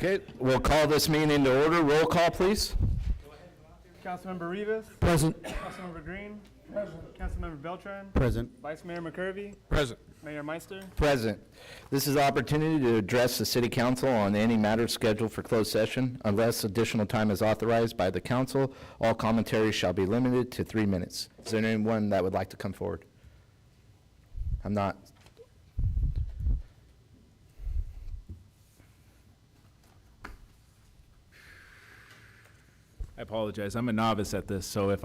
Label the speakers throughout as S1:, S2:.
S1: Okay, we'll call this meeting into order. Roll call, please.
S2: Councilmember Rivas.
S3: Present.
S2: Councilmember Green. Present. Councilmember Beltran.
S3: Present.
S2: Vice Mayor McCurvey.
S3: Present.
S2: Mayor Meister.
S1: Present. This is an opportunity to address the city council on any matter scheduled for closed session. Unless additional time is authorized by the council, all commentary shall be limited to 3 minutes. Is there anyone that would like to come forward? I'm not.
S4: I apologize. I'm a novice at this, so if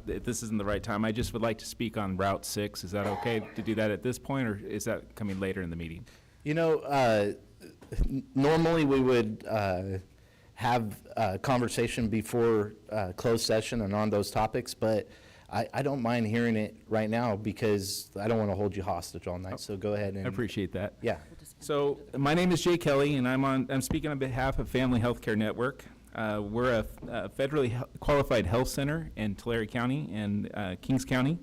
S4: this isn't the right time, I just would like to speak on Route 6. Is that okay to do that at this point, or is that coming later in the meeting?
S1: You know, normally we would have a conversation before closed session and on those topics, but I don't mind hearing it right now because I don't want to hold you hostage all night. So go ahead and.
S4: I appreciate that.
S1: Yeah.
S4: So my name is Jay Kelly, and I'm speaking on behalf of Family Healthcare Network. We're a federally qualified health center in Tulare County and Kings County.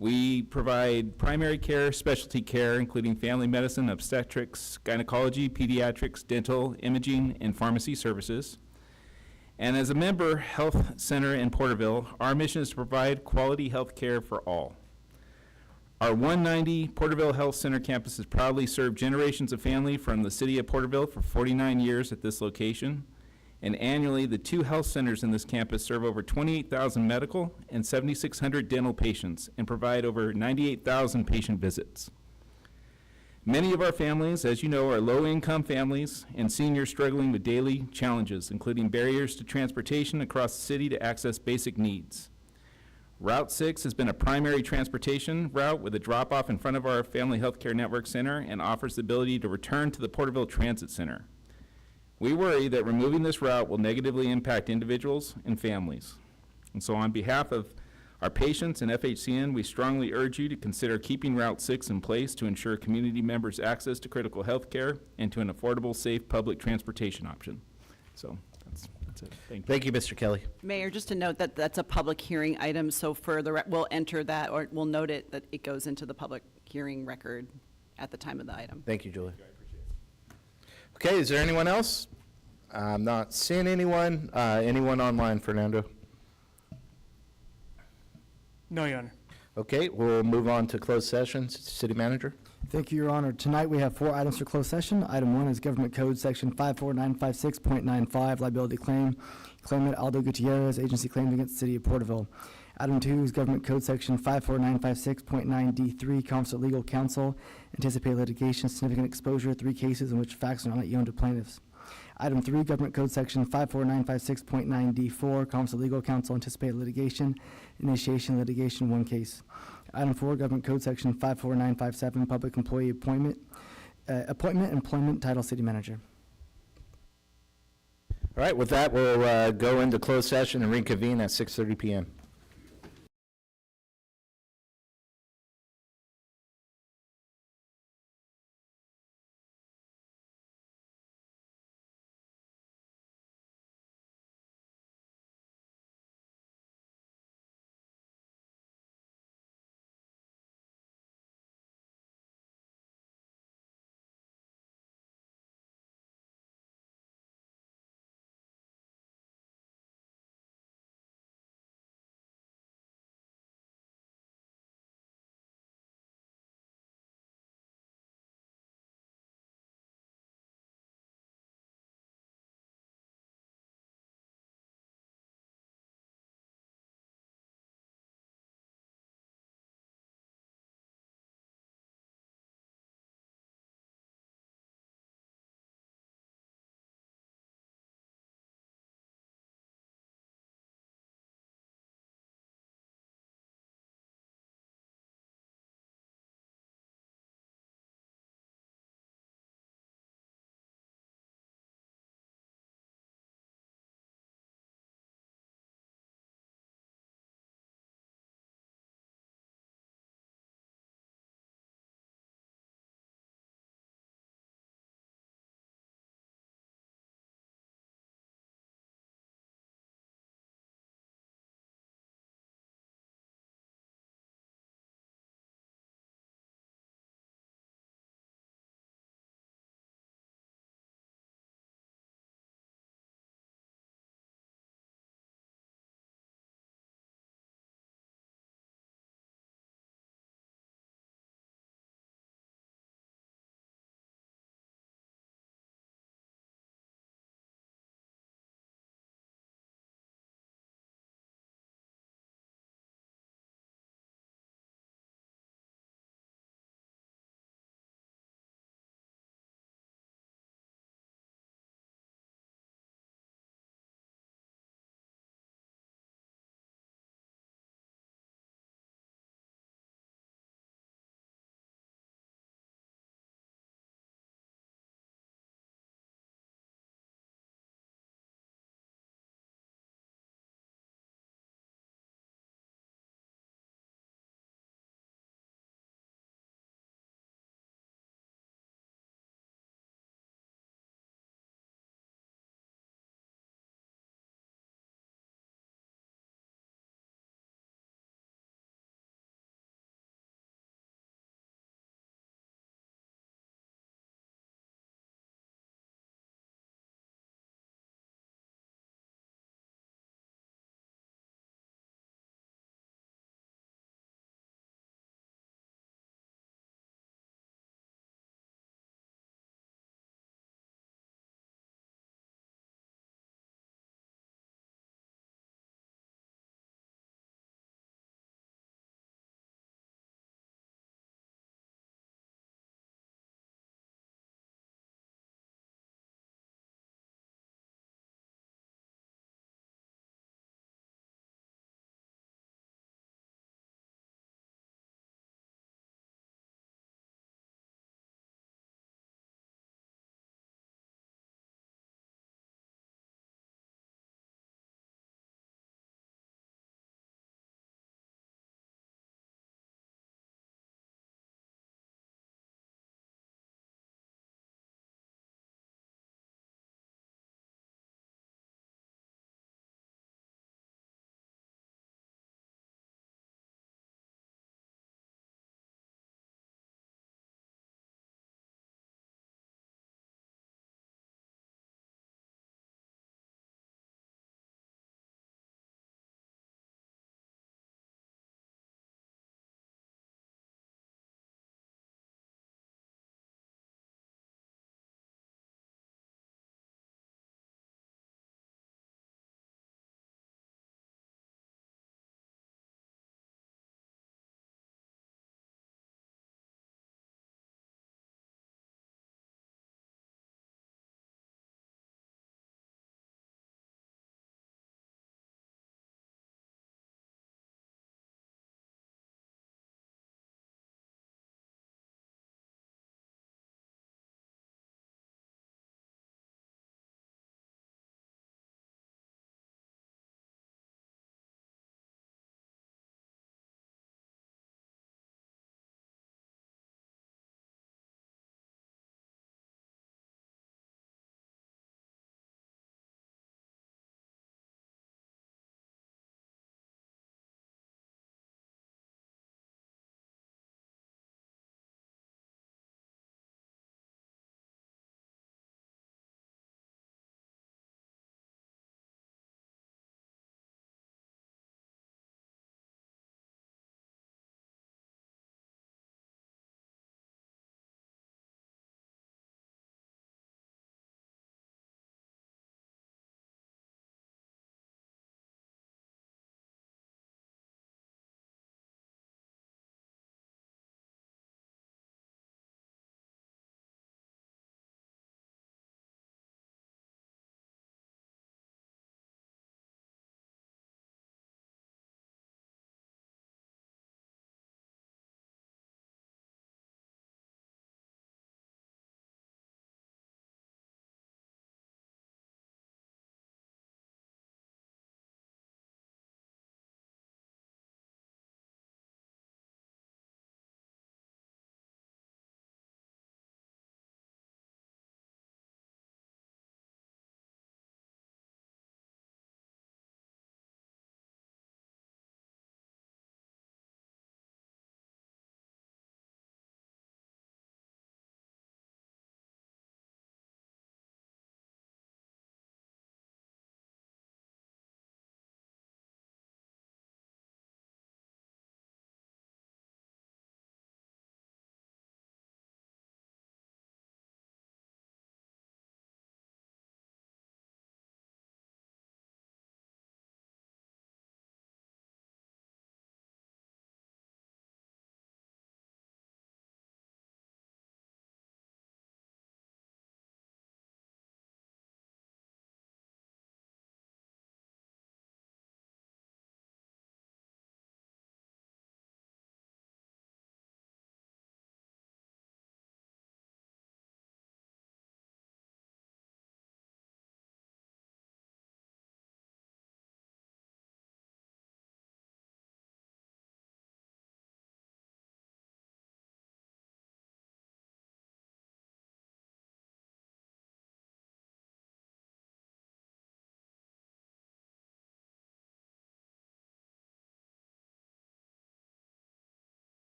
S4: We provide primary care, specialty care, including family medicine, obstetrics, gynecology, pediatrics, dental, imaging, and pharmacy services. And as a member health center in Porterville, our mission is to provide quality health care for all. Our 190 Porterville Health Center campus has proudly served generations of family from the city of Porterville for 49 years at this location. And annually, the 2 health centers in this campus serve over 28,000 medical and 7,600 dental patients and provide over 98,000 patient visits. Many of our families, as you know, are low-income families and seniors struggling with daily challenges, including barriers to transportation across the city to access basic needs. Route 6 has been a primary transportation route with a drop-off in front of our Family Healthcare Network Center and offers the ability to return to the Porterville Transit Center. We worry that removing this route will negatively impact individuals and families. And so on behalf of our patients and FHCN, we strongly urge you to consider keeping Route 6 in place to ensure community members access to critical health care and to an affordable, safe public transportation option. So that's it. Thank you.
S1: Thank you, Mr. Kelly.
S5: Mayor, just to note that that's a public hearing item, so we'll enter that, or we'll note it, that it goes into the public hearing record at the time of the item.
S1: Thank you, Julie. Okay, is there anyone else? I'm not seeing anyone. Anyone online, Fernando?
S2: No, Your Honor.
S1: Okay, we'll move on to closed sessions. City Manager?
S3: Thank you, Your Honor. Tonight we have 4 items for closed session. Item 1 is Government Code Section 54956.95, liability claim. Claimant Aldo Gutierrez, agency claims against the City of Porterville. Item 2 is Government Code Section 54956.9D3, Counsel Legal Counsel, anticipated litigation, significant exposure, 3 cases in which facts are not known to plaintiffs. Item 3, Government Code Section 54956.9D4, Counsel Legal Counsel, anticipated litigation, initiation litigation, 1 case. Item 4, Government Code Section 54957, Public Employee Appointment, Employment, Title City Manager.
S1: All right, with that, we'll go into closed session and reconvene at 6:30 p.m.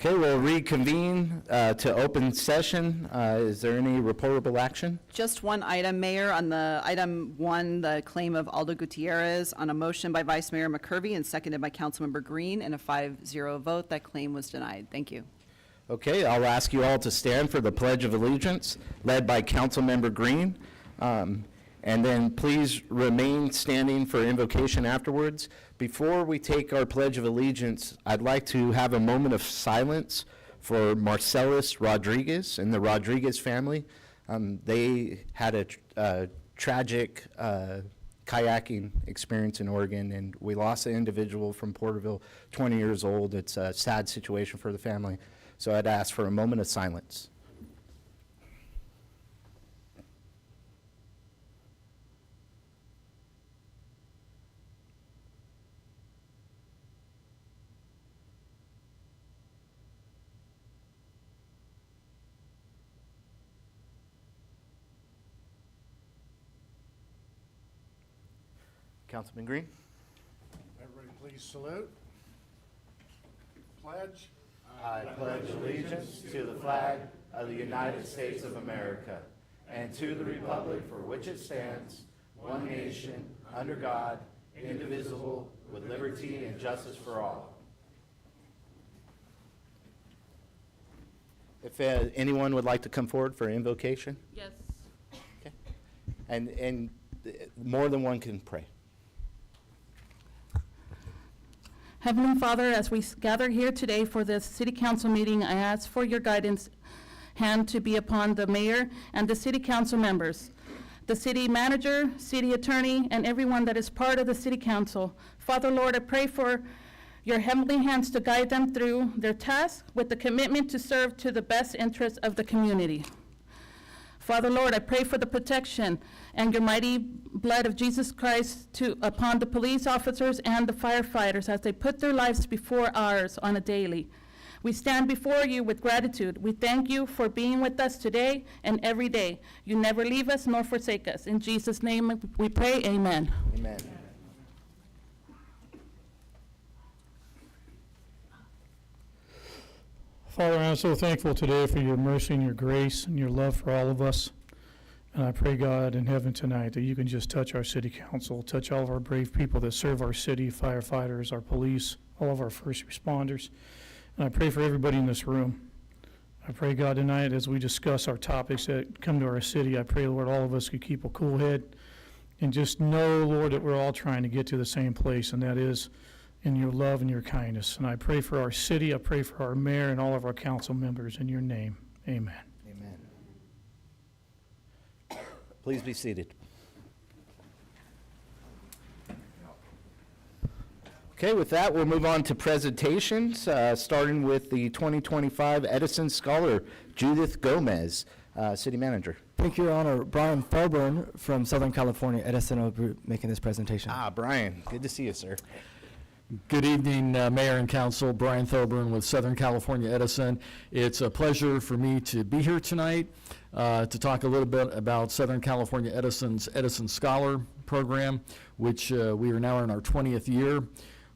S1: Okay, we'll reconvene to open session. Is there any reportable action?
S5: Just one item, Mayor, on the item 1, the claim of Aldo Gutierrez, on a motion by Vice Mayor McCurvey and seconded by Councilmember Green, and a 5-0 vote, that claim was denied. Thank you.
S1: Okay, I'll ask you all to stand for the Pledge of Allegiance, led by Councilmember Green. And then please remain standing for invocation afterwards. Before we take our Pledge of Allegiance, I'd like to have a moment of silence for Marcellus Rodriguez and the Rodriguez family. They had a tragic kayaking experience in Oregon, and we lost an individual from Porterville, 20 years old. It's a sad situation for the family. So I'd ask for a moment of silence. Councilman Green?
S6: Everybody please salute. Pledge.
S1: I pledge allegiance to the flag of the United States of America and to the republic for which it stands, one nation, under God, indivisible, with liberty and justice for all. If anyone would like to come forward for invocation?
S7: Yes.
S1: Okay. And more than one can pray.
S7: Heavenly Father, as we gather here today for this city council meeting, I ask for your guidance hand to be upon the mayor and the city council members, the city manager, city attorney, and everyone that is part of the city council. Father, Lord, I pray for your heavenly hands to guide them through their tasks with the commitment to serve to the best interest of the community. Father, Lord, I pray for the protection and your mighty blood of Jesus Christ upon the police officers and the firefighters as they put their lives before ours on a daily. We stand before you with gratitude. We thank you for being with us today and every day. You never leave us nor forsake us. In Jesus' name we pray, amen.
S1: Amen.
S8: Father, I'm so thankful today for your mercy and your grace and your love for all of us. And I pray, God, in heaven tonight that you can just touch our city council, touch all of our brave people that serve our city, firefighters, our police, all of our first responders. And I pray for everybody in this room. I pray, God, tonight as we discuss our topics that come to our city, I pray, Lord, all of us could keep a cool head and just know, Lord, that we're all trying to get to the same place, and that is in your love and your kindness. And I pray for our city, I pray for our mayor and all of our council members in your name. Amen.
S1: Amen. Please be seated. Okay, with that, we'll move on to presentations, starting with the 2025 Edison Scholar, Judith Gomez, City Manager.
S3: Thank you, Your Honor. Brian Thorburn from Southern California Edison will be making this presentation.
S1: Brian, good to see you, sir.
S9: Good evening, Mayor and Council. Brian Thorburn with Southern California Edison. It's a pleasure for me to be here tonight to talk a little bit about Southern California Edison's Edison Scholar Program, which we are now in our 20th year,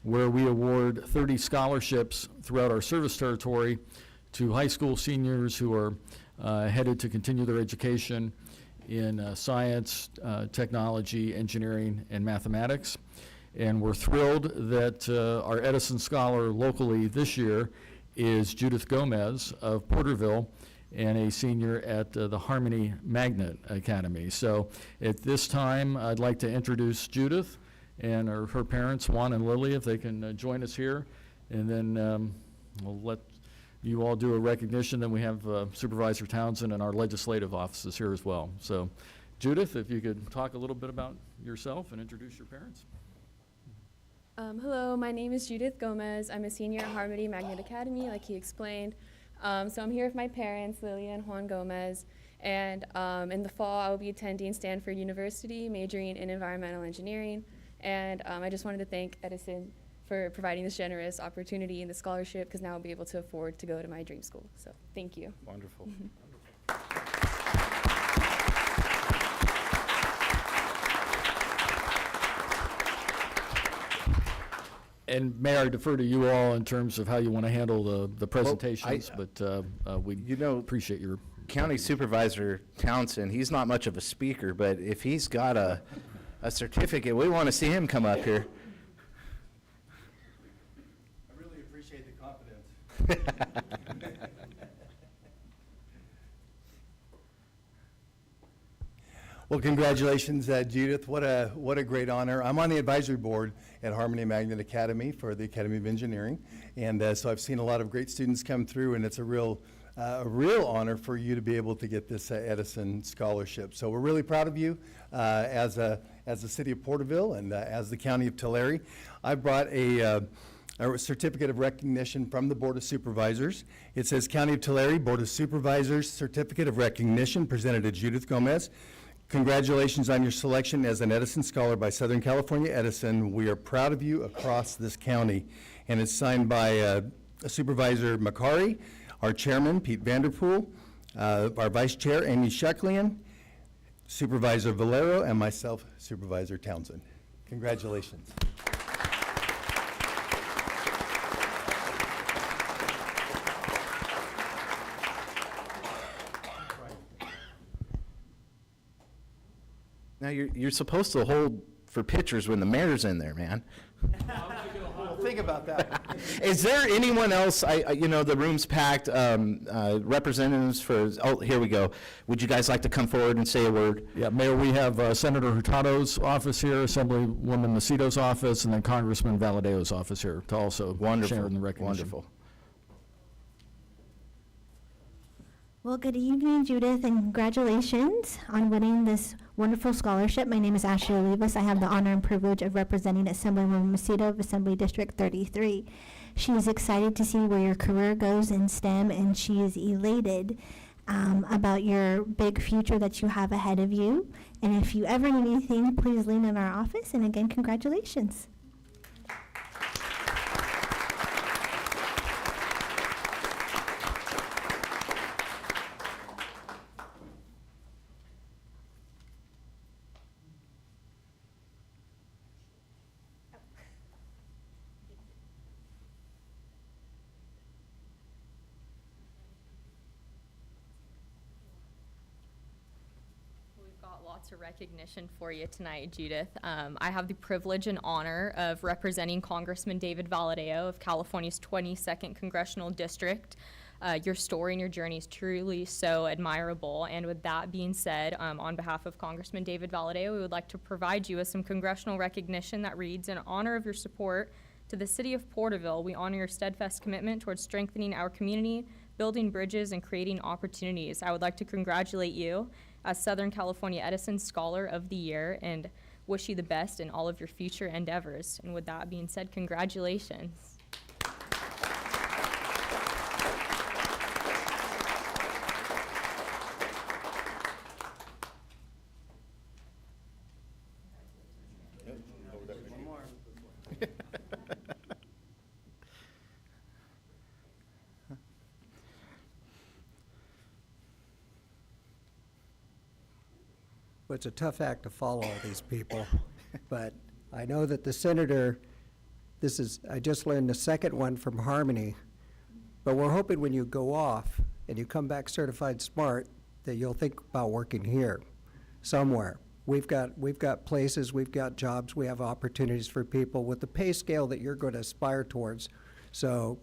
S9: where we award 30 scholarships throughout our service territory to high school seniors who are headed to continue their education in science, technology, engineering, and mathematics. And we're thrilled that our Edison Scholar locally this year is Judith Gomez of Porterville and a senior at the Harmony Magnet Academy. So at this time, I'd like to introduce Judith and her parents, Juan and Lily, if they can join us here. And then we'll let you all do a recognition. Then we have Supervisor Townsend and our legislative offices here as well. So Judith, if you could talk a little bit about yourself and introduce your parents.
S10: Hello, my name is Judith Gomez. I'm a senior at Harmony Magnet Academy, like he explained. So I'm here with my parents, Lilia and Juan Gomez, and in the fall I will be attending Stanford University, majoring in environmental engineering. And I just wanted to thank Edison for providing this generous opportunity and the scholarship, because now I'll be able to afford to go to my dream school. So thank you.
S1: Wonderful.
S9: And Mayor, I defer to you all in terms of how you want to handle the presentations, but we
S1: You know,
S9: appreciate your.
S1: County Supervisor Townsend, he's not much of a speaker, but if he's got a certificate, we want to see him come up here.
S11: I really appreciate the confidence. Well, congratulations, Judith. What a great honor. I'm on the advisory board at Harmony Magnet Academy for the Academy of Engineering, and so I've seen a lot of great students come through, and it's a real honor for you to be able to get this Edison scholarship. So we're really proud of you as the city of Porterville and as the county of Tulare. I brought a certificate of recognition from the Board of Supervisors. It says County of Tulare Board of Supervisors Certificate of Recognition presented to Judith Gomez. Congratulations on your selection as an Edison Scholar by Southern California Edison. We are proud of you across this county. And it's signed by Supervisor Macari, our chairman, Pete Vanderpool, our vice chair, Amy Sheklian, Supervisor Valero, and myself, Supervisor Townsend. Congratulations.
S1: Now, you're supposed to hold for pictures when the mayor's in there, man.
S11: Well, think about that.
S1: Is there anyone else, the room's packed, representatives for, oh, here we go. Would you guys like to come forward and say a word?
S9: Yeah, Mayor, we have Senator Hurtado's office here, Assemblywoman Macedo's office, and then Congressman Valadeo's office here to also share in the recognition.
S1: Wonderful.
S12: Well, good evening, Judith, and congratulations on winning this wonderful scholarship. My name is Ashley Olivas. I have the honor and privilege of representing Assemblywoman Macedo of Assembly District 33. She is excited to see where your career goes in STEM, and she is elated about your big future that you have ahead of you. And if you ever need anything, please lean in our office. And again, congratulations.
S10: Lots of recognition for you tonight, Judith. I have the privilege and honor of representing Congressman David Valadeo of California's 22nd Congressional District. Your story and your journey is truly so admirable. And with that being said, on behalf of Congressman David Valadeo, we would like to provide you with some congressional recognition that reads, in honor of your support to the city of Porterville, we honor your steadfast commitment towards strengthening our community, building bridges, and creating opportunities. I would like to congratulate you as Southern California Edison Scholar of the Year and wish you the best in all of your future endeavors. And with that being said, congratulations.
S13: Well, it's a tough act to follow these people, but I know that the senator, I just learned the second one from Harmony, but we're hoping when you go off and you come back certified smart, that you'll think about working here somewhere. We've got places, we've got jobs, we have opportunities for people with the pay scale that you're going to aspire towards. So,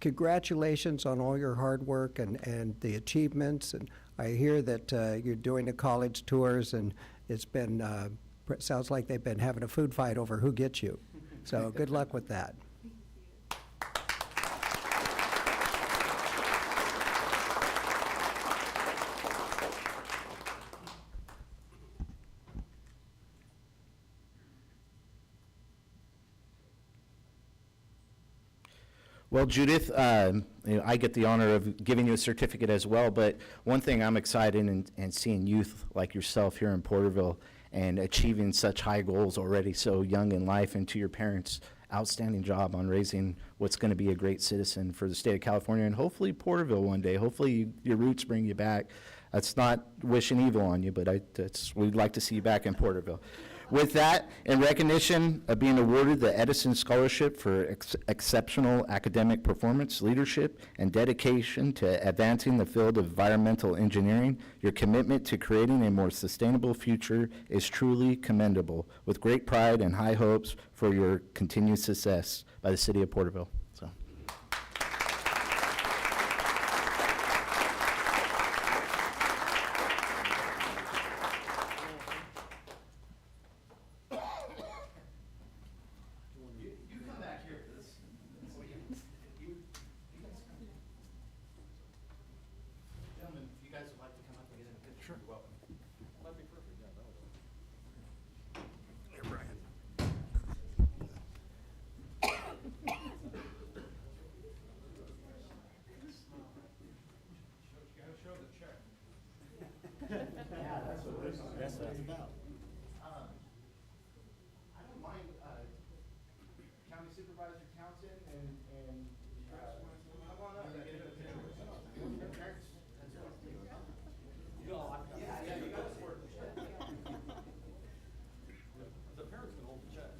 S13: congratulations on all your hard work and the achievements. And I hear that you're doing the college tours, and it's been, sounds like they've been having a food fight over who gets you. So good luck with that.
S1: Well, Judith, I get the honor of giving you a certificate as well, but one thing I'm excited in seeing youth like yourself here in Porterville and achieving such high goals already so young in life, and to your parents, outstanding job on raising what's going to be a great citizen for the state of California and hopefully Porterville one day. Hopefully your roots bring you back. That's not wishing evil on you, but we'd like to see you back in Porterville. With that, in recognition of being awarded the Edison Scholarship for exceptional academic performance, leadership, and dedication to advancing the field of environmental engineering, your commitment to creating a more sustainable future is truly commendable, with great pride and high hopes for your continued success by the City of Porterville. So. I don't mind, County Supervisor Townsend and come on up. Your parents. Yeah, you got to support. The parents can hold the check.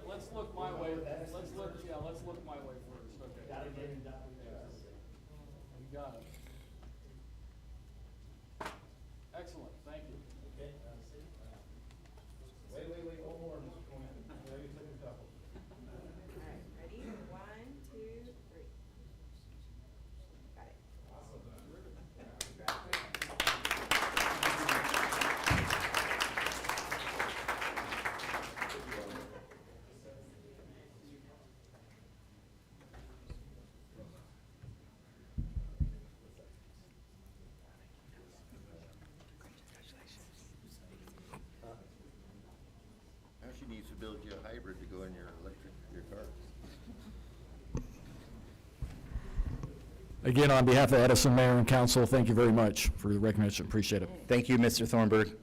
S9: Let's look my way, let's look my way first, okay. You got it. Excellent, thank you.
S1: Wait, one more, Mr. Coleman. You took a couple.
S5: All right, ready? 1, 2, 3. Got it.
S14: Now she needs to build you a hybrid to go in your car.
S9: Again, on behalf of Edison Mayor and Council, thank you very much for the recognition, appreciate it.
S1: Thank you, Mr. Thornburg.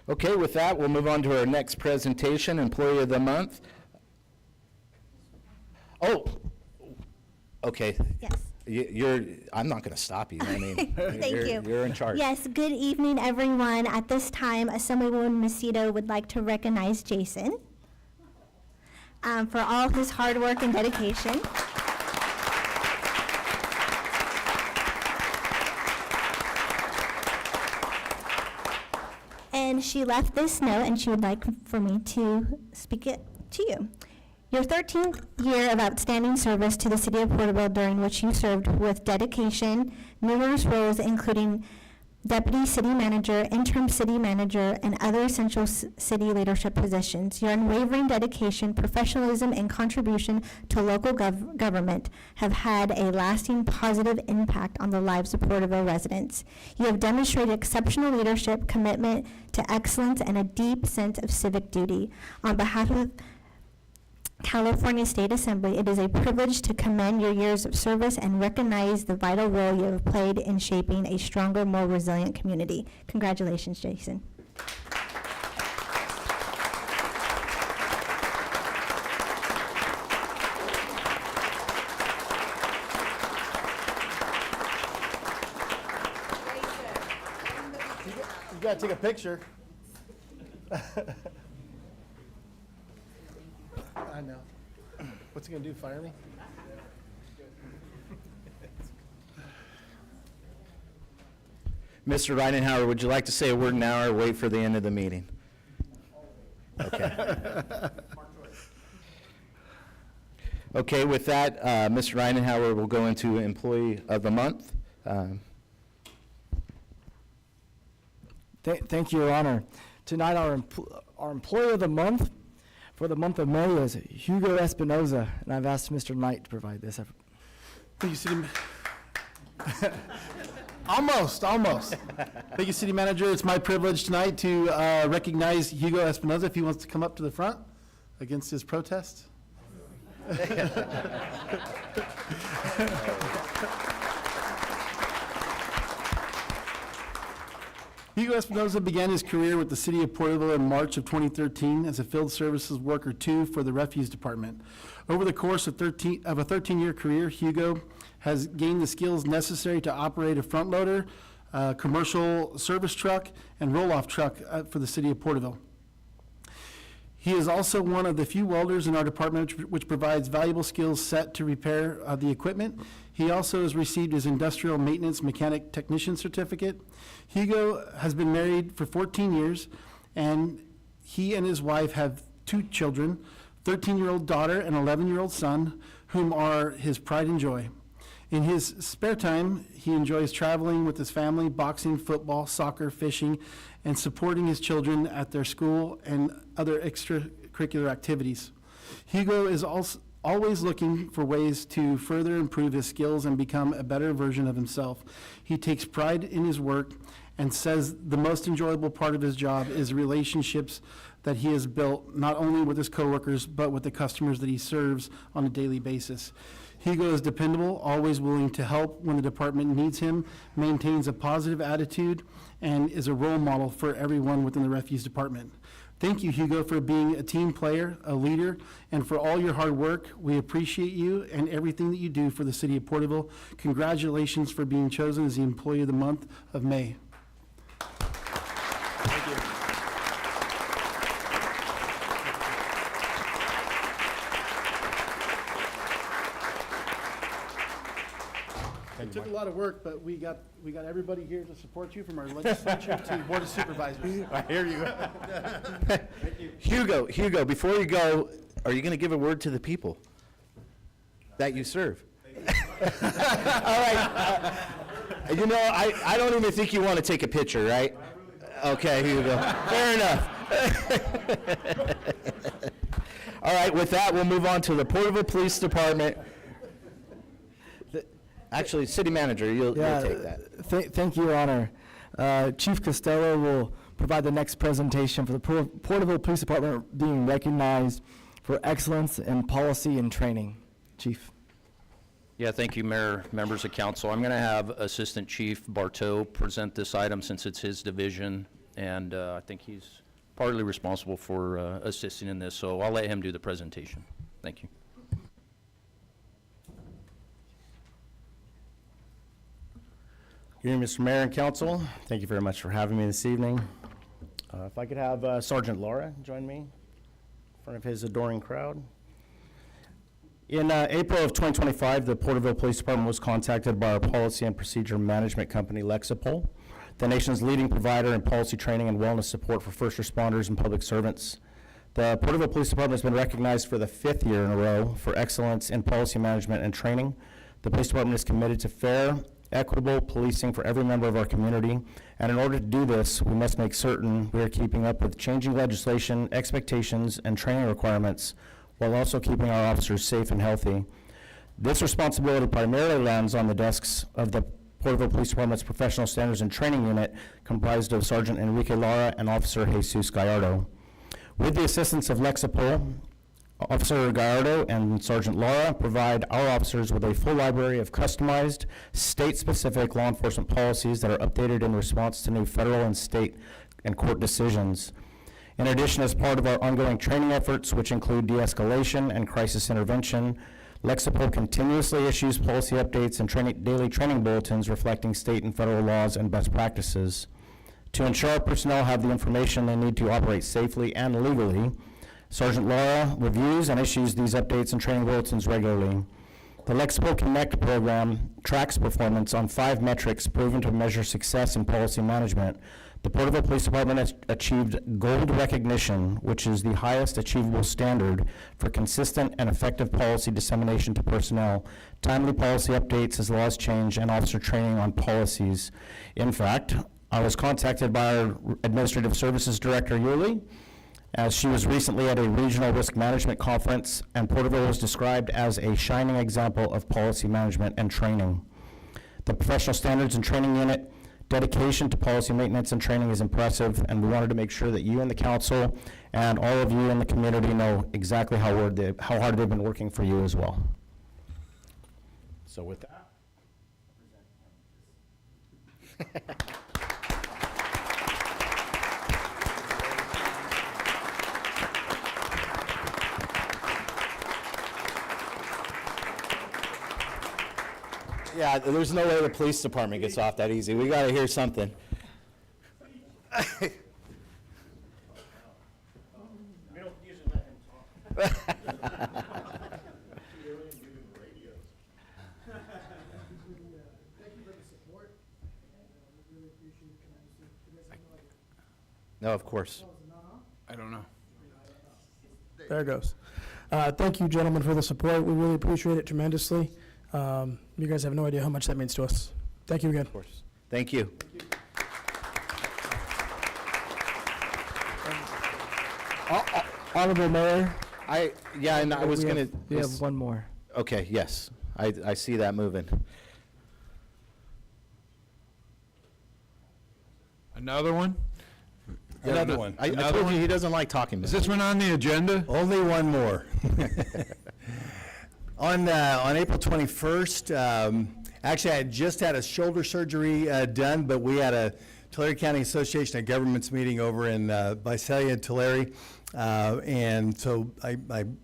S1: Okay, with that, we'll move on to our next presentation, Employee of the Month. Oh, okay.
S12: Yes.
S1: I'm not going to stop you. I mean,
S12: Thank you.
S1: You're in charge.
S12: Yes, good evening, everyone. At this time, Assemblywoman Macedo would like to recognize Jason for all his hard work and dedication. And she left this note, and she would like for me to speak it to you. Your 13th year of outstanding service to the City of Porterville, during which you served with dedication, numerous roles including Deputy City Manager, Interim City Manager, and other essential city leadership positions. Your unwavering dedication, professionalism, and contribution to local government have had a lasting positive impact on the lives of Porterville residents. You have demonstrated exceptional leadership, commitment to excellence, and a deep sense of civic duty. On behalf of California State Assembly, it is a privilege to commend your years of service and recognize the vital role you have played in shaping a stronger, more resilient community. Congratulations, Jason.
S6: You gotta take a picture. I know. What's he gonna do, fire me?
S1: Mr. Ridenhour, would you like to say a word now or wait for the end of the meeting? Okay. Okay, with that, Mr. Ridenhour will go into Employee of the Month.
S3: Thank you, Your Honor. Tonight, our Employee of the Month for the month of May is Hugo Espinoza, and I've asked Mr. Knight to provide this.
S6: Thank you, City. Almost. Thank you, City Manager. It's my privilege tonight to recognize Hugo Espinoza if he wants to come up to the front against his protest. Hugo Espinoza began his career with the city of Porterville in March of 2013 as a field services worker 2 for the refuse department. Over the course of a 13-year career, Hugo has gained the skills necessary to operate a front loader, commercial service truck, and roll-off truck for the city of Porterville. He is also one of the few welders in our department which provides valuable skills set to repair the equipment. He also has received his industrial maintenance mechanic technician certificate. Hugo has been married for 14 years, and he and his wife have 2 children, 13-year-old daughter and 11-year-old son, whom are his pride and joy. In his spare time, he enjoys traveling with his family, boxing, football, soccer, fishing, and supporting his children at their school and other extracurricular activities. Hugo is also always looking for ways to further improve his skills and become a better version of himself. He takes pride in his work and says the most enjoyable part of his job is relationships that he has built not only with his coworkers but with the customers that he serves on a daily basis. Hugo is dependable, always willing to help when the department needs him, maintains a positive attitude, and is a role model for everyone within the refuse department. Thank you, Hugo, for being a team player, a leader, and for all your hard work. We appreciate you and everything that you do for the city of Porterville. Congratulations for being chosen as the Employee of the Month of May. It took a lot of work, but we got everybody here to support you, from our legislature to Board of Supervisors.
S1: I hear you. Hugo, before you go, are you going to give a word to the people that you serve? All right. You know, I don't even think you want to take a picture, right? Okay, Hugo. Fair enough. All right, with that, we'll move on to the Porterville Police Department. Actually, City Manager, you'll take that.
S3: Thank you, Your Honor. Chief Costello will provide the next presentation for the Porterville Police Department being recognized for excellence in policy and training. Chief.
S15: Yeah, thank you, Mayor, members of council. I'm going to have Assistant Chief Bartow present this item since it's his division, and I think he's partly responsible for assisting in this, so I'll let him do the presentation. Thank you.
S16: Good evening, Mr. Mayor and Council. Thank you very much for having me this evening. If I could have Sergeant Laura join me in front of his adoring crowd. In April of 2025, the Porterville Police Department was contacted by our policy and procedure management company, Lexipol, the nation's leading provider in policy training and wellness support for first responders and public servants. The Porterville Police Department has been recognized for the 5th year in a row for excellence in policy management and training. The police department is committed to fair, equitable policing for every member of our community, and in order to do this, we must make certain we are keeping up with changing legislation, expectations, and training requirements, while also keeping our officers safe and healthy. This responsibility primarily lands on the desks of the Porterville Police Department's Professional Standards and Training Unit, comprised of Sergeant Enrique Lara and Officer Jesus Gallardo. With the assistance of Lexipol, Officer Gallardo and Sergeant Lara provide our officers with a full library of customized, state-specific law enforcement policies that are updated in response to new federal and state and court decisions. In addition, as part of our ongoing training efforts, which include de-escalation and crisis intervention, Lexipol continuously issues policy updates and daily training bulletins reflecting state and federal laws and best practices. To ensure our personnel have the information they need to operate safely and legally, Sergeant Laura reviews and issues these updates and training bulletins regularly. The Lexipol Connect program tracks performance on 5 metrics proven to measure success in policy management. The Porterville Police Department has achieved gold recognition, which is the highest achievable standard for consistent and effective policy dissemination to personnel, timely policy updates as laws change, and officer training on policies. In fact, I was contacted by our Administrative Services Director, Yuli, as she was recently at a regional risk management conference, and Porterville was described as a shining example of policy management and training. The Professional Standards and Training Unit dedication to policy maintenance and training is impressive, and we wanted to make sure that you and the council and all of you in the community know exactly how hard they've been working for you as well. So with that,
S1: Yeah, there's no way the police department gets off that easy. We gotta hear something. No, of course.
S8: I don't know. There it goes. Thank you, gentlemen, for the support. We really appreciate it tremendously. You guys have no idea how much that means to us. Thank you again.
S1: Of course. Thank you.
S3: Honorable Mayor.
S1: Yeah, and I was gonna.
S3: We have one more.
S1: Okay, yes, I see that moving.
S17: Another one?
S1: Another one. I
S17: Another
S1: told
S17: one?
S1: you he doesn't like talking.
S17: Is this one on the agenda?
S11: Only one more. On April 21st, actually, I had just had a shoulder surgery done, but we had a Tulare County Association of Governments meeting over in Visalia, Tulare. And so I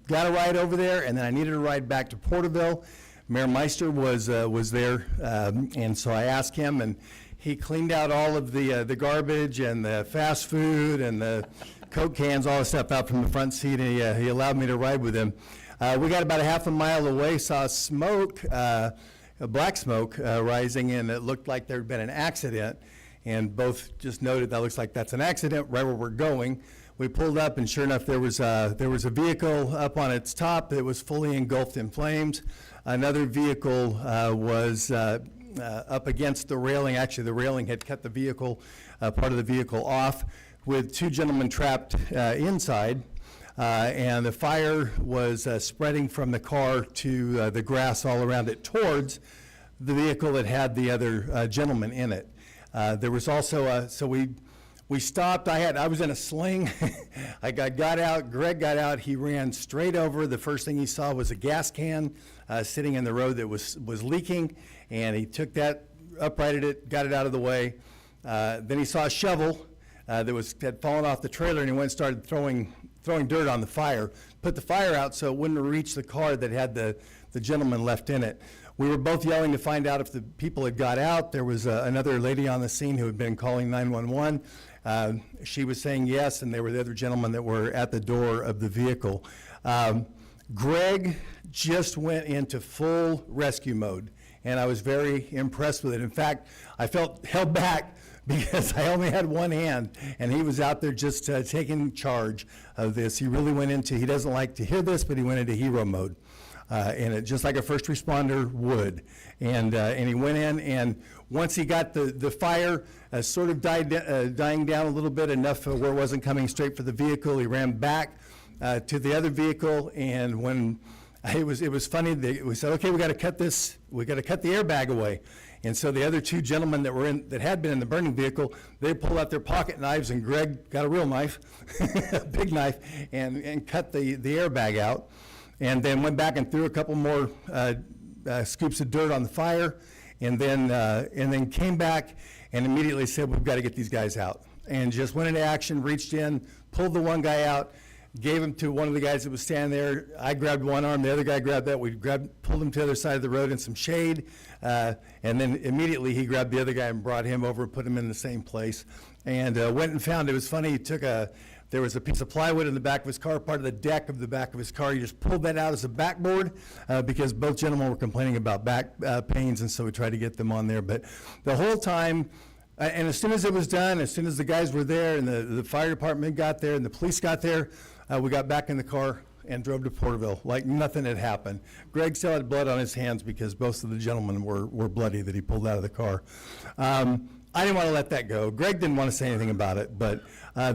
S11: got a ride over there, and then I needed a ride back to Porterville. Mayor Meister was there, and so I asked him, and he cleaned out all of the garbage and the fast food and the Coke cans, all the stuff out from the front seat, and he allowed me to ride with him. We got about a half a mile away, saw smoke, black smoke rising, and it looked like there had been an accident. And both just noted, that looks like that's an accident right where we're going. We pulled up, and sure enough, there was a vehicle up on its top that was fully engulfed in flames. Another vehicle was up against the railing. Actually, the railing had cut the vehicle, part of the vehicle off, with two gentlemen trapped inside. And the fire was spreading from the car to the grass all around it towards the vehicle that had the other gentleman in it. There was also, so we stopped. I was in a sling. I got out, Greg got out, he ran straight over. The first thing he saw was a gas can sitting in the road that was leaking, and he took that, uprighted it, got it out of the way. Then he saw a shovel that had fallen off the trailer, and he went and started throwing dirt on the fire, put the fire out so it wouldn't reach the car that had the gentleman left in it. We were both yelling to find out if the people had got out. There was another lady on the scene who had been calling 911. She was saying yes, and there were the other gentlemen that were at the door of the vehicle. Greg just went into full rescue mode, and I was very impressed with it. In fact, I felt held back because I only had one hand, and he was out there just taking charge of this. He really went into, he doesn't like to hear this, but he went into hero mode. And it, just like a first responder would. And he went in, and once he got the fire sort of dying down a little bit, enough where it wasn't coming straight for the vehicle, he ran back to the other vehicle, and when it was funny, we said, okay, we got to cut the airbag away. And so the other two gentlemen that had been in the burning vehicle, they pulled out their pocket knives, and Greg got a real knife, a big knife, and cut the airbag out. And then went back and threw a couple more scoops of dirt on the fire, and then came back and immediately said, we've got to get these guys out. And just went into action, reached in, pulled the one guy out, gave him to one of the guys that was standing there. I grabbed one arm, the other guy grabbed that. We pulled him to the other side of the road in some shade, and then immediately he grabbed the other guy and brought him over, put him in the same place, and went and found, it was funny, there was a piece of plywood in the back of his car, part of the deck of the back of his car. He just pulled that out as a backboard because both gentlemen were complaining about back pains, and so we tried to get them on there. But the whole time, and as soon as it was done, as soon as the guys were there and the fire department got there and the police got there, we got back in the car and drove to Porterville like nothing had happened. Greg still had blood on his hands because both of the gentlemen were bloody that he pulled out of the car. I didn't want to let that go. Greg didn't want to say anything about it, but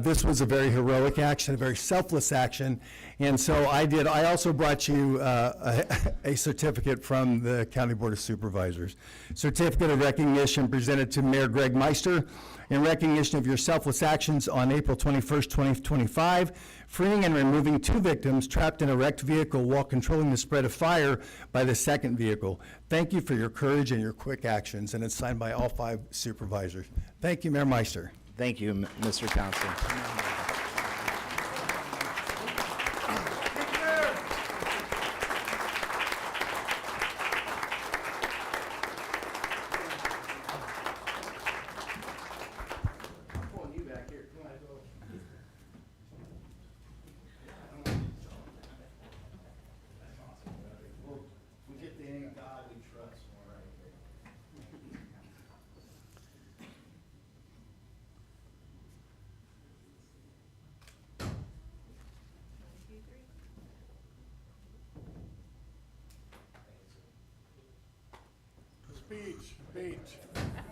S11: this was a very heroic action, a very selfless action, and so I did. I also brought you a certificate from the County Board of Supervisors. Certificate of recognition presented to Mayor Greg Meister in recognition of your selfless actions on April 21st, 2025, freeing and removing 2 victims trapped in a wrecked vehicle while controlling the spread of fire by the second vehicle. Thank you for your courage and your quick actions, and it's signed by all 5 supervisors. Thank you, Mayor Meister.
S1: Thank you, Mr. Council.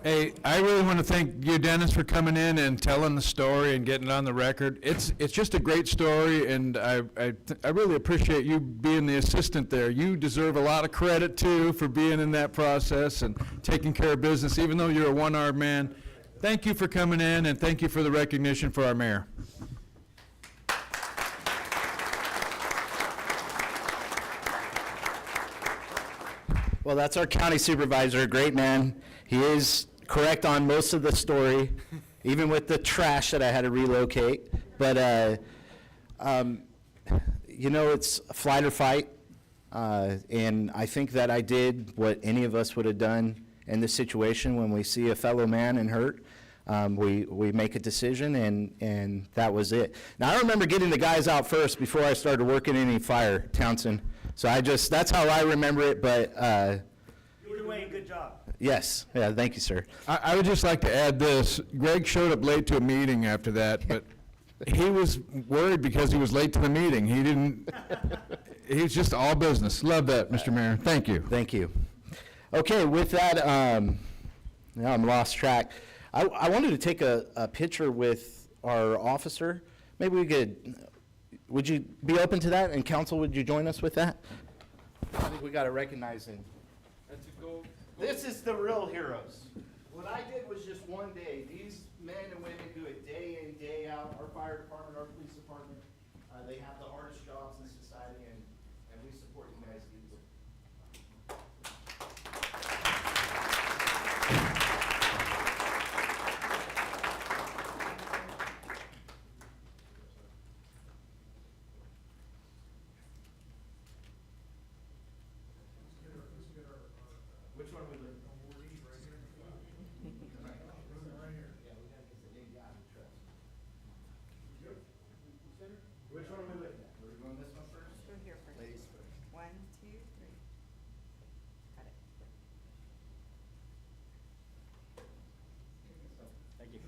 S17: Hey, I really want to thank you, Dennis, for coming in and telling the story and getting it on the record. It's just a great story, and I really appreciate you being the assistant there. You deserve a lot of credit, too, for being in that process and taking care of business, even though you're a one-armed man. Thank you for coming in, and thank you for the recognition for our mayor.
S1: Well, that's our county supervisor, a great man. He is correct on most of the story, even with the trash that I had to relocate. But, you know, it's flight or fight. And I think that I did what any of us would have done in this situation. When we see a fellow man and hurt, we make a decision, and that was it. Now, I remember getting the guys out first before I started working any fire, Townsend. So that's how I remember it, but.
S18: You were doing a good job.
S1: Yes, yeah, thank you, sir.
S17: I would just like to add this. Greg showed up late to a meeting after that, but he was worried because he was late to the meeting. He's just all business. Love that, Mr. Mayor. Thank you.
S1: Thank you. Okay, with that, now I'm lost track. I wanted to take a picture with our officer. Maybe we could, would you be open to that? And council, would you join us with that? I think we got to recognize him. This is the real heroes. What I did was just one day. These men and women do it day in, day out. Our fire department, our police department, they have the hardest jobs in society, and we support you guys deeply. Which one we look? Which one are we looking at? Are we going this one first?
S5: Go here first.
S1: Ladies first.
S5: 1, 2, 3. Got it.
S1: Thank you.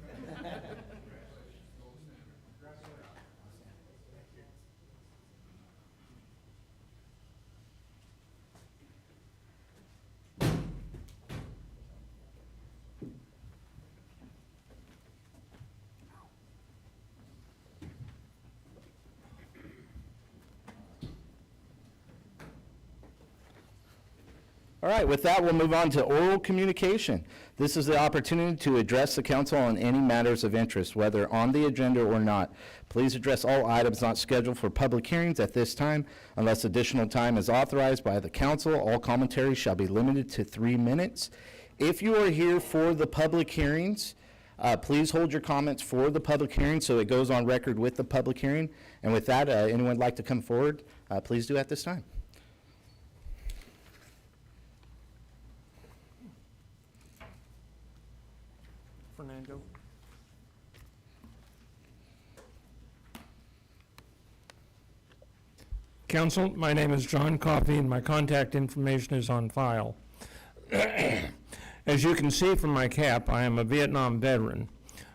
S1: All right, with that, we'll move on to oral communication. This is the opportunity to address the council on any matters of interest, whether on the agenda or not. Please address all items not scheduled for public hearings at this time unless additional time is authorized by the council. All commentary shall be limited to 3 minutes. If you are here for the public hearings, please hold your comments for the public hearing so it goes on record with the public hearing. And with that, anyone like to come forward, please do at this time.
S2: Fernando.
S19: Council, my name is John Coffey, and my contact information is on file. As you can see from my cap, I am a Vietnam veteran.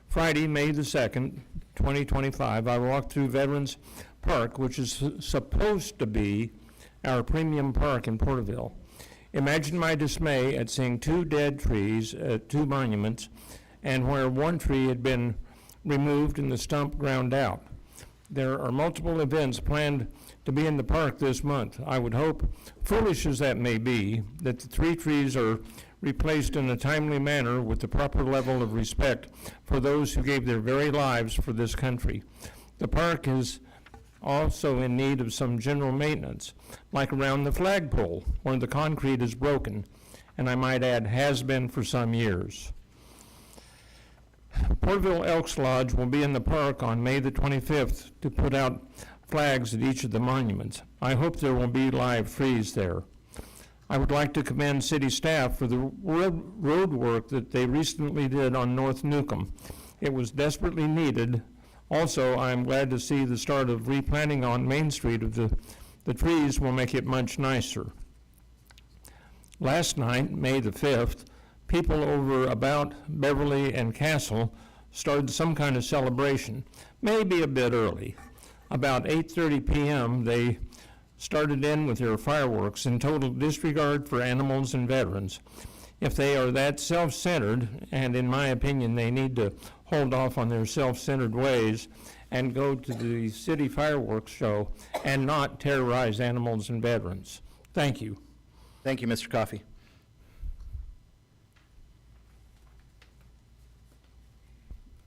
S19: Friday, May the 2nd, 2025, I walked through Veterans Park, which is supposed to be our premium park in Porterville. Imagine my dismay at seeing 2 dead trees at 2 monuments, and where 1 tree had been removed and the stump ground out. There are multiple events planned to be in the park this month. I would hope, foolish as that may be, that the 3 trees are replaced in a timely manner with the proper level of respect for those who gave their very lives for this country. The park is also in need of some general maintenance, like around the flagpole where the concrete is broken, and I might add has been for some years. Porterville Elks Lodge will be in the park on May the 25th to put out flags at each of the monuments. I hope there will be live trees there. I would like to commend city staff for the road work that they recently did on North Newcomb. It was desperately needed. Also, I am glad to see the start of replanting on Main Street of the trees will make it much nicer. Last night, May the 5th, people over about Beverly and Castle started some kind of celebration, maybe a bit early. About 8:30 p.m., they started in with their fireworks in total disregard for animals and veterans. if they are that self-centered, and in my opinion, they need to hold off on their self-centered ways and go to the city fireworks show and not terrorize animals and veterans. Thank you.
S1: Thank you, Mr. Coffey.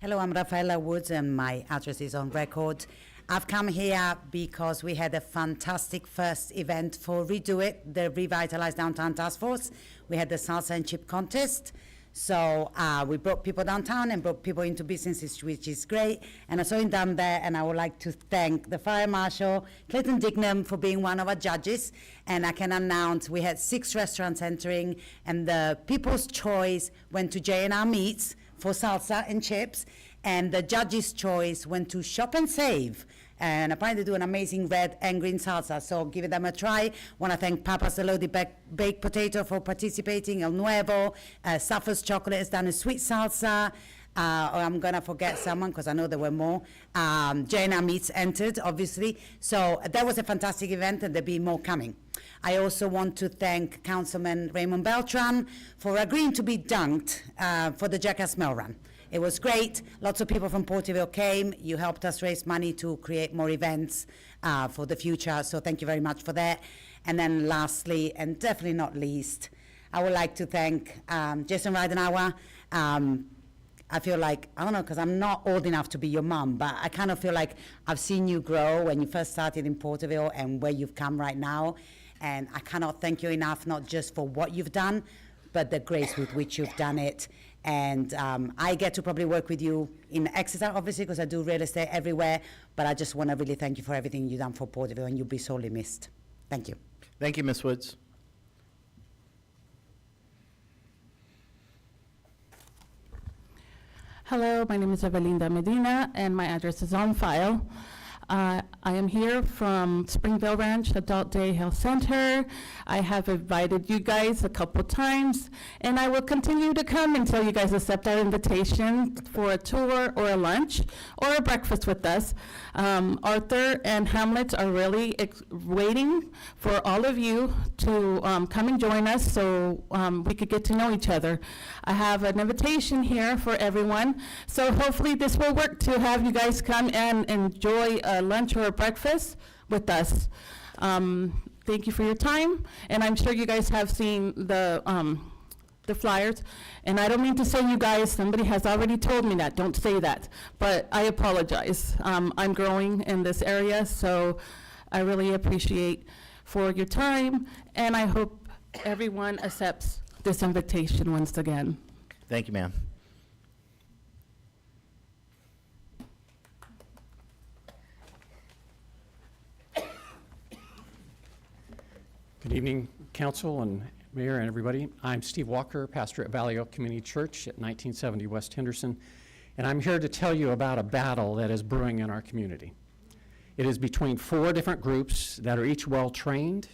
S20: Hello, I'm Rafaela Woods, and my address is on record. I've come here because we had a fantastic first event for Redo It, the Revitalize Downtown Task Force. We had the salsa and chip contest. So we brought people downtown and brought people into businesses, which is great. And I saw him down there, and I would like to thank the Fire Marshal, Clayton Dignam, for being one of our judges. And I can announce we had 6 restaurants entering, and the People's Choice went to J&R Meats for salsa and chips, and the judge's choice went to Shop and Save. And apparently they do an amazing red and green salsa, so give them a try. Want to thank Papa's the Loaded Baked Potato for participating, El Nuevo, Safford's Chocolate has done a sweet salsa. I'm going to forget someone because I know there were more. J&R Meats entered, obviously. So that was a fantastic event, and there'll be more coming. I also want to thank Councilman Raymond Beltran for agreeing to be dunked for the Jackass Mill Run. It was great. Lots of people from Porterville came. You helped us raise money to create more events for the future, so thank you very much for that. And then lastly, and definitely not least, I would like to thank Jason Ridenauer. I feel like, I don't know, because I'm not old enough to be your mom, but I kind of feel like I've seen you grow when you first started in Porterville and where you've come right now. And I cannot thank you enough, not just for what you've done, but the grace with which you've done it. And I get to probably work with you in Exeter, obviously, because I do real estate everywhere, but I just want to really thank you for everything you've done for Porterville, and you'll be sorely missed. Thank you.
S1: Thank you, Ms. Woods.
S7: Hello, my name is Evelinda Medina, and my address is on file. I am here from Springville Ranch Adult Day Health Center. I have invited you guys a couple times, and I will continue to come until you guys accept our invitation for a tour or a lunch or a breakfast with us. Arthur and Hamlet are really waiting for all of you to come and join us so we could get to know each other. I have an invitation here for everyone, so hopefully this will work to have you guys come and enjoy a lunch or a breakfast with us. Thank you for your time, and I'm sure you guys have seen the flyers. And I don't mean to say you guys, somebody has already told me that, don't say that, but I apologize. I'm growing in this area, so I really appreciate for your time, and I hope everyone accepts this invitation once again.
S1: Thank you, ma'am.
S21: Good evening, Council and Mayor and everybody. I'm Steve Walker, pastor at Valley Oak Community Church at 1970 West Henderson, and I'm here to tell you about a battle that is brewing in our community. It is between 4 different groups that are each well-trained,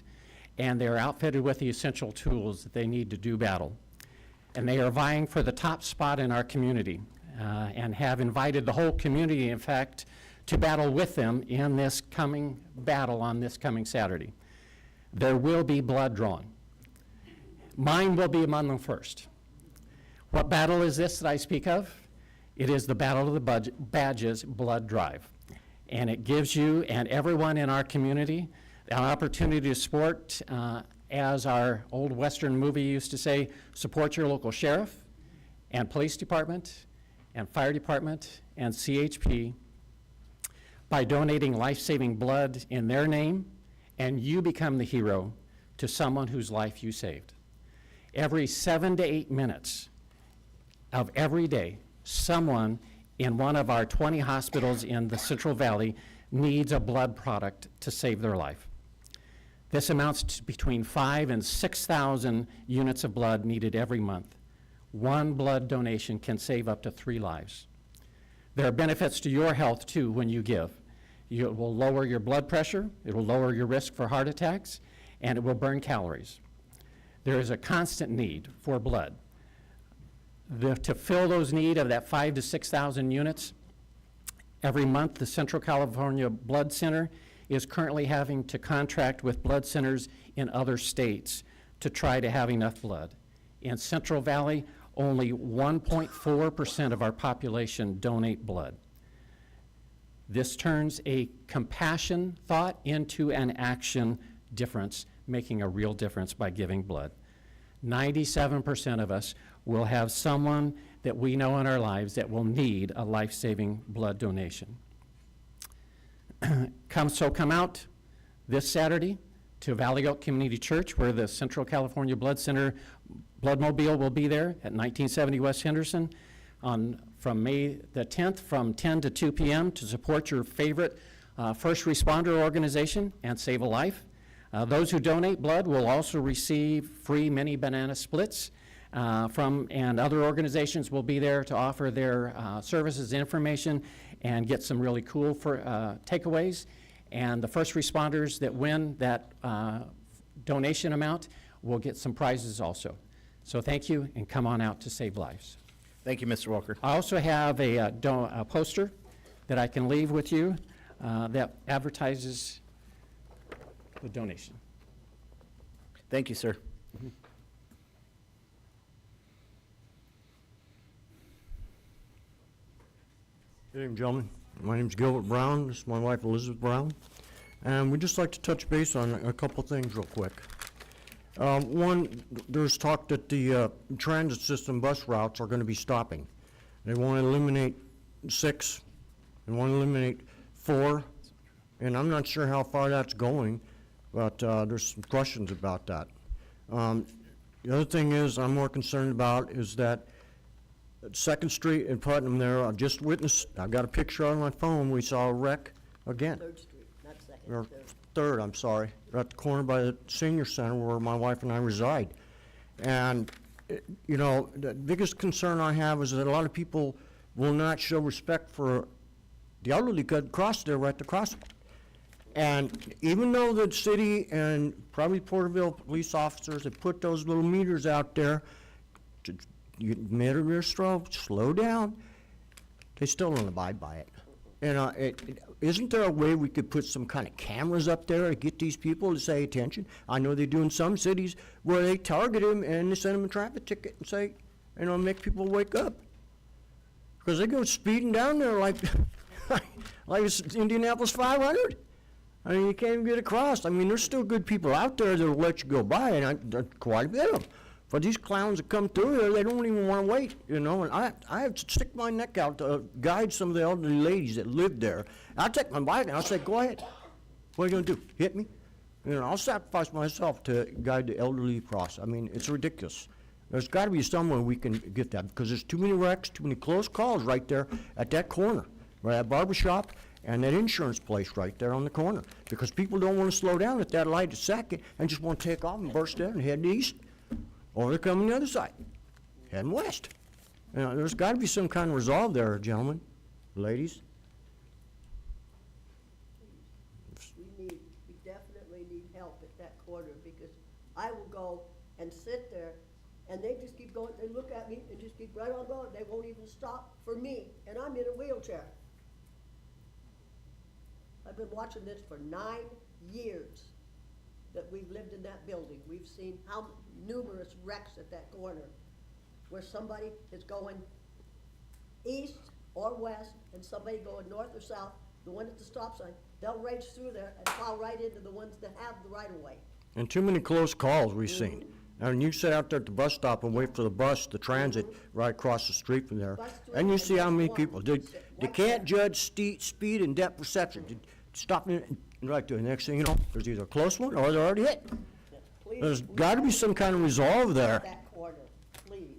S21: and they are outfitted with the essential tools that they need to do battle. And they are vying for the top spot in our community and have invited the whole community, in fact, to battle with them in this coming battle on this coming Saturday. There will be blood drawn. Mine will be among them first. What battle is this that I speak of? It is the Battle of the Badges blood drive. And it gives you and everyone in our community an opportunity to support, as our old Western movie used to say, support your local sheriff and police department and fire department and CHP by donating life-saving blood in their name, and you become the hero to someone whose life you saved. Every 7 to 8 minutes of every day, someone in one of our 20 hospitals in the Central Valley needs a blood product to save their life. This amounts to between 5,000 and 6,000 units of blood needed every month. One blood donation can save up to 3 lives. There are benefits to your health too when you give. It will lower your blood pressure, it will lower your risk for heart attacks, and it will burn calories. There is a constant need for blood. To fill those needs of that 5,000 to 6,000 units, every month the Central California Blood Center is currently having to contract with blood centers in other states to try to have enough blood. In Central Valley, only 1.4% of our population donate blood. This turns a compassion thought into an action difference, making a real difference by giving blood. 97% of us will have someone that we know in our lives that will need a life-saving blood donation. Come out this Saturday to Valley Oak Community Church, where the Central California Blood Center Bloodmobile will be there at 1970 West Henderson from May the 10th from 10 to 2 p.m. to support your favorite first responder organization and save a life. Those who donate blood will also receive free mini banana splits and other organizations will be there to offer their services and information and get some really cool takeaways. And the first responders that win that donation amount will get some prizes also. So thank you, and come on out to save lives.
S1: Thank you, Mr. Walker.
S21: I also have a poster that I can leave with you that advertises the donation.
S1: Thank you, sir.
S4: Good evening, gentlemen. My name's Gilbert Brown. This is my wife, Elizabeth Brown. And we'd just like to touch base on a couple things real quick. One, there's talk that the transit system bus routes are going to be stopping. They want to eliminate 6 and want to eliminate 4. And I'm not sure how far that's going, but there's some questions about that. The other thing is I'm more concerned about is that at 2nd Street in Putnam there, I just witnessed, I've got a picture on my phone, we saw a wreck again.
S22: 3rd Street, not 2nd.
S4: Or 3rd, I'm sorry, at the corner by the senior center where my wife and I reside. And, you know, the biggest concern I have is that a lot of people will not show respect for the elderly could cross there right at the crosswalk. And even though the city and probably Porterville police officers have put those little meters out there to meter their stroke, slow down, they still don't abide by it. And isn't there a way we could put some kind of cameras up there to get these people to say attention? I know they do in some cities where they target them and they send them a traffic ticket and say, you know, make people wake up. Because they go speeding down there like, like it's Indianapolis 500. I mean, you can't even get across. I mean, there's still good people out there that'll let you go by, and there's quite a bit of them. For these clowns that come through there, they don't even want to wait, you know. And I have to stick my neck out to guide some of the elderly ladies that live there. I'll take my bike and I'll say, go ahead. What are you going to do, hit me? You know, I'll sacrifice myself to guide the elderly across. I mean, it's ridiculous. There's got to be somewhere we can get that, because there's too many wrecks, too many close calls right there at that corner, where that barber shop and that insurance place right there on the corner, because people don't want to slow down at that light a second and just want to take off and burst there and head east. Or they're coming the other side, heading west. You know, there's got to be some kind of resolve there, gentlemen, ladies.
S22: We definitely need help at that corner, because I will go and sit there and they just keep going, they look at me and just keep right on going. They won't even stop for me, and I'm in a wheelchair. I've been watching this for 9 years that we've lived in that building. We've seen how numerous wrecks at that corner where somebody is going east or west and somebody going north or south, the one at the stop sign, they'll race through there and plow right into the ones that have the right of way.
S4: And too many close calls we've seen. And you sit out there at the bus stop and wait for the bus, the transit, right across the street from there. And you see how many people, they can't judge speed and depth perception. Stop in right there. The next thing you know, there's either a close one or they're already hit. There's got to be some kind of resolve there.
S22: That corner, please.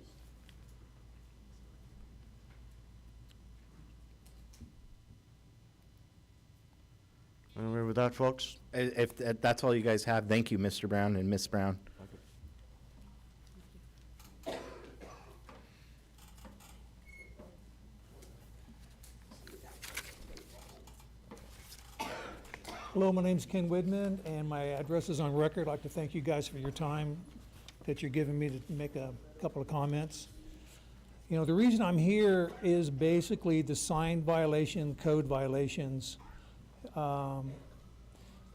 S4: Anyway, with that, folks?
S1: If that's all you guys have, thank you, Mr. Brown and Ms. Brown.
S2: Hello, my name's Ken Widman, and my address is on record. I'd like to thank you guys for your time that you're giving me to make a couple of comments. You know, the reason I'm here is basically the sign violation, code violations. You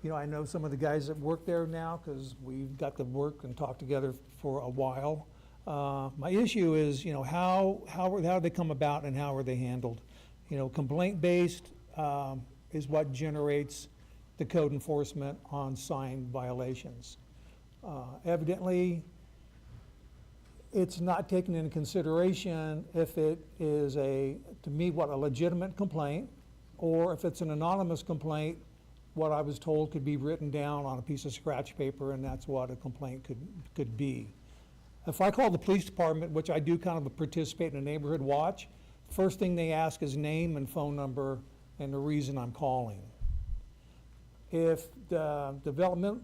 S2: know, I know some of the guys that work there now because we've got to work and talk together for a while. My issue is, how do they come about and how are they handled? Complaint-based is what generates the code enforcement on sign violations. Evidently, it's not taken into consideration if it is a legitimate complaint, or if it's an anonymous complaint, what I was told could be written down on a piece of scratch paper, and that's what a complaint could be. If I call the police department, which I do kind of participate in a neighborhood watch, first thing they ask is name and phone number and the reason I'm calling. If the development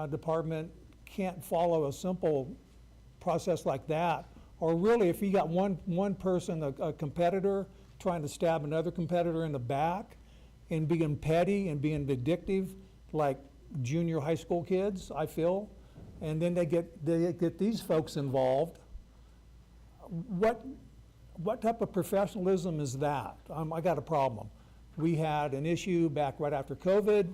S2: department can't follow a simple process like that, or really if you got one person, a competitor, trying to stab another competitor in the back and being petty and being vindictive like junior high school kids, I feel, and then they get these folks involved, what type of professionalism is that? I got a problem. We had an issue back right after COVID.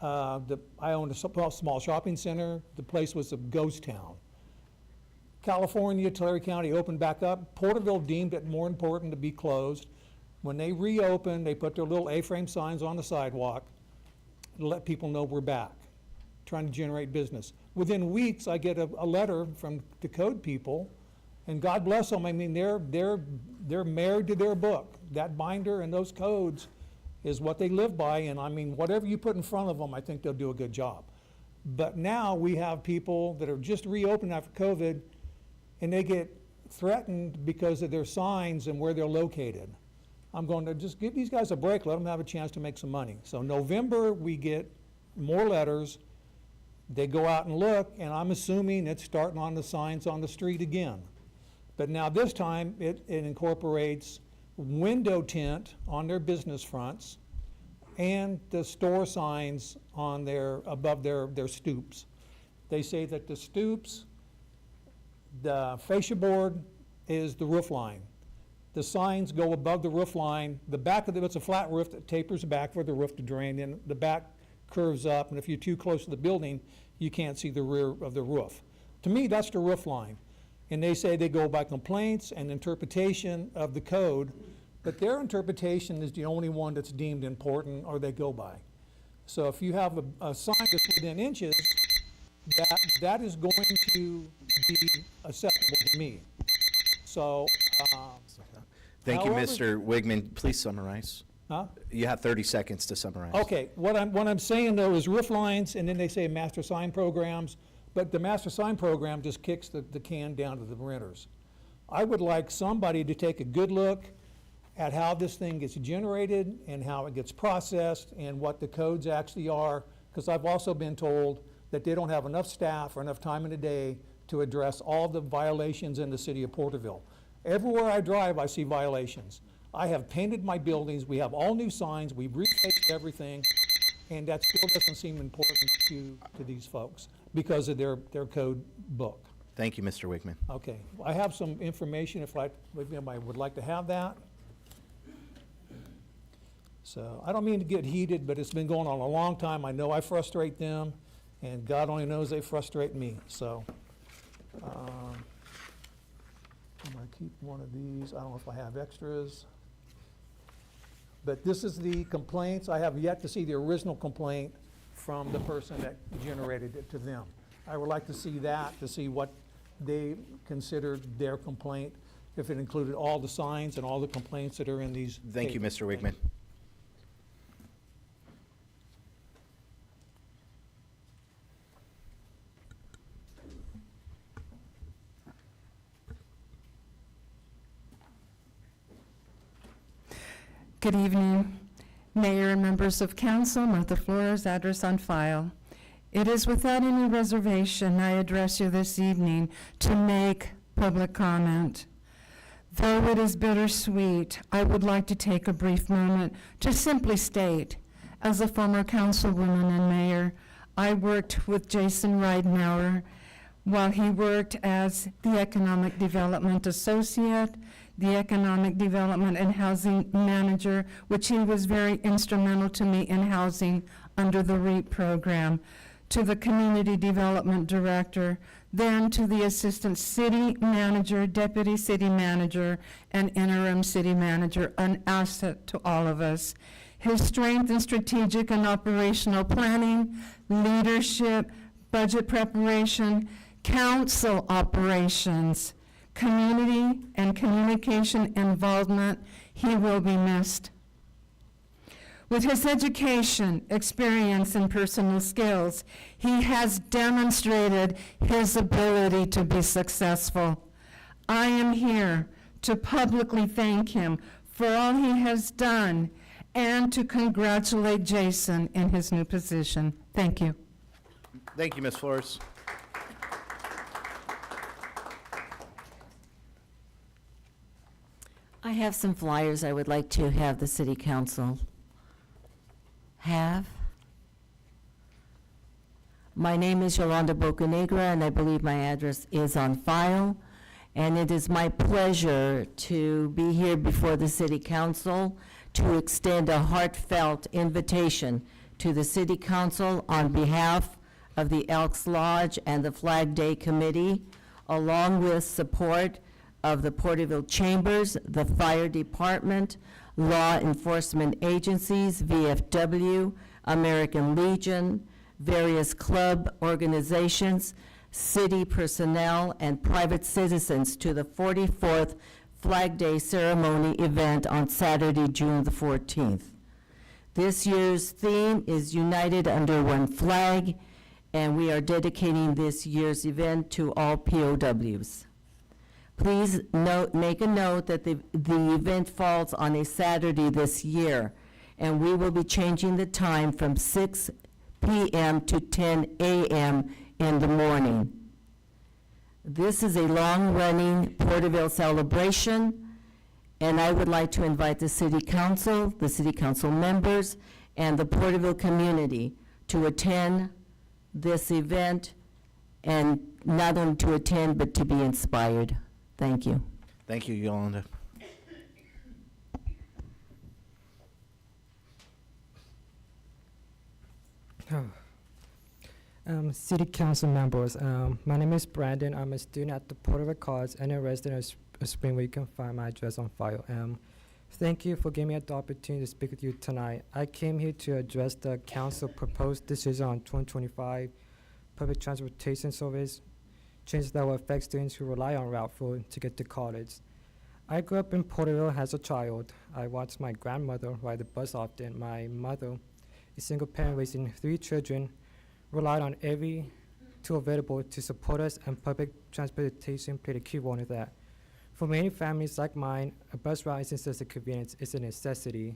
S2: I owned a small shopping center. The place was a ghost town. California, Tulare County opened back up. Porterville deemed it more important to be closed. When they reopened, they put their little A-frame signs on the sidewalk to let people know we're back, trying to generate business. Within weeks, I get a letter from the code people, and God bless them. I mean, they're married to their book. That binder and those codes is what they live by, and I mean, whatever you put in front of them, I think they'll do a good job. But now we have people that are just reopened after COVID, and they get threatened because of their signs and where they're located. I'm going to just give these guys a break, let them have a chance to make some money. So November, we get more letters. They go out and look, and I'm assuming it's starting on the signs on the street again. But now this time, it incorporates window tint on their business fronts and the store signs on above their stoops. They say that the stoops, the fascia board is the roof line. The signs go above the roof line. The back of it's a flat roof that tapers back for the roof to drain in. The back curves up, and if you're too close to the building, you can't see the rear of the roof. To me, that's the roof line. And they say they go by complaints and interpretation of the code, but their interpretation is the only one that's deemed important or they go by. So if you have a sign that's within inches, that is going to be acceptable to me. So,
S1: Thank you,
S2: however-
S1: Mr. Wigman. Please summarize.
S2: Huh?
S1: You have 30 seconds to summarize.
S2: Okay, what I'm saying though is roof lines, and then they say master sign programs, but the master sign program just kicks the can down to the renters. I would like somebody to take a good look at how this thing gets generated and how it gets processed and what the codes actually are, because I've also been told that they don't have enough staff or enough time in the day to address all the violations in the city of Porterville. Everywhere I drive, I see violations. I have painted my buildings, we have all new signs, we've refaced everything, and that still doesn't seem important to these folks because of their code book.
S1: Thank you, Mr. Wigman.
S2: Okay, I have some information if anybody would like to have that. So I don't mean to get heated, but it's been going on a long time. I know I frustrate them, and God only knows they frustrate me. So I'm going to keep one of these. I don't know if I have extras. But this is the complaints. I have yet to see the original complaint from the person that generated it to them. I would like to see that, to see what they considered their complaint, if it included all the signs and all the complaints that are in these.
S1: Thank you, Mr. Wigman.
S10: Good evening, Mayor and members of council. Martha Flores, address on file. It is without any reservation I address you this evening to make public comment. Though it is bittersweet, I would like to take a brief moment to simply state, as a former councilwoman and mayor, I worked with Jason Ridenour while he worked as the Economic Development Associate, the Economic Development and Housing Manager, which he was very instrumental to me in housing under the REAP program. to the Community Development Director, then to the Assistant City Manager, Deputy City Manager, and Interim City Manager, an asset to all of us. His strength in strategic and operational planning, leadership, budget preparation, council operations, community and communication involvement, he will be missed. With his education, experience, and personal skills, he has demonstrated his ability to be successful. I am here to publicly thank him for all he has done and to congratulate Jason in his new position. Thank you.
S1: Thank you, Ms. Flores.
S13: I have some flyers I would like to have the city council have. My name is Yolanda Bocanegra, and I believe my address is on file. And it is my pleasure to be here before the city council to extend a heartfelt invitation to the city council on behalf of the Elks Lodge and the Flag Day Committee, along with support of the Porterville Chambers, the Fire Department, law enforcement agencies, VFW, American Legion, various club organizations, city personnel, and private citizens to the 44th Flag Day ceremony event on Saturday, June the 14th. This year's theme is United Under One Flag, and we are dedicating this year's event to all POWs. Please make a note that the event falls on a Saturday this year, and we will be changing the time from 6 p.m. to 10 a.m. in the morning. This is a long-running Porterville celebration, and I would like to invite the city council members, and the Porterville community to attend this event, and not only to attend, but to be inspired. Thank you.
S1: Thank you, Yolanda.
S14: City Council members, my name is Brandon. I'm a student at the Porterville College and a resident of Spring, where you can find my address on file. Thank you for giving me the opportunity to speak with you tonight. I came here to address the council proposed decision on 2025 public transportation service changes that will affect students who rely on Route 4 to get to college. I grew up in Porterville as a child. I watched my grandmother ride the bus often. My mother, a single parent raising 3 children, relied on every tool available to support us, and public transportation played a key role in that. For many families like mine, a bus ride isn't just a convenience, it's a necessity.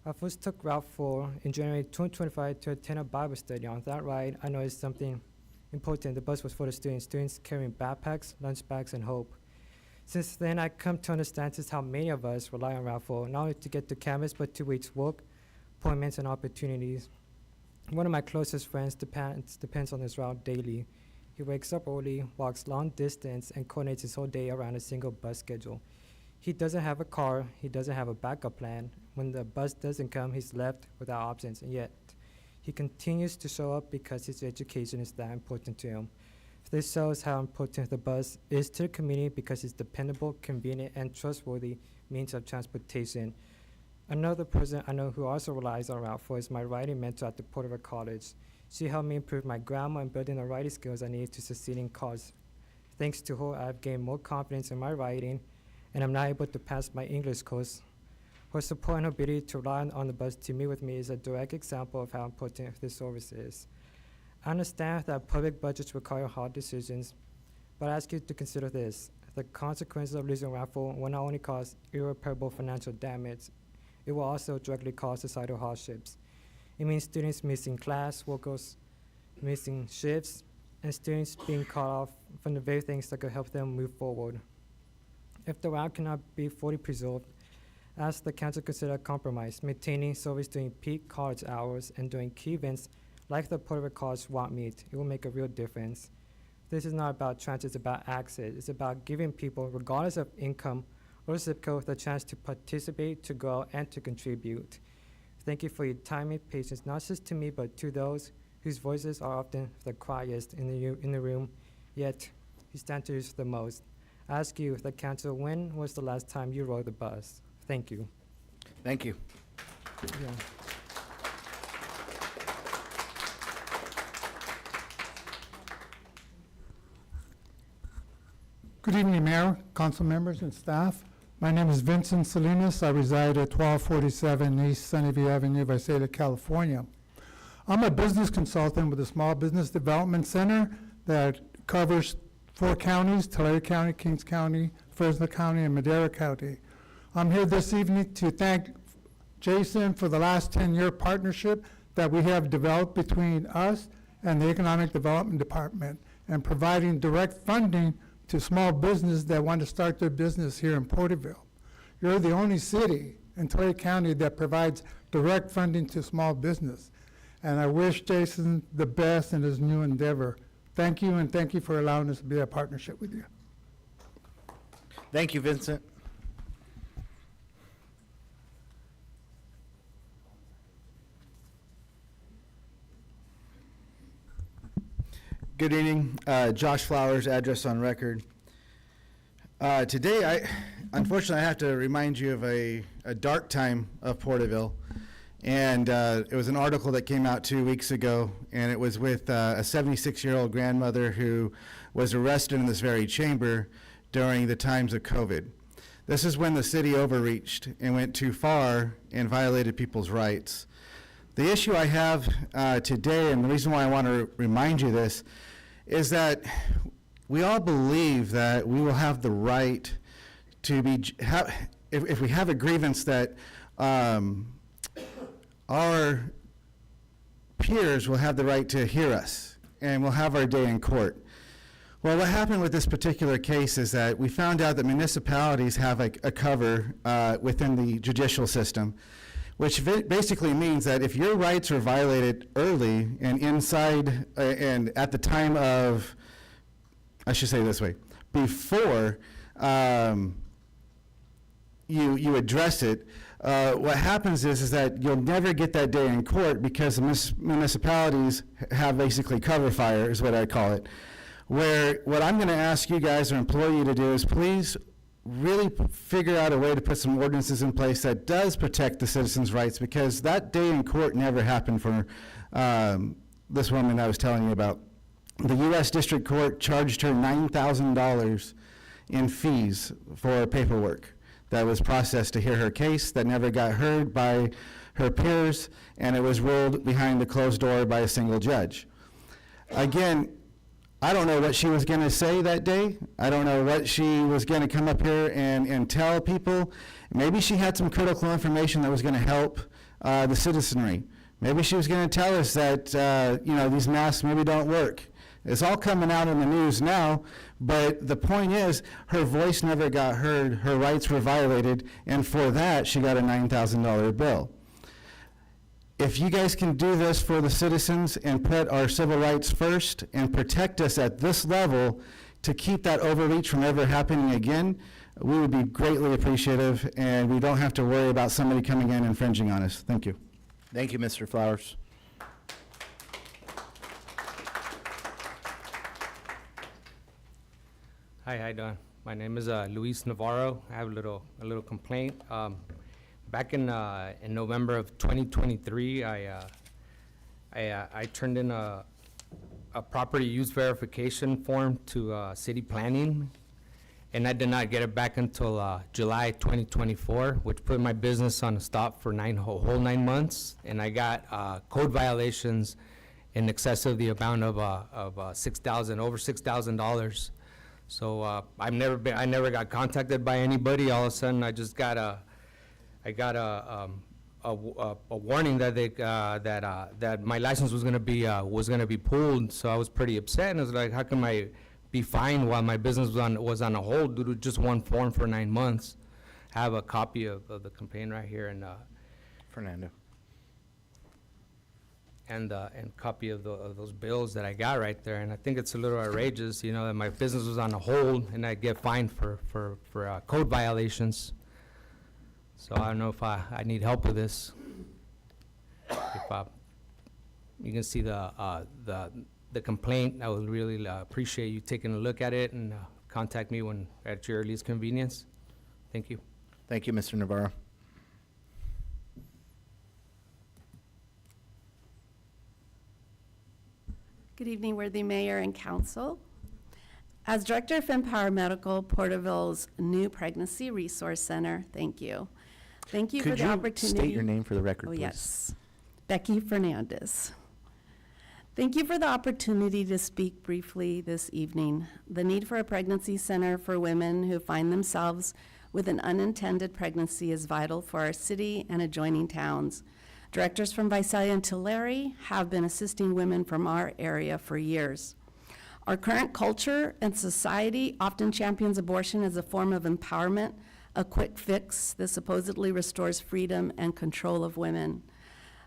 S14: I first took Route 4 in January 2025 to attend a Bible study. On that ride, I noticed something important. The bus was for the students carrying backpacks, lunch bags, and hope. Since then, I come to understand just how many of us rely on Route 4, not only to get to campus, but to reach work, appointments, and opportunities. One of my closest friends depends on this route daily. He wakes up early, walks long distance, and coordinates his whole day around a single bus schedule. He doesn't have a car, he doesn't have a backup plan. When the bus doesn't come, he's left without options, and yet he continues to show up because his education is that important to him. This shows how important the bus is to the community because it's dependable, convenient, and trustworthy means of transportation. Another person I know who also relies on Route 4 is my writing mentor at the Porterville College. She helped me improve my grammar and building the writing skills I need to succeed in college. Thanks to her, I've gained more confidence in my writing, and I'm now able to pass my English course. Her support and ability to rely on the bus to meet with me is a direct example of how important this service is. I understand that public budgets require hard decisions, but I ask you to consider this. The consequences of losing Route 4 will not only cause irreparable financial damage, it will also directly cause societal hardships. It means students missing class, workers missing shifts, and students being cut off from the very things that could help them move forward. If the route cannot be fully preserved, ask the council to consider a compromise, maintaining service during peak college hours and during key events like the Porterville College swap meet. It will make a real difference. This is not about transit, it's about access. It's about giving people, regardless of income or zip code, the chance to participate, to grow, and to contribute. Thank you for your time and patience, not just to me, but to those whose voices are often the quietest in the room, yet who stand to use the most. I ask you, the council, when was the last time you rode the bus? Thank you.
S1: Thank you.
S14: Yeah.
S9: Good evening, Mayor, council members, and staff. My name is Vincent Salinas. I reside at 1247 East Sunnyview Avenue, Visalia, California. I'm a business consultant with the Small Business Development Center that covers 4 counties, Tulare County, Kings County, Fresno County, and Madera County. I'm here this evening to thank Jason for the last 10-year partnership that we have developed between us and the Economic Development Department and providing direct funding to small business that want to start their business here in Porterville. You're the only city in Tulare County that provides direct funding to small business. And I wish Jason the best in his new endeavor. Thank you, and thank you for allowing us to be a partnership with you.
S1: Thank you, Vincent.
S12: Good evening, Josh Flowers, address on record. Today, unfortunately, I have to remind you of a dark time of Porterville. And it was an article that came out 2 weeks ago, and it was with a 76-year-old grandmother who was arrested in this very chamber during the times of COVID. This is when the city overreached and went too far and violated people's rights. The issue I have today, and the reason why I want to remind you this, is that we all believe that we will have the right to be, if we have a grievance that our peers will have the right to hear us and we'll have our day in court. Well, what happened with this particular case is that we found out that municipalities have a cover within the judicial system, which basically means that if your rights are violated early and inside and at the time of, I should say it this way, before you address it, what happens is that you'll never get that day in court because the municipalities have basically cover fire, is what I call it. Where what I'm going to ask you guys or implore you to do is please really figure out a way to put some ordinances in place that does protect the citizens' rights, because that day in court never happened for this woman I was telling you about. The U.S. District Court charged her $9,000 in fees for paperwork that was processed to hear her case that never got heard by her peers, and it was ruled behind the closed door by a single judge. Again, I don't know what she was going to say that day. I don't know what she was going to come up here and tell people. Maybe she had some critical information that was going to help the citizenry. Maybe she was going to tell us that these masks maybe don't work. It's all coming out in the news now, but the point is her voice never got heard, her rights were violated, and for that she got a $9,000 bill. If you guys can do this for the citizens and put our civil rights first and protect us at this level to keep that overreach from ever happening again, we would be greatly appreciative, and we don't have to worry about somebody coming in and infringing on us. Thank you.
S1: Thank you, Mr. Flowers.
S23: Hi, how you doing? My name is Luis Navarro. I have a little complaint. Back in November of 2023, I turned in a property use verification form to city planning, and I did not get it back until July 2024, which put my business on a stop for whole 9 months, and I got code violations in excess of the amount of over $6,000. So I never got contacted by anybody. All of a sudden, I got a warning that that my license was gonna be pulled. So I was pretty upset, and I was like, how come I be fined while my business was on a hold due to just one form for 9 months? I have a copy of the complaint right here, and
S1: Fernando.
S23: And copy of those bills that I got right there. And I think it's a little outrageous, that my business was on a hold and I get fined for code violations. So I don't know if I need help with this. you can see the complaint. I would really appreciate you taking a look at it and contact me when at your earliest convenience. Thank you.
S1: Thank you, Mr. Navarro.
S6: Good evening, worthy mayor and council. As director of Empower Medical, Porterville's new pregnancy resource center, thank you. Thank you for the opportunity.
S1: Could you state your name for the record, please?
S6: Yes, Becky Fernandez. Thank you for the opportunity to speak briefly this evening. The need for a pregnancy center for women who find themselves with an unintended pregnancy is vital for our city and adjoining towns. Directors from Visalia and Tulare have been assisting women from our area for years. Our current culture and society often champions abortion as a form of empowerment, a quick fix that supposedly restores freedom and control of women.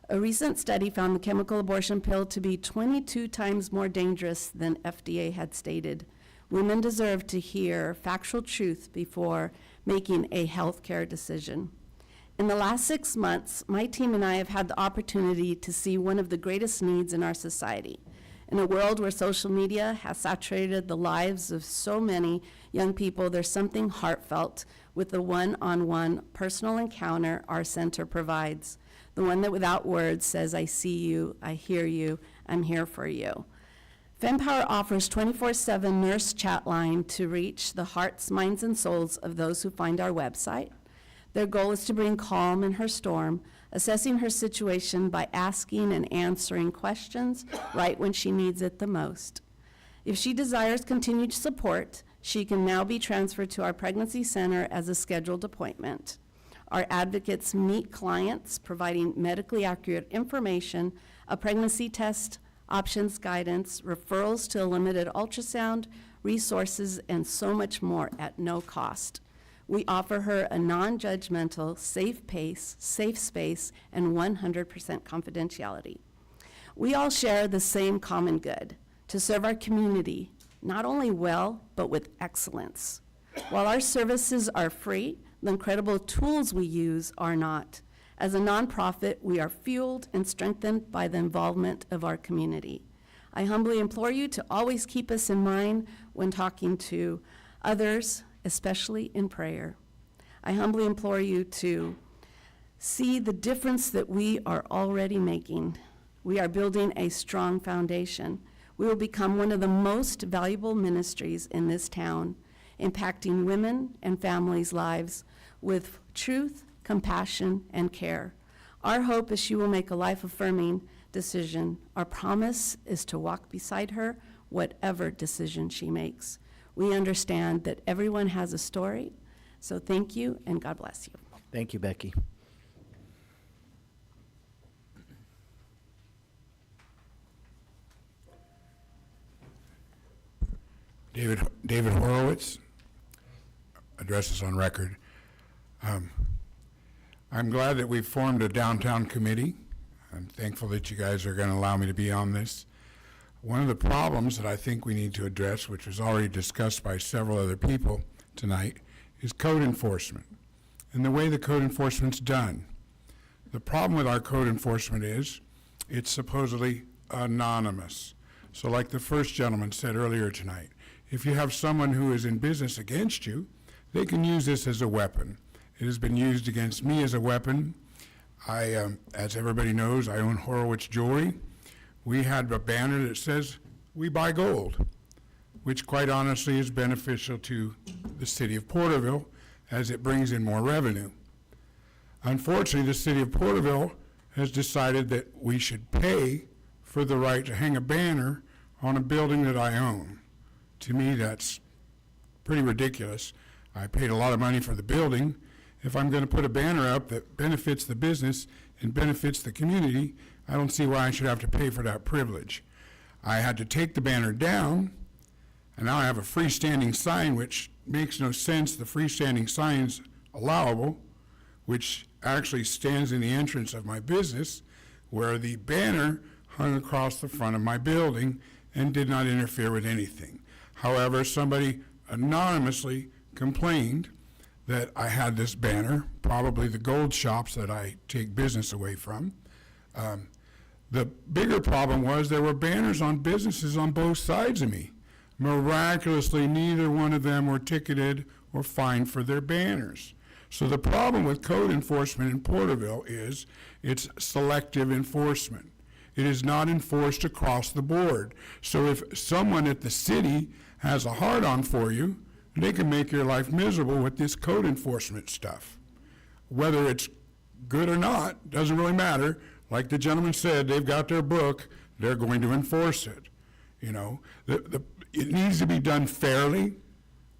S6: A recent study found the chemical abortion pill to be 22 times more dangerous than FDA had stated. Women deserve to hear factual truth before making a health care decision. In the last 6 months, my team and I have had the opportunity to see one of the greatest needs in our society. In a world where social media has saturated the lives of so many young people, there's something heartfelt with the one-on-one personal encounter our center provides. The one that without words says, I see you, I hear you, I'm here for you. FemPower offers 24/7 nurse chat line to reach the hearts, minds, and souls of those who find our website. Their goal is to bring calm in her storm, assessing her situation by asking and answering questions right when she needs it the most. If she desires continued support, she can now be transferred to our pregnancy center as a scheduled appointment. Our advocates meet clients, providing medically accurate information, a pregnancy test, options guidance, referrals to a limited ultrasound, resources, and so much more at no cost. We offer her a non-judgmental, safe space, and 100% confidentiality. We all share the same common good, to serve our community, not only well, but with excellence. While our services are free, the incredible tools we use are not. As a nonprofit, we are fueled and strengthened by the involvement of our community. I humbly implore you to always keep us in mind when talking to others, especially in prayer. I humbly implore you to see the difference that we are already making. We are building a strong foundation. We will become one of the most valuable ministries in this town, impacting women and families' lives with truth, compassion, and care. Our hope is she will make a life-affirming decision. Our promise is to walk beside her, whatever decision she makes. We understand that everyone has a story, so thank you, and God bless you.
S1: Thank you, Becky.
S15: David Horowitz, address is on record. I'm glad that we've formed a downtown committee. I'm thankful that you guys are going to allow me to be on this. One of the problems that I think we need to address, which was already discussed by several other people tonight, is code enforcement and the way the code enforcement's done. The problem with our code enforcement is it's supposedly anonymous. So like the first gentleman said earlier tonight, if you have someone who is in business against you, they can use this as a weapon. It has been used against me as a weapon. As everybody knows, I own Horowitz Jewelry. We had a banner that says, "We buy gold," which quite honestly is beneficial to the city of Porterville as it brings in more revenue. Unfortunately, the city of Porterville has decided that we should pay for the right to hang a banner on a building that I own. To me, that's pretty ridiculous. I paid a lot of money for the building. If I'm going to put a banner up that benefits the business and benefits the community, I don't see why I should have to pay for that privilege. I had to take the banner down, and now I have a freestanding sign, which makes no sense. The freestanding sign's allowable, which actually stands in the entrance of my business, where the banner hung across the front of my building and did not interfere with anything. However, somebody anonymously complained that I had this banner, probably the gold shops that I take business away from. The bigger problem was there were banners on businesses on both sides of me. Miraculously, neither one of them were ticketed or fined for their banners. So the problem with code enforcement in Porterville is it's selective enforcement. It is not enforced across the board. So if someone at the city has a hard-on for you, they can make your life miserable with this code enforcement stuff. Whether it's good or not, doesn't really matter. Like the gentleman said, they've got their book, they're going to enforce it. You know, it needs to be done fairly.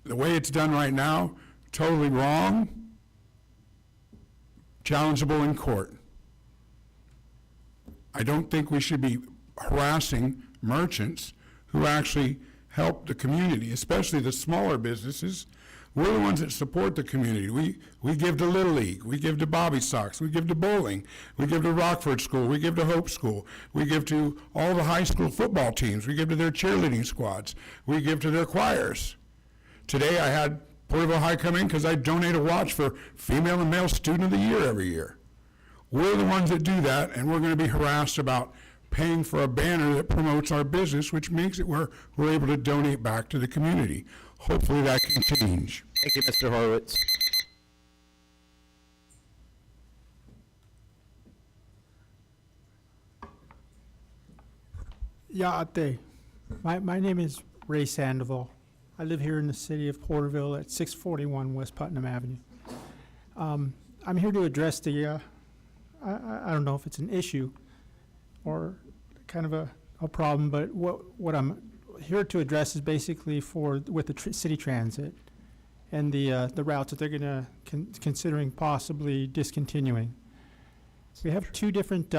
S15: The way it's done right now, totally wrong, challengeable in court. I don't think we should be harassing merchants who actually help the community, especially the smaller businesses. We're the ones that support the community. We give to Little League, we give to Bobby Sox, we give to bowling, we give to Rockford School, we give to Hope School, we give to all the high school football teams, we give to their cheerleading squads, we give to their choirs. Today I had Porterville High come in because I donate a watch for female and male student of the year every year. We're the ones that do that, and we're going to be harassed about paying for a banner that promotes our business, which makes it where we're able to donate back to the community. Hopefully that can change.
S1: Thank you, Mr. Horowitz.
S3: Yeah, my name is Ray Sandoval. I live here in the city of Porterville at 641 West Putnam Avenue. I'm here to address the, I don't know if it's an issue or kind of a problem, but what I'm here to address is basically with the city transit and the routes that they're going to considering possibly discontinuing. We have two different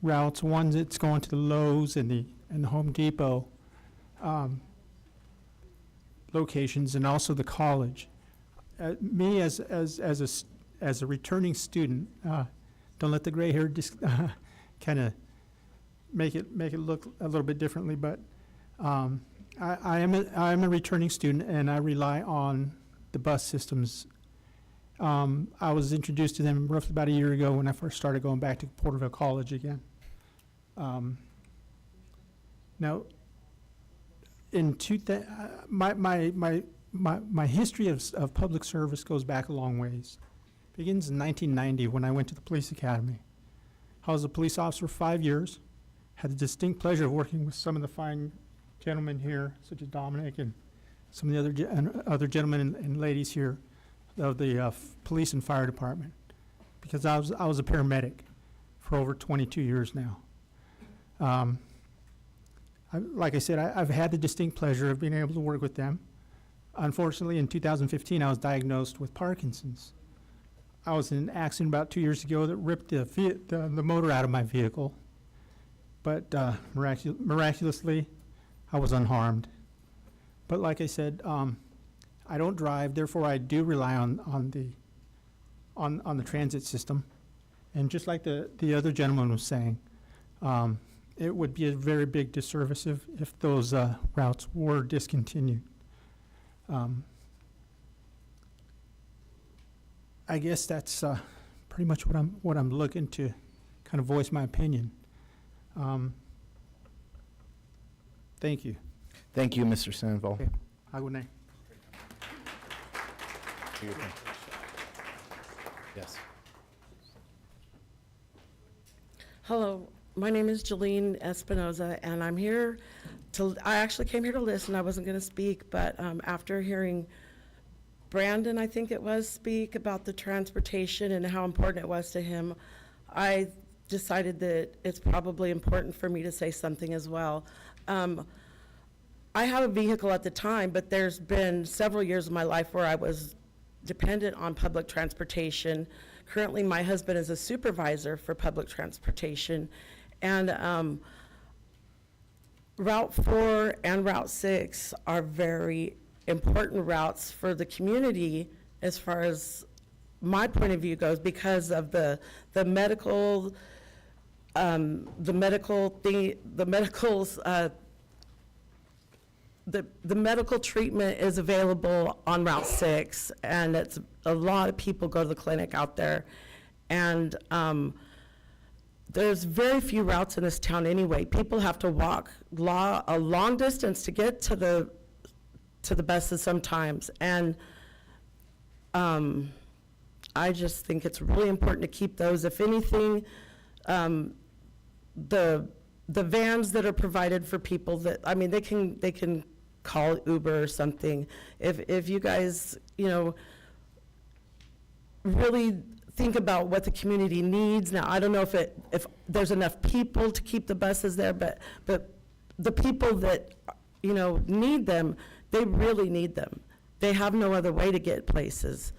S3: routes. One that's going to the Lowe's and the Home Depot locations, and also the college. Me as a returning student, don't let the gray hair just kind of make it look a little bit differently, but I am a returning student, and I rely on the bus systems. I was introduced to them roughly about a year ago when I first started going back to Porterville College again. Now, my history of public service goes back a long ways. It begins in 1990 when I went to the police academy. I was a police officer for 5 years. Had the distinct pleasure of working with some of the fine gentlemen here, such as Dominic and some of the other gentlemen and ladies here of the police and fire department, because I was a paramedic for over 22 years now. Like I said, I've had the distinct pleasure of being able to work with them. Unfortunately, in 2015, I was diagnosed with Parkinson's. I was in an accident about 2 years ago that ripped the motor out of my vehicle, but miraculously, I was unharmed. But like I said, I don't drive, therefore I do rely on the transit system. And just like the other gentleman was saying, it would be a very big disservice if those routes were discontinued. I guess that's pretty much what I'm looking to kind of voice my opinion. Thank you.
S1: Thank you, Mr. Sandoval.
S3: Okay. Have a good night.
S1: Yes.
S8: Hello, my name is Jolene Espinoza, and I actually came here to listen. I wasn't going to speak, but after hearing Brandon, I think it was, speak about the transportation and how important it was to him, I decided that it's probably important for me to say something as well. I have a vehicle at the time, but there's been several years of my life where I was dependent on public transportation. Currently, my husband is a supervisor for public transportation, and Route 4 and Route 6 are very important routes for the community as far as my point of view goes, because of the medical treatment is available on Route 6, and a lot of people go to the clinic out there. And there's very few routes in this town anyway. People have to walk a long distance to get to the buses sometimes. And I just think it's really important to keep those. If anything, the vans that are provided for people that, I mean, they can call Uber or something. If you guys, you know, really think about what the community needs. Now, I don't know if there's enough people to keep the buses there, but the people that, you know, need them, they really need them. They have no other way to get places.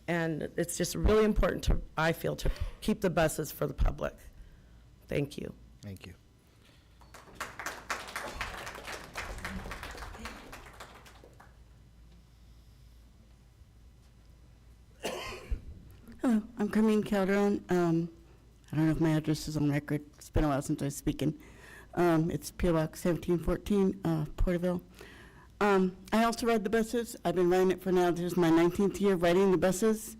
S8: And it's just really important to, I feel, to keep the buses for the public. Thank you.
S1: Thank you.
S11: Hello, I'm Carmine Calderon. I don't know if my address is on record. It's been a while since I was speaking. It's P.O. Box 1714, Porterville. I also ride the buses. I've been riding it for now. This is my 19th year riding the buses.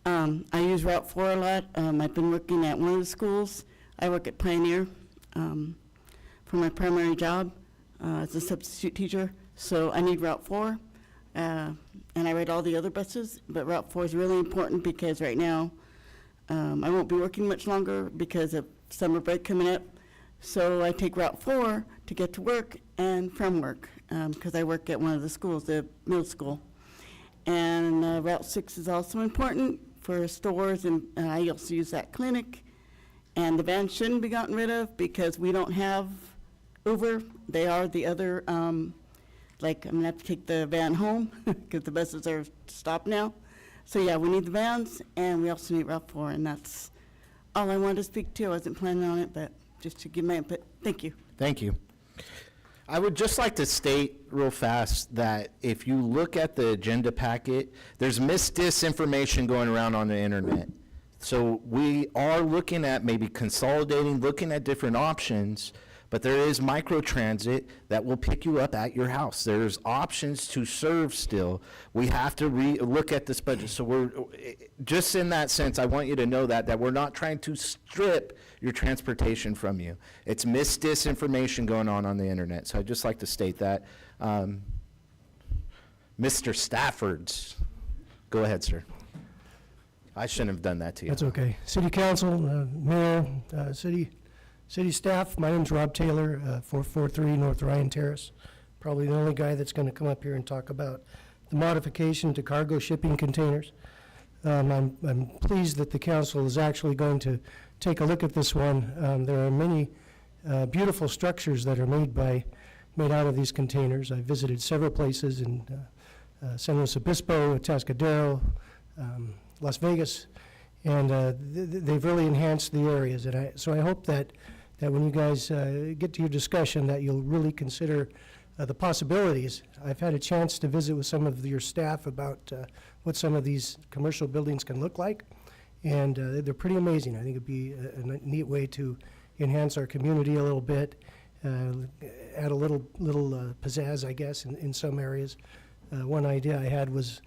S11: I use Route 4 a lot. I've been working at one of the schools. I work at Pioneer for my primary job as a substitute teacher. So I need Route 4. And I ride all the other buses, but Route 4 is really important because right now I won't be working much longer because of summer break coming up. So I take Route 4 to get to work and from work because I work at one of the schools, the middle school. And Route 6 is also important for stores, and I also use that clinic. And the vans shouldn't be gotten rid of because we don't have Uber. They are the other, like I'm gonna have to take the van home because the buses are stopped now. So yeah, we need the vans and we also need Route 4, and that's all I wanted to speak to. I wasn't planning on it, but just to give my input. Thank you.
S1: Thank you. I would just like to state real fast that if you look at the agenda packet, there's disinformation going around on the internet. So we are looking at maybe consolidating, looking at different options, but there is microtransit that will pick you up at your house. There's options to serve still. We have to look at this budget. So we're, just in that sense, I want you to know that we're not trying to strip your transportation from you. It's disinformation going on the internet. So I'd just like to state that. Mr. Stafford's, go ahead, sir. I shouldn't have done that to you.
S16: That's okay. City Council, Mayor, City staff, my name's Rob Taylor, 443 North Ryan Terrace. Probably the only guy that's going to come up here and talk about the modification to cargo shipping containers. I'm pleased that the council is actually going to take a look at this one. There are many beautiful structures that are made out of these containers. I visited several places in San Luis Obispo, Atascadero, Las Vegas, and they've really enhanced the areas. And so I hope that when you guys get to your discussion, that you'll really consider the possibilities. I've had a chance to visit with some of your staff about what some of these commercial buildings can look like, and they're pretty amazing. I think it'd be a neat way to enhance our community a little bit, add a little pizzazz, I guess, in some areas. One idea I had was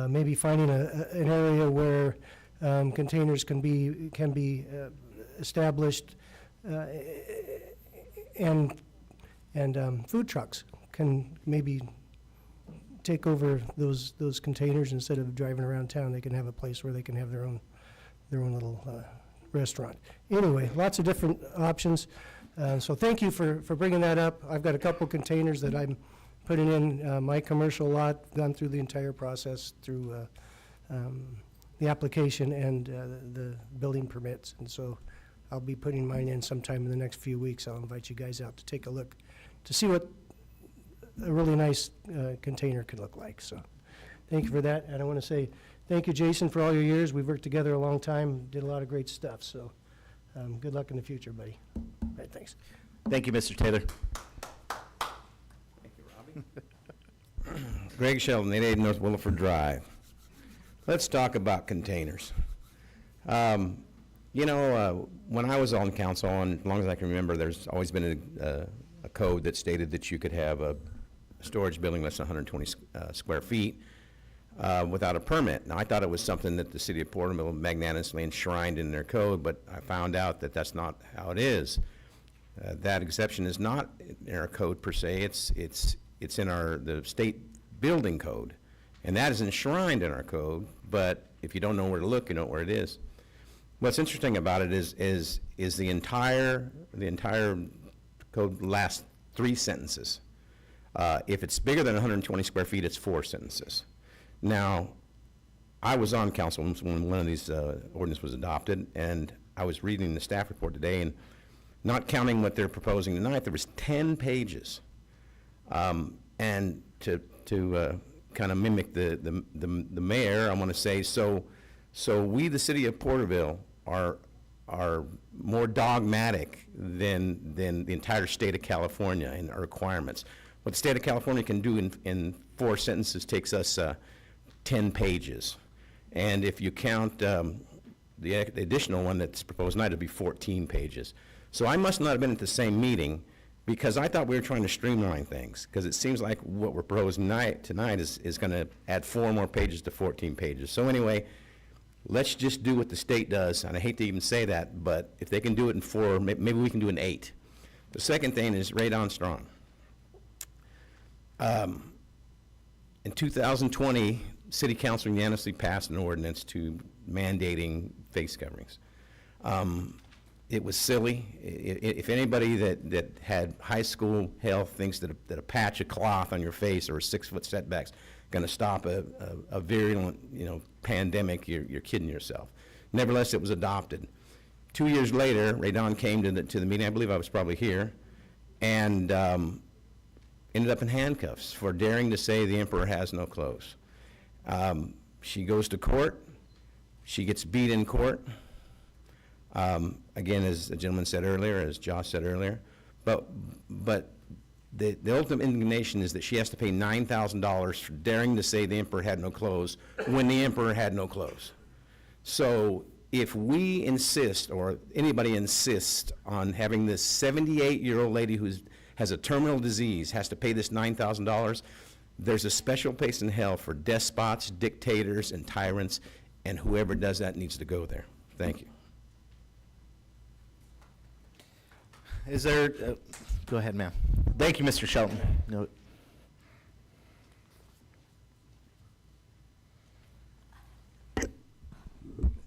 S16: maybe finding an area where containers can be established, and food trucks can maybe take over those containers. Instead of driving around town, they can have a place where they can have their own little restaurant. Anyway, lots of different options. So thank you for bringing that up. I've got a couple containers that I'm putting in my commercial lot, gone through the entire process through the application and the building permits. And so I'll be putting mine in sometime in the next few weeks. I'll invite you guys out to take a look to see what a really nice container could look like. So thank you for that. And I want to say thank you, Jason, for all your years. We've worked together a long time, did a lot of great stuff. So good luck in the future, buddy. All right, thanks.
S1: Thank you, Mr. Taylor.
S18: Greg Sheldon, 880 North Williford Drive. Let's talk about containers. You know, when I was on council, and as long as I can remember, there's always been a code that stated that you could have a storage building less than 120 square feet. without a permit. Now, I thought it was something that the city of Porterville magnanimously enshrined in their code, but I found out that that's not how it is. That exception is not in our code per se, it's in the state building code. And that is enshrined in our code, but if you don't know where to look, you know where it is. What's interesting about it is the entire code lasts 3 sentences. If it's bigger than 120 square feet, it's 4 sentences. Now, I was on council when one of these ordinances was adopted, and I was reading the staff report today, and not counting what they're proposing tonight, there was 10 pages. And to kind of mimic the mayor, I want to say, so we, the city of Porterville, are more dogmatic than the entire state of California in our requirements. What the state of California can do in 4 sentences takes us 10 pages. And if you count the additional one that's proposed tonight, it'll be 14 pages. So I must not have been at the same meeting, because I thought we were trying to streamline things, because it seems like what we're proposing tonight is going to add 4 more pages to 14 pages. So anyway, let's just do what the state does, and I hate to even say that, but if they can do it in 4, maybe we can do it in 8. The second thing is radon strong. In 2020, City Council unanimously passed an ordinance to mandating face coverings. It was silly. If anybody that had high school health thinks that a patch of cloth on your face or a 6-foot setback's going to stop a virulent, pandemic, you're kidding yourself. Nevertheless, it was adopted. 2 years later, Radon came to the meeting. I believe I was probably here, and ended up in handcuffs for daring to say the emperor has no clothes. She goes to court. She gets beat in court. Again, as the gentleman said earlier, as Josh said earlier, but the ultimate indignation is that she has to pay $9,000 for daring to say the emperor had no clothes when the emperor had no clothes. So if we insist, or anybody insists, on having this 78-year-old lady who has a terminal disease has to pay this $9,000, there's a special place in hell for despots, dictators, and tyrants, and whoever does that needs to go there. Thank you.
S1: Is there, go ahead, ma'am. Thank you, Mr. Shelton. No.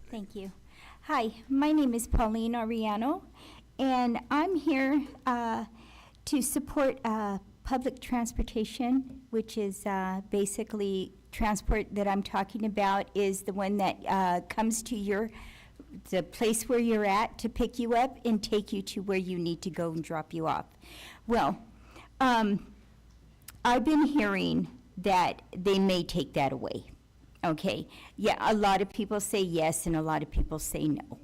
S5: Thank you. Hi, my name is Pauline Ariano, and I'm here to support public transportation, which is basically transport that I'm talking about is the one that comes to the place where you're at to pick you up and take you to where you need to go and drop you off. Well, I've been hearing that they may take that away. Okay, yeah, a lot of people say yes and a lot of people say no.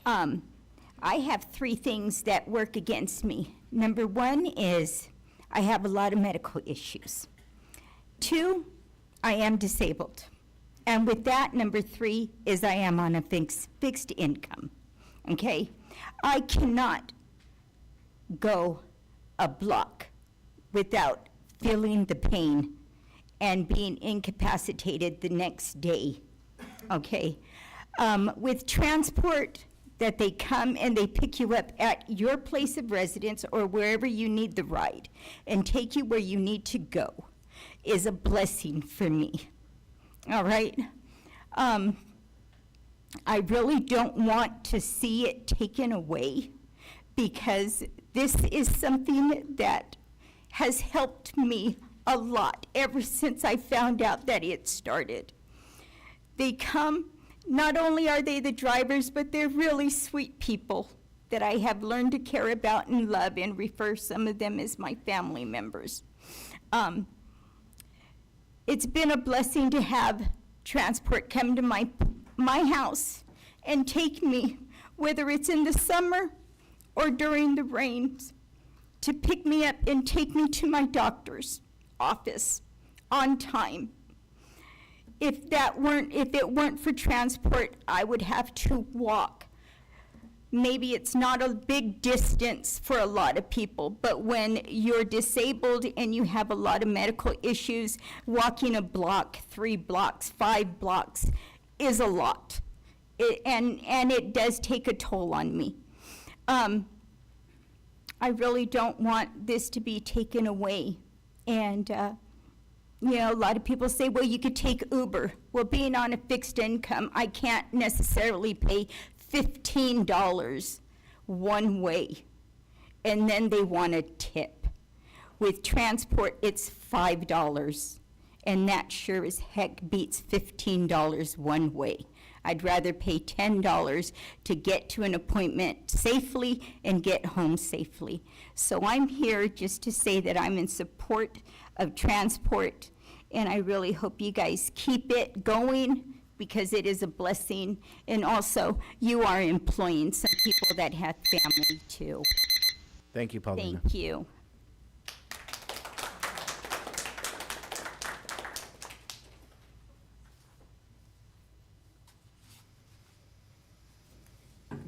S5: I have 3 things that work against me. Number 1 is I have a lot of medical issues. 2, I am disabled. And with that, number 3 is I am on a fixed income, okay? I cannot go a block without feeling the pain and being incapacitated the next day, okay? With transport, that they come and they pick you up at your place of residence or wherever you need the ride and take you where you need to go is a blessing for me. All right. I really don't want to see it taken away because this is something that has helped me a lot ever since I found out that it started. They come, not only are they the drivers, but they're really sweet people that I have learned to care about and love and refer some of them as my family members. It's been a blessing to have transport come to my house and take me, whether it's in the summer or during the rains, to pick me up and take me to my doctor's office on time. If it weren't for transport, I would have to walk maybe it's not a big distance for a lot of people, but when you're disabled and you have a lot of medical issues, walking a block, 3 blocks, 5 blocks is a lot. And it does take a toll on me. I really don't want this to be taken away. And, you know, a lot of people say, well, you could take Uber. Well, being on a fixed income, I can't necessarily pay $15 one way. And then they want a tip. With transport, it's $5. And that sure as heck beats $15 one way. I'd rather pay $10 to get to an appointment safely and get home safely. So I'm here just to say that I'm in support of transport, and I really hope you guys keep it going because it is a blessing. And also, you are employing some people that have family too.
S1: Thank you, Paulina.
S5: Thank you.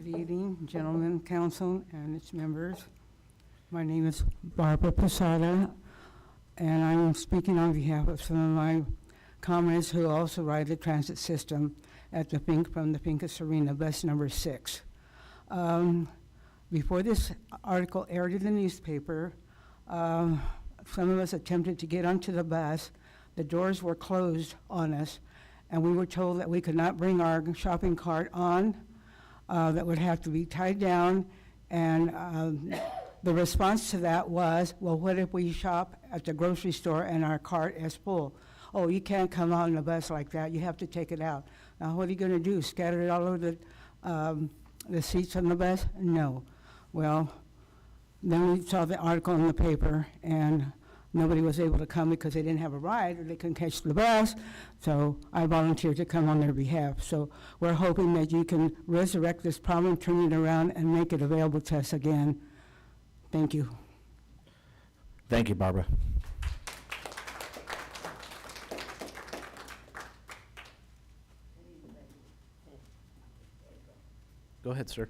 S17: Good evening, gentlemen, council, and its members. My name is Barbara Posada, and I am speaking on behalf of some of my comrades who also ride the transit system at the from the Pincus Arena, bus number 6. Before this article aired in the newspaper, some of us attempted to get onto the bus. The doors were closed on us, and we were told that we could not bring our shopping cart on. That would have to be tied down, and the response to that was, well, what if we shop at the grocery store and our cart is full? Oh, you can't come on the bus like that, you have to take it out. Now, what are you gonna do, scatter it all over the seats on the bus? No. Well, then we saw the article in the paper, and nobody was able to come because they didn't have a ride or they couldn't catch the bus. So I volunteered to come on their behalf. So we're hoping that you can resurrect this problem, turn it around, and make it available to us again. Thank you.
S1: Thank you, Barbara. Go ahead, sir.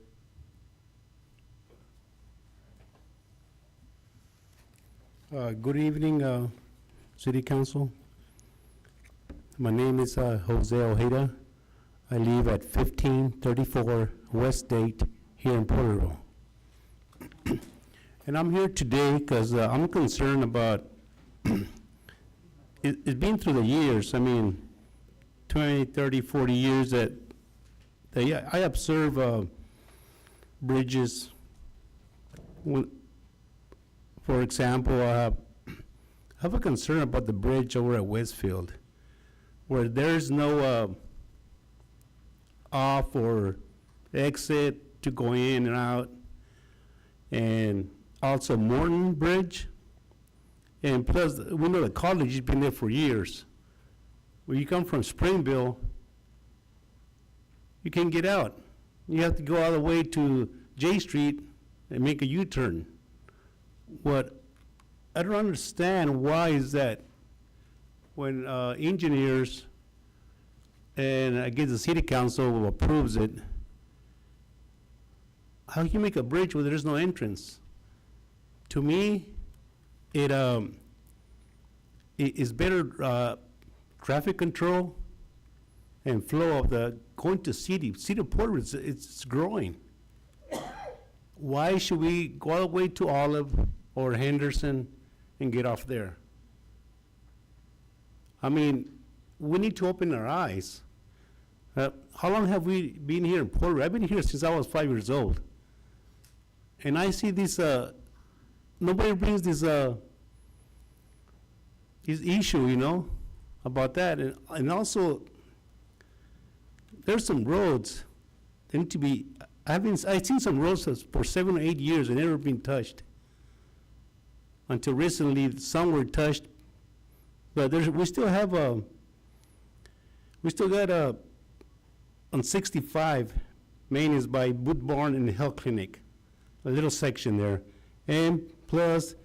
S19: Good evening, City Council. My name is Jose Ojeda. I live at 1534 West Date here in Porterville. And I'm here today because I'm concerned about it's been through the years, I mean, 20, 30, 40 years that I observe bridges. For example, I have a concern about the bridge over at Westfield, where there's no off or exit to go in and out, and also Morton Bridge, and plus we know the college has been there for years. When you come from Springville, you can't get out. You have to go all the way to J Street and make a U-turn. What I don't understand, why is that when engineers and I guess the city council approves it, how can you make a bridge where there's no entrance? To me, it is better traffic control and flow of the going to city of Porterville. It's growing. Why should we go all the way to Olive or Henderson and get off there? I mean, we need to open our eyes. How long have we been here in Porterville? I've been here since I was 5 years old. And I see this, nobody brings this issue, you know, about that. And also, there's some roads that need to be, I've seen some roads for 7 or 8 years and never been touched. Until recently, some were touched, but we still have on 65, Main is by Boot Barn and the Health Clinic, a little section there, and plus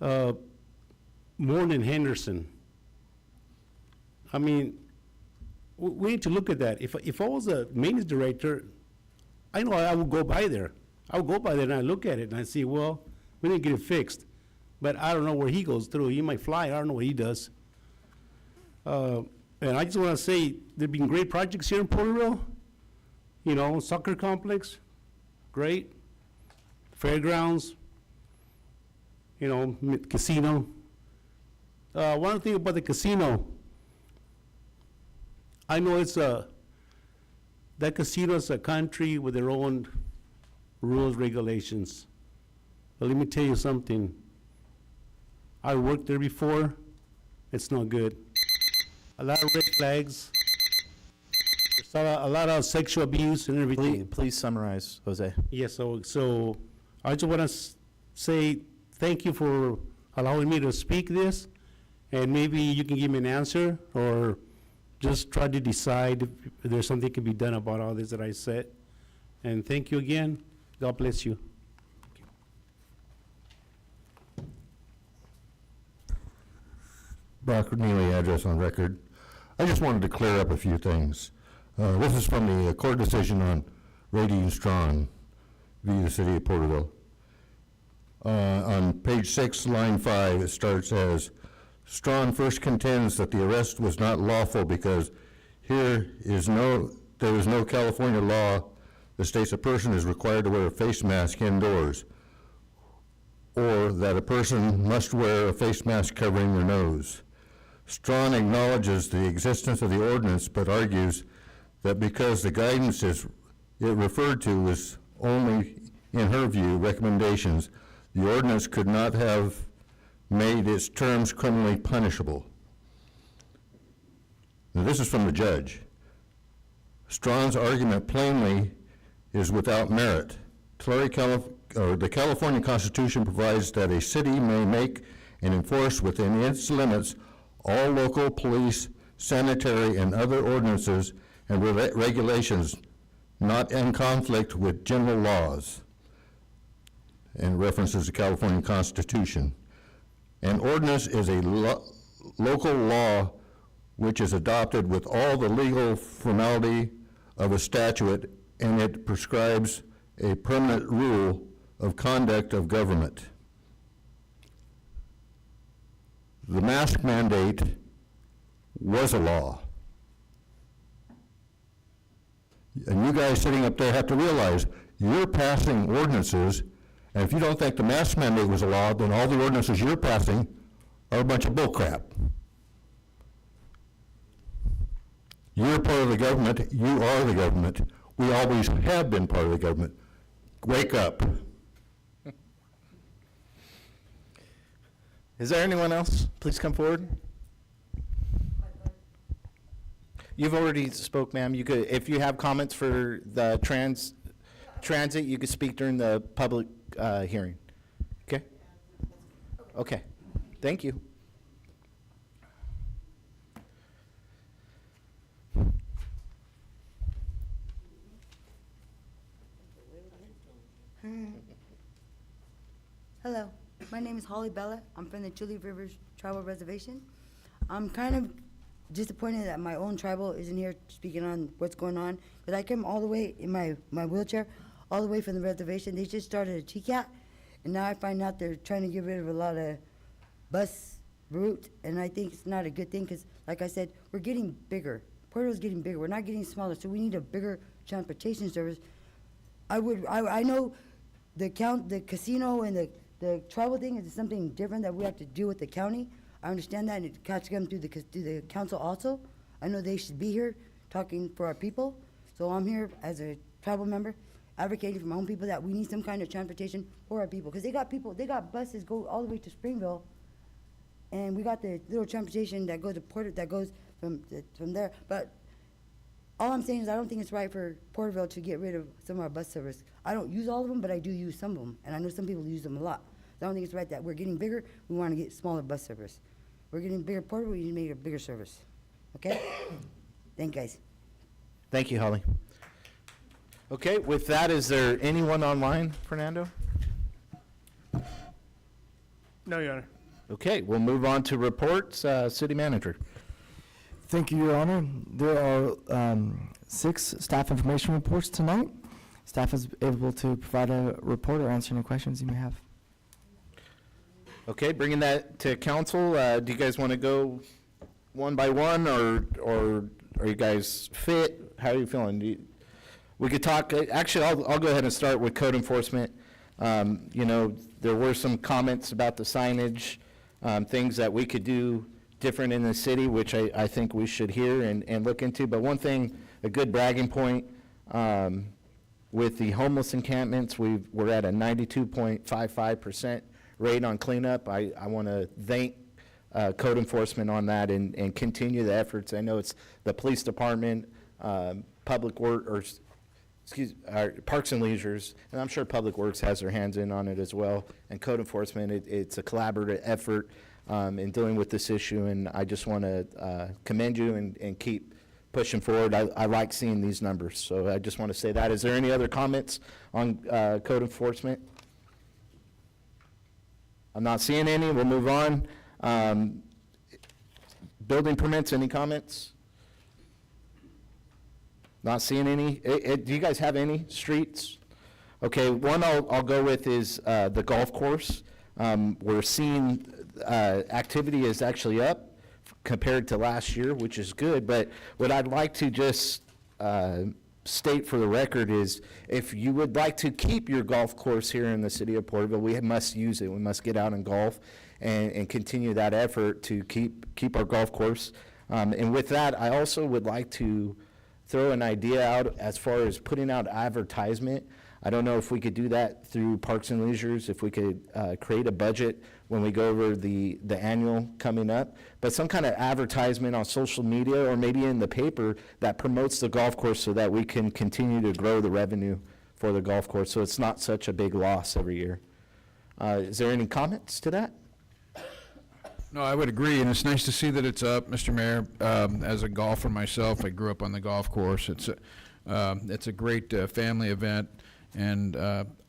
S19: Morton and Henderson. I mean, we need to look at that. If I was a maintenance director, I know I would go by there. I would go by there and I look at it and I see, well, we didn't get it fixed. But I don't know where he goes through. He might fly. I don't know what he does. And I just want to say, there've been great projects here in Porterville. You know, soccer complex, great. Fairgrounds, you know, casino. One thing about the casino, I know it's that casino is a country with their own rules, regulations. But let me tell you something. I worked there before. It's not good. A lot of red flags. There's a lot of sexual abuse and everything.
S1: Please summarize, Jose.
S19: Yes, so I just want to say thank you for allowing me to speak this, and maybe you can give me an answer, or just try to decide if there's something can be done about all this that I said. And thank you again. God bless you.
S7: Brock Neely, address on record. I just wanted to clear up a few things. This is from the court decision on Rady Strong v. the City of Porterville. On page 6, line 5, it starts as, Strong first contends that the arrest was not lawful because there is no California law that states a person is required to wear a face mask indoors, or that a person must wear a face mask covering their nose. Strong acknowledges the existence of the ordinance, but argues that because the guidance it referred to was only, in her view, recommendations, the ordinance could not have made its terms criminally punishable. Now, this is from the judge. Strong's argument plainly is without merit. The California Constitution provides that a city may make and enforce within its limits all local police, sanitary, and other ordinances and regulations not in conflict with general laws, and references the California Constitution. An ordinance is a local law which is adopted with all the legal formality of a statute, and it prescribes a permanent rule of conduct of government. The mask mandate was a law. And you guys sitting up there have to realize you're passing ordinances, and if you don't think the mask mandate was a law, then all the ordinances you're passing are a bunch of bullcrap. You're part of the government. You are the government. We always have been part of the government. Wake up.
S1: Is there anyone else? Please come forward. You've already spoke, ma'am. You could, if you have comments for the transit, you could speak during the public hearing. Okay? Okay. Thank you.
S20: Hello, my name is Holly Bella. I'm from the Chuli Rivers Tribal Reservation. I'm kind of disappointed that my own tribal isn't here speaking on what's going on, because I came all the way in my wheelchair, all the way from the reservation. They just started a TCAT, and now I find out they're trying to get rid of a lot of bus route, and I think it's not a good thing, because like I said, we're getting bigger. Porterville's getting bigger. We're not getting smaller, so we need a bigger transportation service. I know the casino and the tribal thing is something different that we have to do with the county. I understand that, and it has to come through the council also. I know they should be here talking for our people. So I'm here as a tribal member, advocating for my own people that we need some kind of transportation for our people. Because they got buses go all the way to Springville, and we got the little transportation that goes to that goes from there. But all I'm saying is I don't think it's right for Porterville to get rid of some of our bus service. I don't use all of them, but I do use some of them, and I know some people use them a lot. So I don't think it's right that we're getting bigger, we want to get smaller bus service. We're getting bigger Porterville, we need to make a bigger service. Okay? Thank you, guys.
S1: Thank you, Holly. Okay, with that, is there anyone online, Fernando?
S21: No, Your Honor.
S1: Okay, we'll move on to reports. City Manager.
S24: Thank you, Your Honor. There are 6 staff information reports tonight.
S2: staff is able to provide a report or answer any questions you may have.
S1: Okay, bringing that to council, do you guys want to go one by one, or are you guys fit? How are you feeling? We could talk, actually, I'll go ahead and start with code enforcement. You know, there were some comments about the signage, things that we could do different in the city, which I think we should hear and look into. But one thing, a good bragging point, with the homeless encampments, we're at a 92.55% rate on cleanup. I want to thank code enforcement on that and continue the efforts. I know it's the police department, public work, or Parks and Leisures, and I'm sure Public Works has their hands in on it as well. And code enforcement, it's a collaborative effort in dealing with this issue, and I just want to commend you and keep pushing forward. I like seeing these numbers, so I just want to say that. Is there any other comments on code enforcement? I'm not seeing any. We'll move on. Building permits, any comments? Not seeing any. Do you guys have any streets? Okay, one I'll go with is the golf course. We're seeing activity is actually up compared to last year, which is good. But what I'd like to just state for the record is, if you would like to keep your golf course here in the city of Porterville, we must use it. We must get out and golf and continue that effort to keep our golf course. And with that, I also would like to throw an idea out as far as putting out advertisement. I don't know if we could do that through Parks and Leisures, if we could create a budget when we go over the annual coming up, but some kind of advertisement on social media or maybe in the paper that promotes the golf course so that we can continue to grow the revenue for the golf course, so it's not such a big loss every year. Is there any comments to that?
S4: No, I would agree, and it's nice to see that it's up, Mr. Mayor. As a golfer myself, I grew up on the golf course. It's a great family event, and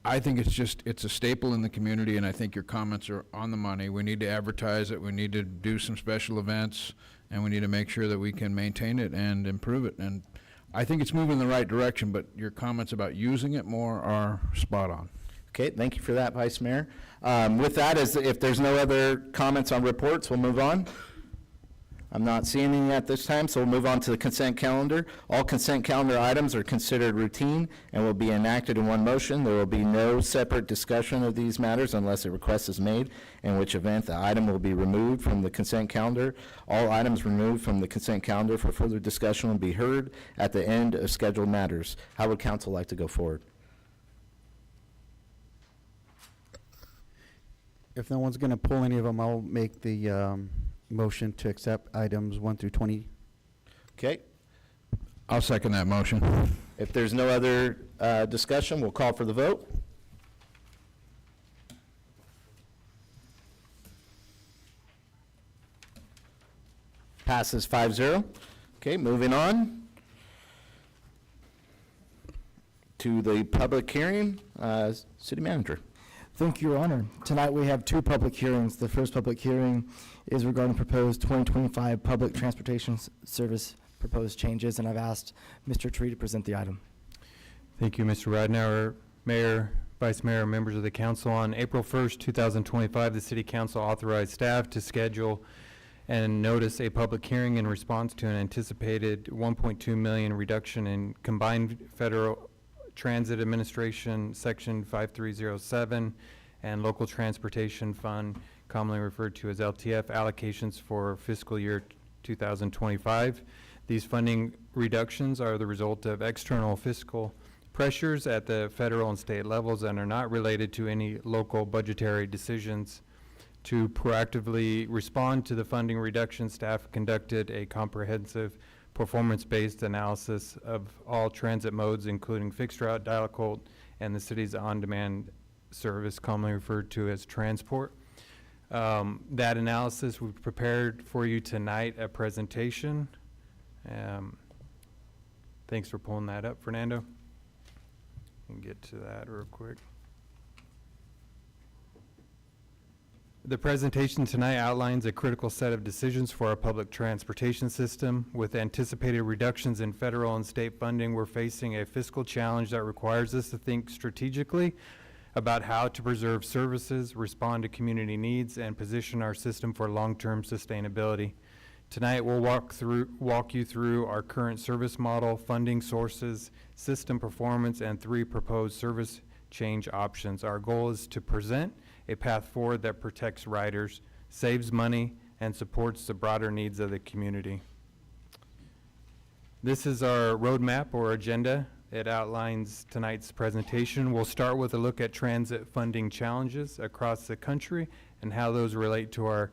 S4: I think it's a staple in the community, and I think your comments are on the money. We need to advertise it, we need to do some special events, and we need to make sure that we can maintain it and improve it. And I think it's moving in the right direction, but your comments about using it more are spot on.
S1: Okay, thank you for that, Vice Mayor. With that, if there's no other comments on reports, we'll move on. I'm not seeing any at this time, so we'll move on to the consent calendar. All consent calendar items are considered routine and will be enacted in one motion. There will be no separate discussion of these matters unless a request is made, in which event the item will be removed from the consent calendar. All items removed from the consent calendar for further discussion will be heard at the end of scheduled matters. How would council like to go forward?
S22: If no one's going to pull any of them, I'll make the motion to accept items 1 through 20.
S1: Okay.
S4: I'll second that motion.
S1: If there's no other discussion, we'll call for the vote. Passes 5-0. Okay, moving on to the public hearing. City Manager.
S2: Thank you, Your Honor. Tonight we have two public hearings. The first public hearing is regarding proposed 2025 public transportation service proposed changes, and I've asked Mr. Tree to present the item.
S24: Thank you, Mr. Radnauer. Mayor, Vice Mayor, members of the council, on April 1st, 2025, the City Council authorized staff to schedule and notice a public hearing in response to an anticipated $1.2 million reduction in combined federal Transit Administration Section 5307 and Local Transportation Fund, commonly referred to as LTF, allocations for fiscal year 2025. These funding reductions are the result of external fiscal pressures at the federal and state levels and are not related to any local budgetary decisions. To proactively respond to the funding reduction, staff conducted a comprehensive performance-based analysis of all transit modes, including fixed route, dial code, and the city's on-demand service, commonly referred to as transport. That analysis we've prepared for you tonight, a presentation. Thanks for pulling that up, Fernando. And get to that real quick. The presentation tonight outlines a critical set of decisions for our public transportation system. With anticipated reductions in federal and state funding, we're facing a fiscal challenge that requires us to think strategically about how to preserve services, respond to community needs, and position our system for long-term sustainability. Tonight, we'll walk you through our current service model, funding sources, system performance, and 3 proposed service change options. Our goal is to present a path forward that protects riders, saves money, and supports the broader needs of the community. This is our roadmap or agenda. It outlines tonight's presentation. We'll start with a look at transit funding challenges across the country and how those relate to our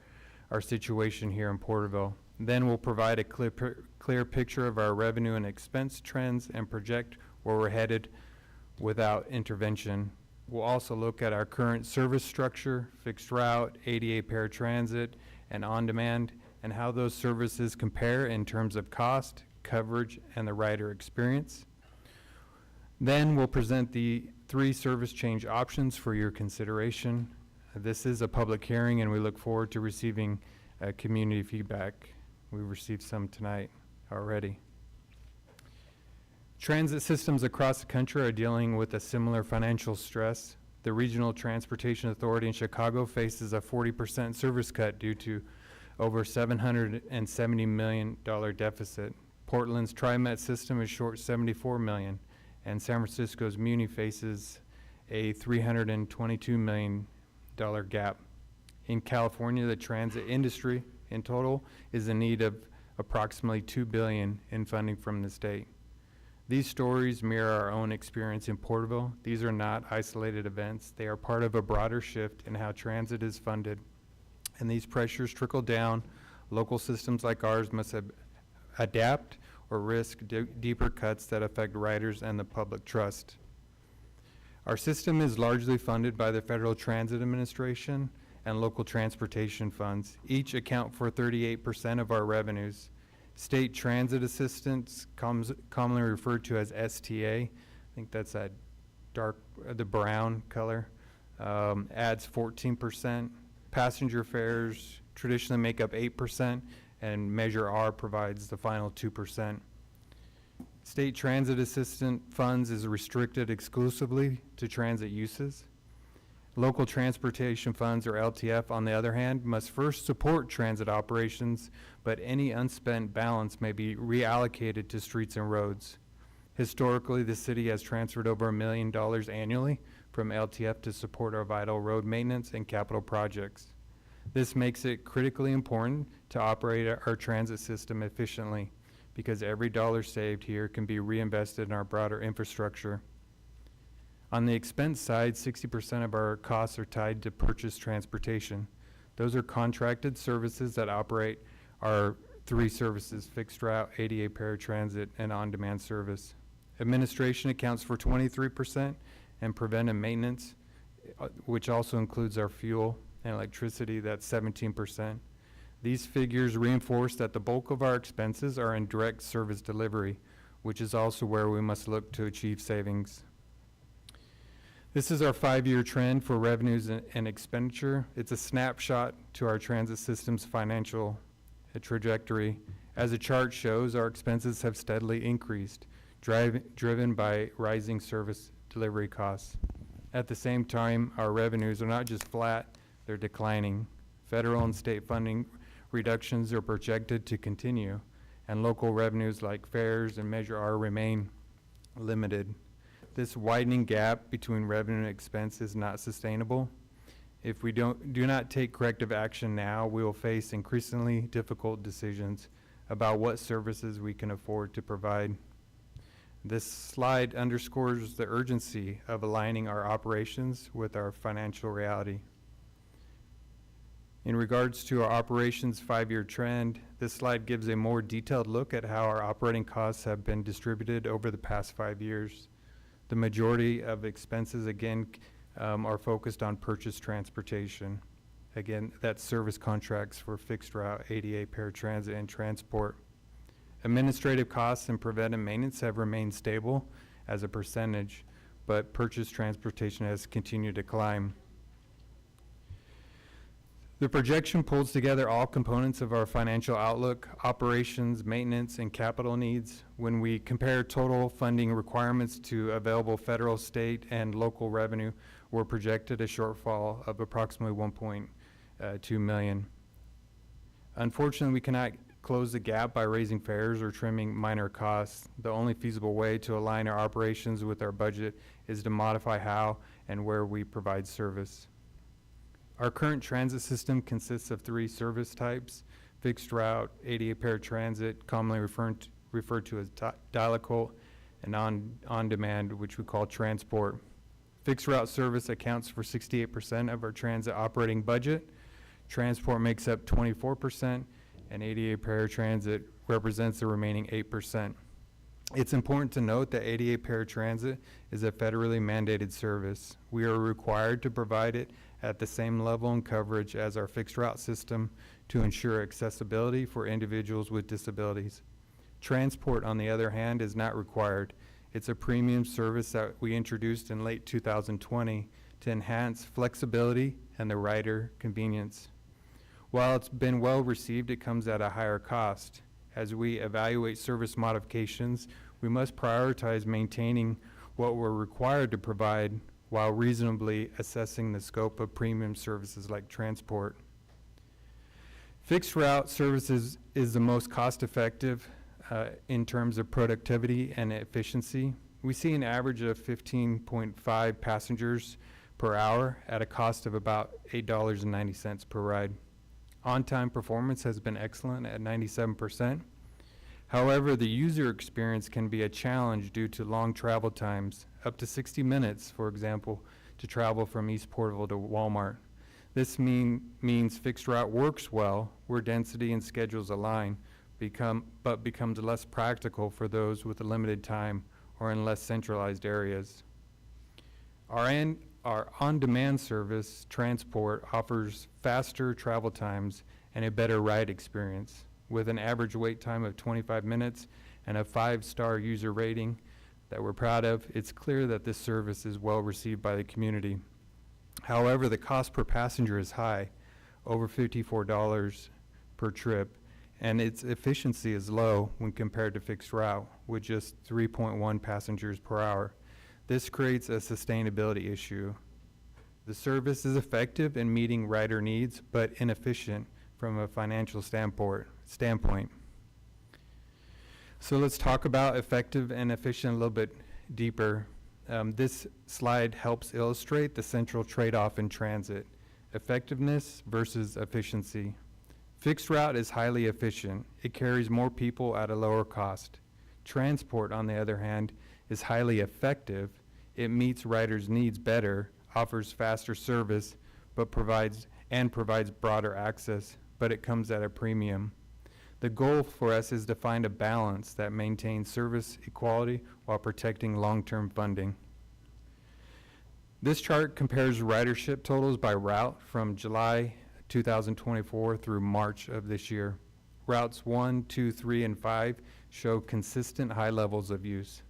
S24: situation here in Porterville. Then we'll provide a clear picture of our revenue and expense trends and project where we're headed without intervention. We'll also look at our current service structure, fixed route, ADA paratransit, and on-demand, and how those services compare in terms of cost, coverage, and the rider experience. Then we'll present the 3 service change options for your consideration. This is a public hearing, and we look forward to receiving community feedback. We've received some tonight already. Transit systems across the country are dealing with a similar financial stress. The Regional Transportation Authority in Chicago faces a 40% service cut due to over $770 million deficit. Portland's TriMet system is short $74 million, and San Francisco's Muni faces a $322 million gap. In California, the transit industry in total is in need of approximately $2 billion in funding from the state. These stories mirror our own experience in Porterville. These are not isolated events. They are part of a broader shift in how transit is funded. And these pressures trickle down. Local systems like ours must adapt or risk deeper cuts that affect riders and the public trust. Our system is largely funded by the Federal Transit Administration and local transportation funds. Each account for 38% of our revenues. State transit assistance, commonly referred to as STA, I think that's that the brown color, adds 14%. Passenger fares traditionally make up 8%, and Measure R provides the final 2%. State transit assistance funds is restricted exclusively to transit uses. Local transportation funds, or LTF, on the other hand, must first support transit operations, but any unspent balance may be reallocated to streets and roads. Historically, the city has transferred over $1 million annually from LTF to support our vital road maintenance and capital projects. This makes it critically important to operate our transit system efficiently, because every dollar saved here can be reinvested in our broader infrastructure. On the expense side, 60% of our costs are tied to purchased transportation. Those are contracted services that operate our 3 services: fixed route, ADA paratransit, and on-demand service. Administration accounts for 23%, and preventive maintenance, which also includes our fuel and electricity, that's 17%. These figures reinforce that the bulk of our expenses are in direct service delivery, which is also where we must look to achieve savings. This is our 5-year trend for revenues and expenditure. It's a snapshot to our transit system's financial trajectory. As the chart shows, our expenses have steadily increased, driven by rising service delivery costs. At the same time, our revenues are not just flat, they're declining. Federal and state funding reductions are projected to continue, and local revenues like fares and Measure R remain limited. This widening gap between revenue and expense is not sustainable. If we do not take corrective action now, we will face increasingly difficult decisions about what services we can afford to provide. This slide underscores the urgency of aligning our operations with our financial reality. In regards to our operations 5-year trend, this slide gives a more detailed look at how our operating costs have been distributed over the past 5 years. The majority of expenses, again, are focused on purchased transportation. Again, that's service contracts for fixed route, ADA, paratransit, and transport. Administrative costs and preventive maintenance have remained stable as a percentage, but purchased transportation has continued to climb. The projection pulls together all components of our financial outlook, operations, maintenance, and capital needs. When we compare total funding requirements to available federal, state, and local revenue, we're projected a shortfall of approximately 1.2 million. Unfortunately, we cannot close the gap by raising fares or trimming minor costs. The only feasible way to align our operations with our budget is to modify how and where we provide service. Our current transit system consists of 3 service types: fixed route, ADA paratransit, commonly referred to as dial-a-colt, and on-demand, which we call transport. Fixed route service accounts for 68% of our transit operating budget. Transport makes up 24%, and ADA paratransit represents the remaining 8%. It's important to note that ADA paratransit is a federally mandated service. We are required to provide it at the same level and coverage as our fixed route system to ensure accessibility for individuals with disabilities. Transport, on the other hand, is not required. It's a premium service that we introduced in late 2020 to enhance flexibility and the rider convenience. While it's been well received, it comes at a higher cost. As we evaluate service modifications, we must prioritize maintaining what we're required to provide while reasonably assessing the scope of premium services like transport. Fixed route services is the most cost-effective in terms of productivity and efficiency. We see an average of 15.5 passengers per hour at a cost of about $8.90 per ride. On-time performance has been excellent at 97%. However, the user experience can be a challenge due to long travel times, up to 60 minutes, for example, to travel from East Porterville to Walmart. This means fixed route works well where density and schedules align, but becomes less practical for those with a limited time or in less centralized areas. Our on-demand service, transport, offers faster travel times and a better ride experience. With an average wait time of 25 minutes and a 5-star user rating that we're proud of, it's clear that this service is well received by the community. However, the cost per passenger is high, over $54 per trip, and its efficiency is low when compared to fixed route, with just 3.1 passengers per hour. This creates a sustainability issue. The service is effective in meeting rider needs, but inefficient from a financial standpoint. So let's talk about effective and efficient a little bit deeper. This slide helps illustrate the central trade-off in transit: effectiveness versus efficiency. Fixed route is highly efficient. It carries more people at a lower cost. Transport, on the other hand, is highly effective. It meets riders' needs better, offers faster service, but provides broader access, but it comes at a premium. The goal for us is to find a balance that maintains service equality while protecting long-term funding. This chart compares ridership totals by route from July 2024 through March of this year. Routes 1, 2, 3, and 5 show consistent high levels of use,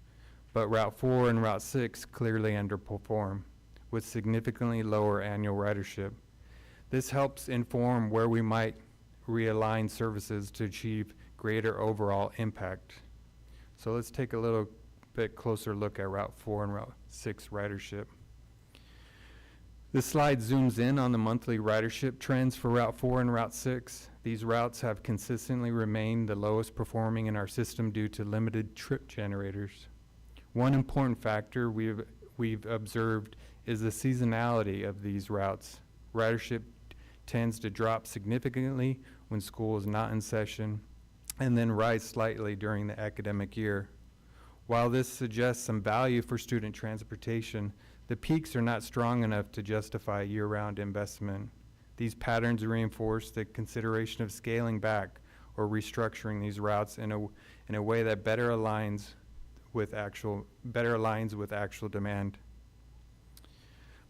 S24: but Route 4 and Route 6 clearly underperform, with significantly lower annual ridership. This helps inform where we might realign services to achieve greater overall impact. So let's take a little bit closer look at Route 4 and Route 6 ridership. This slide zooms in on the monthly ridership trends for Route 4 and Route 6. These routes have consistently remained the lowest performing in our system due to limited trip generators. One important factor we've observed is the seasonality of these routes. Ridership tends to drop significantly when school is not in session and then rise slightly during the academic year. While this suggests some value for student transportation, the peaks are not strong enough to justify year-round investment. These patterns reinforce the consideration of scaling back or restructuring these routes in a way that better aligns with actual demand.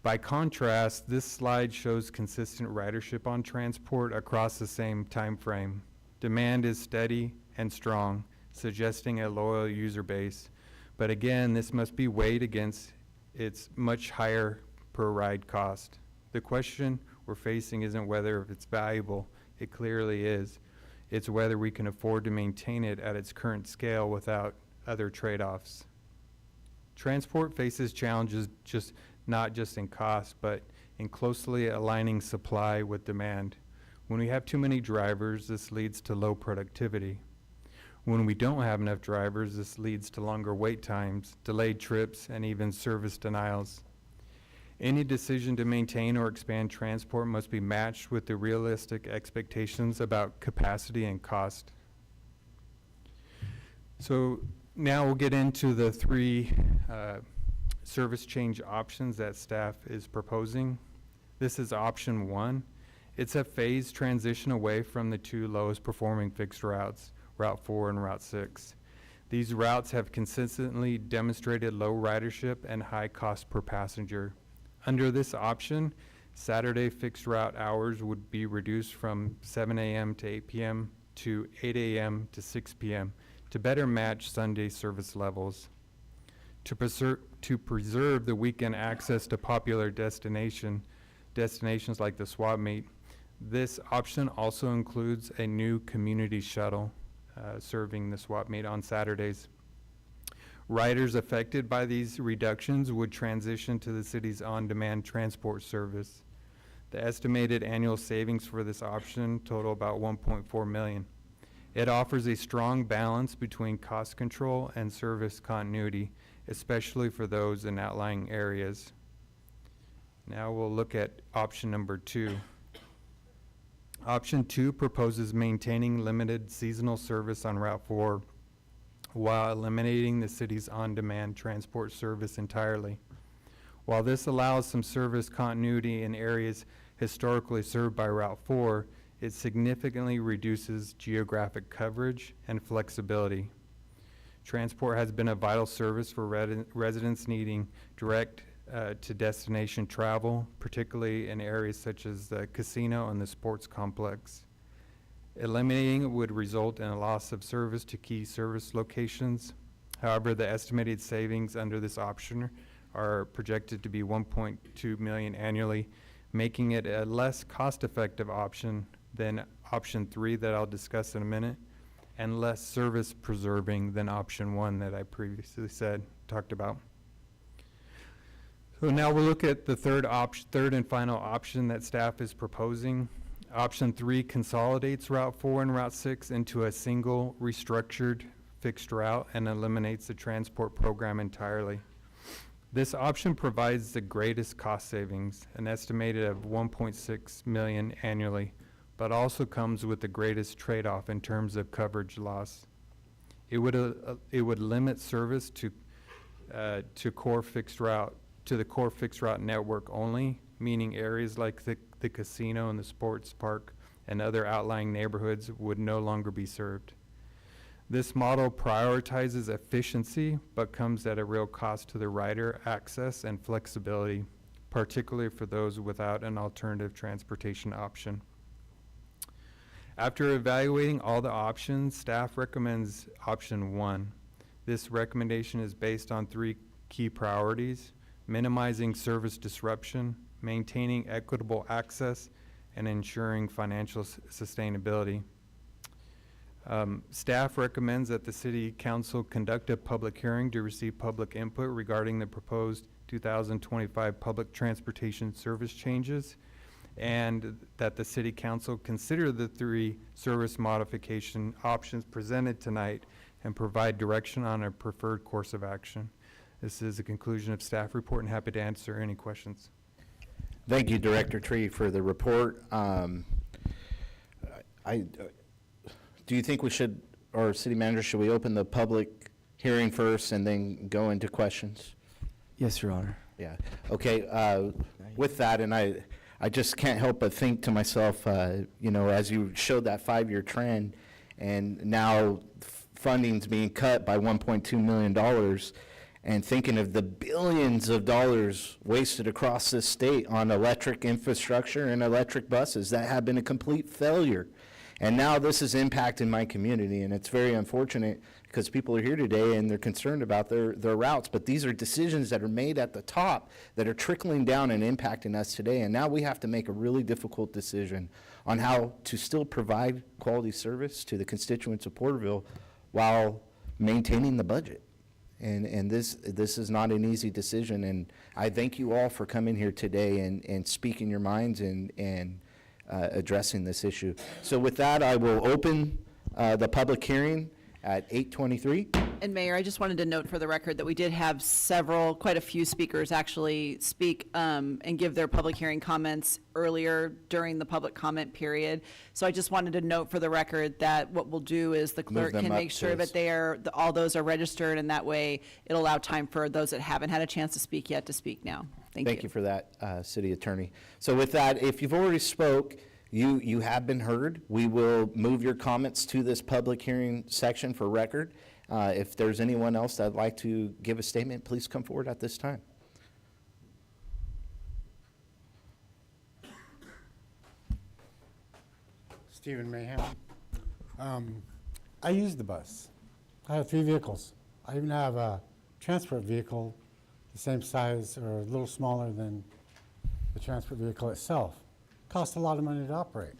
S24: By contrast, this slide shows consistent ridership on transport across the same time frame. Demand is steady and strong, suggesting a loyal user base. But again, this must be weighed against its much higher per ride cost. The question we're facing isn't whether it's valuable. It clearly is. It's whether we can afford to maintain it at its current scale without other trade-offs. Transport faces challenges not just in cost, but in closely aligning supply with demand. When we have too many drivers, this leads to low productivity. When we don't have enough drivers, this leads to longer wait times, delayed trips, and even service denials. Any decision to maintain or expand transport must be matched with the realistic expectations about capacity and cost. So now we'll get into the three service change options that staff is proposing. This is option 1. It's a phased transition away from the two lowest performing fixed routes, Route 4 and Route 6. These routes have consistently demonstrated low ridership and high cost per passenger. Under this option, Saturday fixed route hours would be reduced from 7 a.m. to 8 p.m. to 8 a.m. to 6 p.m. to better match Sunday service levels. To preserve the weekend access to popular destinations like the swap meet, this option also includes a new community shuttle serving the swap meet on Saturdays. Riders affected by these reductions would transition to the city's on-demand transport service. The estimated annual savings for this option total about $1.4 million. It offers a strong balance between cost control and service continuity, especially for those in outlying areas. Now we'll look at option number 2. Option 2 proposes maintaining limited seasonal service on Route 4 while eliminating the city's on-demand transport service entirely. While this allows some service continuity in areas historically served by Route 4, it significantly reduces geographic coverage and flexibility. Transport has been a vital service for residents needing direct to destination travel, particularly in areas such as the casino and the sports complex. Eliminating it would result in a loss of service to key service locations. However, the estimated savings under this option are projected to be $1.2 million annually, making it a less cost-effective option than option 3 that I'll discuss in a minute, and less service-preserving than option 1 that I previously talked about. So now we'll look at the third and final option that staff is proposing. Option 3 consolidates Route 4 and Route 6 into a single restructured fixed route and eliminates the transport program entirely. This option provides the greatest cost savings, an estimated of $1.6 million annually, but also comes with the greatest trade-off in terms of coverage loss. It would limit service to the core fixed route network only, meaning areas like the casino and the sports park and other outlying neighborhoods would no longer be served. This model prioritizes efficiency, but comes at a real cost to the rider access and flexibility, particularly for those without an alternative transportation option. After evaluating all the options, staff recommends option 1. This recommendation is based on 3 key priorities: minimizing service disruption, maintaining equitable access, and ensuring financial sustainability. Staff recommends that the City Council conduct a public hearing to receive public input regarding the proposed 2025 public transportation service changes, and that the City Council consider the 3 service modification options presented tonight and provide direction on a preferred course of action. This is the conclusion of staff report, and happy to answer any questions.
S1: Thank you, Director Tree, for the report. Do you think we should, or City Manager, should we open the public hearing first and then go into questions?
S2: Yes, Your Honor.
S1: Yeah. Okay. With that, and I just can't help but think to myself, as you showed that 5-year trend, and now funding's being cut by $1.2 million, and thinking of the billions of dollars wasted across this state on electric infrastructure and electric buses that have been a complete failure. And now this is impacting my community, and it's very unfortunate because people are here today and they're concerned about their routes, but these are decisions that are made at the top that are trickling down and impacting us today. And now we have to make a really difficult decision on how to still provide quality service to the constituents of Porterville while maintaining the budget. And this is not an easy decision, and I thank you all for coming here today and speaking your minds and addressing this issue. So with that, I will open the public hearing at 8:23.
S9: And Mayor, I just wanted to note for the record that we did have quite a few speakers actually speak and give their public hearing comments earlier during the public comment period. So I just wanted to note for the record that what we'll do is the clerk
S1: them
S9: can
S1: up
S9: make sure
S1: to
S9: that all those are registered, and that way it'll allow time for those that haven't had a chance to speak yet to speak now.
S1: Thank you for that, City Attorney. So with that, if you've already spoke, you have been heard. We will move your comments to this public hearing section for record. If there's anyone else that'd like to give a statement, please come forward at this time.
S10: Stephen Mayhem. I use the bus. I have 3 vehicles. I even have a transport vehicle the same size or a little smaller than the transport vehicle itself. Costs a lot of money to operate.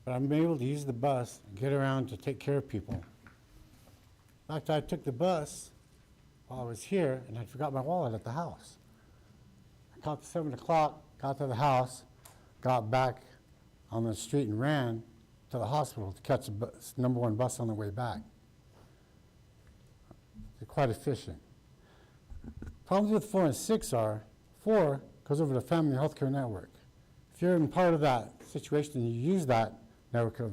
S10: But I'm able to use the bus and get around to take care of people. In fact, I took the bus while I was here and I forgot my wallet at the house. I got to 7 o'clock, got to the house, got back on the street and ran to the hospital to catch the #1 bus on the way back. They're quite efficient. Problems with 4 and 6 are 4 goes over to Family Health Care Network. If you're in part of that situation and you use that network of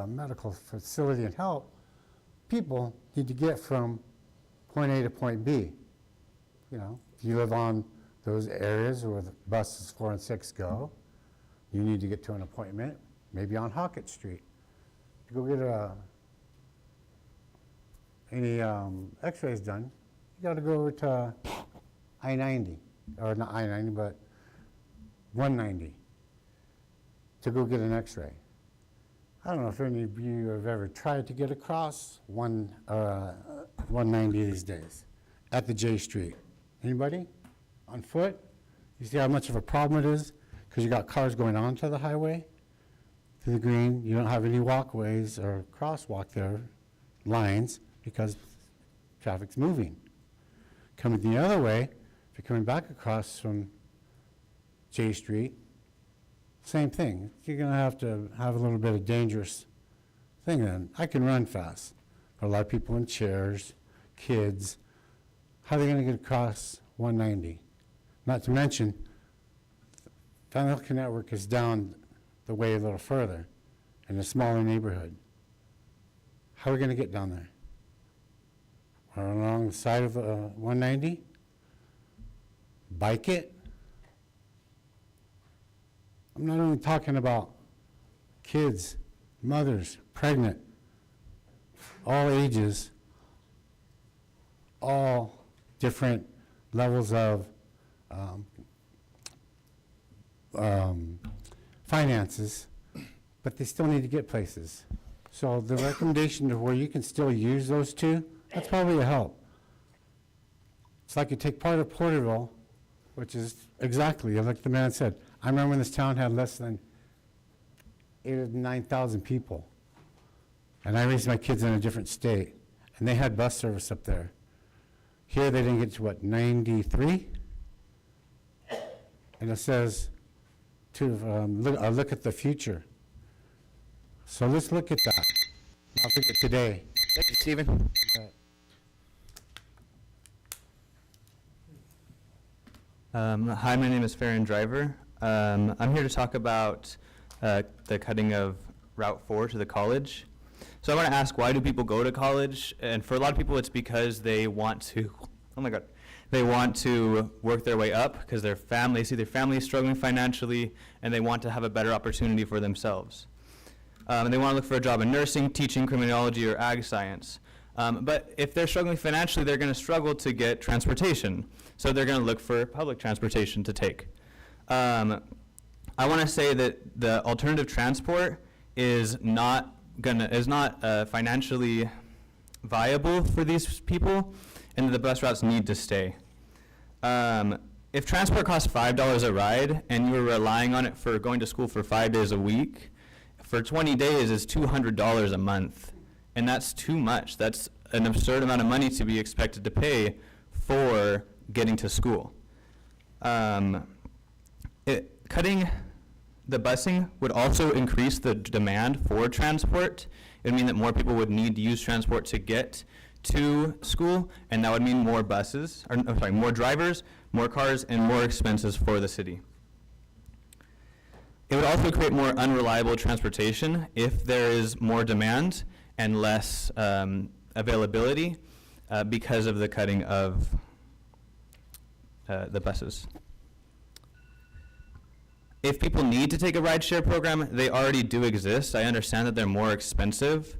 S10: medical facility and help, people need to get from point A to point B. You know, if you live on those areas where the buses 4 and 6 go, you need to get to an appointment, maybe on Hockett Street. To go get any x-rays done, you got to go over to I-90, or not I-90, but 190 to go get an x-ray. I don't know if any of you have ever tried to get across 190 these days at the J Street. Anybody? On foot? You see how much of a problem it is? Because you got cars going onto the highway, to the green. You don't have any walkways or crosswalk there, lines, because traffic's moving. Coming the other way, if you're coming back across from J Street, same thing. You're going to have a little bit of dangerous thing then. I can run fast, but a lot of people in chairs, kids, how are they going to get across 190? Not to mention, Family Health Care Network is down the way a little further in a smaller neighborhood. How are we going to get down there? Or along the side of 190? Bike it? I'm not only talking about kids, mothers, pregnant, all ages, all different levels of finances, but they still need to get places. So the recommendation to where you can still use those two, that's probably a help. It's like you take part of Porterville, which is exactly like the man said. I remember when this town had less than 8,000 or 9,000 people, and I raised my kids in a different state, and they had bus service up there. Here they didn't get to what, 93? And it says to look at the future. So let's look at that. Not forget today.
S1: Thank you, Stephen.
S24: Hi, my name is Farron Driver. I'm here to talk about the cutting of Route 4 to the college. So I want to ask, why do people go to college? And for a lot of people, it's because they want to, oh my God, they want to work their way up because their family, see their family is struggling financially, and they want to have a better opportunity for themselves. And they want to look for a job in nursing, teaching, criminology, or ag science. But if they're struggling financially, they're going to struggle to get transportation. So they're going to look for public transportation to take. I want to say that the alternative transport is not financially
S12: viable for these people, and the bus routes need to stay. If transport costs $5 a ride, and you're relying on it for going to school for 5 days a week, for 20 days is $200 a month, and that's too much. That's an absurd amount of money to be expected to pay for getting to school. Cutting the busing would also increase the demand for transport. It would mean that more people would need to use transport to get to school, and that would mean more buses, or no, sorry, more drivers, more cars, and more expenses for the city. It would also create more unreliable transportation if there is more demand and less availability because of the cutting of the buses. If people need to take a rideshare program, they already do exist. I understand that they're more expensive,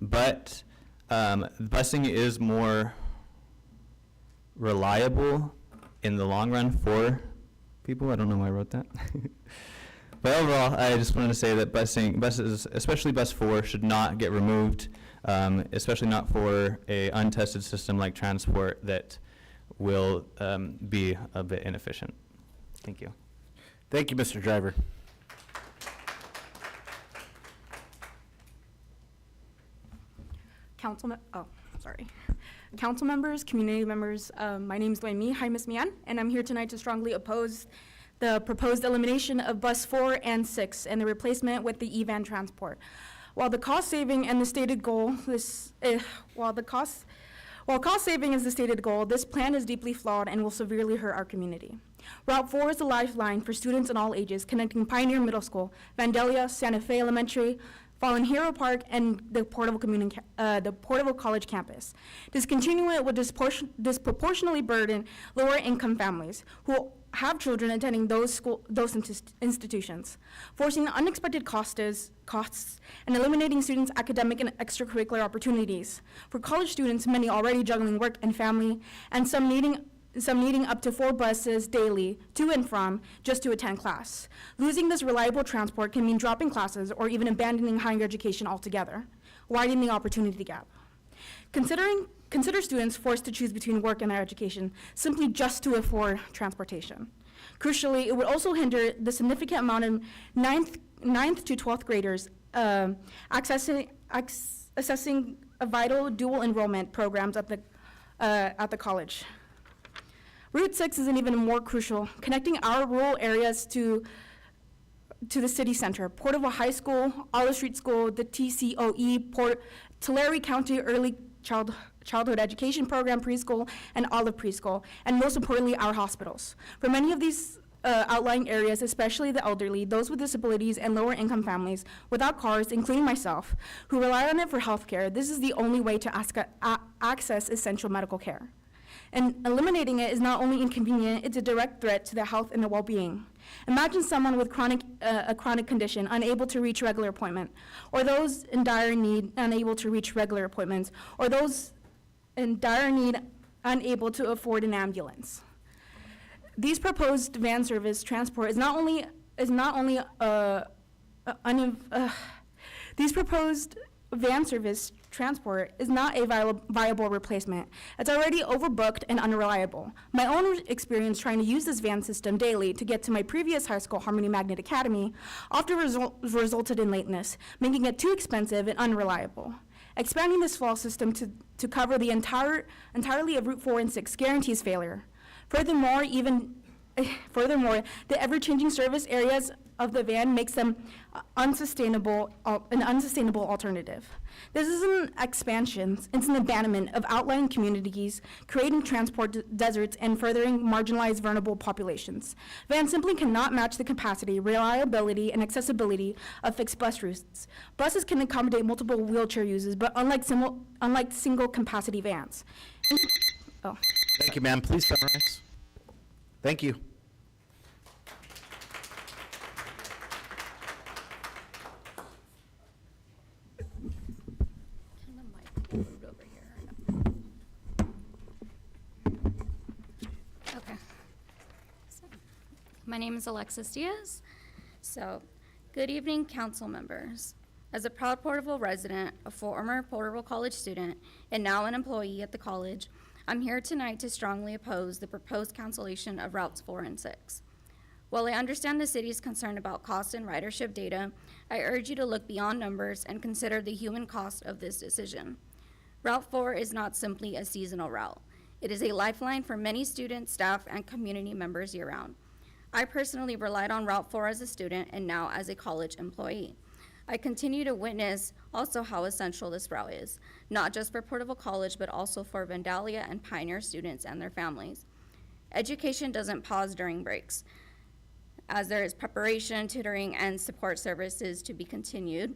S12: but busing is more reliable in the long run for people. I don't know why I wrote that. But overall, I just wanted to say that buses, especially bus 4, should not get removed, especially not for a untested system like transport that will be a bit inefficient. Thank you.
S1: Thank you, Mr. Driver.
S13: Council members, community members, my name is Dwayne Hi, Ms. Mian, and I'm here tonight to strongly oppose the proposed elimination of bus 4 and 6 and the replacement with the e-van transport. While cost saving is the stated goal, this plan is deeply flawed and will severely hurt our community. Route 4 is a lifeline for students in all ages, connecting Pioneer Middle School, Vandalia, Santa Fe Elementary, Fallen Hero Park, and the Porterville College campus. Discontinuing it would disproportionately burden lower-income families who have children attending those institutions, forcing unexpected costs and eliminating students' academic and extracurricular opportunities. For college students, many already juggling work and family, and some needing up to 4 buses daily to and from just to attend class. Losing this reliable transport can mean dropping classes or even abandoning higher education altogether, widening the opportunity gap. Consider students forced to choose between work and their education simply just to afford transportation. Crucially, it would also hinder the significant amount of 9th to 12th graders accessing vital dual enrollment programs at the college. Route 6 is even more crucial, connecting our rural areas to the city center. Porterville High School, Olive Street School, the TCOE, Tulare County Early Childhood Education Program Preschool, and Olive Preschool, and most importantly, our hospitals. For many of these outlying areas, especially the elderly, those with disabilities, and lower income families without cars, including myself, who rely on it for health care, this is the only way to access essential medical care. And eliminating it is not only inconvenient, it's a direct threat to their health and their well-being. Imagine someone with a chronic condition unable to reach regular appointment, or those in dire need unable to reach regular appointments, or those in dire need unable to afford an ambulance. These proposed van service transport these proposed van service transport is not a viable replacement. It's already overbooked and unreliable. My own experience trying to use this van system daily to get to my previous high school, Harmony Magnet Academy, often resulted in lateness, making it too expensive and unreliable. Expanding this flaw system to cover the entirely of Route 4 and 6 guarantees failure. Furthermore, the ever-changing service areas of the van makes them an unsustainable alternative. This isn't an expansion, it's an abandonment of outlying communities, creating transport deserts and furthering marginalized vulnerable populations. Vans simply cannot match the capacity, reliability, and accessibility of fixed bus routes. Buses can accommodate multiple wheelchair users, but unlike single capacity vans.
S1: Thank you, ma'am. Please summarize. Thank you.
S14: Okay. My name is Alexis Diaz. So, good evening, council members. As a proud Porterville resident, a former Porterville College student, and now an employee at the college, I'm here tonight to strongly oppose the proposed cancellation of routes 4 and 6. While I understand the city's concern about cost and ridership data, I urge you to look beyond numbers and consider the human cost of this decision. Route 4 is not simply a seasonal route. It is a lifeline for many students, staff, and community members year-round. I personally relied on Route 4 as a student and now as a college employee. I continue to witness also how essential this route is, not just for Porterville College, but also for Vandalia and Pioneer students and their families. Education doesn't pause during breaks, as there is preparation, tutoring, and support services to be continued,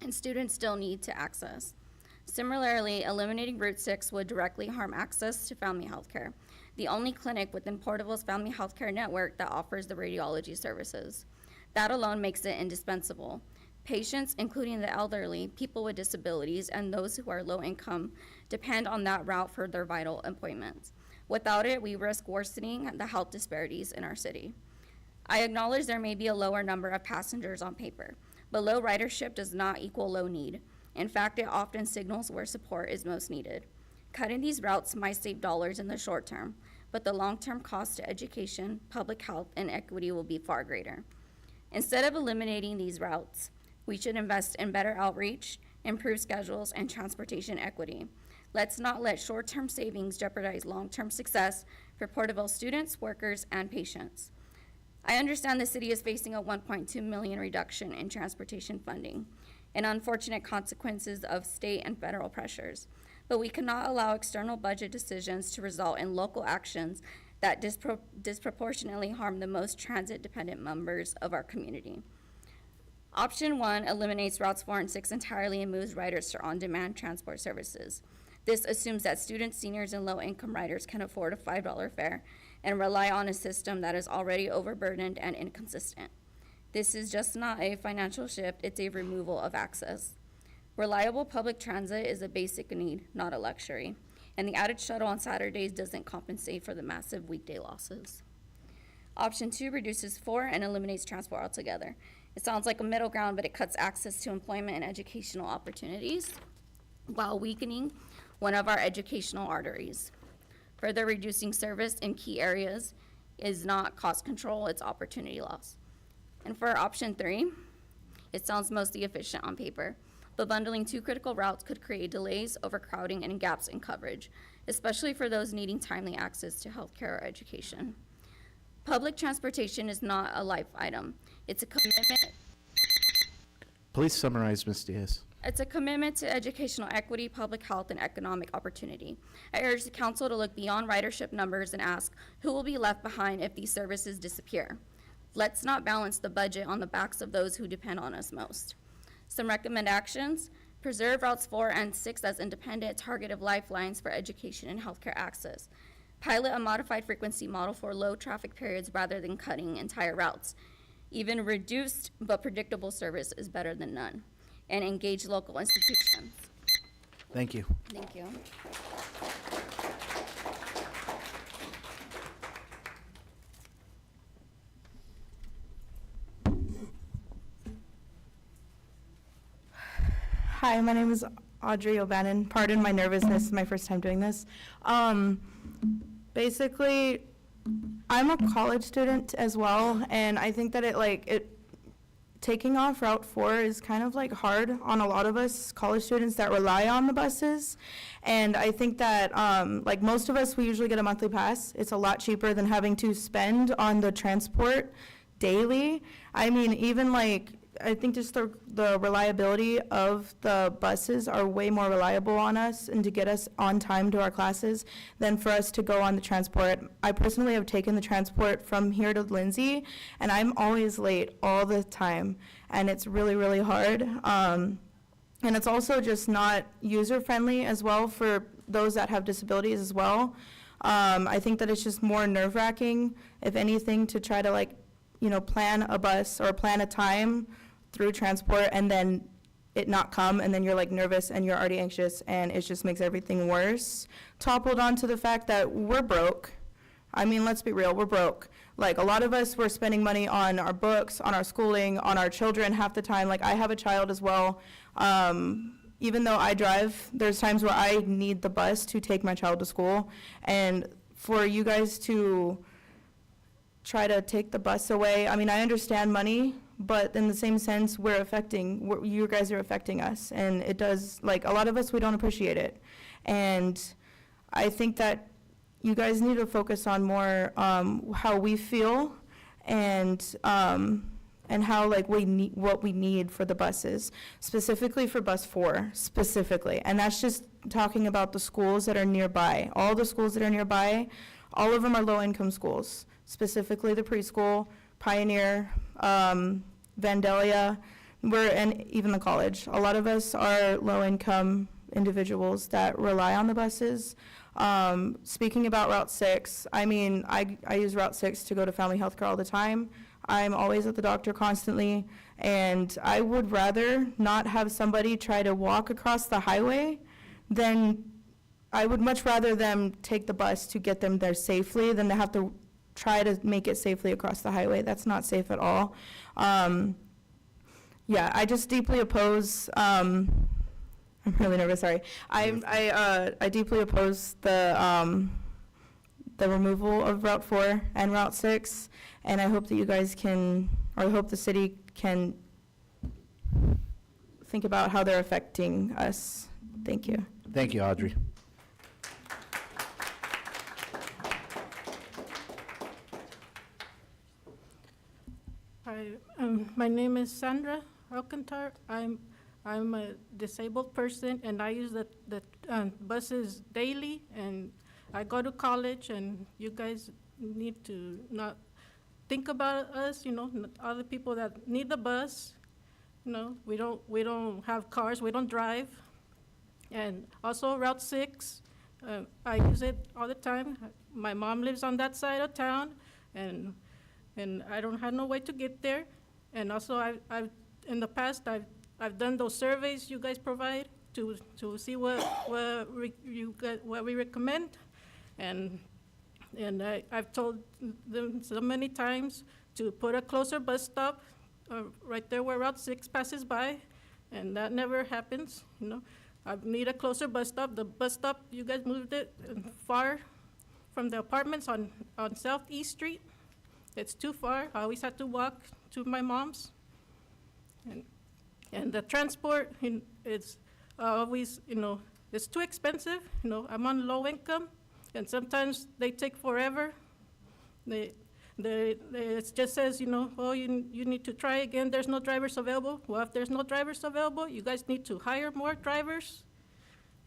S14: and students still need to access. Similarly, eliminating Route 6 would directly harm access to family health care, the only clinic within Porterville's family health care network that offers the radiology services. That alone makes it indispensable. Patients, including the elderly, people with disabilities, and those who are low income, depend on that route for their vital appointments. Without it, we risk worsening the health disparities in our city. I acknowledge there may be a lower number of passengers on paper, but low ridership does not equal low need. In fact, it often signals where support is most needed. Cutting these routes might save dollars in the short term, but the long-term cost to education, public health, and equity will be far greater. Instead of eliminating these routes, we should invest in better outreach, improved schedules, and transportation equity. Let's not let short-term savings jeopardize long-term success for Porterville students, workers, and patients. I understand the city is facing a $1.2 million reduction in transportation funding and unfortunate consequences of state and federal pressures, but we cannot allow external budget decisions to result in local actions that disproportionately harm the most transit-dependent members of our community. Option 1 eliminates routes 4 and 6 entirely and moves riders to on-demand transport services. This assumes that students, seniors, and low-income riders can afford a $5 fare and rely on a system that is already overburdened and inconsistent. This is just not a financial shift, it's a removal of access. Reliable public transit is a basic need, not a luxury, and the added shuttle on Saturdays doesn't compensate for the massive weekday losses. Option 2 reduces 4 and eliminates transport altogether. It sounds like a middle ground, but it cuts access to employment and educational opportunities while weakening one of our educational arteries. Further reducing service in key areas is not cost control, it's opportunity loss. And for option 3, it sounds mostly efficient on paper, but bundling 2 critical routes could create delays, overcrowding, and gaps in coverage, especially for those needing timely access to healthcare or education. Public transportation is not a life item. It's a commitment.
S1: Please summarize, Ms. Diaz.
S14: It's a commitment to educational equity, public health, and economic opportunity. I urge the council to look beyond ridership numbers and ask who will be left behind if these services disappear. Let's not balance the budget on the backs of those who depend on us most. Some recommend actions: preserve routes 4 and 6 as independent, targeted lifelines for education and healthcare access. Pilot a modified frequency model for low traffic periods rather than cutting entire routes. Even reduced but predictable service is better than none. And engage local institutions.
S1: Thank you.
S14: Thank you.
S13: Hi, my name is Audrey O'Bannon. Pardon my nervousness, it's my first time doing this. Basically, I'm a college student as well, and I think that taking off Route 4 is kind of hard on a lot of us college students that rely on the buses. And I think that most of us, we usually get a monthly pass. It's a lot cheaper than having to spend on the transport daily. I mean, even I think just the reliability of the buses are way more reliable on us and to get us on time to our classes than for us to go on the transport. I personally have taken the transport from here to Lindsay, and I'm always late all the time, and it's really, really hard. And it's also just not user-friendly as well for those that have disabilities as well. I think that it's just more nerve-wracking, if anything, to try to plan a bus or plan a time through transport and then it not come, and then you're nervous and you're already anxious, and it just makes everything worse. Toppled onto the fact that we're broke. I mean, let's be real, we're broke. Like, a lot of us were spending money on our books, on our schooling, on our children half the time. Like, I have a child as well. Even though I drive, there's times where I need the bus to take my child to school. And for you guys to try to take the bus away, I mean, I understand money, but in the same sense, you guys are affecting us. And it does, like, a lot of us, we don't appreciate it. And I think that you guys need to focus on more how we feel and how, like, what we need for the buses, specifically for bus 4, specifically. And that's just talking about the schools that are nearby. All the schools that are nearby, all of them are low-income schools, specifically the preschool, Pioneer, Vandalia, and even the college. A lot of us are low-income individuals that rely on the buses. Speaking about Route 6, I mean, I use Route 6 to go to family health care all the time. I'm always at the doctor constantly, and I would rather not have somebody try to walk across the highway than, I would much rather them take the bus to get them there safely than to have to try to make it safely across the highway. That's not safe at all. Yeah, I just deeply oppose, I'm really nervous, sorry. I deeply oppose the removal of Route 4 and Route 6, and I hope that you guys can, or I hope the city can think about how they're affecting us. Thank you.
S1: Thank you, Audrey.
S3: Hi, my name is Sandra Alcantar. I'm a disabled person, and I use the buses daily, and I go to college, and you guys need to not think about us, you know, other people that need the bus. You know, we don't have cars, we don't drive. And also Route 6, I use it all the time. My mom lives on that side of town, and I don't have no way to get there. And also, I've in the past, I've done those surveys you guys provide to see what we recommend, and I've told them so many times to put a closer bus stop right there where Route 6 passes by, and that never happens. You know, I need a closer bus stop. The bus stop, you guys moved it far from the apartments on Southeast Street. It's too far. I always had to walk to my mom's. And the transport, it's always, you know, it's too expensive. You know, I'm on low income, and sometimes they take forever. It just says, you know, oh, you need to try again. There's no drivers available. Well, if there's no drivers available, you guys need to hire more drivers,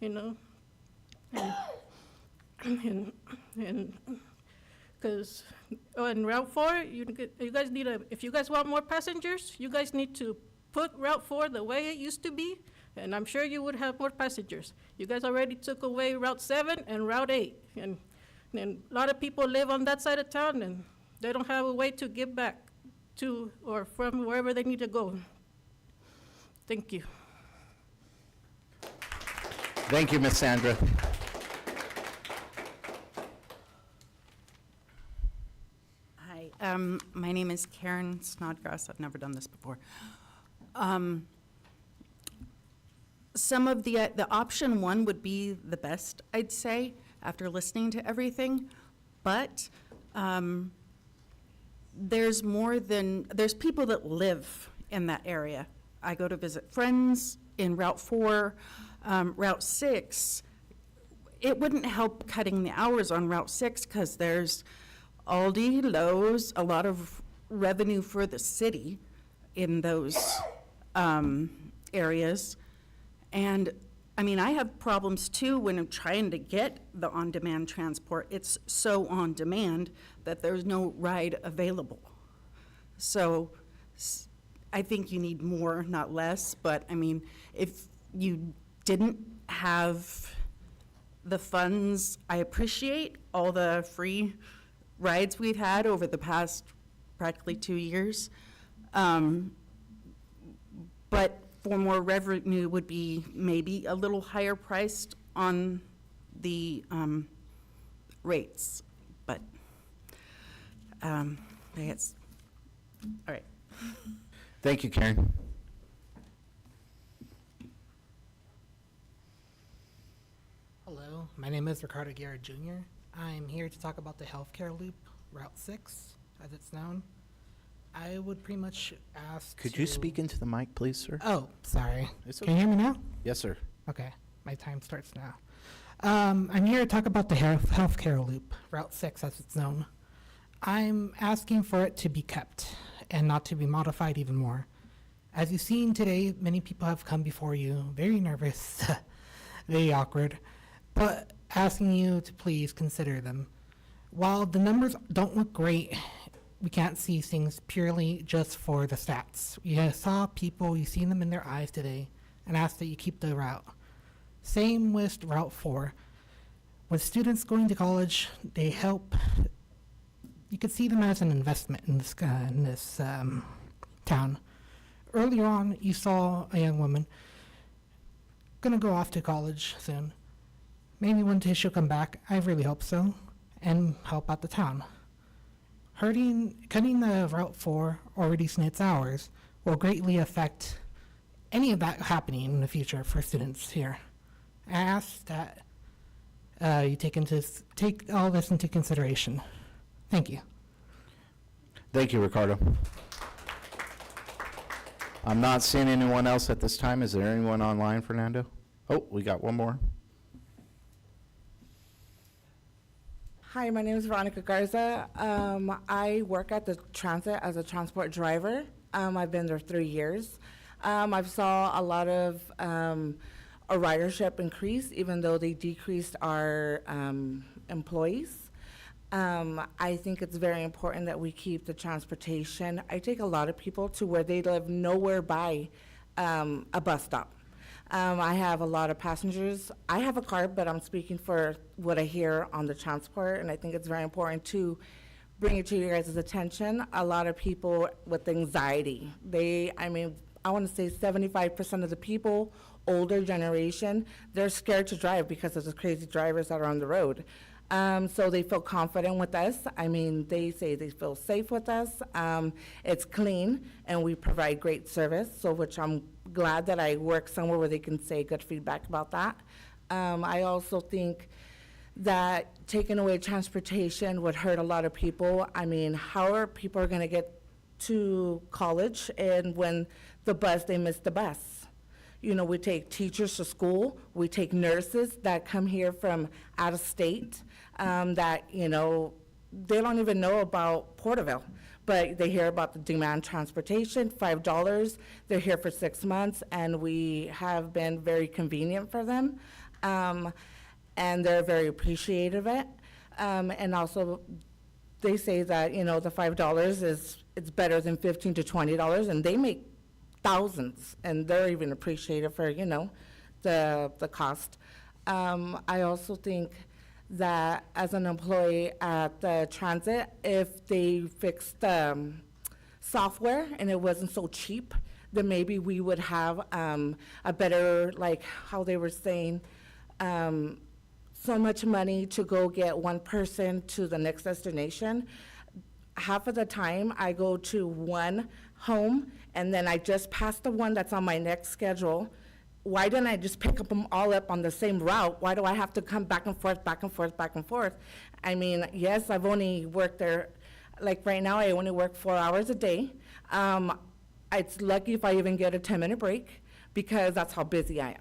S3: you know. And because on Route 4, you guys need if you guys want more passengers, you guys need to put Route 4 the way it used to be, and I'm sure you would have more passengers. You guys already took away Route 7 and Route 8, and a lot of people live on that side of town, and they don't have a way to get back to or from wherever they need to go. Thank you.
S1: Thank you, Ms. Sandra.
S6: Hi, my name is Karen Snodgrass. I've never done this before. Some of the option 1 would be the best, I'd say, after listening to everything, but there's people that live in that area. I go to visit friends in Route 4, Route 6. It wouldn't help cutting the hours on Route 6 because there's Aldi, Lowe's, a lot of revenue for the city in those areas. And I mean, I have problems too when I'm trying to get the on-demand transport. It's so on demand that there's no ride available. So I think you need more, not less. But I mean, if you didn't have the funds, I appreciate all the free rides we've had over the past practically 2 years. But for more revenue would be maybe a little higher priced on the rates. But It's, all right.
S1: Thank you, Karen.
S8: Hello, my name is Ricardo Guerra Jr. I'm here to talk about the healthcare loop, Route 6, as it's known. I would pretty much ask
S1: Could you speak into the mic, please, sir?
S8: Oh, sorry.
S1: It's
S8: Can you hear me now?
S1: Yes, sir.
S8: Okay, my time starts now. I'm here to talk about the healthcare loop, Route 6, as it's known. I'm asking for it to be kept and not to be modified even more. As you've seen today, many people have come before you, very nervous, very awkward, but asking you to please consider them. While the numbers don't look great, we can't see things purely just for the stats. You saw people, you seen them in their eyes today, and ask that you keep the route. Same with Route 4. With students going to college, they help. You could see them as an investment in this town. Earlier on, you saw a young woman gonna go off to college soon. Maybe one day she'll come back, I really hope so, and help out the town. Cutting the Route 4 or reducing its hours will greatly affect any of that happening in the future for students here. I ask that you take all this into consideration. Thank you.
S1: Thank you, Ricardo. I'm not seeing anyone else at this time. Is there anyone online, Fernando? Oh, we got one more.
S11: Hi, my name is Veronica Garza. I work at the transit as a transport driver. I've been there 3 years. I've saw a lot of a ridership increase, even though they decreased our employees. I think it's very important that we keep the transportation. I take a lot of people to where they live nowhere by a bus stop. I have a lot of passengers. I have a car, but I'm speaking for what I hear on the transport, and I think it's very important to bring it to your guys' attention. A lot of people with anxiety, I want to say 75% of the people, older generation, they're scared to drive because of the crazy drivers that are on the road. So they feel confident with us. They say they feel safe with us. It's clean, and we provide great service, which I'm glad that I work somewhere where they can say good feedback about that. I also think that taking away transportation would hurt a lot of people. How are people going to get to college, and when they miss the bus? We take teachers to school. We take nurses that come here from out of state that, they don't even know about Porterville, but they hear about the demand transportation, $5. They're here for 6 months, and we have been very convenient for them, and they're very appreciative of it. And also, they say that, the $5 it's better than $15 to $20, and they make thousands, and they're even appreciative for, the cost. I also think that as an employee at the transit, if they fixed the software and it wasn't so cheap, then maybe we would have a better, like how they were saying, so much money to go get one person to the next destination. Half of the time I go to one home, and then I just pass the one that's on my next schedule. Why didn't I just pick them all up on the same route? Why do I have to come back and forth, back and forth, back and forth? Yes, I've only worked there, like right now, I only work 4 hours a day. It's lucky if I even get a 10-minute break, because that's how busy I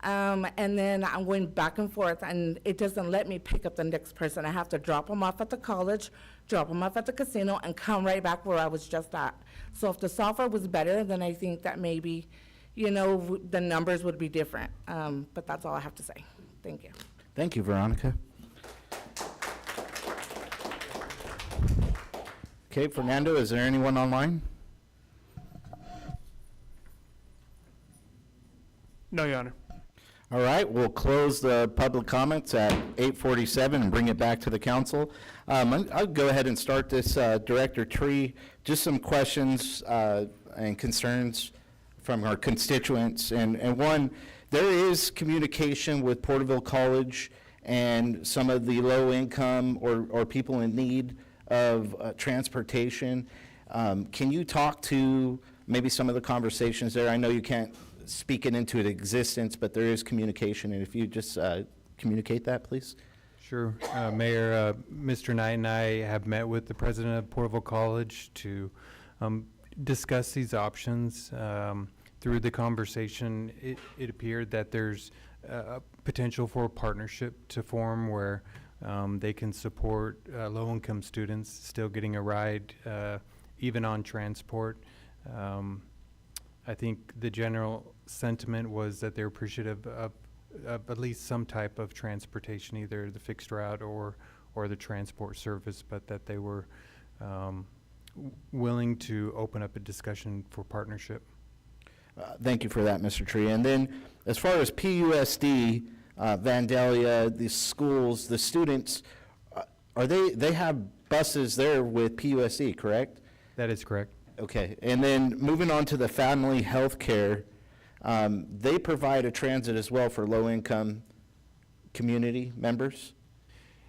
S11: am. And then I'm going back and forth, and it doesn't let me pick up the next person. I have to drop them off at the college, drop them off at the casino, and come right back where I was just at. So if the software was better, then I think that maybe, the numbers would be different. But that's all I have to say. Thank you.
S1: Thank you, Veronica. Okay, Fernando, is there anyone online?
S21: No, Your Honor.
S1: All right, we'll close the public comments at 8:47 and bring it back to the council. I'll go ahead and start this, Director Tree. Just some questions and concerns from our constituents. And one, there is communication with Porterville College and some of the low income or people in need of transportation. Can you talk to maybe some of the conversations there? I know you can't speak it into existence, but there is communication, and if you just communicate that, please.
S24: Sure. Mayor, Mr. Knight and I have met with the president of Porterville College to discuss these options. Through the conversation, it appeared that there's potential for a partnership to form where they can support low-income students still getting a ride, even on transport. I think the general sentiment was that they're appreciative of at least some type of transportation, either the fixed route or the transport service, but that they were willing to open up a discussion for partnership.
S1: Thank you for that, Mr. Tree. And then as far as PUSD, Vandalia, the schools, the students, they have buses there with PUSD, correct?
S24: That is correct.
S1: Okay, and then moving on to the family health care, they provide a transit as well for low-income community members?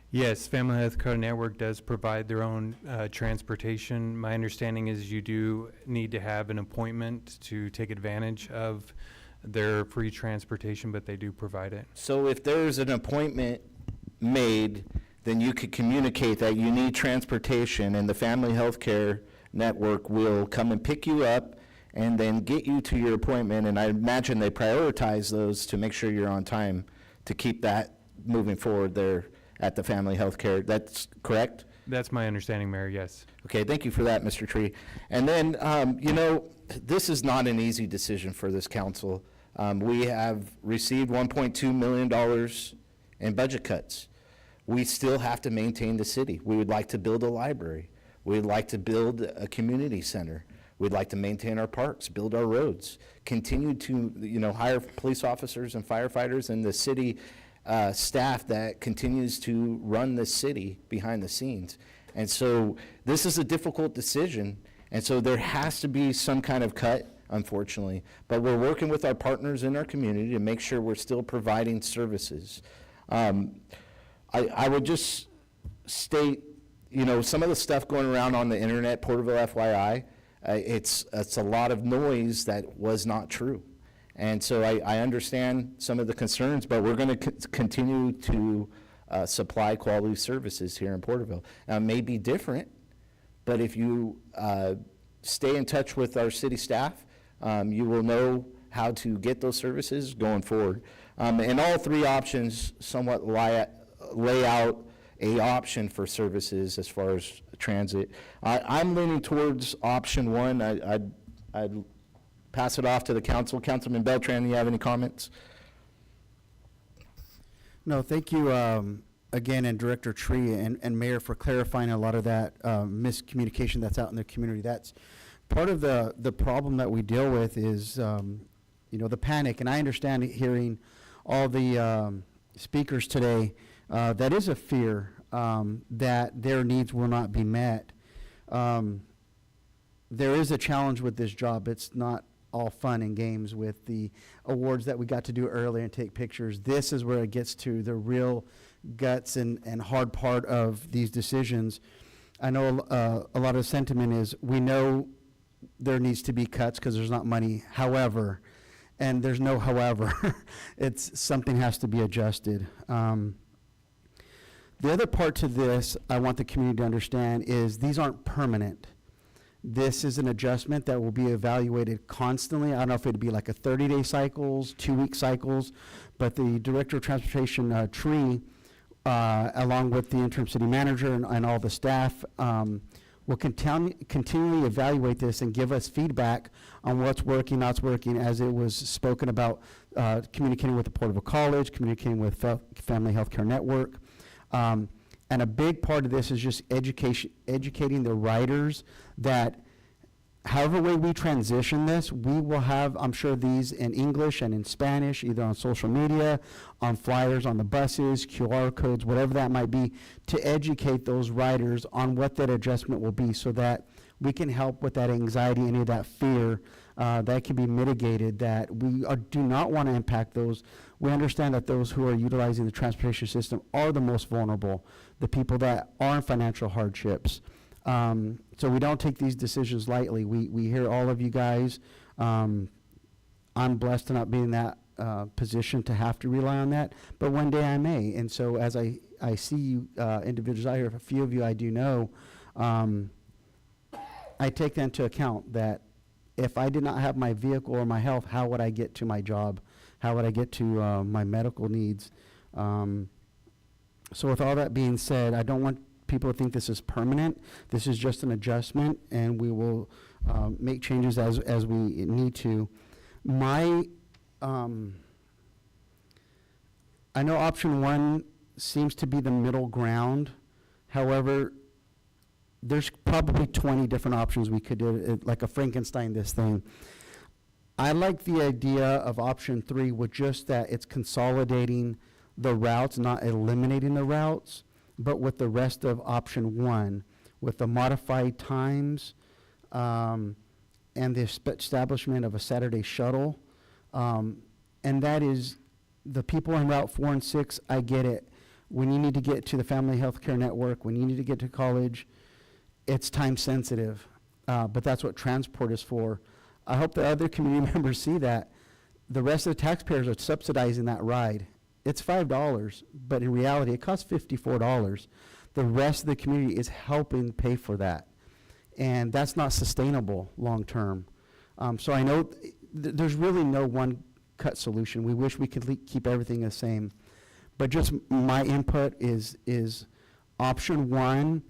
S24: Yes, Family Health Care Network does provide their own transportation. My understanding is you do need to have an appointment to take advantage of their free transportation, but they do provide it.
S1: So if there's an appointment made, then you could communicate that you need transportation, and the Family Health Care Network will come and pick you up and then get you to your appointment, and I imagine they prioritize those to make sure you're on time to keep that moving forward there at the Family Health Care. That's correct?
S24: That's my understanding, Mayor, yes.
S1: Okay, thank you for that, Mr. Tree. And then, this is not an easy decision for this council. We have received $1.2 million in budget cuts. We still have to maintain the city. We would like to build a library. We'd like to build a community center. We'd like to maintain our parks, build our roads, continue to, hire police officers and firefighters and the city staff that continues to run the city behind the scenes. And so this is a difficult decision, and so there has to be some kind of cut, unfortunately. But we're working with our partners in our community to make sure we're still providing services. I would just state, some of the stuff going around on the internet, Porterville FYI, it's a lot of noise that was not true. And so I understand some of the concerns, but we're going to continue to supply quality services here in Porterville. Now, it may be different, but if you stay in touch with our city staff, you will know how to get those services going forward. And all three options somewhat lay out a option for services as far as transit. I'm leaning towards option one. I'd pass it off to the council. Councilman Beltran, do you have any comments?
S22: No, thank you again, and Director Tree and Mayor for clarifying a lot of that miscommunication that's out in the community. That's part of the problem that we deal with is, the panic. And I understand hearing all the speakers today, that is a fear that their needs will not be met. There is a challenge with this job. It's not all fun and games with the awards that we got to do earlier and take pictures. This is where it gets to the real guts and hard part of these decisions. I know a lot of sentiment is we know there needs to be cuts because there's not money. However, and there's no however, it's something has to be adjusted. The other part to this I want the community to understand is these aren't permanent. This is an adjustment that will be evaluated constantly. I don't know if it'd be like a 30-day cycles, 2-week cycles, but the Director of Transportation, Tree, along with the interim city manager and all the staff, will continually evaluate this and give us feedback on what's working, not working, as it was spoken about, communicating with the Porterville College, communicating with Family Health Care Network. And a big part of this is just educating the riders that however way we transition this, we will have, I'm sure, these in English and in Spanish, either on social media, on flyers on the buses, QR codes, whatever that might be, to educate those riders on what that adjustment will be, so that we can help with that anxiety, any of that fear that can be mitigated, that we do not want to impact those. We understand that those who are utilizing the transportation system are the most vulnerable, the people that are in financial hardships. So we don't take these decisions lightly. We hear all of you guys. I'm blessed to not be in that position to have to rely on that, but one day I may. And so as I see you individuals out here, a few of you I do know, I take that into account, that if I did not have my vehicle or my health, how would I get to my job? How would I get to my medical needs? So with all that being said, I don't want people to think this is permanent. This is just an adjustment, and we will make changes as we need to. I know option one seems to be the middle ground. However, there's probably 20 different options we could do, like a Frankenstein this thing. I like the idea of option 3 with just that it's consolidating the routes, not eliminating the routes, but with the rest of option 1, with the modified times and the establishment of a Saturday shuttle. And that is, the people on Route 4 and 6, I get it. When you need to get to the Family Health Care Network, when you need to get to college, it's time sensitive, but that's what transport is for. I hope the other community members see that. The rest of the taxpayers are subsidizing that ride. It's $5, but in reality, it costs $54. The rest of the community is helping pay for that, and that's not sustainable long term. So I know there's really no one-cut solution. We wish we could keep everything the same, but just my input is option 1.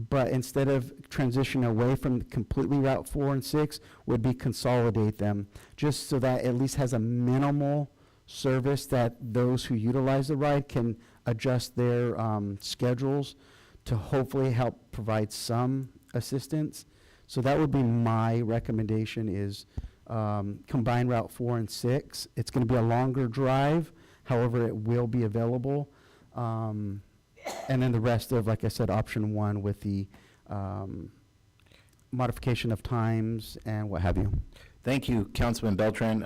S22: But instead of transitioning away from completely Route 4 and 6, would be consolidate them, just so that at least has a minimal service that those who utilize the ride can adjust their schedules to hopefully help provide some assistance. So that would be my recommendation, is combine Route 4 and 6. It's going to be a longer drive, however, it will be available. And then the rest of, like I said, option 1 with the modification of times and what have you.
S1: Thank you, Councilman Beltran.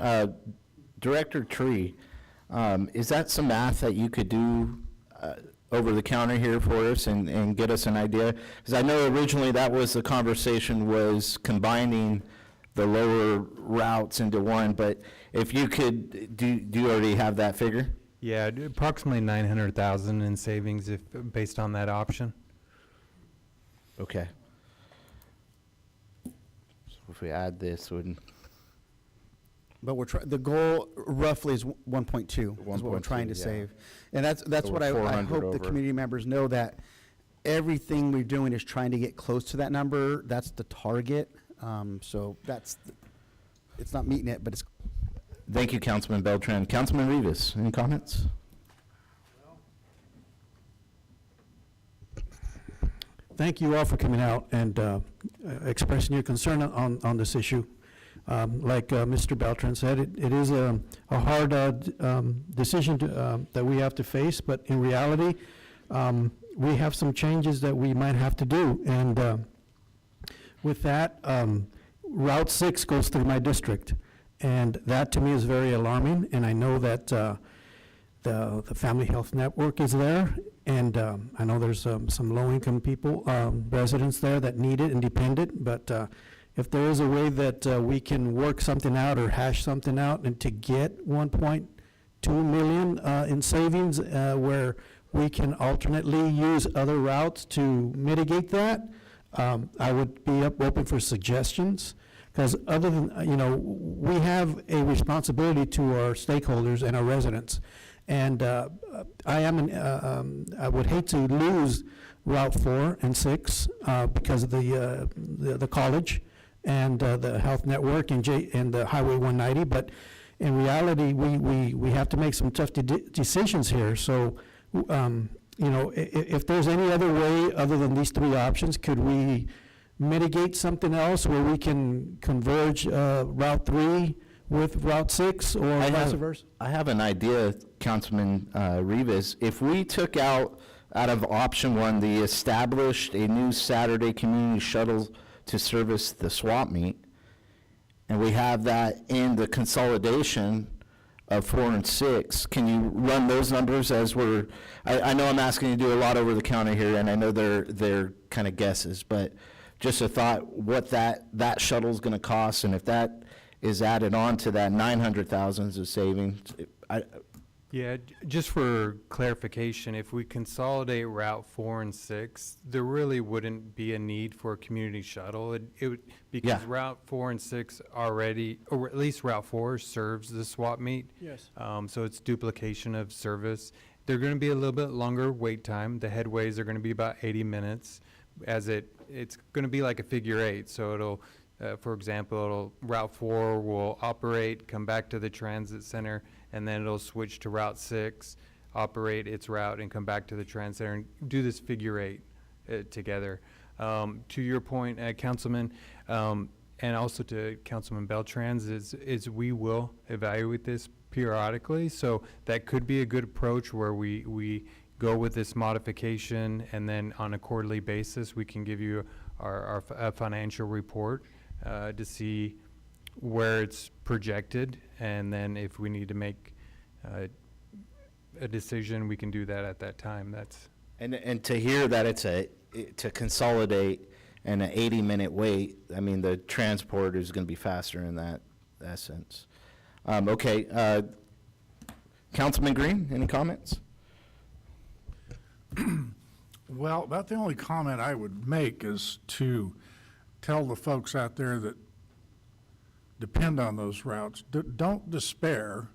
S1: Director Tree, is that some math that you could do over the counter here for us and get us an idea? Because I know originally that was the conversation, was combining the lower routes into one, but if you could, do you already have that figure?
S24: Yeah, approximately 900,000 in savings based on that option.
S1: Okay. So if we add this, wouldn't.
S22: But the goal roughly is 1.2 is what we're trying to save. And that's
S1: So
S22: what
S1: we're
S22: I
S1: 400
S22: hope the
S1: over.
S22: community members know, that everything we're doing is trying to get close to that number. That's the target. So it's not meeting it, but it's.
S1: Thank you, Councilman Beltran. Councilman Rivas, any comments?
S15: Thank you all for coming out and expressing your concern on this issue. Like Mr. Beltran said, it is a hard decision that we have to face, but in reality, we have some changes that we might have to do. And with that, Route 6 goes through my district. And that to me is very alarming, and I know that the Family Health Network is there, and I know there's some low-income people, residents there that need it and depend it, but if there is a way that we can work something out or hash something out and to get 1.2 million in savings where we can alternately use other routes to mitigate that, I would be open for suggestions. Because other than, we have a responsibility to our stakeholders and our residents. And I would hate to lose Route 4 and 6 because of the college and the health network and the Highway 190. But in reality, we have to make some tough decisions here. So, if there's any other way other than these 3 options, could we mitigate something else where we can converge Route 3 with Route 6 or vice versa?
S1: I have an idea, Councilman Rivas. If we took out of option one, the established a new Saturday community shuttle to service the swap meet, and we have that in the consolidation of 4 and 6, can you run those numbers as I know I'm asking you to do a lot over the counter here, and I know they're kind of guesses, but just a thought, what that shuttle's gonna cost, and if that is added on to that 900,000 of savings,
S24: Yeah, just for clarification, if we consolidate Route 4 and 6, there really wouldn't be a need for a community shuttle. It would, because
S1: Yeah.
S24: Route 4 and 6 already, or at least Route 4 serves the swap meet.
S15: Yes.
S24: So it's duplication of service. They're gonna be a little bit longer wait time. The headways are gonna be about 80 minutes, as it's gonna be like a figure eight. So it'll, for example, Route 4 will operate, come back to the transit center, and then it'll switch to Route 6, operate its route, and come back to the transit center and do this figure eight together. To your point, Councilman, and also to Councilman Beltran's, is we will evaluate this periodically. So that could be a good approach where we go with this modification, and then on a quarterly basis, we can give you our financial report to see where it's projected, and then if we need to make a decision, we can do that at that time. That's
S1: and to hear that to consolidate and an 80-minute wait, I mean, the transport is gonna be faster in that sense. Okay, Councilman Green, any comments?
S5: Well, about the only comment I would make is to tell the folks out there that depend on those routes, don't despair,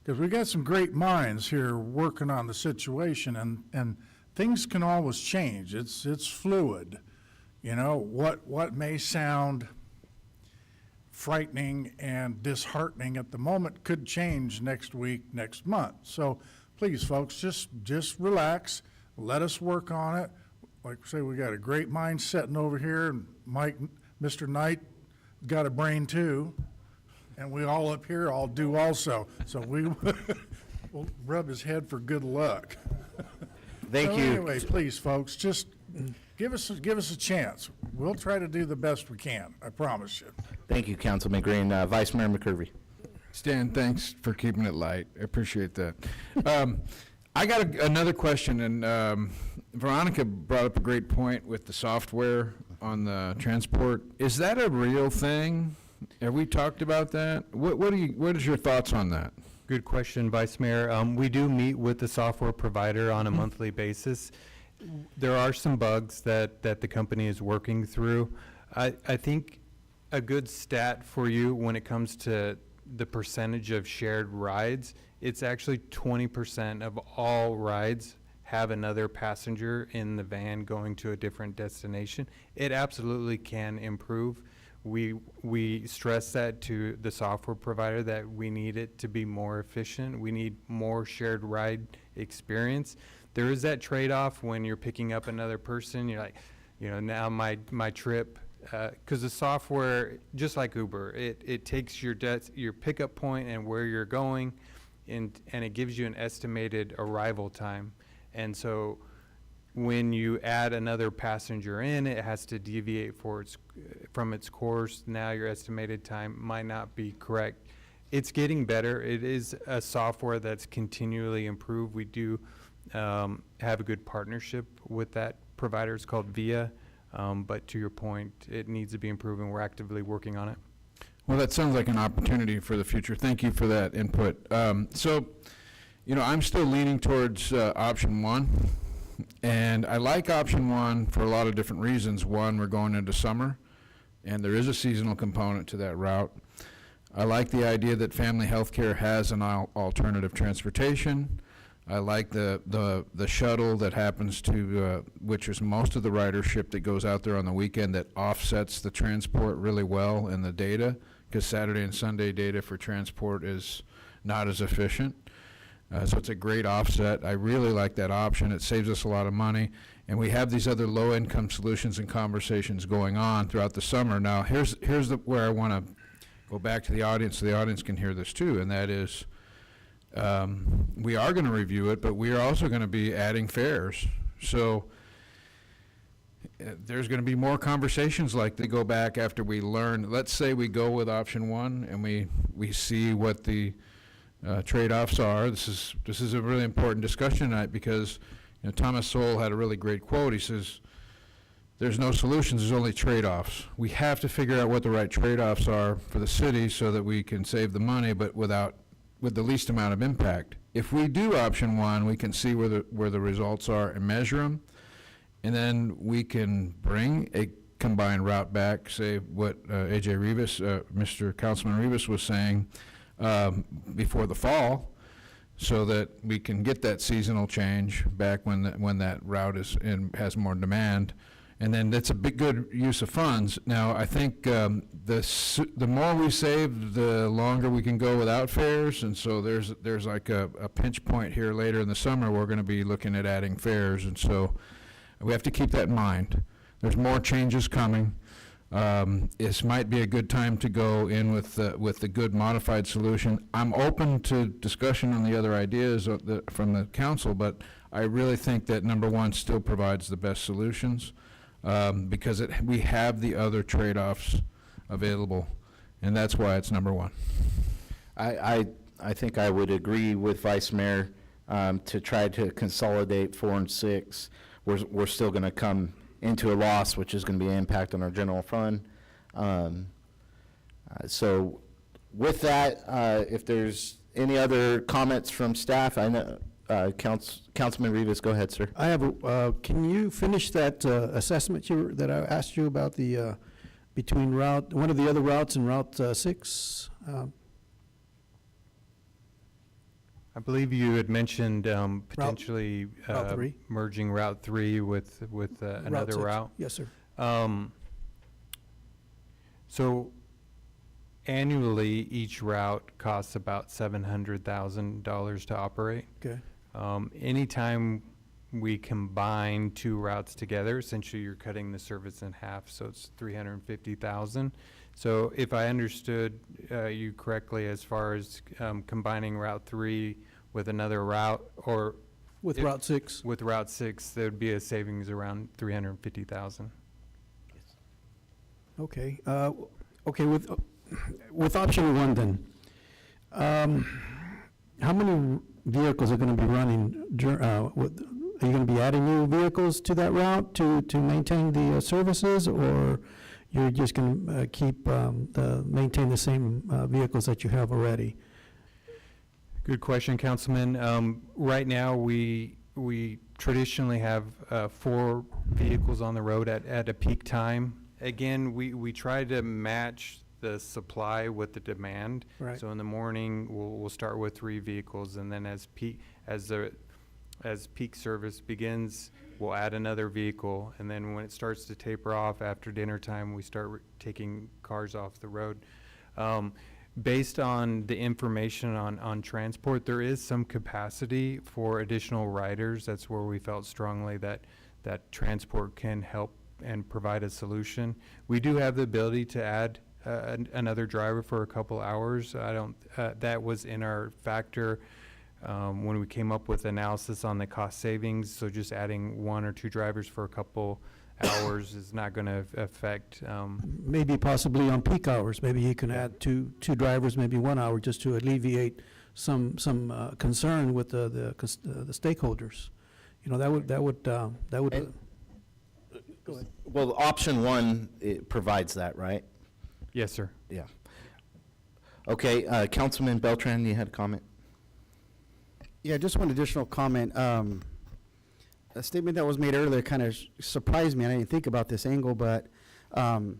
S5: because we got some great minds here working on the situation, and things can always change. It's fluid. You know, what may sound frightening and disheartening at the moment could change next week, next month. So please, folks, just relax. Let us work on it. Like I say, we got a great mind sitting over here, and Mike, Mr. Knight, got a brain too, and we all up here all do also. So we will rub his head for good luck.
S1: Thank you.
S5: Anyway, please, folks, just give us a chance. We'll try to do the best we can. I promise you.
S1: Thank you, Councilman Green. Vice Mayor McCurvey.
S4: Stan, thanks for keeping it light. I appreciate that. I got another question, and Veronica brought up a great point with the software on the transport. Is that a real thing? Have we talked about that? What is your thoughts on that?
S24: good question, Vice Mayor. We do meet with the software provider on a monthly basis. There are some bugs that the company is working through. I think a good stat for you when it comes to the percentage of shared rides, it's actually 20% of all rides have another passenger in the van going to a different destination. It absolutely can improve. We stress that to the software provider that we need it to be more efficient. We need more shared ride experience. There is that trade-off when you're picking up another person. You're like, you know, now my trip, because the software, just like Uber, it takes your pickup point and where you're going, and it gives you an estimated arrival time. And so when you add another passenger in, it has to deviate from its course. Now your estimated time might not be correct. It's getting better. It is a software that's continually improved. We do have a good partnership with that provider. It's called VIA. But to your point, it needs to be improved, and we're actively working on it.
S4: Well, that sounds like an opportunity for the future. Thank you for that input. So, you know, I'm still leaning towards option one. And I like option one for a lot of different reasons. One, we're going into summer, and there is a seasonal component to that route. I like the idea that family health care has an alternative transportation. I like the shuttle that happens to, which is most of the ridership that goes out there on the weekend, that offsets the transport really well in the data, because Saturday and Sunday data for transport is not as efficient. So it's a great offset. I really like that option. It saves us a lot of money. And we have these other low-income solutions and conversations going on throughout the summer. Now, here's where I want to go back to the audience so the audience can hear this too, and that is, we are going to review it, but we are also going to be adding fares. So there's going to be more conversations like they go back after we learn. Let's say we go with option one and we see what the trade-offs are. This is a really important discussion tonight because Thomas Sowell had a really great quote. He says, there's no solutions, there's only trade-offs. We have to figure out what the right trade-offs are for the city so that we can save the money, but with the least amount of impact. If we do option one, we can see where the results are and measure them, and then we can bring a combined route back, say what A.J. Rivas, Mr. Councilman Rivas was saying before the fall, so that we can get that seasonal change back when that route has more demand. And then that's a big good use of funds. Now, I think the more we save, the longer we can go without fares. And so there's like a pinch point here later in the summer. We're going to be looking at adding fares. And so we have to keep that in mind. There's more changes coming. This might be a good time to go in with the good modified solution. I'm open to discussion on the other ideas from the council, but I really think that number one still provides the best solutions. Because we have the other trade-offs available, and that's why it's number one.
S1: I think I would agree with Vice Mayor to try to consolidate 4 and 6. We're still going to come into a loss, which is going to be an impact on our general fund. So with that, if there's any other comments from staff, I know Councilman Rivas, go ahead, sir.
S15: I have can you finish that assessment that I asked you about the between one of the other routes and Route 6?
S24: I believe you had mentioned potentially
S15: Route 3?
S24: merging Route 3 with another
S15: 6.
S24: route.
S15: Yes, sir.
S24: So annually, each route costs about $700,000 to operate.
S15: Okay.
S24: Anytime we combine 2 routes together, essentially you're cutting the service in half, so it's $350,000. So if I understood you correctly, as far as combining Route 3 with another route, or
S15: With Route 6?
S24: with Route 6, there would be a savings around $350,000.
S15: Okay. Okay, with option 1 then, how many vehicles are going to be running? Are you going to be adding new vehicles to that route to maintain the services, or you're just going to maintain the same vehicles that you have already?
S24: Good question, Councilman. Right now, we traditionally have 4 vehicles on the road at a peak time. Again, we try to match the supply with the demand.
S15: Right.
S24: So in the morning, we'll start with 3 vehicles, and then as peak service begins, we'll add another vehicle, and then when it starts to taper off after dinner time, we start taking cars off the road. Based on the information on transport, there is some capacity for additional riders. That's where we felt strongly that transport can help and provide a solution. We do have the ability to add another driver for a couple hours. That was in our factor when we came up with analysis on the cost savings. So just adding 1 or 2 drivers for a couple hours is not going to affect.
S15: Maybe possibly on peak hours, maybe you can add two drivers, maybe 1 hour, just to alleviate some concern with the stakeholders. You know, that would. Go ahead.
S1: Well, option 1, it provides that, right?
S24: Yes, sir.
S1: Yeah. Okay, Councilman Beltran, you had a comment?
S22: Yeah, just one additional comment. A statement that was made earlier kind of surprised me. I didn't think about this angle, but I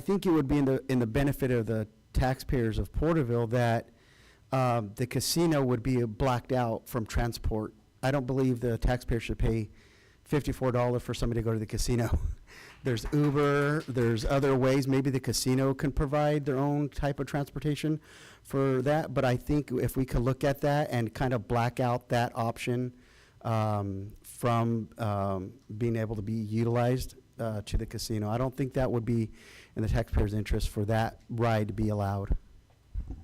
S22: think it would be in the benefit of the taxpayers of Porterville that the casino would be blacked out from transport. I don't believe the taxpayer should pay $54 for somebody to go to the casino. There's Uber, there's other ways. Maybe the casino can provide their own type of transportation for that. But I think if we could look at that and kind of black out that option from being able to be utilized to the casino. I don't think that would be in the taxpayers' interest for that ride to be allowed.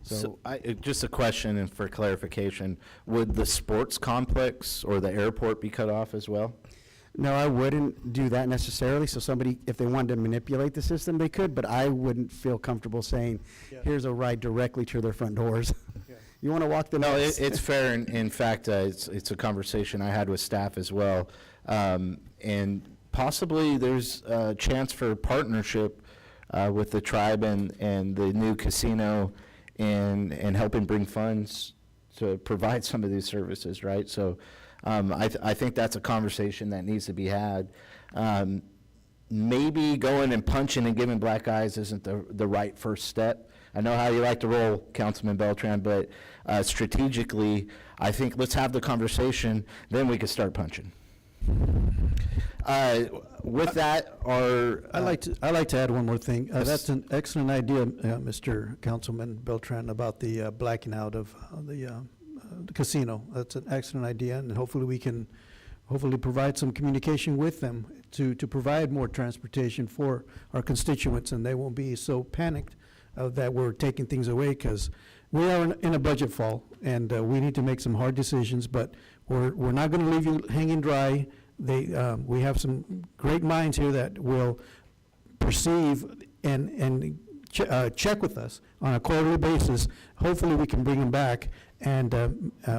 S1: So just a question and for clarification, would the sports complex or the airport be cut off as well?
S22: No, I wouldn't do that necessarily. So somebody, if they wanted to manipulate the system, they could, but I wouldn't feel comfortable saying, here's a ride directly to their front doors. You want to walk the
S1: No,
S22: nets.
S1: it's fair. In fact, it's a conversation I had with staff as well. And possibly there's a chance for partnership with the tribe and the new casino and helping bring funds to provide some of these services, right? So I think that's a conversation that needs to be had. Maybe going and punching and giving black eyes isn't the right first step. I know how you like to roll, Councilman Beltran, but strategically, I think let's have the conversation, then we can start punching. With that,
S15: I'd like to add one more thing. That's an excellent idea, Mr. Councilman Beltran, about the blacking out of the casino. That's an excellent idea, and hopefully we can provide some communication with them to provide more transportation for our constituents, and they won't be so panicked that we're taking things away, because we are in a budget fall, and we need to make some hard decisions, but we're not going to leave you hanging dry. We have some great minds here that will perceive and check with us on a quarterly basis. Hopefully we can bring them back and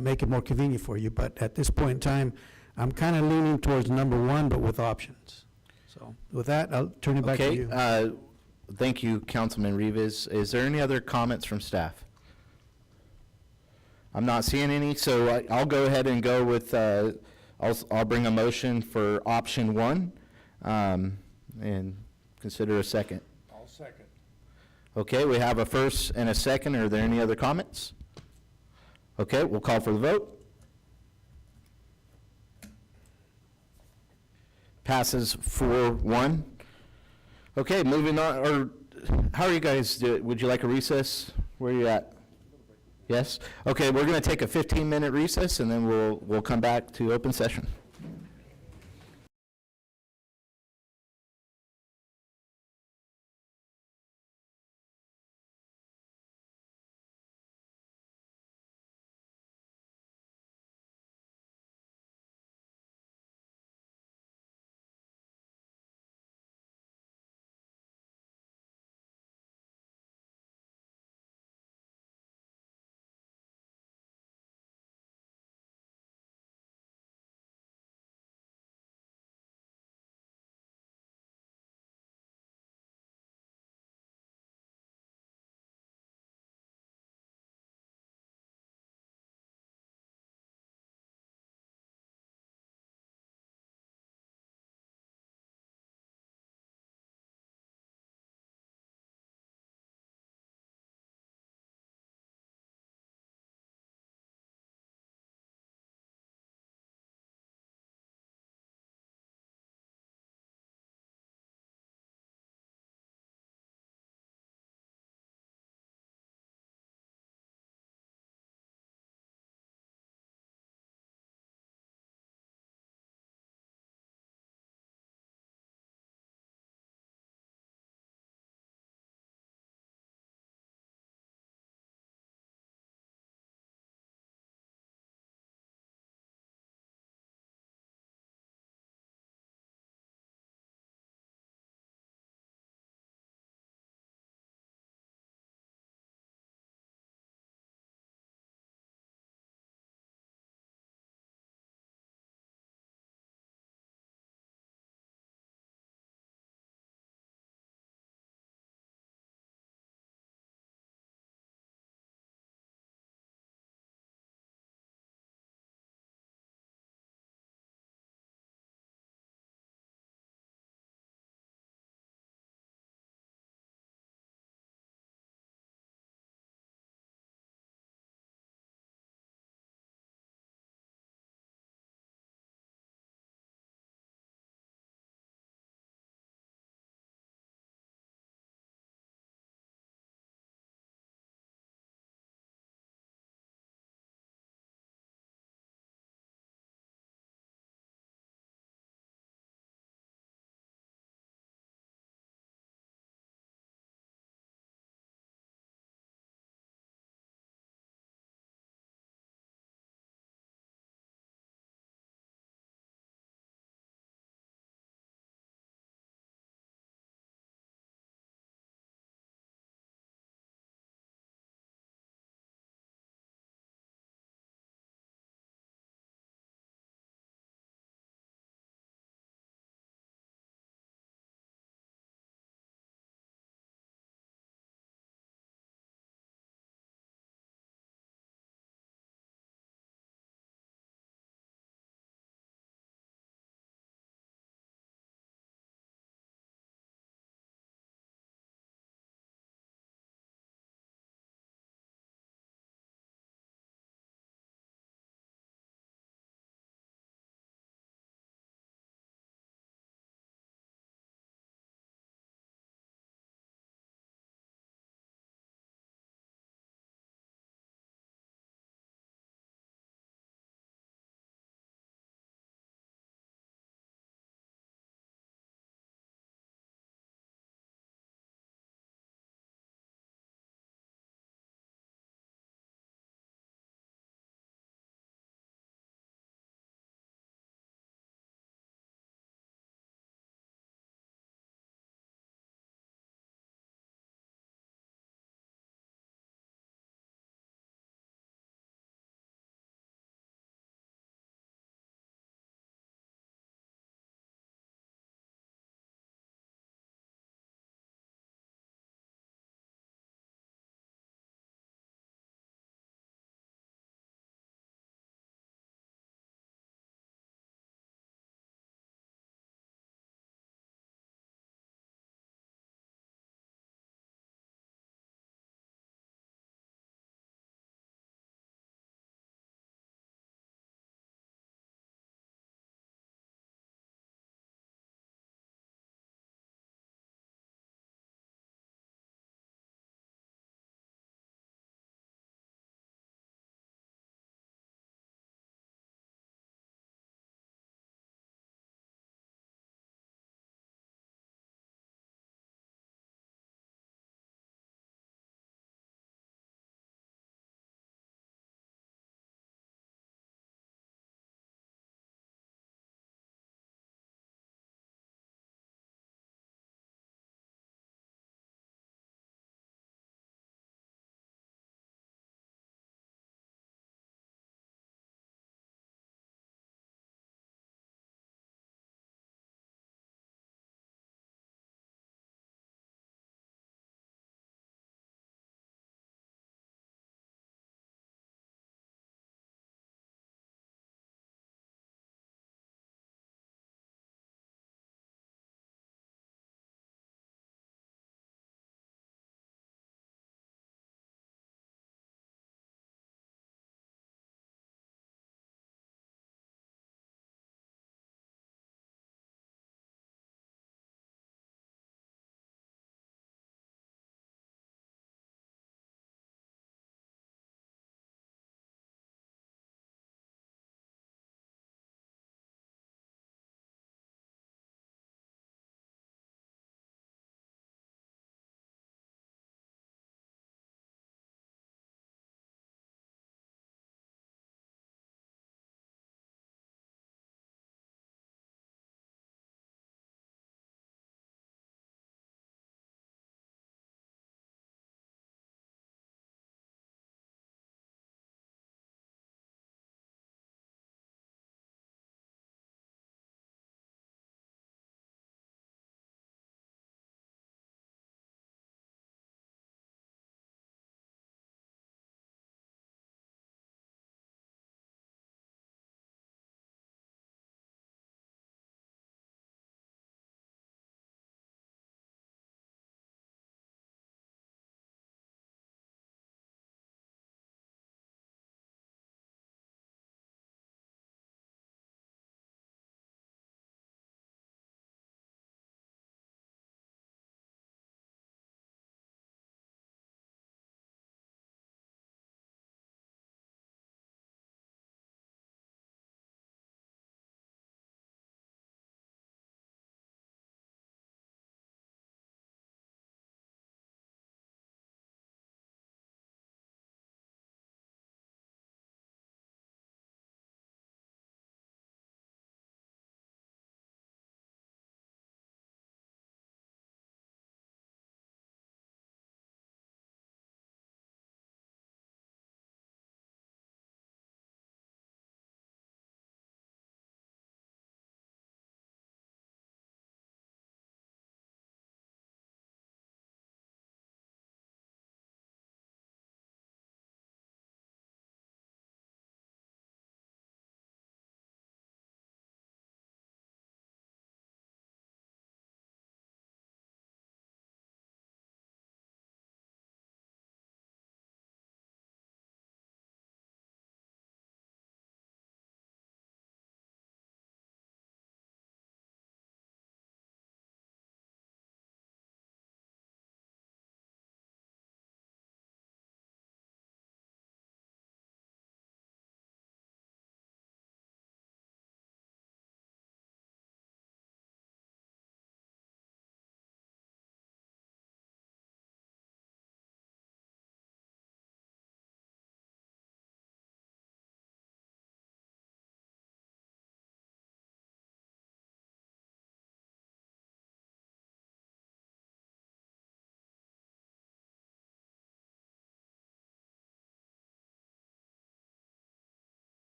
S15: make it more convenient for you. But at this point in time, I'm kind of leaning towards number one, but with options. So with that, I'll turn it back to you.
S1: Thank you, Councilman Rivas. Is there any other comments from staff? I'm not seeing any, so I'll go ahead and go with, I'll bring a motion for option one, and consider a second.
S5: I'll second.
S1: Okay, we have a first and a second. Are there any other comments? Okay, we'll call for the vote. Passes 4-1. Okay, moving on, or how are you guys, would you like a recess? Where are you at? Yes? Okay, we're going to take a 15-minute recess, and then we'll come back to open session.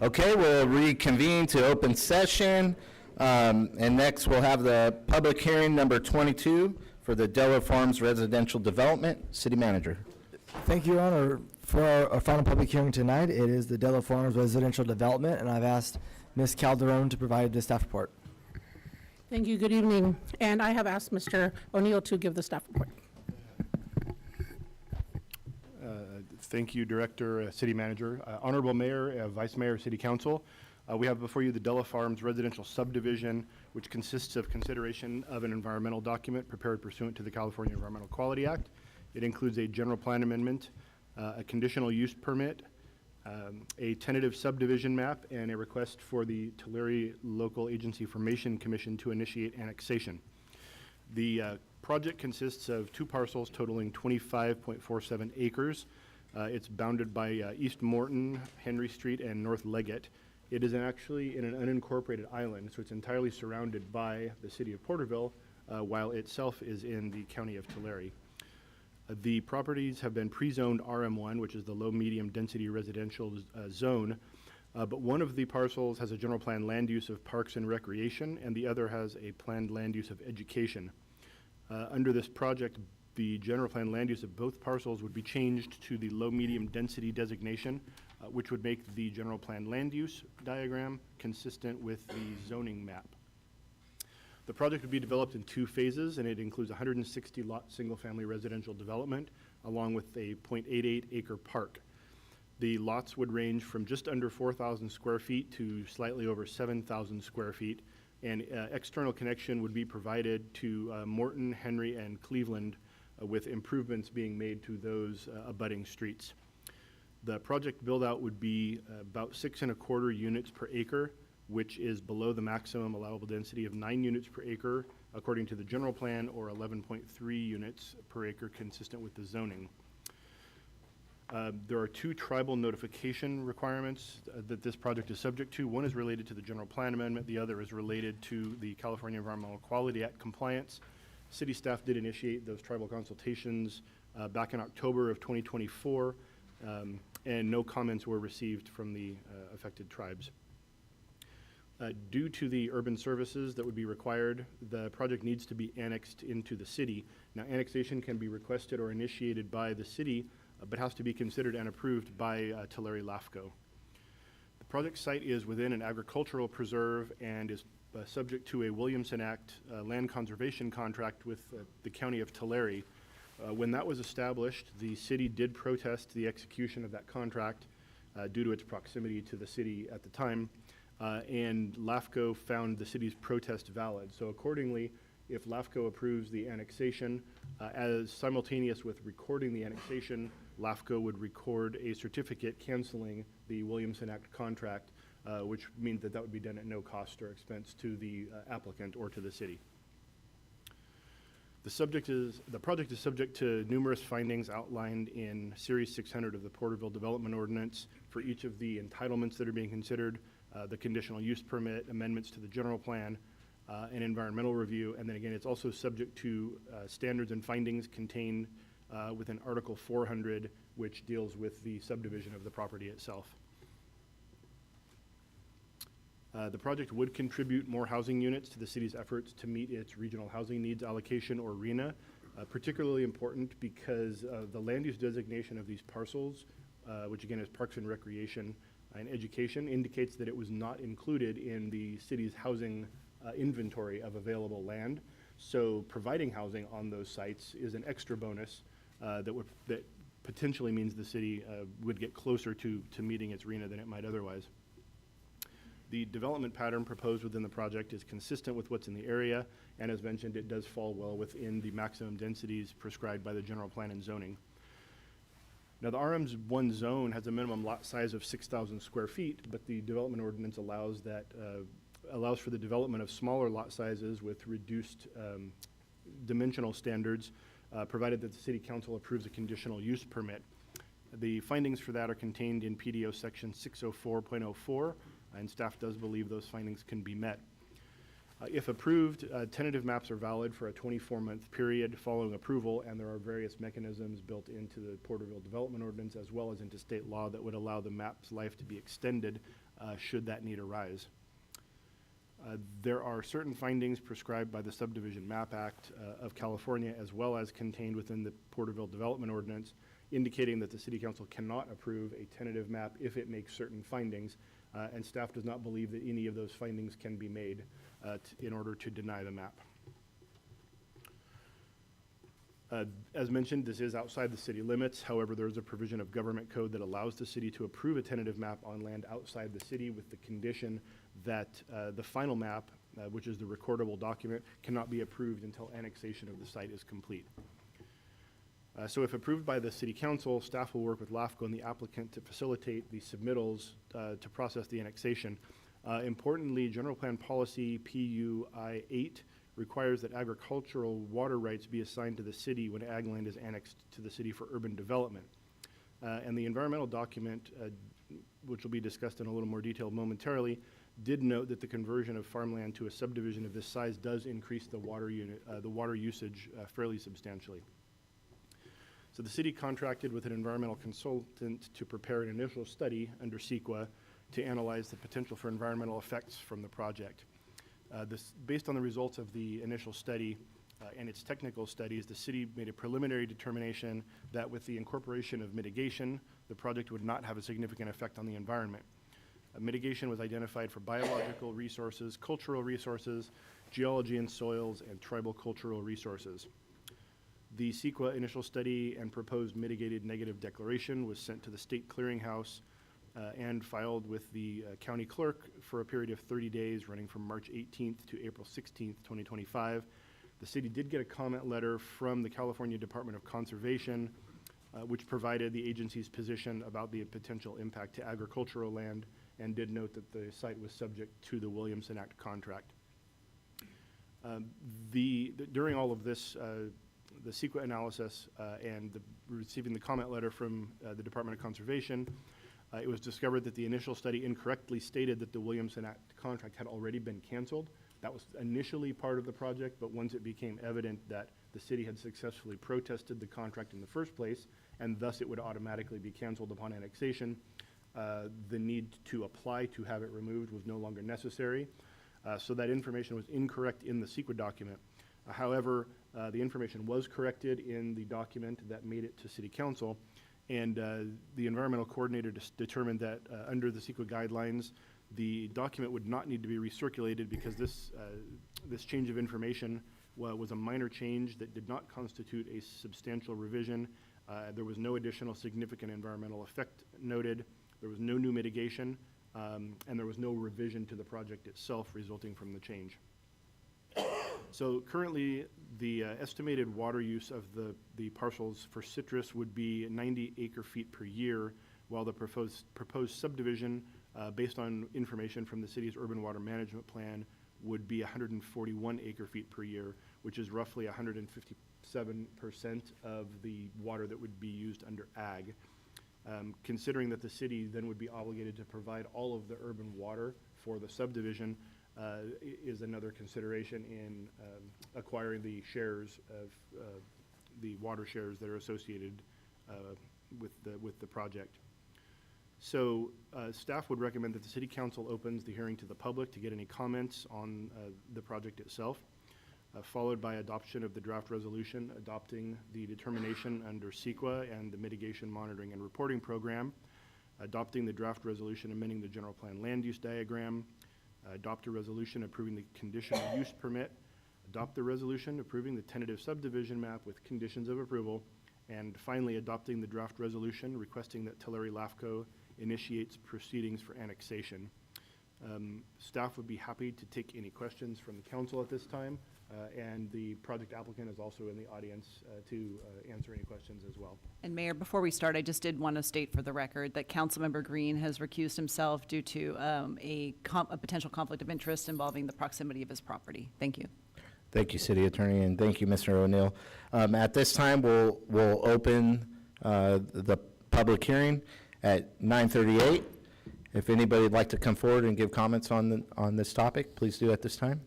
S1: Okay, we'll reconvene to open session. And next, we'll have the public hearing number 22 for the Delaware Farms Residential Development. City Manager.
S2: Thank you, Your Honor. For our final public hearing tonight, it is the Delaware Farms Residential Development, and I've asked Ms. Calderon to provide the staff report.
S16: Thank you. Good evening. And I have asked Mr. O'Neill to give the staff report.
S17: Thank you, Director, City Manager. Honorable Mayor, Vice Mayor, City Council, we have before you the Della Farms Residential Subdivision, which consists of consideration of an environmental document prepared pursuant to the California Environmental Quality Act. It includes a general plan amendment, a conditional use permit, a tentative subdivision map, and a request for the Tulare Local Agency Formation Commission to initiate annexation. The project consists of 2 parcels totaling 25.47 acres. It's bounded by East Morton, Henry Street, and North Leggett. It is actually in an unincorporated island, so it's entirely surrounded by the city of Porterville, while itself is in the county of Tulare. The properties have been pre-zoned RM1, which is the low-medium density residential zone, but one of the parcels has a general plan land use of parks and recreation, and the other has a planned land use of education. Under this project, the general plan land use of both parcels would be changed to the low-medium density designation, which would make the general plan land use diagram consistent with the zoning map. The project would be developed in 2 phases, and it includes 160-lot single-family residential development, along with a 0.88 acre park. The lots would range from just under 4,000 square feet to slightly over 7,000 square feet, and external connection would be provided to Morton, Henry, and Cleveland, with improvements being made to those abutting streets. The project build-out would be about 6.25 units per acre, which is below the maximum allowable density of 9 units per acre, according to the general plan, or 11.3 units per acre consistent with the zoning. There are 2 tribal notification requirements that this project is subject to. One is related to the general plan amendment. The other is related to the California Environmental Quality Act compliance. City staff did initiate those tribal consultations back in October of 2024, and no comments were received from the affected tribes. Due to the urban services that would be required, the project needs to be annexed into the city. Now, annexation can be requested or initiated by the city, but has to be considered and approved by Tulare LAFCO. The project site is within an agricultural preserve and is subject to a Williamson Act land conservation contract with the county of Tulare. When that was established, the city did protest the execution of that contract due to its proximity to the city at the time, and LAFCO found the city's protest valid. So accordingly, if LAFCO approves the annexation, as simultaneous with recording the annexation, LAFCO would record a certificate canceling the Williamson Act contract, which means that that would be done at no cost or expense to the applicant or to the city. The project is subject to numerous findings outlined in Series 600 of the Porterville Development Ordinance for each of the entitlements that are being considered, the conditional use permit, amendments to the general plan, an environmental review, and then again, it's also subject to standards and findings contained within Article 400, which deals with the subdivision of the property itself. The project would contribute more housing units to the city's efforts to meet its regional housing needs allocation, or RHNA, particularly important because the land use designation of these parcels, which again is Parks and Recreation and Education, indicates that it was not included in the city's housing inventory of available land. So providing housing on those sites is an extra bonus that potentially means the city would get closer to meeting its RHNA than it might otherwise. The development pattern proposed within the project is consistent with what's in the area, and as mentioned, it does fall well within the maximum densities prescribed by the general plan and zoning. Now, the RM1 zone has a minimum lot size of 6,000 square feet, but the development ordinance allows for the development of smaller lot sizes with reduced dimensional standards, provided that the city council approves a conditional use permit. The findings for that are contained in PDO section 604.04, and staff does believe those findings can be met. If approved, tentative maps are valid for a 24-month period following approval, and there are various mechanisms built into the Porterville Development Ordinance as well as into state law that would allow the map's life to be extended should that need arise. There are certain findings prescribed by the Subdivision Map Act of California, as well as contained within the Porterville Development Ordinance, indicating that the City Council cannot approve a tentative map if it makes certain findings, and staff does not believe that any of those findings can be made in order to deny the map. As mentioned, this is outside the city limits. However, there is a provision of government code that allows the city to approve a tentative map on land outside the city with the condition that the final map, which is the recordable document, cannot be approved until annexation of the site is complete. So if approved by the City Council, staff will work with LAFCO and the applicant to facilitate the submittals to process the annexation. Importantly, General Plan Policy PUI 8 requires that agricultural water rights be assigned to the city when ag land is annexed to the city for urban development. And the environmental document, which will be discussed in a little more detail momentarily, did note that the conversion of farmland to a subdivision of this size does increase the water usage fairly substantially. So the city contracted with an environmental consultant to prepare an initial study under CEQA to analyze the potential for environmental effects from the project. Based on the results of the initial study and its technical studies, the city made a preliminary determination that with the incorporation of mitigation, the project would not have a significant effect on the environment. Mitigation was identified for biological resources, cultural resources, geology and soils, and tribal cultural resources. The CEQA initial study and proposed mitigated negative declaration was sent to the state clearinghouse and filed with the county clerk for a period of 30 days running from March 18th to April 16th, 2025. The city did get a comment letter from the California Department of Conservation, which provided the agency's position about the potential impact to agricultural land and did note that the site was subject to the Williamson Act contract. During all of this, the CEQA analysis and receiving the comment letter from the Department of Conservation, it was discovered that the initial study incorrectly stated that the Williamson Act contract had already been canceled. That was initially part of the project, but once it became evident that the city had successfully protested the contract in the first place, and thus it would automatically be canceled upon annexation, the need to apply to have it removed was no longer necessary. So that information was incorrect in the CEQA document. However, the information was corrected in the document that made it to City Council, and the environmental coordinator determined that under the CEQA guidelines, the document would not need to be recirculated because this change of information was a minor change that did not constitute a substantial revision. There was no additional significant environmental effect noted. There was no new mitigation, and there was no revision to the project itself resulting from the change. So currently, the estimated water use of the parcels for citrus would be 90 acre-feet per year, while the proposed subdivision, based on information from the city's urban water management plan, would be 141 acre-feet per year, which is roughly 157% of the water that would be used under ag. Considering that the city then would be obligated to provide all of the urban water for the subdivision, is another consideration in acquiring the shares of the water shares that are associated with the project. So staff would recommend that the City Council opens the hearing to the public to get any comments on the project itself, followed by adoption of the draft resolution adopting the determination under CEQA and the Mitigation Monitoring and Reporting Program, adopting the draft resolution amending the General Plan Land Use Diagram, adopt a resolution approving the conditional use permit, adopt the resolution approving the tentative subdivision map with conditions of approval, and finally adopting the draft resolution requesting that Tulare LAFCO initiates proceedings for annexation. Staff would be happy to take any questions from the council at this time, and the project applicant is also in the audience to answer any questions as well.
S9: And Mayor, before we start, I just did want to state for the record that Councilmember Green has recused himself due to a potential conflict of interest involving the proximity of his property. Thank you.
S1: Thank you, City Attorney, and thank you, Mr. O'Neill. At this time, we'll open the public hearing at 9:38. If anybody would like to come forward and give comments on this topic, please do at this time.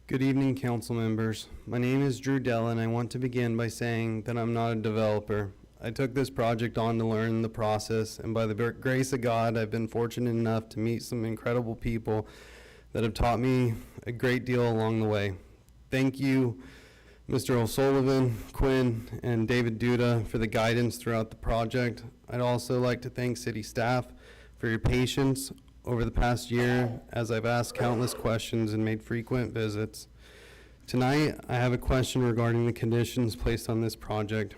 S7: Good evening, council members. My name is Drew Dell, and I want to begin by saying that I'm not a developer. I took this project on to learn the process, and by the grace of God, I've been fortunate enough to meet some incredible people that have taught me a great deal along the way. Thank you, Mr. O'Sullivan, Quinn, and David Duda for the guidance throughout the project. I'd also like to thank city staff for your patience over the past year as I've asked countless questions and made frequent visits. Tonight, I have a question regarding the conditions placed on this project.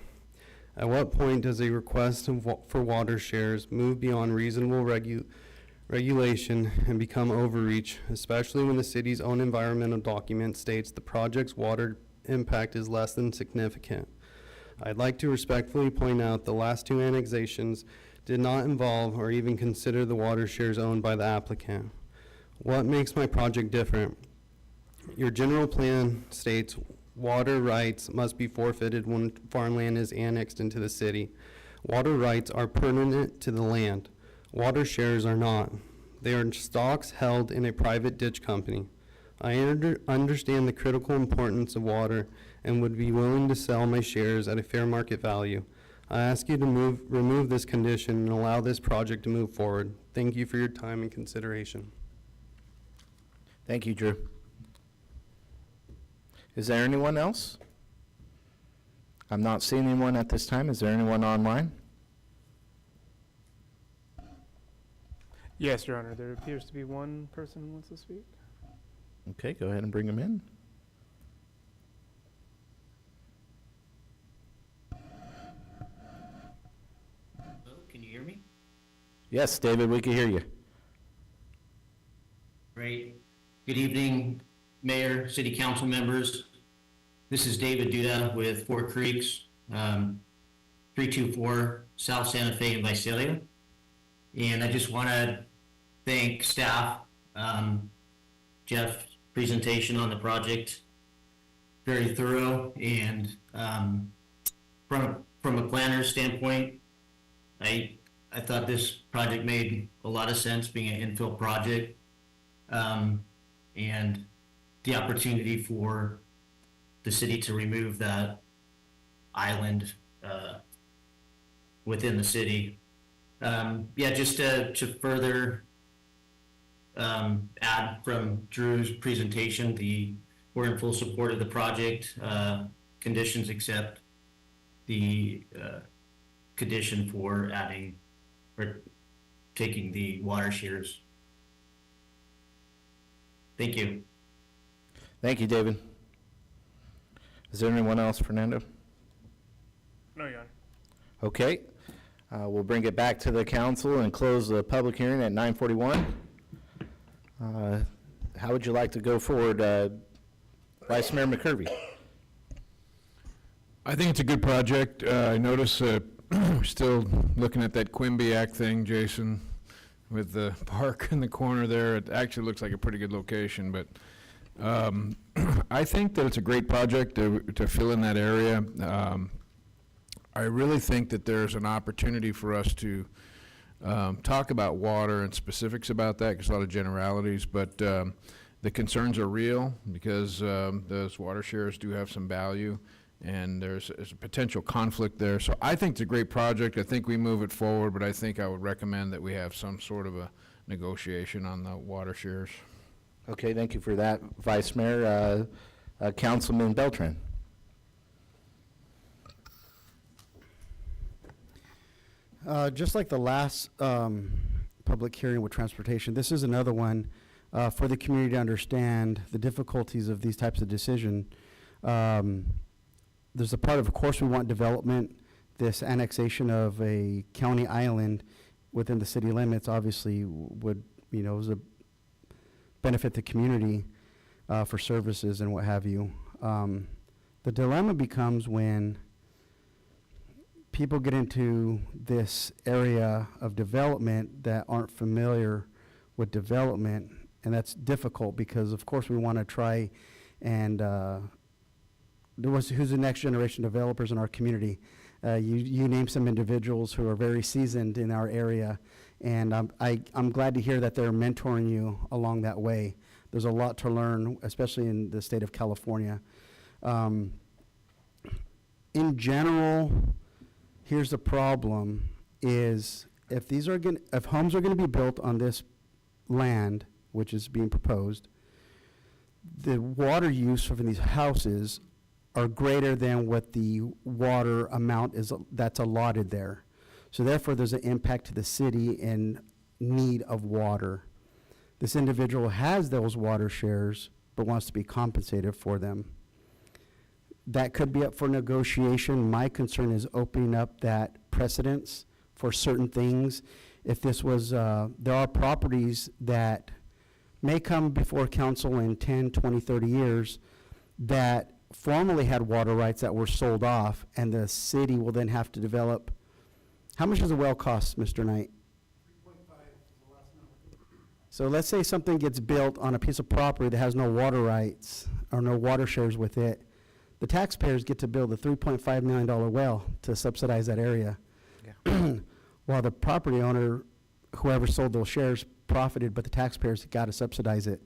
S7: At what point does a request for water shares move beyond reasonable regulation and become overreach, especially when the city's own environmental document states the project's water impact is less than significant? I'd like to respectfully point out the last two annexations did not involve or even consider the water shares owned by the applicant. What makes my project different? Your general plan states water rights must be forfeited when farmland is annexed into the city. Water rights are permanent to the land. Water shares are not. They are stocks held in a private ditch company. I understand the critical importance of water and would be willing to sell my shares at a fair market value. I ask you to remove this condition and allow this project to move forward. Thank you for your time and consideration.
S1: Thank you, Drew. Is there anyone else? I'm not seeing anyone at this time. Is there anyone online?
S21: Yes, Your Honor. There appears to be one person who wants to speak.
S1: Okay, go ahead and bring them in.
S18: Hello, can you hear me?
S1: Yes, David, we can hear you.
S18: Great. Good evening, Mayor, City Council members. This is David Duda with Four Creeks, 324 South Santa Fe and Visalia. And I just want to thank staff, Jeff's presentation on the project, very thorough, and from a planner's standpoint, I thought this project made a lot of sense, being an infill project, and the opportunity for the city to remove that island within the city. Yeah, just to further add from Drew's presentation, we're in full support of the project. Conditions except the condition for adding or taking the water shares. Thank you.
S1: Thank you, David. Is there anyone else, Fernando?
S21: No, Your Honor.
S1: Okay. We'll bring it back to the council and close the public hearing at 9:41. How would you like to go forward, Vice Mayor McCurvey?
S4: I think it's a good project. I notice we're still looking at that Quimby Act thing, Jason, with the park in the corner there. It actually looks like a pretty good location, but I think that it's a great project to fill in that area. I really think that there's an opportunity for us to talk about water and specifics about that, because a lot of generalities, but the concerns are real because those water shares do have some value, and there's a potential conflict there. So I think it's a great project. I think we move it forward, but I think I would recommend that we have some sort of a negotiation on the water shares.
S1: Okay, thank you for that, Vice Mayor. Councilman Beltran.
S22: Just like the last public hearing with transportation, this is another one for the community to understand the difficulties of these types of decision. There's a part of course, we want development. This annexation of a county island within the city limits obviously would, is a benefit the community for services and what have you. The dilemma becomes when people get into this area of development that aren't familiar with development, and that's difficult because, of course, we want to try and who's the next generation developers in our community? You name some individuals who are very seasoned in our area, and I'm glad to hear that they're mentoring you along that way. There's a lot to learn, especially in the state of California. In general, Here's the problem, is if if homes are gonna be built on this land, which is being proposed, the water use from these houses are greater than what the water amount is that's allotted there. So therefore, there's an impact to the city in need of water. This individual has those water shares, but wants to be compensated for them. That could be up for negotiation. My concern is opening up that precedence for certain things. If this was, there are properties that may come before council in 10, 20, 30 years that formerly had water rights that were sold off, and the city will then have to develop. How much does a well cost, Mr. Knight? 3.5 is the last number. So let's say something gets built on a piece of property that has no water rights or no water shares with it. The taxpayers get to build a $3.5 million well to subsidize that area. Yeah. While the property owner, whoever sold those shares, profited, but the taxpayers got to subsidize it.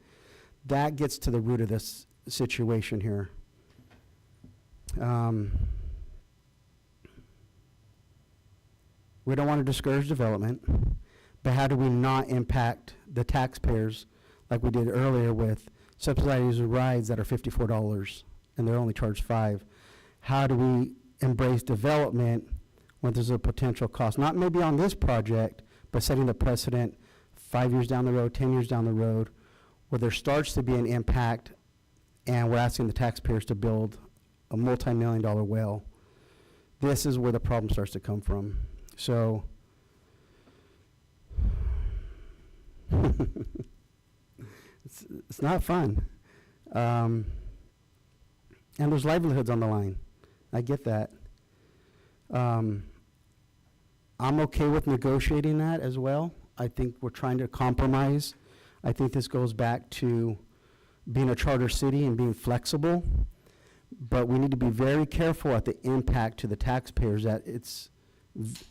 S22: That gets to the root of this situation here. We don't want to discourage development, but how do we not impact the taxpayers like we did earlier with subsidizing rides that are $54 and they're only charged $5? How do we embrace development when there's a potential cost? Not maybe on this project, but setting the precedent 5 years down the road, 10 years down the road, where there starts to be an impact and we're asking the taxpayers to build a multi-million-dollar well. This is where the problem starts to come from. So, it's not fun. And there's livelihoods on the line. I get that. I'm okay with negotiating that as well. I think we're trying to compromise. I think this goes back to being a charter city and being flexible, but we need to be very careful at the impact to the taxpayers, that it's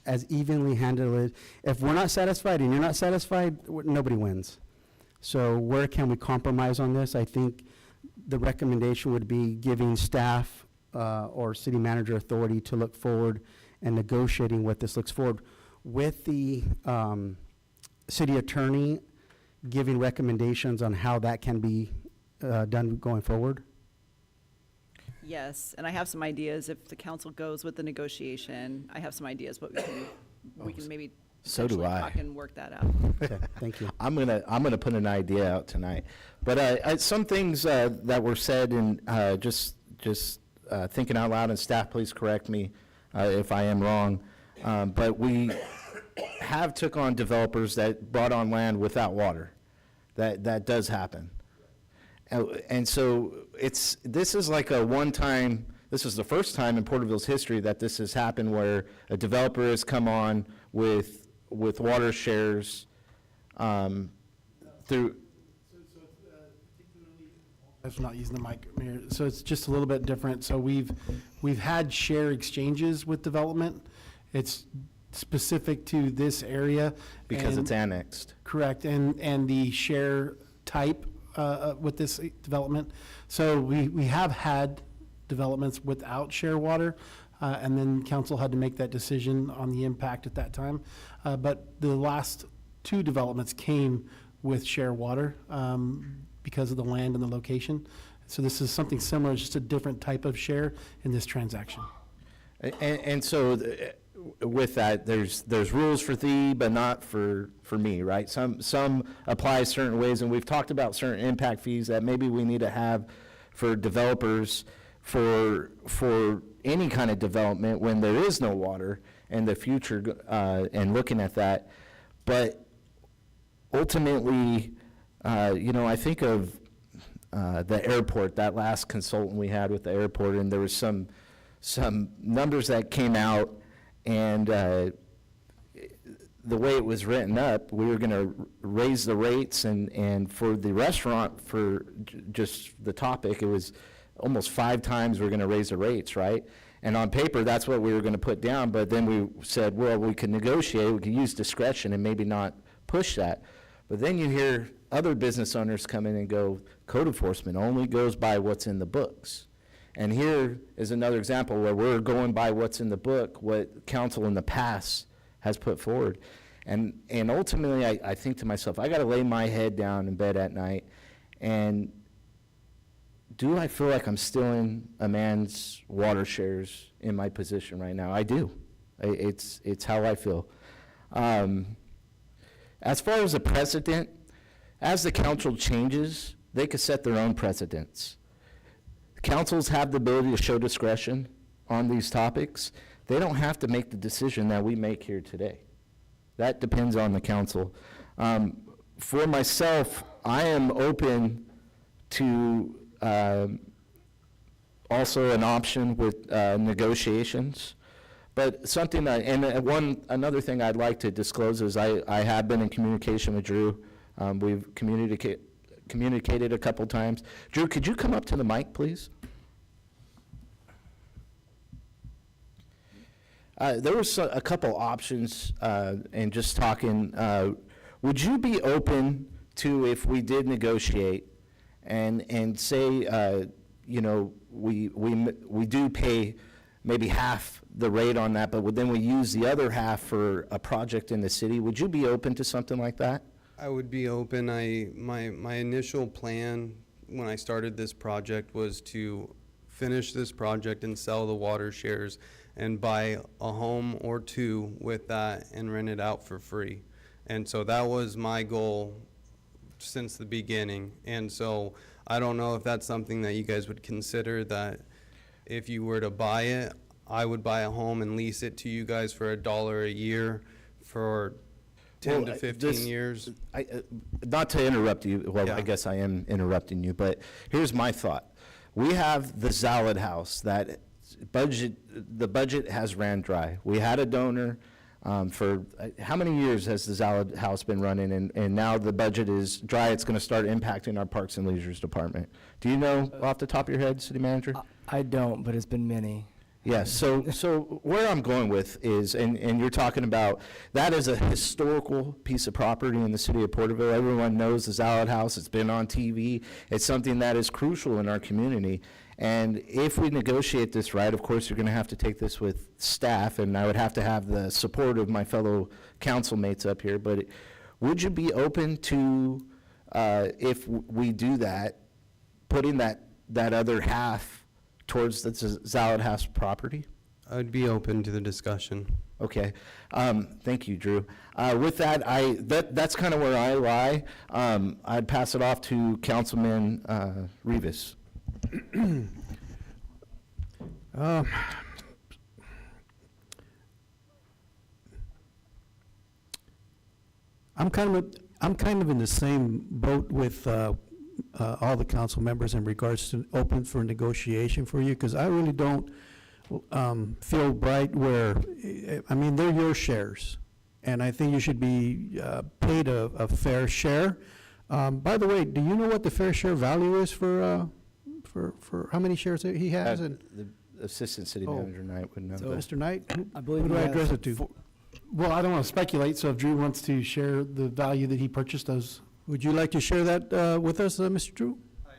S22: as evenly handled. If we're not satisfied and you're not satisfied, nobody wins. So where can we compromise on this? I think the recommendation would be giving staff or city manager authority to look forward and negotiating what this looks forward with the city attorney, giving recommendations on how that can be done going forward.
S9: Yes, and I have some ideas. If the council goes with the negotiation, I have some ideas, but we can maybe
S1: So do
S9: potentially
S1: I.
S9: talk and work that out.
S22: Okay, thank you.
S1: I'm gonna put an idea out tonight, but some things that were said, and just thinking out loud, and staff, please correct me if I am wrong, but we have took on developers that brought on land without water. That does happen. And so this is like a one-time, this is the first time in Porterville's history that this has happened, where a developer has come on with water shares through.
S15: That's not using the mic, Mayor. So it's just a little bit different. So we've had share exchanges with development. It's specific to this area.
S1: Because
S15: and-
S1: it's annexed.
S15: Correct, and the share type with this development. So we have had developments without share water, and then council had to make that decision on the impact at that time. But the last two developments came with share water because of the land and the location. So this is something similar, just a different type of share in this transaction.
S1: And so with that, there's rules for thee, but not for me, right? Some apply certain ways, and we've talked about certain impact fees that maybe we need to have for developers for any kind of development when there is no water in the future, and looking at that. But ultimately, I think of the airport, that last consultant we had with the airport, and there was some numbers that came out, and the way it was written up, we were going to raise the rates, and for the restaurant, for just the topic, it was almost 5 times we're going to raise the rates, right? And on paper, that's what we were going to put down, but then we said, well, we can negotiate, we can use discretion and maybe not push that. But then you hear other business owners come in and go, code enforcement only goes by what's in the books. And here is another example where we're going by what's in the book, what council in the past has put forward. And ultimately, I think to myself, I got to lay my head down in bed at night, and do I feel like I'm stealing a man's water shares in my position right now? I do. It's how I feel. As far as a precedent, as the council changes, they could set their own precedents. Councils have the ability to show discretion on these topics. They don't have to make the decision that we make here today. That depends on the council. For myself, I am open to also an option with negotiations. But something that, another thing I'd like to disclose is I have been in communication with Drew. We've communicated a couple times. Drew, could you come up to the mic, please? There was a couple options, and just talking, would you be open to, if we did negotiate and say, you know, we do pay maybe half the rate on that, but then we use the other half for a project in the city? Would you be open to something like that?
S7: I would be open. My initial plan when I started this project was to finish this project and sell the water shares and buy a home or two with that and rent it out for free. And so that was my goal since the beginning. And so I don't know if that's something that you guys would consider, that if you were to buy it, I would buy a home and lease it to you guys for $1 a year for 10 to 15 years.
S1: Not to interrupt you, well,
S7: Yeah.
S1: I guess I am interrupting you, but here's my thought. We have the Zalad House that the budget has ran dry. We had a donor for, how many years has the Zalad House been running, and now the budget is dry? It's going to start impacting our Parks and Leisures Department. Do you know off the top of your head, City Manager?
S2: I don't, but it's been many.
S1: Yes, so where I'm going with is, and you're talking about, that is a historical piece of property in the city of Porterville. Everyone knows the Zalad House. It's been on TV. It's something that is crucial in our community. And if we negotiate this right, of course, you're going to have to take this with staff, and I would have to have the support of my fellow council mates up here. But would you be open to, if we do that, putting that other half towards the Zalad House property?
S7: I'd be open to the discussion.
S1: Okay. Thank you, Drew. With that, that's kind of where I lie. I'd pass it off to Councilman Rivas.
S15: I'm kind of in the same boat with all the council members in regards to open for negotiation for you, because I really don't feel right where, I mean, they're your shares, and I think you should be paid a fair share. By the way, do you know what the fair share value is for how many shares that he has? And
S1: The Assistant City Manager Knight would know.
S15: so,
S1: that.
S15: Mr. Knight,
S2: I believe
S15: who do
S2: he
S15: I
S2: has
S15: address it to?
S10: Well, I don't want to speculate, so if Drew wants to share the value that he purchased those.
S15: Would you like to share that with us, Mr. Drew?
S7: I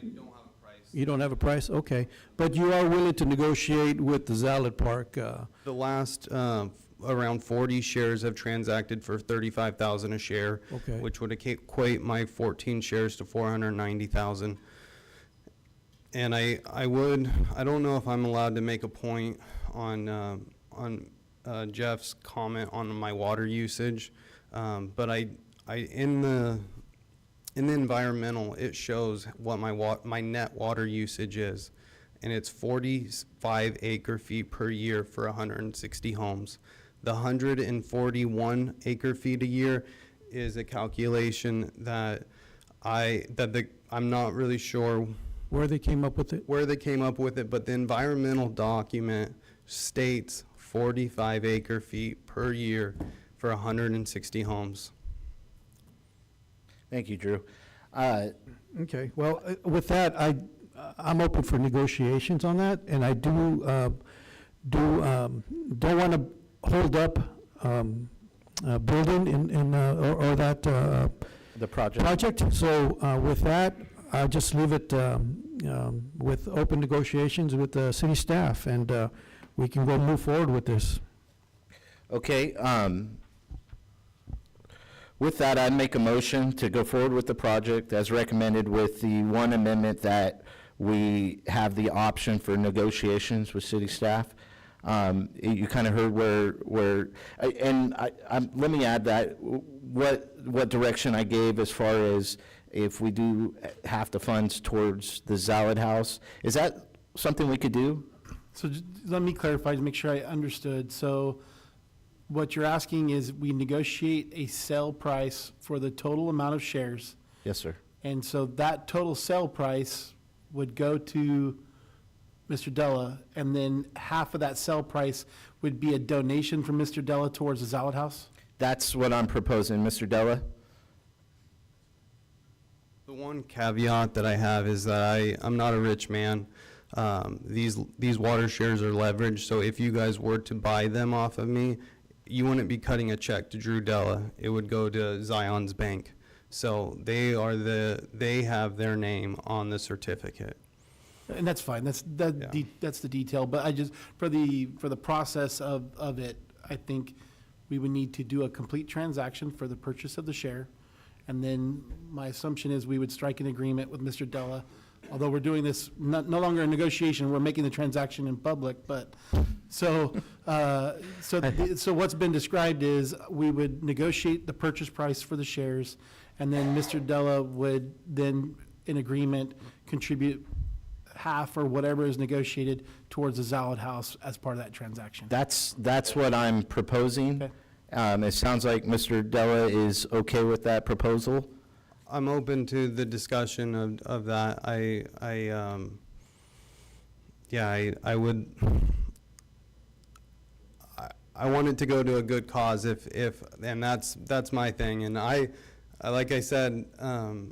S7: don't have a price.
S15: You don't have a price? Okay. But you are willing to negotiate with the Zalad Park?
S7: The last around 40 shares have transacted for $35,000 a share,
S15: Okay.
S7: which would equate my 14 shares to $490,000. And I don't know if I'm allowed to make a point on Jeff's comment on my water usage, but in the environmental, it shows what my net water usage is, and it's 45 acre feet per year for 160 homes. The 141 acre feet a year is a calculation that I'm not really sure
S15: Where they came up with it?
S7: where they came up with it, but the environmental document states 45 acre feet per year for 160 homes.
S1: Thank you, Drew.
S15: Okay, well, with that, I'm open for negotiations on that, and I don't want to hold up building or that
S1: The project.
S15: project. So with that, I just leave it with open negotiations with the city staff, and we can go move forward with this.
S1: Okay, with that, I'd make a motion to go forward with the project as recommended with the one amendment that we have the option for negotiations with city staff. You kind of heard let me add that, what direction I gave as far as if we do half the funds towards the Zalad House. Is that something we could do?
S10: So let me clarify to make sure I understood. So what you're asking is we negotiate a sale price for the total amount of shares.
S1: Yes, sir.
S10: And so that total sale price would go to Mr. Della, and then half of that sale price would be a donation from Mr. Della towards the Zalad House?
S1: That's what I'm proposing, Mr. Della.
S7: The one caveat that I have is that I'm not a rich man. These water shares are leveraged, so if you guys were to buy them off of me, you wouldn't be cutting a check to Drew Della. It would go to Zion's Bank. So they have their name on the certificate.
S10: And that's fine, that's the detail, but I just, for the process of it, I think we would need to do a complete transaction for the purchase of the share, and then my assumption is we would strike an agreement with Mr. Della, although we're doing this no longer a negotiation, we're making the transaction in public, but, so what's been described is we would negotiate the purchase price for the shares, and then Mr. Della would then, in agreement, contribute half or whatever is negotiated towards the Zalad House as part of that transaction.
S1: That's what I'm proposing.
S10: Okay.
S1: It sounds like Mr. Della is okay with that proposal.
S7: I'm open to the discussion of that. I would, I want it to go to a good cause and that's my thing. And like I said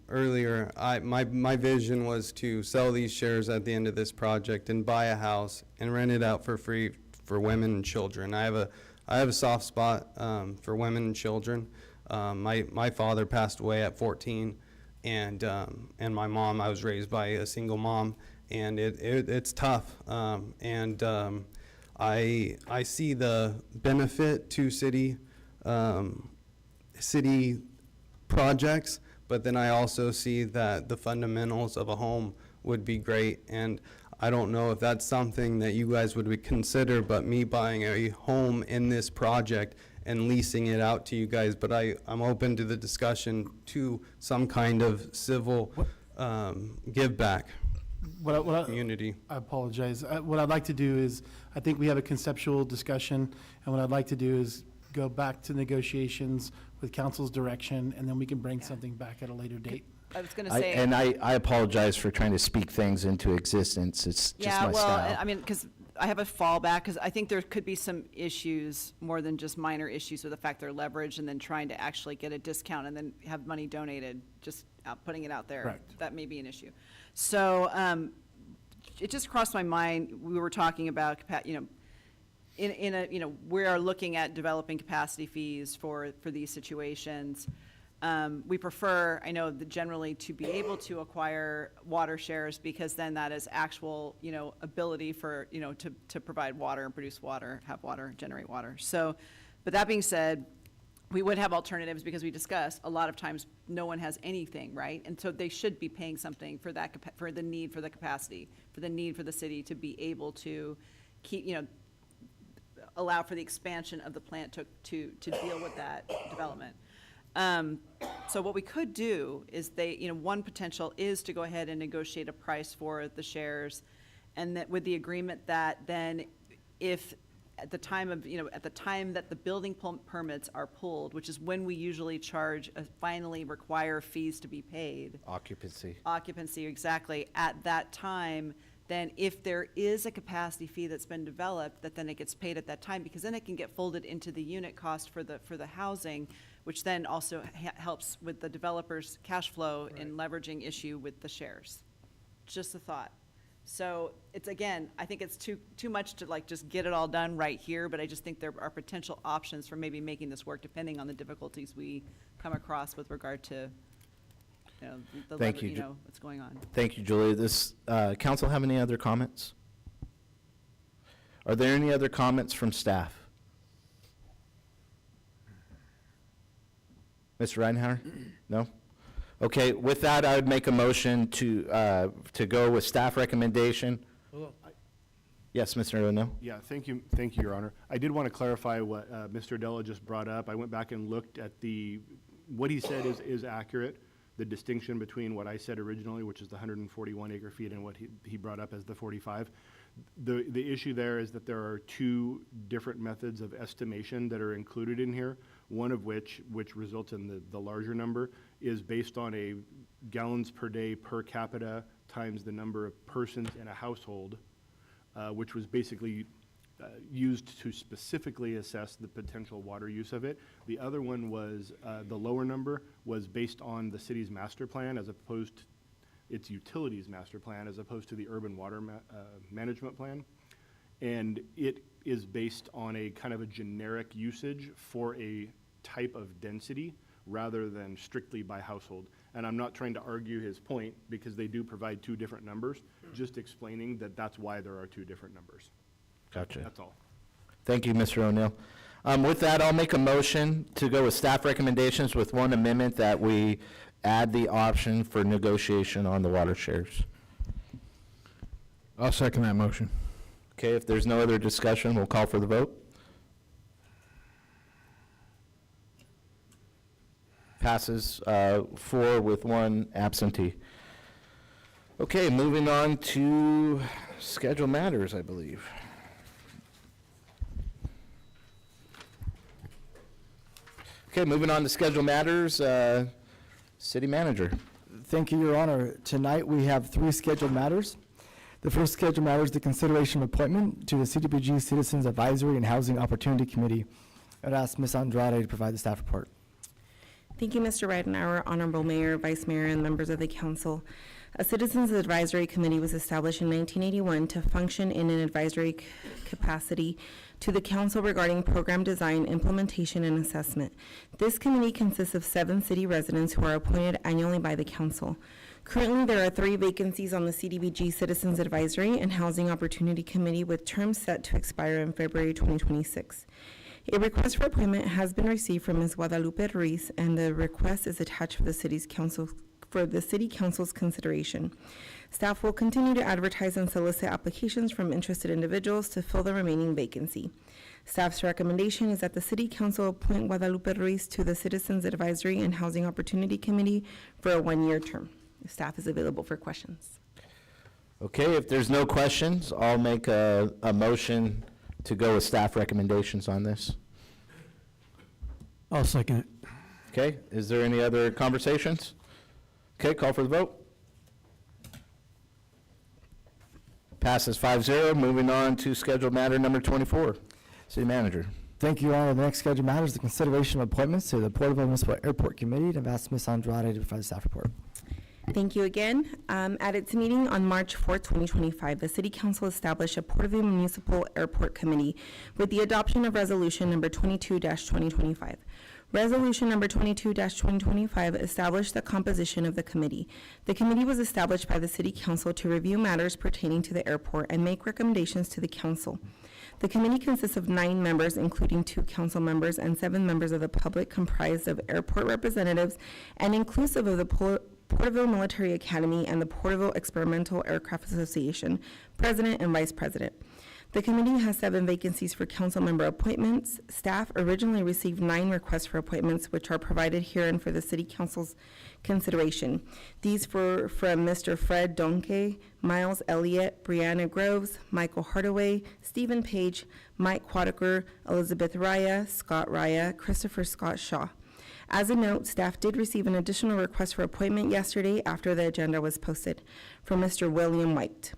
S7: earlier, my vision was to sell these shares at the end of this project and buy a house and rent it out for free for women and children. I have a soft spot for women and children. My father passed away at 14, and my mom, I was raised by a single mom, and it's tough. I see the benefit to city projects, but then I also see that the fundamentals of a home would be great, and I don't know if that's something that you guys would consider, but me buying a home in this project and leasing it out to you guys, but I'm open to the discussion to some kind of civil give back community.
S10: I apologize. What I'd like to do is, I think we have a conceptual discussion, and what I'd like to do is go back to negotiations with council's direction, and then we can bring something back at a later date.
S9: I was going to say.
S1: I apologize for trying to speak things into existence. It's just my style.
S9: I mean, because I have a fallback, because I think there could be some issues, more than just minor issues with the fact they're leveraged and then trying to actually get a discount and then have money donated, just putting it out there.
S10: Correct.
S9: That may be an issue. So it just crossed my mind, we were talking about, we are looking at developing capacity fees for these situations. We prefer, I know, generally to be able to acquire water shares, because then that is actual, ability for, to provide water and produce water, have water, generate water. So, but that being said, we would have alternatives, because we discussed a lot of times no one has anything, right? And so they should be paying something for that, for the need for the capacity, for the need for the city to be able to keep, allow for the expansion of the plant to deal with that development. So what we could do is one potential is to go ahead and negotiate a price for the shares, and that with the agreement that then if at the time of, at the time that the building permits are pulled, which is when we usually finally require fees to be paid. Occupancy, exactly. At that time, then if there is a capacity fee that's been developed, that then it gets paid at that time, because then it can get folded into the unit cost for the housing, which then also helps with the developer's cash flow in leveraging issue with the shares. Just a thought. So it's, again, I think it's too much to just get it all done right here, but I just think there are potential options for maybe making this work, depending on the difficulties we come across with regard to the
S1: Thank
S9: letter,
S1: you, Ju-
S9: what's going on.
S1: Thank you, Julie. This, council have any other comments? Are there any other comments from staff? Mr. Reinhardt? No? Okay, with that, I would make a motion to go with staff recommendation. Yes, Mr. O'Neill?
S17: Yeah, thank you, Your Honor. I did want to clarify what Mr. Della just brought up. I went back and looked at what he said is accurate, the distinction between what I said originally, which is the 141 acre feet, and what he brought up as the 45. The issue there is that there are two different methods of estimation that are included in here, one of which results in the larger number, is based on a gallons per day per capita times the number of persons in a household, which was basically used to specifically assess the potential water use of it. The other one was, the lower number was based on the city's master plan as opposed to its utilities master plan as opposed to the urban water management plan. And it is based on a kind of a generic usage for a type of density rather than strictly by household. And I'm not trying to argue his point because they do provide two different numbers, just explaining that that's why there are two different numbers.
S1: Gotcha.
S17: That's all.
S1: Thank you, Mr. O'Neill. With that, I'll make a motion to go with staff recommendations with one amendment that we add the option for negotiation on the water shares.
S4: I'll second that motion.
S1: Okay, if there's no other discussion, we'll call for the vote. Passes 4 with 1 absentee. Okay, moving on to schedule matters, I believe. Okay, moving on to schedule matters, city manager.
S2: Thank you, Your Honor. Tonight, we have 3 scheduled matters. The first scheduled matter is the consideration of appointment to the CDBG Citizens Advisory and Housing Opportunity Committee. I'd ask Ms. Andrade to provide the staff report.
S11: Thank you, Mr. Ridenhour, Honorable Mayor, Vice Mayor, and members of the council. A Citizens Advisory Committee was established in 1981 to function in an advisory capacity to the council regarding program design, implementation, and assessment. This committee consists of 7 city residents who are appointed annually by the council. Currently, there are 3 vacancies on the CDBG Citizens Advisory and Housing Opportunity Committee with terms set to expire in February 2026. A request for appointment has been received from Ms. Guadalupe Ruiz, and the request is attached for the city council's consideration. Staff will continue to advertise and solicit applications from interested individuals to fill the remaining vacancy. Staff's recommendation is that the city council appoint Guadalupe Ruiz to the Citizens Advisory and Housing Opportunity Committee for a 1-year term. The staff is available for questions.
S1: Okay, if there's no questions, I'll make a motion to go with staff recommendations on this.
S15: I'll second it.
S1: Okay, is there any other conversations? Okay, call for the vote. Passes 5-0. Moving on to scheduled matter number 24. City manager.
S2: Thank you, Your Honor. The next scheduled matter is the consideration of appointments to the Porterville Municipal Airport Committee. I've asked Ms. Andrade to provide the staff report.
S11: Thank you again. At its meeting on March 4th, 2025, the City Council established a Porterville Municipal Airport Committee with the adoption of Resolution Number 22-2025. Resolution Number 22-2025 established the composition of the committee. The committee was established by the City Council to review matters pertaining to the airport and make recommendations to the council. The committee consists of 9 members, including 2 council members and 7 members of the public, comprised of airport representatives and inclusive of the Porterville Military Academy and the Porterville Experimental Aircraft Association, President and Vice President. The committee has 7 vacancies for council member appointments. Staff originally received 9 requests for appointments, which are provided herein for the City Council's consideration. These were from Mr. Fred Donke, Miles Elliott, Brianna Groves, Michael Hardaway, Stephen Page, Mike Quadaker, Elizabeth Raya, Scott Raya, Christopher Scott Shaw. As a note, staff did receive an additional request for appointment yesterday after the agenda was posted from Mr. William White.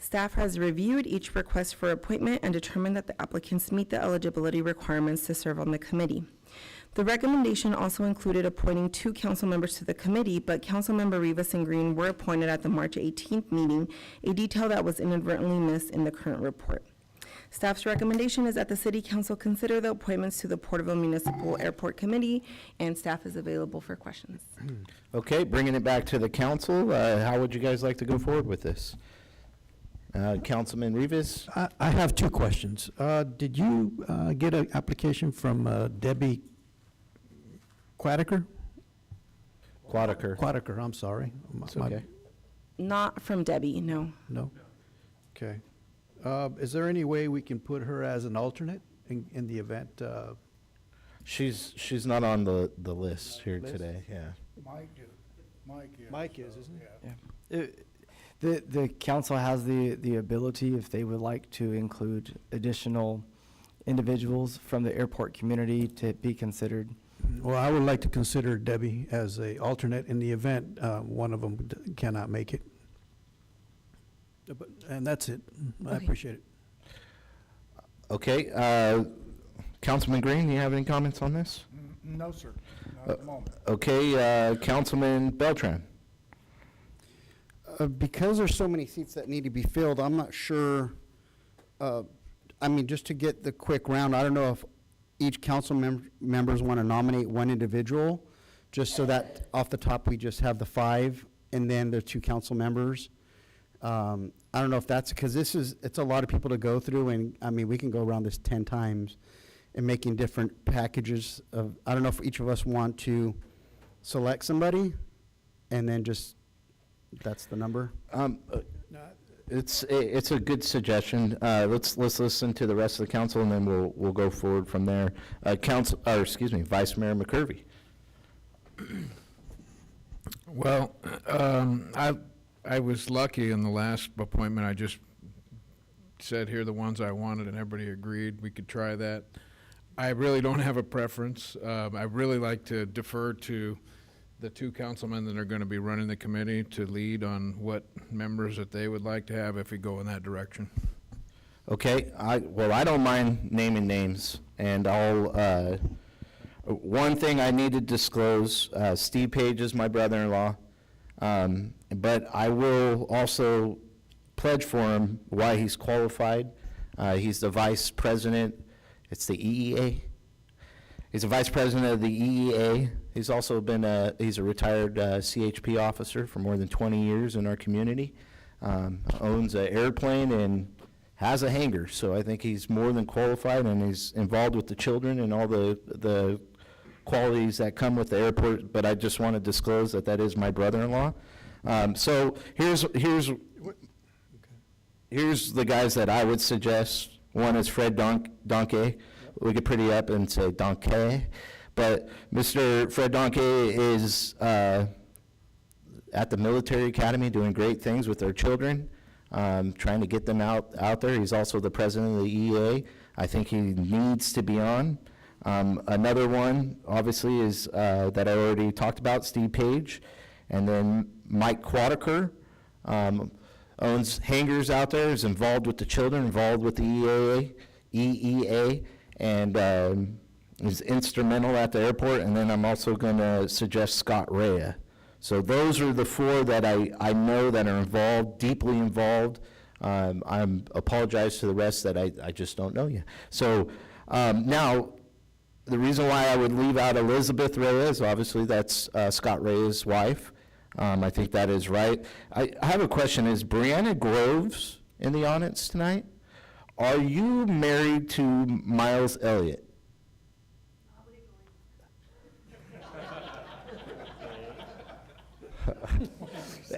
S11: Staff has reviewed each request for appointment and determined that the applicants meet the eligibility requirements to serve on the committee. The recommendation also included appointing 2 council members to the committee, but Councilmember Rivas and Green were appointed at the March 18th meeting, a detail that was inadvertently missed in the current report. Staff's recommendation is that the City Council consider the appointments to the Porterville Municipal Airport Committee, and staff is available for questions.
S1: Okay, bringing it back to the council, how would you guys like to go forward with this? Councilman Rivas?
S15: I have two questions. Did you get an application from Debbie Quadaker? Quadaker, I'm sorry.
S1: It's okay.
S11: Not from Debbie, no.
S15: No? Okay. Is there any way we can put her as an alternate in the event?
S1: She's not on the list here today, yeah.
S5: Mike is,
S15: isn't
S2: Yeah. The council has the ability, if they would like to include additional individuals from the airport community to be considered.
S15: Well, I would like to consider Debbie as a alternate in the event one of them cannot make it. And that's it. I
S11: Okay.
S15: appreciate it.
S1: Okay, Councilman Green, you have any comments on this?
S5: No, sir, not at the moment.
S1: Okay, Councilman Beltran?
S22: Because there's so many seats that need to be filled, I'm not sure, I mean, just to get the quick round, I don't know if each council members want to nominate one individual, just so that off the top, we just have the 5, and then the 2 council members. I don't know if that's, because it's a lot of people to go through, and, I mean, we can go around this 10 times and making different packages of, I don't know if each of us want to select somebody, and then just, that's the number.
S1: It's a good suggestion. Let's listen to the rest of the council, and then we'll go forward from there. Vice Mayor McCurvey.
S4: Well, I was lucky in the last appointment. I just said here the ones I wanted, and everybody agreed we could try that. I really don't have a preference. I really like to defer to the 2 councilmen that are going to be running the committee to lead on what members that they would like to have if we go in that direction.
S1: Okay, I don't mind naming names, and one thing I need to disclose, Steve Page is my brother-in-law, but I will also pledge for him why he's qualified. He's the vice president, it's the EEA. He's a vice president of the EEA. He's also been he's a retired CHP officer for more than 20 years in our community. Owns an airplane and has a hangar, so I think he's more than qualified, and he's involved with the children and all the qualities that come with the airport, but I just want to disclose that is my brother-in-law. So here's the guys that I would suggest. One is Fred Donkey. We get pretty up and say Donkey, but Mr. Fred Donkey is at the military academy doing great things with our children, trying to get them out there. He's also the president of the EEA. I think he needs to be on. Another one, obviously, is that I already talked about, Steve Page, and then Mike Quadaker, owns hangars out there, is involved with the children, involved with the EEA, and is instrumental at the airport. And then I'm also going to suggest Scott Rea. So those are the 4 that I know that are involved, deeply involved. I apologize to the rest that I just don't know you. So now, the reason why I would leave out Elizabeth Reyes, obviously that's Scott Rea's wife. I think that is right. I have a question. Is Brianna Groves in the audience tonight? Are you married to Miles Elliott?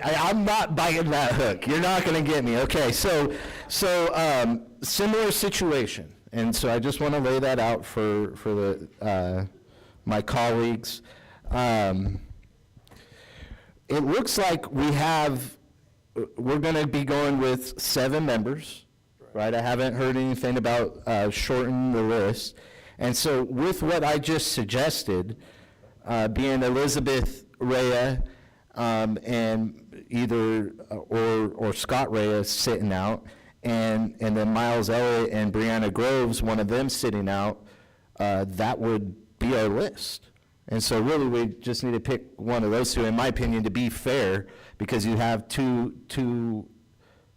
S1: I'm not biting that hook. You're not going to get me. Okay, so similar situation. And so I just want to lay that out for the my colleagues. It looks like we're going to be going with 7 members, right? I haven't heard anything about shortening the list. And so with what I just suggested, being Elizabeth Rea and either or Scott Rea sitting out, and then Miles Elliott and Brianna Groves, one of them sitting out, that would be our list. And so really we just need to pick one of those 2, in my opinion, to be fair, because you have two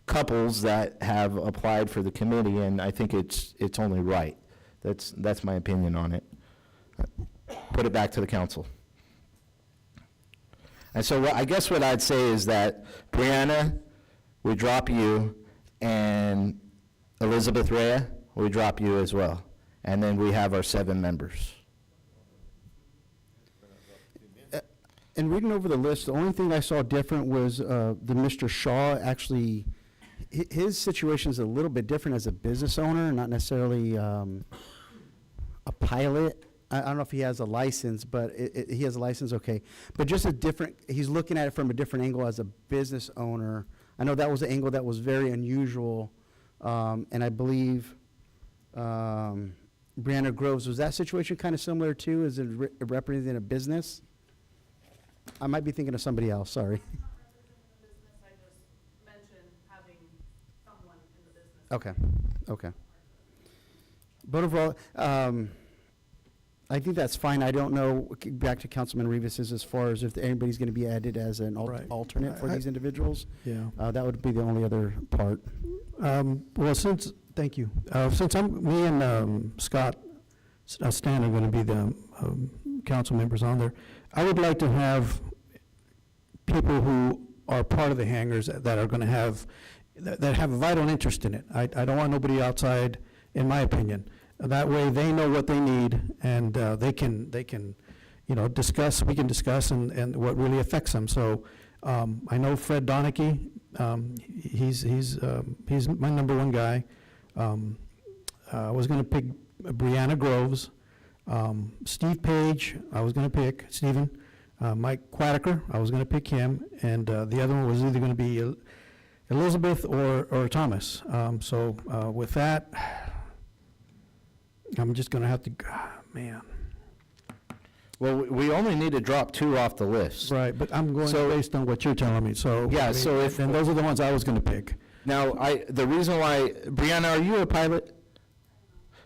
S1: couples that have applied for the committee, and I think it's only right. That's my opinion on it. Put it back to the council. And so I guess what I'd say is that, Brianna, we drop you, and Elizabeth Rea, we drop you as well. And then we have our 7 members.
S22: And reading over the list, the only thing I saw different was the Mr. Shaw actually, his situation is a little bit different as a business owner, not necessarily a pilot. I don't know if he has a license, but he has a license, okay. But just a different, he's looking at it from a different angle as a business owner. I know that was an angle that was very unusual, and I believe Brianna Groves, was that situation kind of similar too? Is it representing a business? I might be thinking of somebody else, sorry. Okay, okay. But overall, I think that's fine. I don't know, back to Councilman Rivas, as far as if anybody's going to be added as an
S15: Right.
S22: alternate for these individuals.
S15: Yeah.
S22: That would be the only other part.
S15: Well, thank you. Since me and Scott Stan are going to be the council members on there, I would like to have people who are part of the hangars that are going to have, that have a vital interest in it. I don't want nobody outside, in my opinion. That way, they know what they need, and they can, discuss, we can discuss, and what really affects them. So I know Fred Donachie, he's my number one guy. I was going to pick Brianna Groves. Steve Page, I was going to pick Stephen. Mike Quatiker, I was going to pick him, and the other one was either going to be Elizabeth or Thomas. So with that, I'm just going to have to, man.
S1: Well, we only need to drop 2 off the list.
S15: Right, but I'm going
S1: So-
S15: based on what you're telling me, so.
S1: Yeah,
S15: I mean,
S1: so if-
S15: and those are the ones I was going to pick.
S1: Now, the reason why, Brianna, are you a pilot?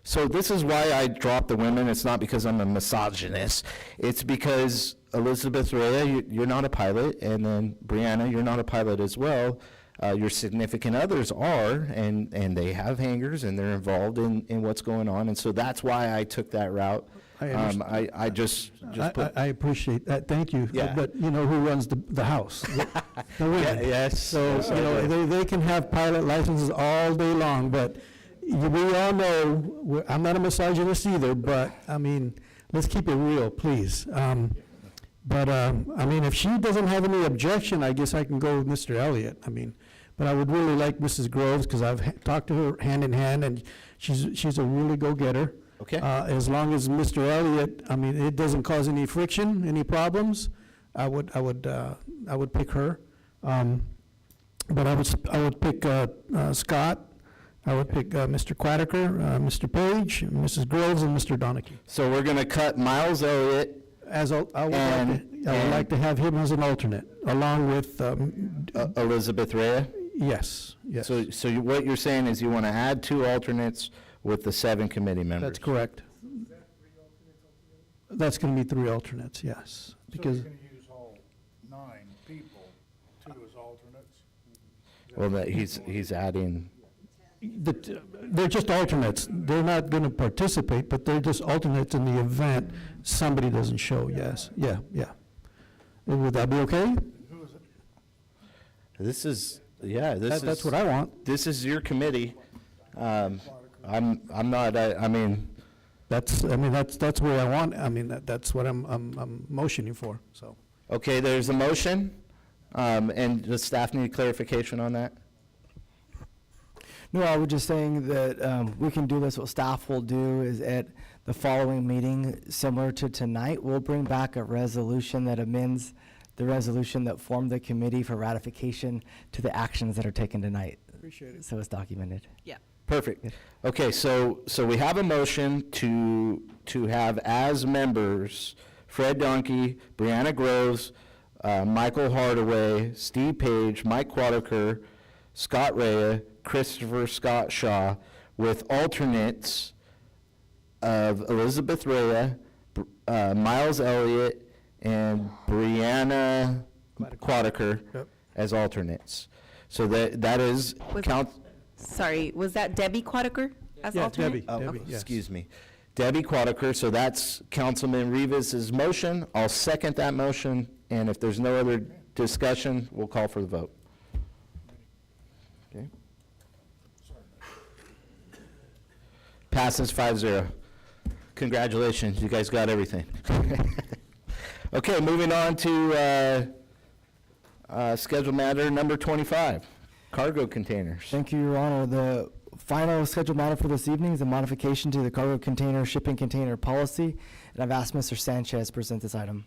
S1: So this is why I dropped the women. It's not because I'm a misogynist. It's because Elizabeth Rea, you're not a pilot, and then Brianna, you're not a pilot as well. Your significant others are, and they have hangars, and they're involved in what's going on, and so that's why I took that route.
S15: I understand.
S1: I just put.
S15: I appreciate that, thank you.
S1: Yeah.
S15: But you know who runs the house? The women.
S1: Yes.
S15: So,
S1: Yes, I
S15: they can have pilot licenses all day long, but we all know, I'm not a misogynist either, but, I mean, let's keep it real, please. But, I mean, if she doesn't have any objection, I guess I can go with Mr. Elliott. I mean, but I would really like Mrs. Groves, because I've talked to her hand in hand, and she's a really go-getter.
S1: Okay.
S15: As long as Mr. Elliott, I mean, it doesn't cause any friction, any problems, I would pick her. But I would pick Scott. I would pick Mr. Quatiker, Mr. Page, Mrs. Groves, and Mr. Donachie.
S1: So we're going to cut Miles Elliott.
S15: I would like to have him as an alternate, along with,
S1: Elizabeth Rea?
S15: yes.
S1: So what you're saying is you want to add 2 alternates with the 7 committee members?
S15: That's correct. That's going to be 3 alternates, yes.
S5: So
S15: Because,
S5: you're going to use all 9 people, 2 as alternates?
S1: Well, he's adding,
S15: they're just alternates. They're not going to participate, but they're just alternates in the event somebody doesn't show, yes. Yeah. Would that be okay?
S5: Who is it?
S1: this is
S15: That's what I want.
S1: This is your committee. I'm not, I mean,
S15: That's where I want, I mean, that's what I'm motioning for, so.
S1: okay, there's a motion, and does staff need clarification on that?
S2: No, I was just saying that we can do this. What staff will do is at the following meeting, similar to tonight, we'll bring back a resolution that amends the resolution that formed the committee for ratification to the actions that are taken tonight.
S15: Appreciate it.
S2: So it's documented.
S9: Yeah.
S1: Perfect. Okay, so we have a motion to have as members Fred Donkey, Brianna Groves, Michael Hardaway, Steve Page, Mike Quatiker, Scott Rea, Christopher Scott Shaw, with alternates of Elizabeth Rea, Miles Elliott, and Brianna Quatiker
S15: Yep.
S1: as alternates. So that is
S12: Sorry, was that Debbie Quadaker as
S15: Yeah,
S12: alternate?
S15: Debbie, yes.
S1: Excuse me. Debbie Quadaker, so that's Councilman Rivas's motion. I'll second that motion, and if there's no other discussion, we'll call for the vote. Okay. Passes 5-0. Congratulations, you guys got everything. Okay, moving on to scheduled matter number 25, cargo containers.
S2: Thank you, Your Honor. The final scheduled matter for this evening is a modification to the cargo container shipping container policy, and I've asked Mr. Sanchez to present this item.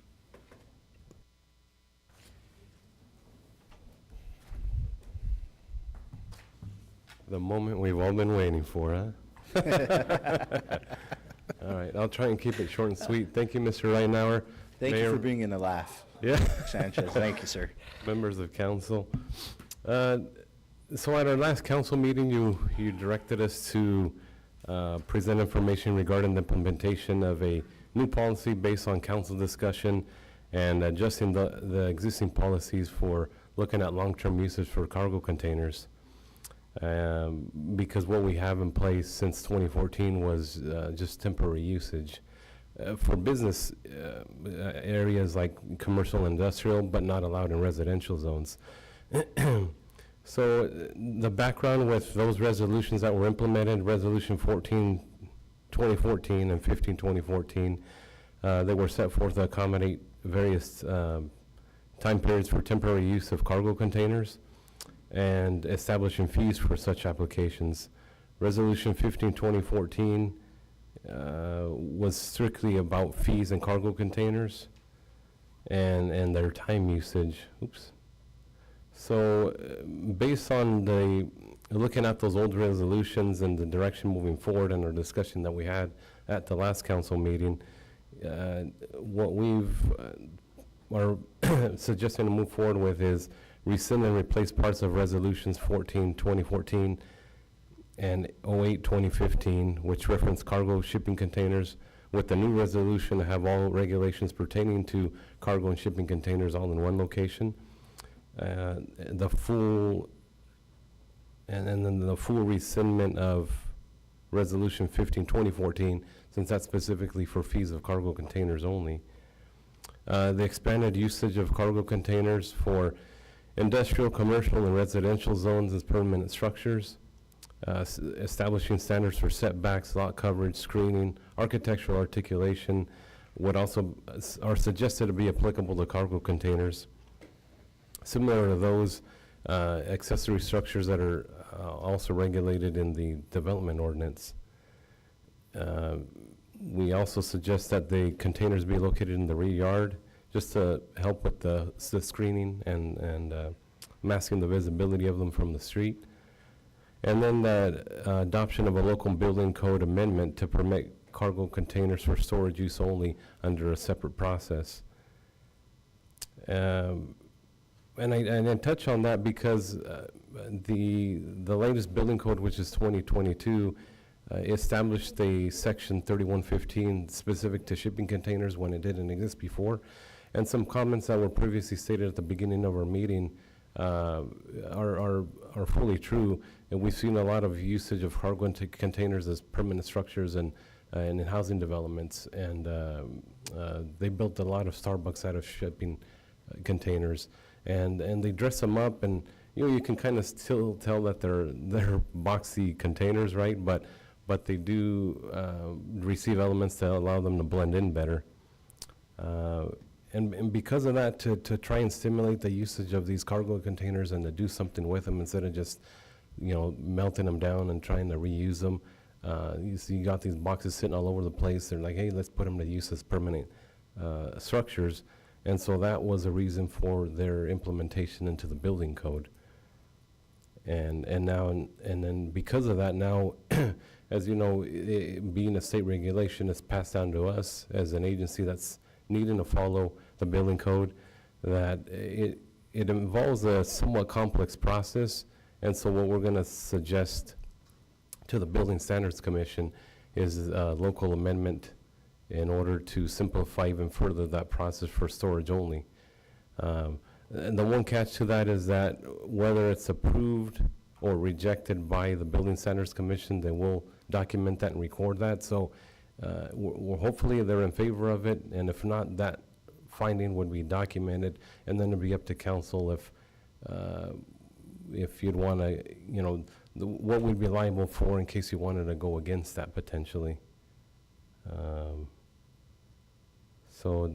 S19: The moment we've all been waiting for, huh? All right, I'll try and keep it short and sweet. Thank you, Mr. Reitenauer.
S1: Thank you
S19: Mayor-
S1: for bringing a laugh.
S19: Yeah.
S1: Sanchez, thank you, sir.
S19: Members of council. So at our last council meeting, you directed us to present information regarding the implementation of a new policy based on council discussion and adjusting the existing policies for looking at long-term usage for cargo containers. Because what we have in place since 2014 was just temporary usage for business areas like commercial, industrial, but not allowed in residential zones. So the background with those resolutions that were implemented, Resolution 14, 2014 and 15, 2014, they were set forth to accommodate various time periods for temporary use of cargo containers and establishing fees for such applications. Resolution 15, 2014 was strictly about fees and cargo containers and their time usage. Oops. So based on looking at those old resolutions and the direction moving forward and our discussion that we had at the last council meeting, what we've are suggesting to move forward with is rescind and replace parts of resolutions 14, 2014 and 08, 2015, which reference cargo shipping containers, with the new resolution to have all regulations pertaining to cargo and shipping containers all in one location. The full, and then the full rescindment of Resolution 15, 2014, since that's specifically for fees of cargo containers only. The expanded usage of cargo containers for industrial, commercial, and residential zones as permanent structures, establishing standards for setbacks, lot coverage, screening, architectural articulation, would also are suggested to be applicable to cargo containers. Similar to those accessory structures that are also regulated in the development ordinance. We also suggest that the containers be located in the rear yard, just to help with the screening and masking the visibility of them from the street. And then the adoption of a local building code amendment to permit cargo containers for storage use only under a separate process. And I touch on that because the latest building code, which is 2022, established a section 3115 specific to shipping containers when it didn't exist before. And some comments that were previously stated at the beginning of our meeting are fully true. And we've seen a lot of usage of cargo containers as permanent structures and in housing developments. And they built a lot of Starbucks out of shipping containers. And they dress them up, and you can kind of still tell that they're boxy containers, right? But they do receive elements that allow them to blend in better. And because of that, to try and stimulate the usage of these cargo containers and to do something with them instead of just, melting them down and trying to reuse them. You got these boxes sitting all over the place. They're like, hey, let's put them to use as permanent structures. And so that was a reason for their implementation into the building code. And then because of that now, as you know, being a state regulation, it's passed down to us as an agency that's needing to follow the building code, that it involves a somewhat complex process. And so what we're going to suggest to the Building Standards Commission is a local amendment in order to simplify even further that process for storage only. And the one catch to that is that whether it's approved or rejected by the Building Standards Commission, they will document that and record that. So we're hopefully they're in favor of it, and if not, that finding would be documented, and then it'd be up to council if you'd want to, you know, what we'd be liable for in case you wanted to go against that potentially. So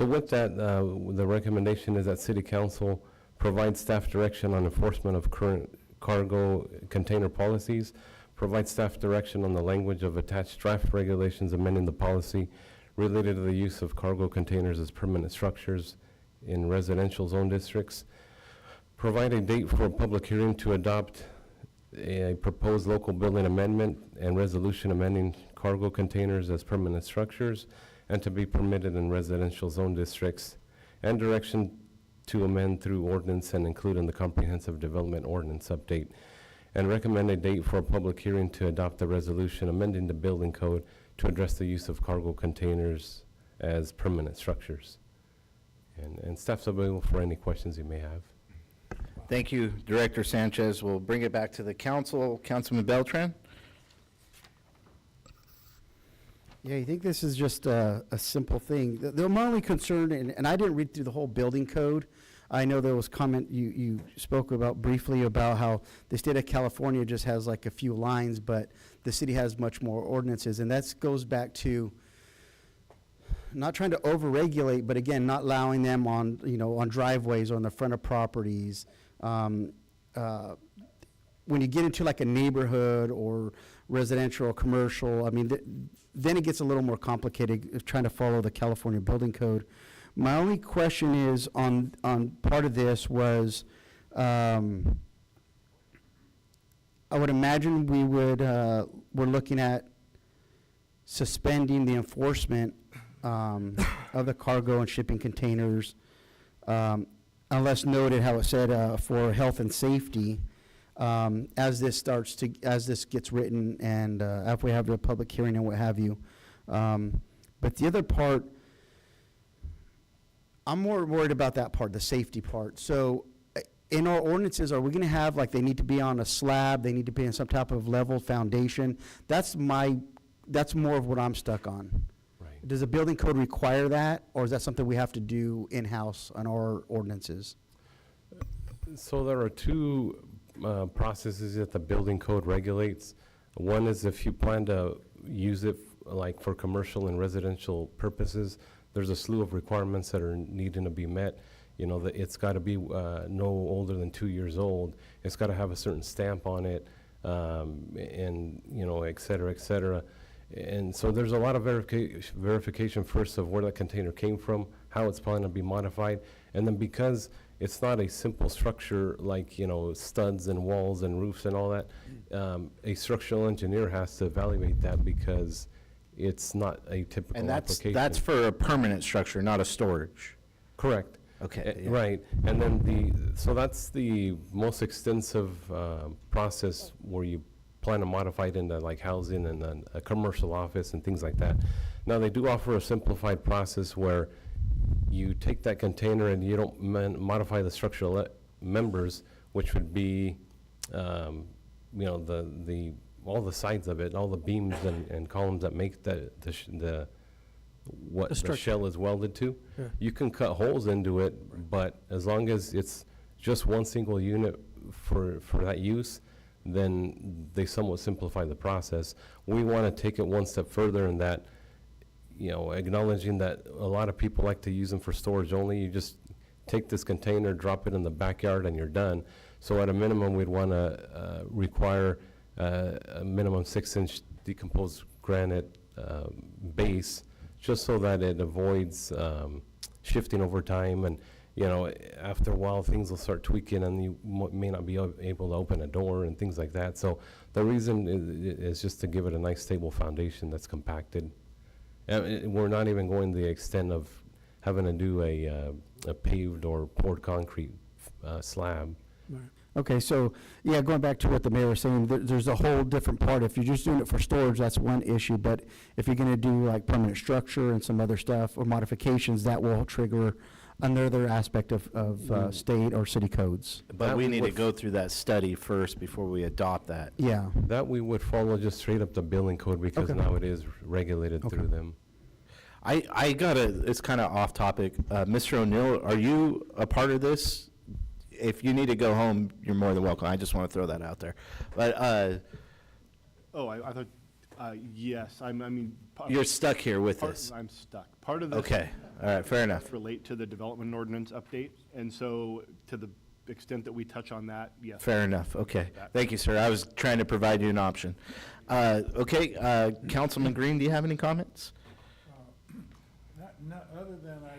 S19: with that, the recommendation is that City Council provide staff direction on enforcement of current cargo container policies, provide staff direction on the language of attached draft regulations amending the policy related to the use of cargo containers as permanent structures in residential zone districts, provide a date for a public hearing to adopt a proposed local building amendment and resolution amending cargo containers as permanent structures and to be permitted in residential zone districts, and direction to amend through ordinance and include in the comprehensive development ordinance update, and recommend a date for a public hearing to adopt the resolution amending the building code to address the use of cargo containers as permanent structures. And staff's available for any questions you may have.
S1: Thank you, Director Sanchez. We'll bring it back to the council. Councilman Beltran?
S22: Yeah, you think this is just a simple thing. My only concern, and I didn't read through the whole building code. I know there was comment you spoke about briefly about how the state of California just has like a few lines, but the city has much more ordinances, and that goes back to not trying to overregulate, but again, not allowing them on, you know, on driveways or on the front of properties. When you get into like a neighborhood or residential or commercial, I mean, then it gets a little more complicated trying to follow the California building code. My only question is on part of this was, I would imagine we're looking at suspending the enforcement of the cargo and shipping containers, unless noted how it said for health and safety, as this gets written and after we have the public hearing and what have you. But the other part, I'm more worried about that part, the safety part. So in our ordinances, are we going to have, like, they need to be on a slab, they need to be in some type of level foundation? That's more of what I'm stuck on. Right. Does the building code require that, or is that something we have to do in-house on our ordinances?
S19: So there are two processes that the building code regulates. One is if you plan to use it like for commercial and residential purposes, there's a slew of requirements that are needing to be met. You know, that it's got to be no older than 2 years old. It's got to have a certain stamp on it, and, you know, et cetera, et cetera. And so there's a lot of verification first of where that container came from, how it's planning to be modified, and then because it's not a simple structure like, you know, studs and walls and roofs and all that, a structural engineer has to evaluate that because it's not a typical
S1: And
S19: application.
S1: that's for a permanent structure, not a storage.
S19: Correct.
S1: Okay. Yeah.
S19: Right, and then so that's the most extensive process where you plan to modify it into like housing and then a commercial office and things like that. Now, they do offer a simplified process where you take that container and you don't modify the structural members, which would be, you know, all the sides of it, all the beams and columns that make the shell is welded to.
S15: Yeah.
S19: You can cut holes into it, but as long as it's just one single unit for that use, then they somewhat simplify the process. We want to take it one step further in that, you know, acknowledging that a lot of people like to use them for storage only. You just take this container, drop it in the backyard, and you're done. So at a minimum, we'd want to require a minimum 6-inch decomposed granite base, just so that it avoids shifting over time. And, you know, after a while, things will start tweaking and you may not be able to open a door and things like that. So the reason is just to give it a nice stable foundation that's compacted. We're not even going the extent of having to do a paved or poured concrete slab.
S22: Okay, so, yeah, going back to what the mayor was saying, there's a whole different part. If you're just doing it for storage, that's one issue, but if you're gonna do like permanent structure and some other stuff or modifications, that will trigger another aspect of state or city codes.
S1: But we need to go through that study first before we adopt that.
S22: Yeah.
S19: That we would follow just straight up the building code because
S22: Okay.
S19: now it is regulated through them.
S1: It's kind of off topic. Mr. O'Neill, are you a part of this? If you need to go home, you're more than welcome. I just want to throw that out there. But
S17: Oh, I thought, yes, I mean.
S1: you're stuck here with
S17: part-
S1: this.
S17: I'm stuck. Part of this.
S1: Okay, all right, fair enough.
S17: Relate to the development ordinance update, and so to the extent that we touch on that, yes.
S1: Fair enough, okay. Thank you, sir. I was trying to provide you an option. Okay, Councilman Green, do you have any comments?
S5: Not other than I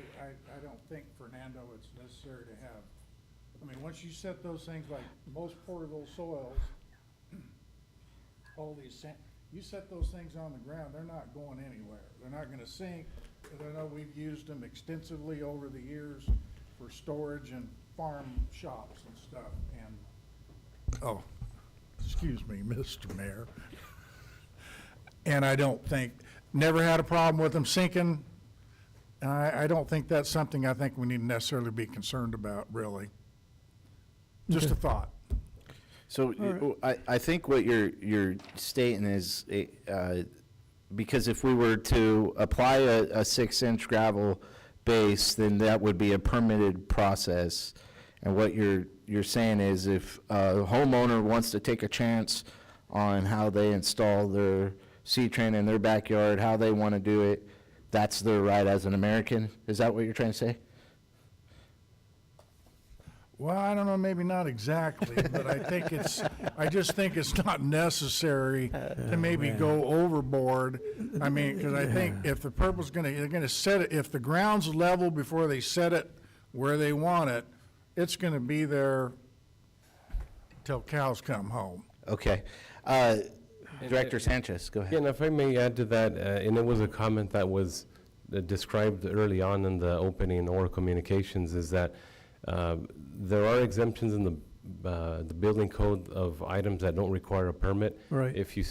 S5: don't think, Fernando, it's necessary to have, I mean, once you set those things like most Porterville soils, all these, you set those things on the ground, they're not going anywhere. They're not gonna sink, because I know we've used them extensively over the years for storage and farm shops and stuff, and, oh, excuse me, Mr. Mayor. And I don't think, never had a problem with them sinking, and I don't think that's something I think we need to necessarily be concerned about, really. Just a thought.
S1: So I think what you're stating is, because if we were to apply a 6-inch gravel base, then that would be a permitted process. And what you're saying is if a homeowner wants to take a chance on how they install their C-train in their backyard, how they want to do it, that's their right as an American? Is that what you're trying to say?
S5: Well, I don't know, maybe not exactly, but I just think it's not necessary to maybe go overboard. I mean, because I think if the purple's they're gonna set it, if the ground's level before they set it where they want it, it's gonna be there till cows come home.
S1: Okay. Director Sanchez, go ahead.
S19: Yeah, and if I may add to that, and it was a comment that was described early on in the opening oral communications, is that there are exemptions in the building code of items that don't require a permit.
S15: Right.
S19: If you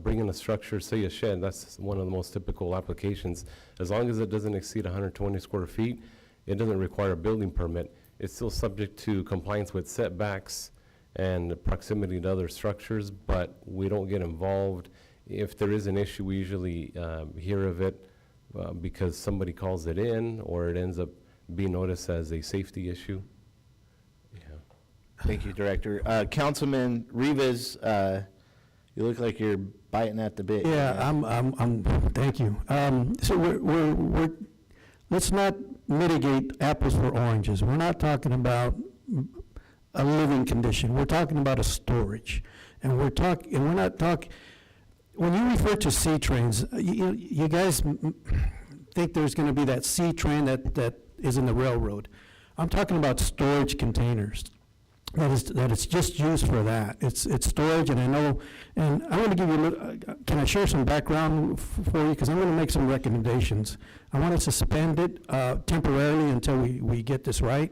S19: bring in a structure, say a shed, that's one of the most typical applications. As long as it doesn't exceed 120 square feet, it doesn't require a building permit. It's still subject to compliance with setbacks and proximity to other structures, but we don't get involved. If there is an issue, we usually hear of it because somebody calls it in, or it ends up being noticed as a safety issue. Yeah.
S1: Thank you, Director. Councilman Rivas, you look like you're biting at the bit.
S15: Yeah, thank you. So let's not mitigate apples for oranges. We're not talking about a living condition. We're talking about a storage. And we're not talking, when you refer to C-trains, you guys think there's gonna be that C-train that is in the railroad. I'm talking about storage containers. That it's just used for that. It's storage, and I know, and I want to give you a little, can I share some background for you? Because I'm going to make some recommendations. I want to suspend it temporarily until we get this right.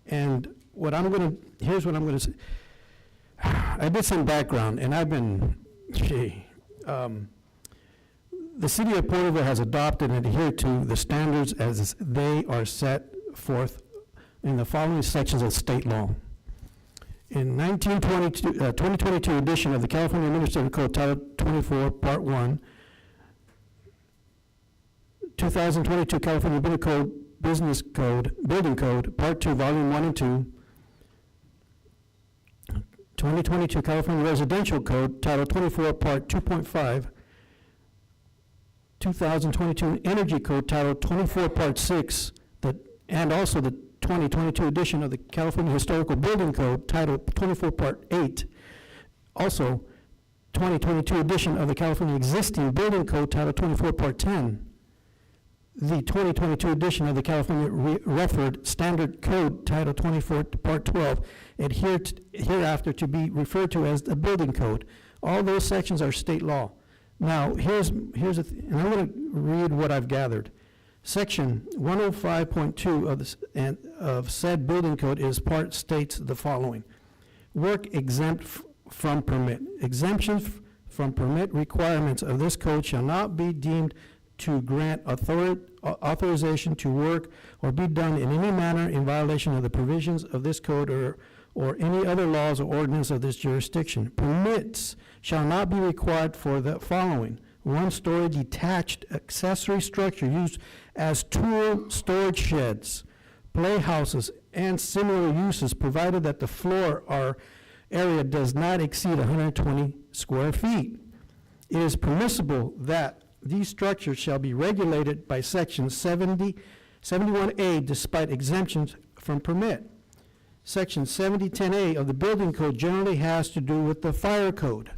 S15: And here's what I'm going to say. I did some background, and I've been, the city of Porterville has adopted and adhered to the standards as they are set forth in the following sections of state law. In 2022 edition of the California Administrative Code, Title 24, Part 1, 2022 California Building Code, Part 2, Volume 1 and 2, 2022 California Residential Code, Title 24, Part 2.5, 2022 Energy Code, Title 24, Part 6, and also the 2022 edition of the California Historical Building Code, Title 24, Part 8. Also, 2022 edition of the California Existing Building Code, Title 24, Part 10. The 2022 edition of the California Referred Standard Code, Title 24, Part 12, hereafter to be referred to as the Building Code. All those sections are state law. Now, and I'm going to read what I've gathered. Section 105.2 of said building code is part states the following. Work exempt from permit. Exemptions from permit requirements of this code shall not be deemed to grant authorization to work or be done in any manner in violation of the provisions of this code or any other laws or ordinance of this jurisdiction. Permits shall not be required for the following: one-story detached accessory structure used as tool storage sheds, playhouses, and similar uses, provided that the floor or area does not exceed 120 square feet. It is permissible that these structures shall be regulated by Section 71A despite exemptions from permit. Section 7010A of the Building Code generally has to do with the fire code.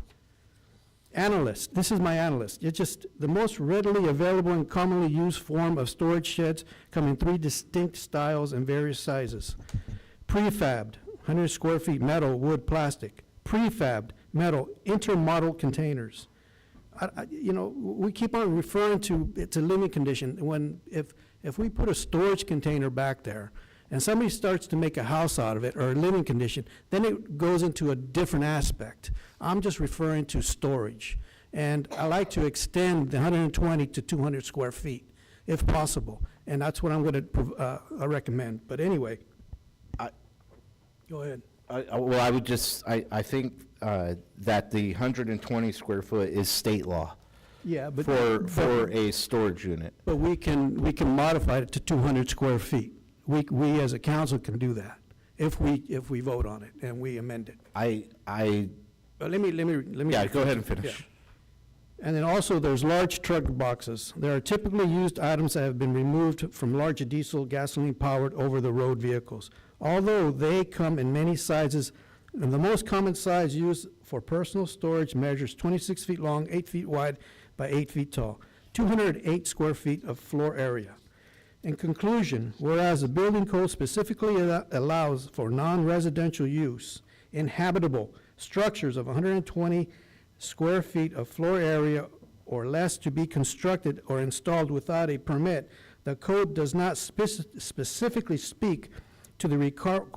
S15: Analyst, this is my analyst. It's just the most readily available and commonly used form of storage sheds come in 3 distinct styles and various sizes. Prefabbed, 100 square feet, metal, wood, plastic. Prefabbed, metal, intermodal containers. You know, we keep on referring to it's a living condition. When if we put a storage container back there and somebody starts to make a house out of it or a living condition, then it goes into a different aspect. I'm just referring to storage. And I like to extend the 120 to 200 square feet if possible. And that's what I'm going to recommend. But anyway, go ahead.
S1: Well, I would just, I think that the 120 square foot is state law.
S15: Yeah, but
S1: For a storage unit.
S15: But we can modify it to 200 square feet. We as a council can do that if we vote on it and we amend it. But let me.
S1: Yeah, go ahead and finish.
S15: Yeah. And then also there's large truck boxes. There are typically used items that have been removed from large diesel, gasoline powered over the road vehicles. Although they come in many sizes, and the most common size used for personal storage measures 26 feet long, 8 feet wide by 8 feet tall, 208 square feet of floor area. In conclusion, whereas the building code specifically allows for non-residential use, inhabitable structures of 120 square feet of floor area or less to be constructed or installed without a permit, the code does not specifically speak to the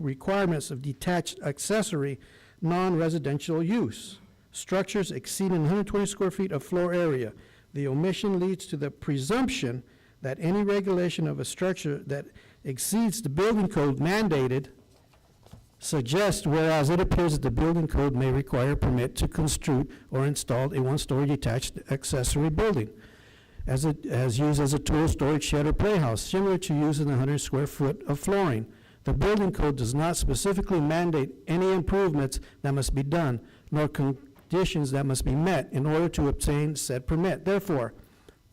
S15: requirements of detached accessory non-residential use. Structures exceeding 120 square feet of floor area. The omission leads to the presumption that any regulation of a structure that exceeds the building code mandated suggests, whereas it appears that the building code may require a permit to construe or install a one-story detached accessory building as used as a tool storage shed or playhouse, similar to using 100 square foot of flooring. The building code does not specifically mandate any improvements that must be done, nor conditions that must be met in order to obtain said permit. Therefore,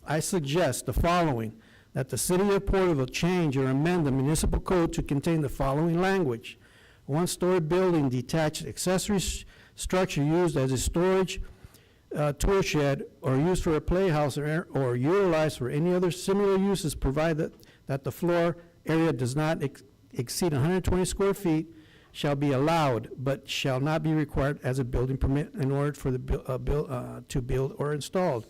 S15: I suggest the following, that the city of Porterville change or amend the municipal code to contain the following language: one-story building detached accessory structure used as a storage tool shed or used for a playhouse or utilized for any other similar uses, provided that the floor area does not exceed 120 square feet, shall be allowed, but shall not be required as a building permit in order for the to build or installed.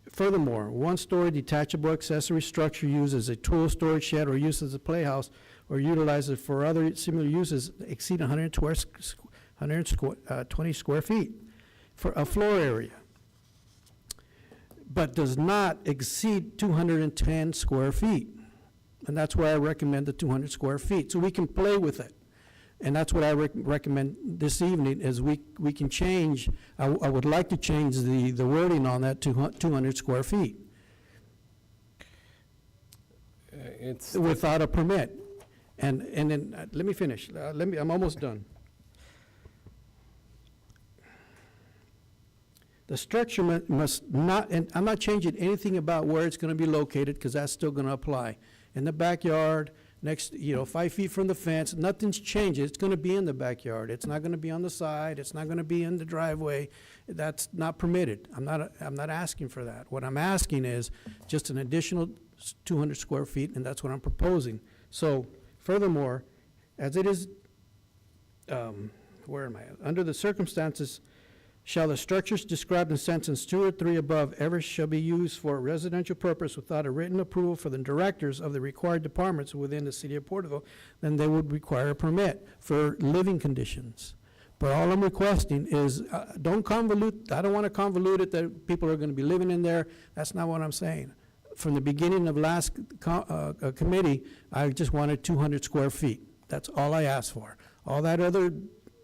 S15: Furthermore, one-story detachable accessory structure used as a tool storage shed or used as a playhouse or utilized for other similar uses exceed 120 square feet for a floor area, but does not exceed 210 square feet. And that's why I recommend the 200 square feet, so we can play with it. And that's what I recommend this evening, is we can change, I would like to change the wording on that to 200 square feet.
S19: It's
S15: Without a permit. And then, let me finish. I'm almost done. The structure must not, and I'm not changing anything about where it's gonna be located, because that's still gonna apply. In the backyard, next, 5 feet from the fence, nothing's changed. It's gonna be in the backyard. It's not gonna be on the side. It's not gonna be in the driveway. That's not permitted. I'm not asking for that. What I'm asking is just an additional 200 square feet, and that's what I'm proposing. So, furthermore, as it is, where am I? Under the circumstances Shall the structures described in sentence 2 or 3 above ever shall be used for residential purpose without a written approval for the directors of the required departments within the city of Porterville, then they would require a permit for living conditions. But all I'm requesting is, don't convolute, I don't want to convolute it that people are going to be living in there. That's not what I'm saying. From the beginning of last committee, I just wanted 200 square feet. That's all I asked for. All that other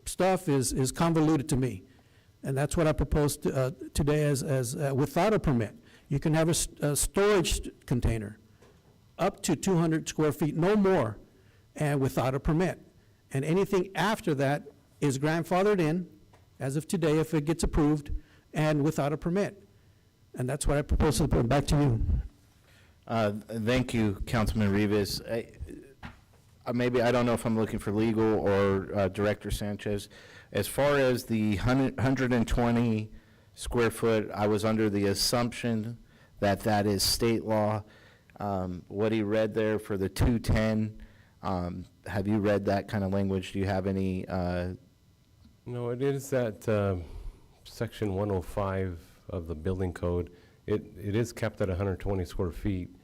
S15: stuff is convoluted to me. And that's what I proposed today as without a permit. You can have a storage container up to 200 square feet, no more, and without a permit. And anything after that is grandfathered in, as of today, if it gets approved, and without a permit. And that's what I propose to put back to you.
S1: Thank you, Councilman Rivas. Maybe, I don't know if I'm looking for legal or Director Sanchez. As far as the 120 square foot, I was under the assumption that that is state law. What he read there for the 210, have you read that kind of language? Do you have any?
S19: No, it is that section 105 of the building code. It is kept at 120 square feet.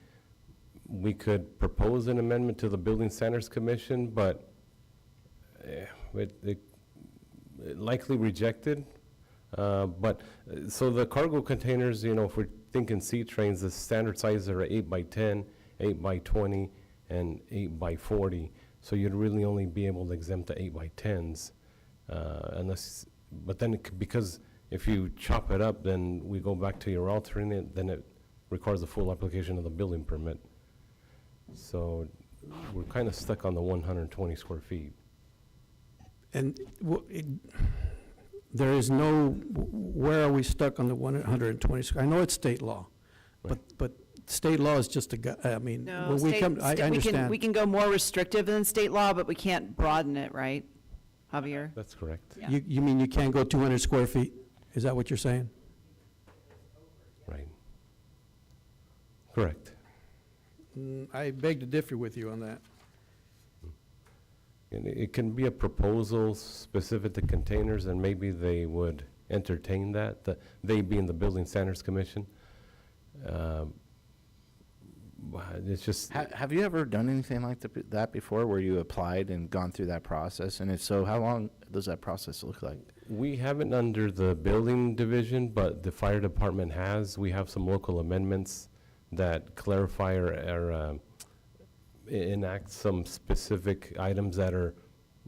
S19: We could propose an amendment to the Building Standards Commission, but it likely rejected. So the cargo containers, you know, if we're thinking sea trains, the standard sizes are 8 by 10, 8 by 20, and 8 by 40. So you'd really only be able to exempt the 8 by 10s, unless. But then, because if you chop it up, then we go back to your altering it. Then it requires a full application of the building permit. So we're kind of stuck on the 120 square feet.
S15: And there is no, where are we stuck on the 120? I know it's state law, but state law is just I mean,
S9: No,
S15: when we come, I understand.
S9: We can go more restrictive than state law, but we can't broaden it, right, Javier?
S19: That's correct.
S9: Yeah.
S15: You mean you can't go 200 square feet? Is that what you're saying?
S19: Right. Correct.
S15: I beg to differ with you on that.
S19: And it can be a proposal specific to containers, and maybe they would entertain that, they being the Building Standards Commission. It's just.
S1: Have you ever done anything like that before, where you applied and gone through that process? And if so, how long does that process look like?
S19: We haven't under the building division, but the fire department has. We have some local amendments that clarify or enact some specific items that are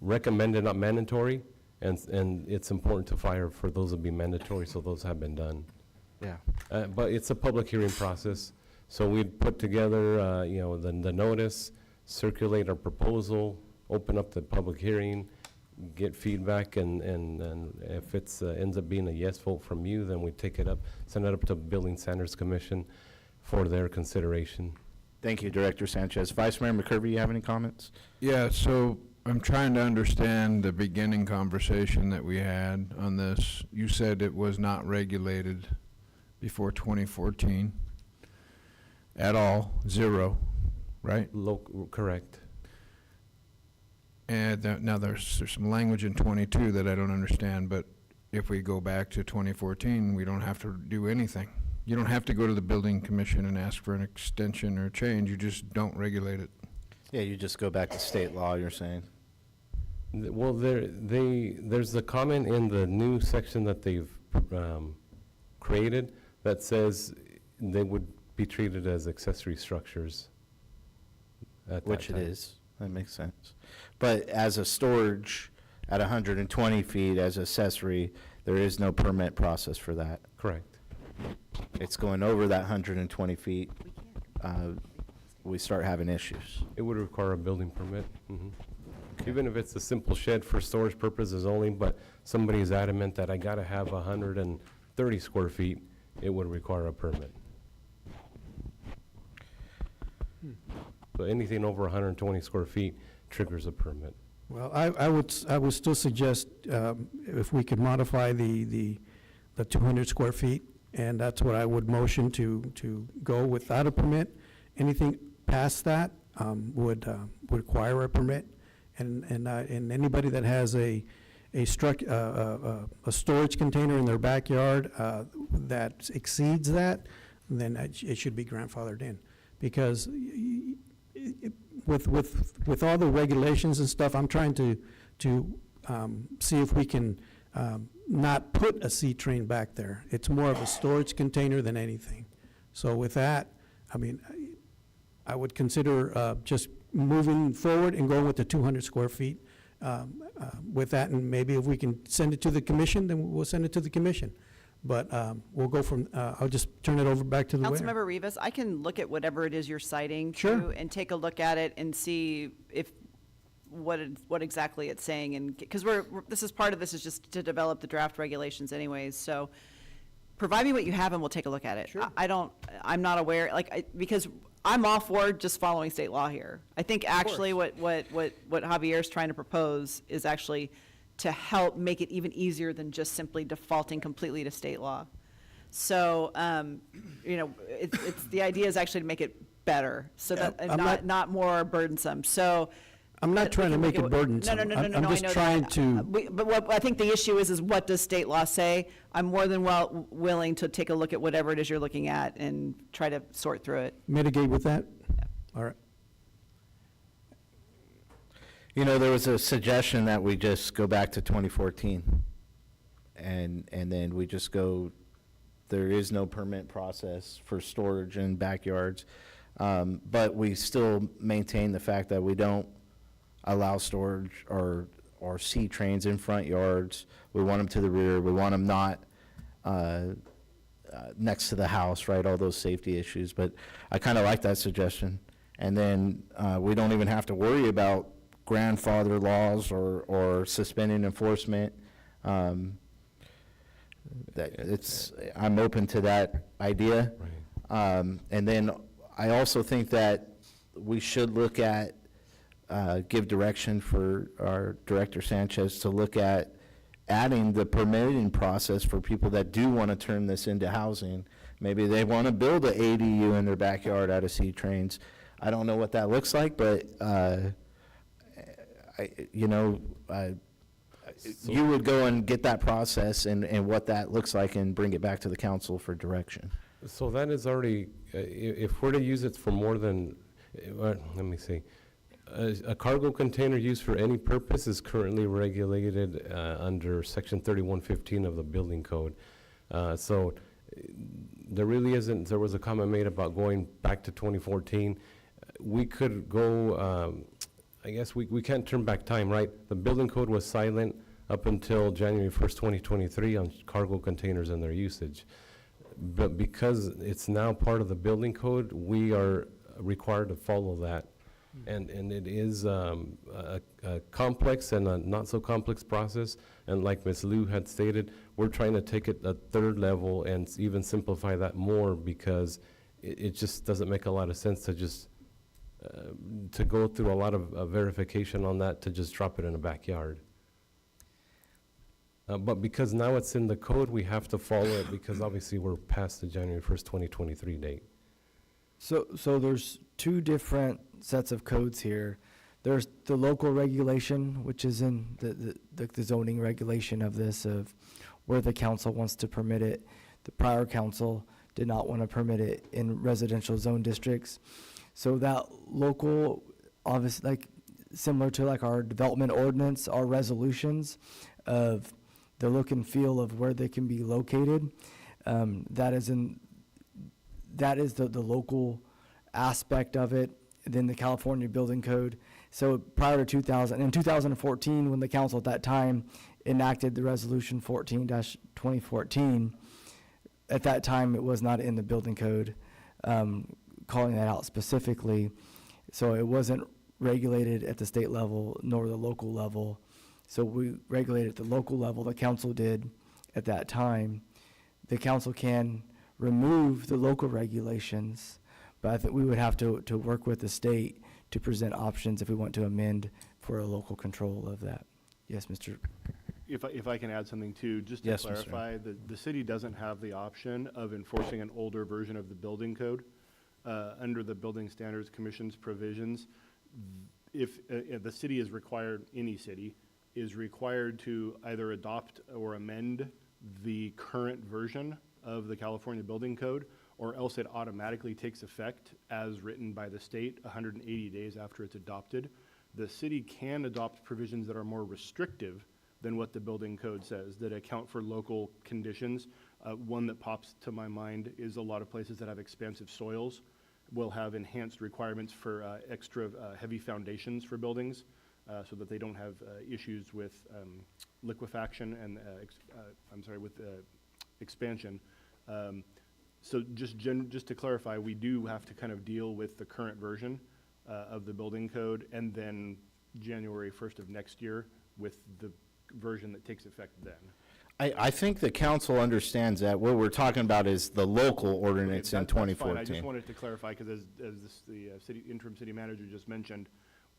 S19: recommended, not mandatory, and it's important to fire for those to be mandatory, so those have been done.
S1: Yeah.
S19: But it's a public hearing process, so we'd put together, you know, the notice, circulate our proposal, open up the public hearing, get feedback, and if it's ends up being a yes vote from you, then we take it up, send it up to the Building Standards Commission for their consideration.
S1: Thank you, Director Sanchez. Vice Mayor McCurvey, you have any comments?
S4: Yeah, so I'm trying to understand the beginning conversation that we had on this. You said it was not regulated before 2014 at all, zero, right?
S19: Correct.
S4: And now there's some language in 22 that I don't understand, but if we go back to 2014, we don't have to do anything. You don't have to go to the building commission and ask for an extension or change. You just don't regulate it.
S1: Yeah, you just go back to state law, you're saying?
S19: Well, there's the comment in the new section that they've created that says they would be treated as accessory structures.
S1: Which it is. That makes sense. But as a storage at 120 feet as accessory, there is no permit process for that.
S19: Correct.
S1: It's going over that 120 feet, we start having issues.
S19: It would require a building permit. Even if it's a simple shed for storage purposes only, but somebody is adamant that I gotta have 130 square feet, it would require a permit. So anything over 120 square feet triggers a permit.
S15: Well, I would still suggest if we could modify the 200 square feet, and that's what I would motion to go without a permit. Anything past that would require a permit, and anybody that has a a storage container in their backyard that exceeds that, then it should be grandfathered in. Because with all the regulations and stuff, I'm trying to see if we can not put a C-train back there. It's more of a storage container than anything. So with that, I mean, I would consider just moving forward and going with the 200 square feet with that, and maybe if we can send it to the commission, then we'll send it to the commission. But we'll go from, I'll just turn it over back to the mayor.
S9: Councilmember Rivas, I can look at whatever it is you're citing
S15: Sure.
S9: too, and take a look at it and see if, what exactly it's saying, and, because this is part of this is just to develop the draft regulations anyways, so provide me what you have and we'll take a look at it.
S15: Sure.
S9: I'm not aware, because I'm all for just following state law here. I think actually what Javier's trying to propose is actually to help make it even easier than just simply defaulting completely to state law. So, it's the idea is actually to make it better, so that, and not more burdensome, so.
S15: I'm not trying to make it burdensome.
S9: No,
S15: I'm
S9: I
S15: just
S9: know
S15: trying
S9: that.
S15: to,
S9: But what I think the issue is what does state law say? I'm more than willing to take a look at whatever it is you're looking at and try to sort through it.
S15: mitigate with that? All right.
S1: You know, there was a suggestion that we just go back to 2014, and then we just go, there is no permit process for storage in backyards, but we still maintain the fact that we don't allow storage or C-trains in front yards. We want them to the rear. We want them not next to the house, right, all those safety issues. But I kind of like that suggestion. And then we don't even have to worry about grandfather laws or suspending enforcement. I'm open to that idea. And then I also think that we should look at, give direction for our Director Sanchez to look at adding the permitting process for people that do want to turn this into housing. Maybe they want to build an ADU in their backyard out of C-trains. I don't know what that looks like, but you would go and get that process and what that looks like and bring it back to the council for direction.
S19: So that is already, if we're to use it for more than, let me see. A cargo container used for any purpose is currently regulated under Section 3115 of the Building Code. So there really isn't, there was a comment made about going back to 2014. We could go, I guess we can't turn back time, right? The Building Code was silent up until January 1st, 2023 on cargo containers and their usage. But because it's now part of the Building Code, we are required to follow that. And it is a complex and a not so complex process. And like Ms. Liu had stated, we're trying to take it a third level and even simplify that more, because it just doesn't make a lot of sense to just to go through a lot of verification on that to just drop it in a backyard. But because now it's in the code, we have to follow it, because obviously we're past the January 1st, 2023 date.
S2: So there's two different sets of codes here. There's the local regulation, which is in the zoning regulation of this, of where the council wants to permit it. The prior council did not want to permit it in residential zone districts. So that local, obviously, like similar to like our development ordinance, our resolutions of the look and feel of where they can be located, that is the local aspect of it. Then the California Building Code. So prior to 2014, when the council at that time enacted the resolution 14-2014, at that time it was not in the building code, calling that out specifically. So it wasn't regulated at the state level nor the local level. So we regulated at the local level, the council did at that time. The council can remove the local regulations, but I think we would have to work with the state to present options if we want to amend for a local control of that. Yes, Mr.
S17: If I can add something too, just to
S1: Yes, Mr.
S17: clarify, the city doesn't have the option of enforcing an older version of the building code. Under the Building Standards Commission's provisions, if the city is required, any city, is required to either adopt or amend the current version of the California Building Code, or else it automatically takes effect as written by the state 180 days after it's adopted. The city can adopt provisions that are more restrictive than what the building code says, that account for local conditions. One that pops to my mind is a lot of places that have expansive soils will have enhanced requirements for extra heavy foundations for buildings, so that they don't have issues with liquefaction and, with expansion. So just to clarify, we do have to kind of deal with the current version of the building code, and then January 1st of next year with the version that takes effect then.
S1: I think the council understands that. What we're talking about is the local ordinance in
S17: That's fine.
S1: 2014.
S17: I just wanted to clarify, because the interim city manager just mentioned,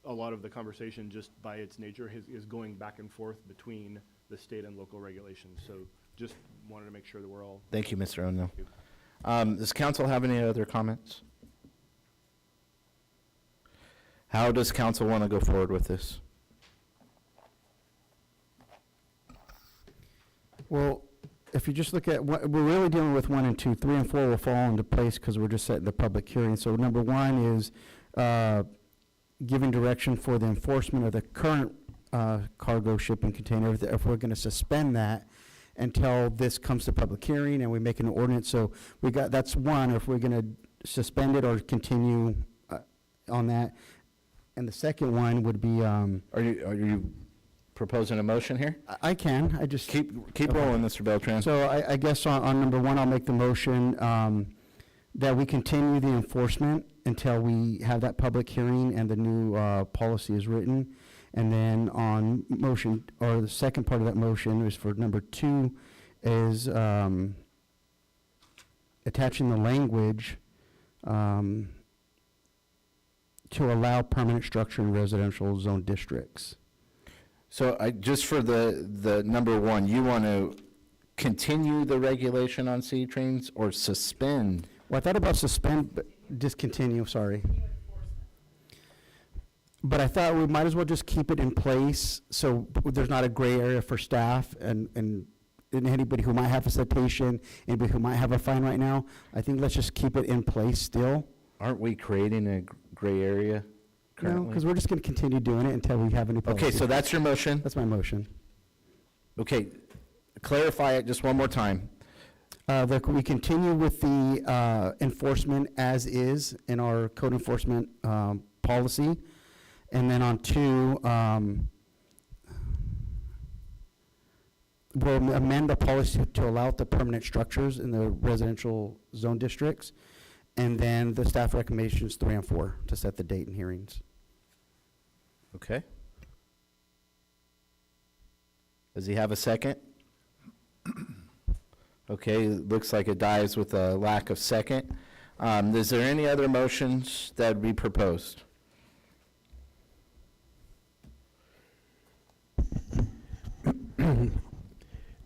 S17: a lot of the conversation, just by its nature, is going back and forth between the state and local regulations. So just wanted to make sure that we're all.
S1: Thank you, Mr. O'Neill. Does council have any other comments? How does council want to go forward with this?
S22: Well, if you just look at what, we're really dealing with 1 and 2, 3 and 4 will fall into place because we're just setting the public hearing. So number 1 is giving direction for the enforcement of the current cargo shipping container, if we're going to suspend that until this comes to public hearing and we make an ordinance. So we got, that's 1, if we're going to suspend it or continue on that. And the second one would be,
S1: Are you proposing a motion here?
S22: I can, I just.
S1: Keep
S22: Okay.
S1: rolling, Mr. Beltran.
S22: So I guess on number 1, I'll make the motion that we continue the enforcement until we have that public hearing and the new policy is written. And then on motion, or the second part of that motion is for number 2, is attaching the language to allow permanent structure in residential zone districts.
S1: So just for the number 1, you want to continue the regulation on city trains or suspend?
S22: Well, I thought about suspend, but discontinue, sorry. But I thought we might as well just keep it in place so there's not a gray area for staff and anybody who might have a citation, anybody who might have a fine right now. I think let's just keep it in place still.
S1: Aren't we creating a gray area
S22: No,
S1: currently?
S22: because we're just going to continue doing it until we have a new policy.
S1: Okay, so that's your motion?
S22: That's my motion.
S1: Okay, clarify it just one more time.
S22: That we continue with the enforcement as is in our code enforcement policy. And then on 2, we'll amend the policy to allow the permanent structures in the residential zone districts. And then the staff recommendations 3 and 4 to set the date and hearings.
S1: Okay. Does he have a second? Okay, looks like it dies with a lack of second. Is there any other motions that would be proposed?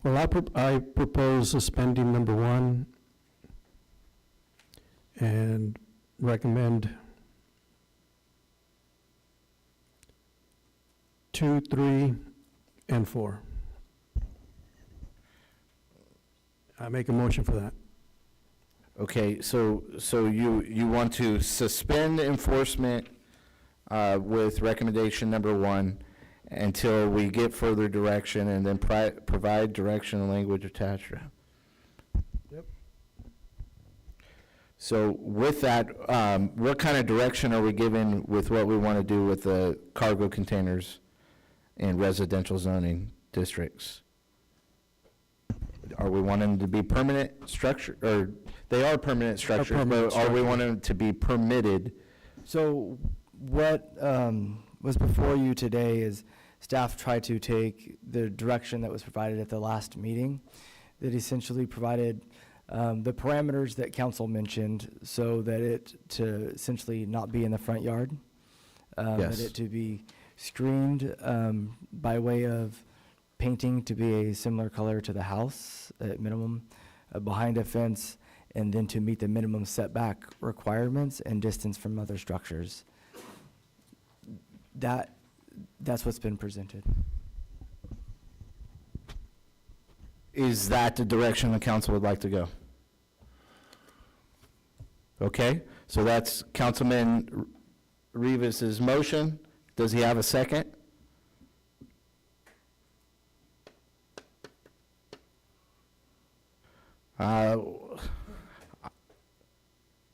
S15: Well, I propose suspending number 1 and recommend 2, 3, and 4. I make a motion for that.
S1: Okay, so you want to suspend enforcement with recommendation number 1 until we get further direction, and then provide direction and language attached.
S15: Yep.
S1: So with that, what kind of direction are we given with what we want to do with the cargo containers in residential zoning districts? Are we wanting them to be permanent structure, or they are permanent structures,
S22: permanent
S1: but are we
S22: structure.
S1: wanting them to be permitted?
S2: So what was before you today is staff tried to take the direction that was provided at the last meeting that essentially provided the parameters that council mentioned so that it to essentially not be in the front yard.
S1: Yes.
S2: That it to be screened by way of painting to be a similar color to the house at minimum, behind a fence, and then to meet the minimum setback requirements and distance from other structures. That's what's been presented.
S1: Is that the direction the council would like to go? Okay, so that's Councilman Rivas's motion. Does he have a second?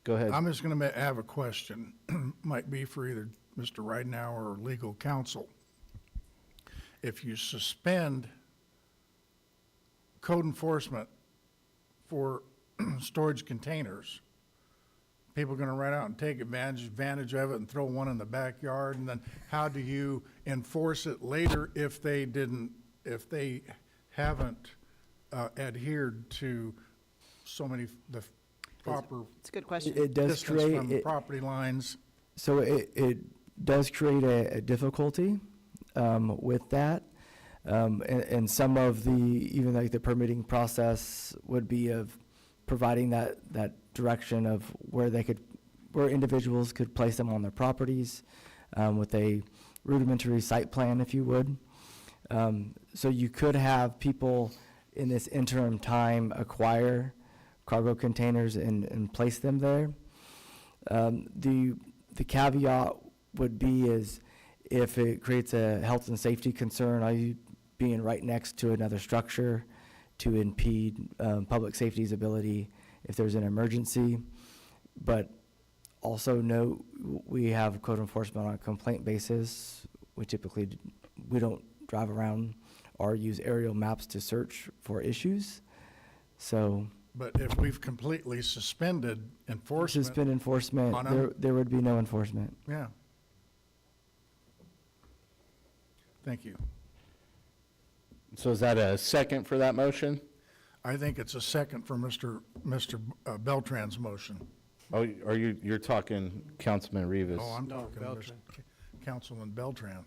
S1: Go ahead.
S5: I'm just going to have a question, might be for either Mr. Ridenhour or legal counsel. If you suspend code enforcement for storage containers, people are going to run out and take advantage of it and throw one in the backyard, and then how do you enforce it later if they haven't adhered to so many, the proper
S9: It's a good question.
S2: It does
S5: distance
S2: create,
S5: from property lines?
S2: so it does create a difficulty with that. And some of the, even like the permitting process would be of providing that direction of where individuals could place them on their properties with a rudimentary site plan, if you would. So you could have people in this interim time acquire cargo containers and place them there. The caveat would be is if it creates a health and safety concern, are you being right next to another structure to impede public safety's ability if there's an emergency? But also note, we have code enforcement on a complaint basis. We don't drive around or use aerial maps to search for issues. So
S5: But if we've completely suspended enforcement.
S2: suspend enforcement,
S5: on them-
S2: there would be no enforcement.
S5: Yeah. Thank you.
S1: So is that a second for that motion?
S5: I think it's a second for Mr. Beltran's motion.
S1: Oh, are you're talking Councilman Rivas?
S5: Oh, I'm talking Mr. Councilman Beltran.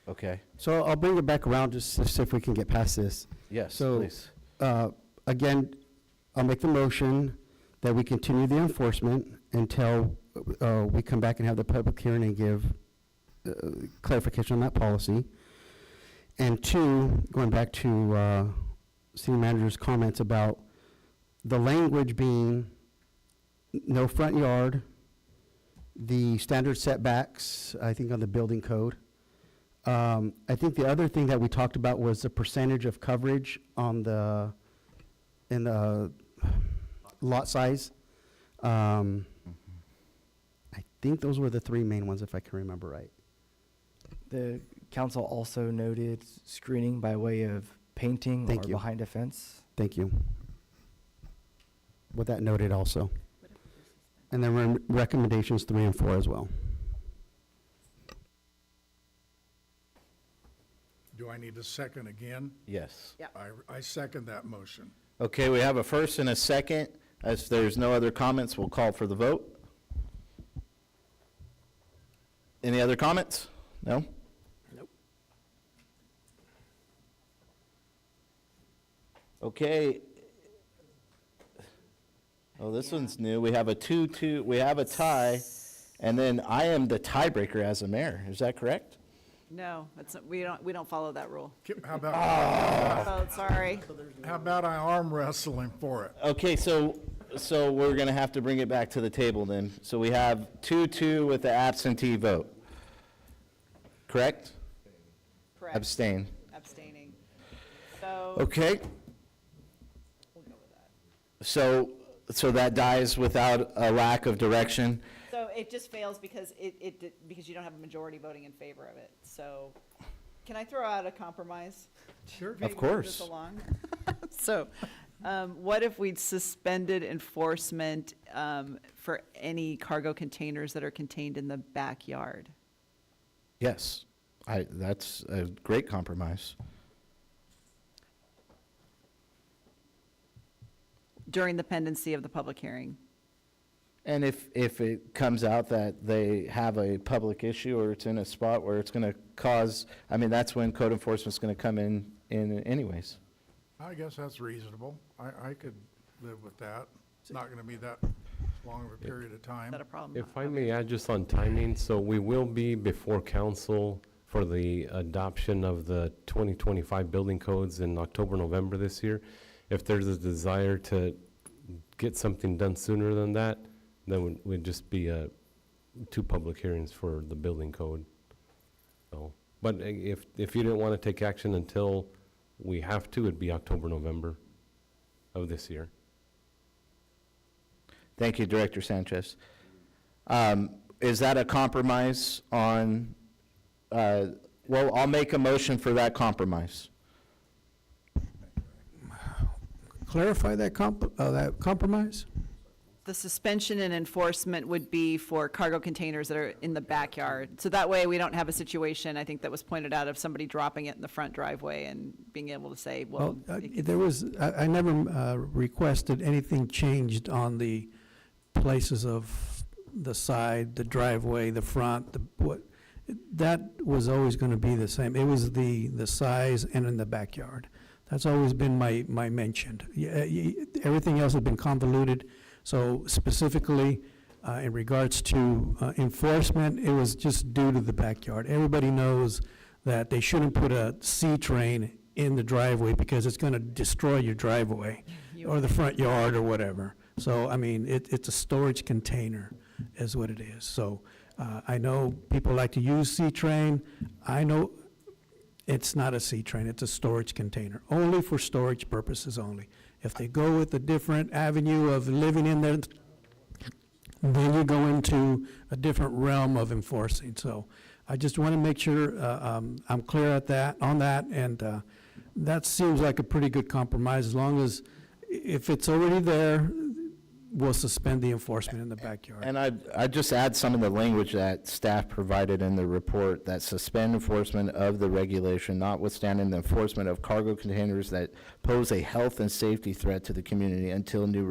S1: Okay,
S22: So I'll bring it back around just to see if we can get past this.
S1: yes,
S22: So,
S1: please.
S22: Again, I'll make the motion that we continue the enforcement until we come back and have the public hearing and give clarification on that policy. And two, going back to city manager's comments about the language being no front yard, the standard setbacks, I think on the building code. I think the other thing that we talked about was the percentage of coverage on in the lot size. I think those were the three main ones, if I can remember right.
S2: The council also noted screening by way of painting
S22: Thank
S2: or
S22: you.
S2: behind a fence.
S22: Thank you. With that noted also. And then recommendations 3 and 4 as well.
S5: Do I need a second again?
S1: Yes.
S9: Yeah.
S5: I second that motion.
S1: Okay, we have a first and a second. As there's no other comments, we'll call for the vote. Any other comments? No?
S10: Nope.
S1: Okay. Oh, this one's new. We have a 2-2, we have a tie, and then I am the tiebreaker as a mayor. Is that correct?
S9: No, we don't follow that rule.
S5: How about,
S9: Oh, sorry.
S5: how about I arm wrestle him for it?
S1: Okay, so we're gonna have to bring it back to the table then. So we have 2-2 with the absentee vote. Correct?
S9: Correct.
S1: Abstain.
S9: Abstaining. So.
S1: Okay.
S9: We'll go with that.
S1: So that dies without a lack of direction.
S9: So it just fails because because you don't have a majority voting in favor of it. So can I throw out a compromise?
S10: Sure.
S9: Maybe
S1: Of
S9: move
S1: course.
S9: this along? So what if we'd suspended enforcement for any cargo containers that are contained in the backyard?
S1: Yes, that's a great compromise.
S9: During the pendency of the public hearing?
S1: And if it comes out that they have a public issue or it's in a spot where it's going to cause, I mean, that's when code enforcement's going to come in anyways.
S5: I guess that's reasonable. I could live with that. It's not going to be that long of a period of
S9: Is
S5: time.
S9: that a problem?
S19: If I may add just on timing, so we will be before council for the adoption of the 2025 building codes in October, November this year. If there's a desire to get something done sooner than that, then would just be 2 public hearings for the building code. So, but if you didn't want to take action until we have to, it'd be October, November of this year.
S1: Thank you, Director Sanchez. Is that a compromise on, well, I'll make a motion for that compromise.
S15: Clarify that compromise?
S9: The suspension and enforcement would be for cargo containers that are in the backyard. So that way, we don't have a situation, I think that was pointed out, of somebody dropping it in the front driveway and being able to say, well.
S15: There was, I never requested anything changed on the places of the side, the driveway, the front, that was always going to be the same. It was the size and in the backyard. That's always been my mention. Everything else has been convoluted. So specifically, in regards to enforcement, it was just due to the backyard. Everybody knows that they shouldn't put a C-train in the driveway because it's going to destroy your driveway or the front yard or whatever. So, I mean, it's a storage container is what it is. So I know people like to use C-train. I know it's not a C-train, it's a storage container, only for storage purposes only. If they go with a different avenue of living in there, then you go into a different realm of enforcing. So I just want to make sure I'm clear on that, and that seems like a pretty good compromise, as long as, if it's already there, we'll suspend the enforcement in the backyard.
S1: And I'd just add some of the language that staff provided in the report, that suspend enforcement of the regulation, notwithstanding the enforcement of cargo containers that pose a health and safety threat to the community until new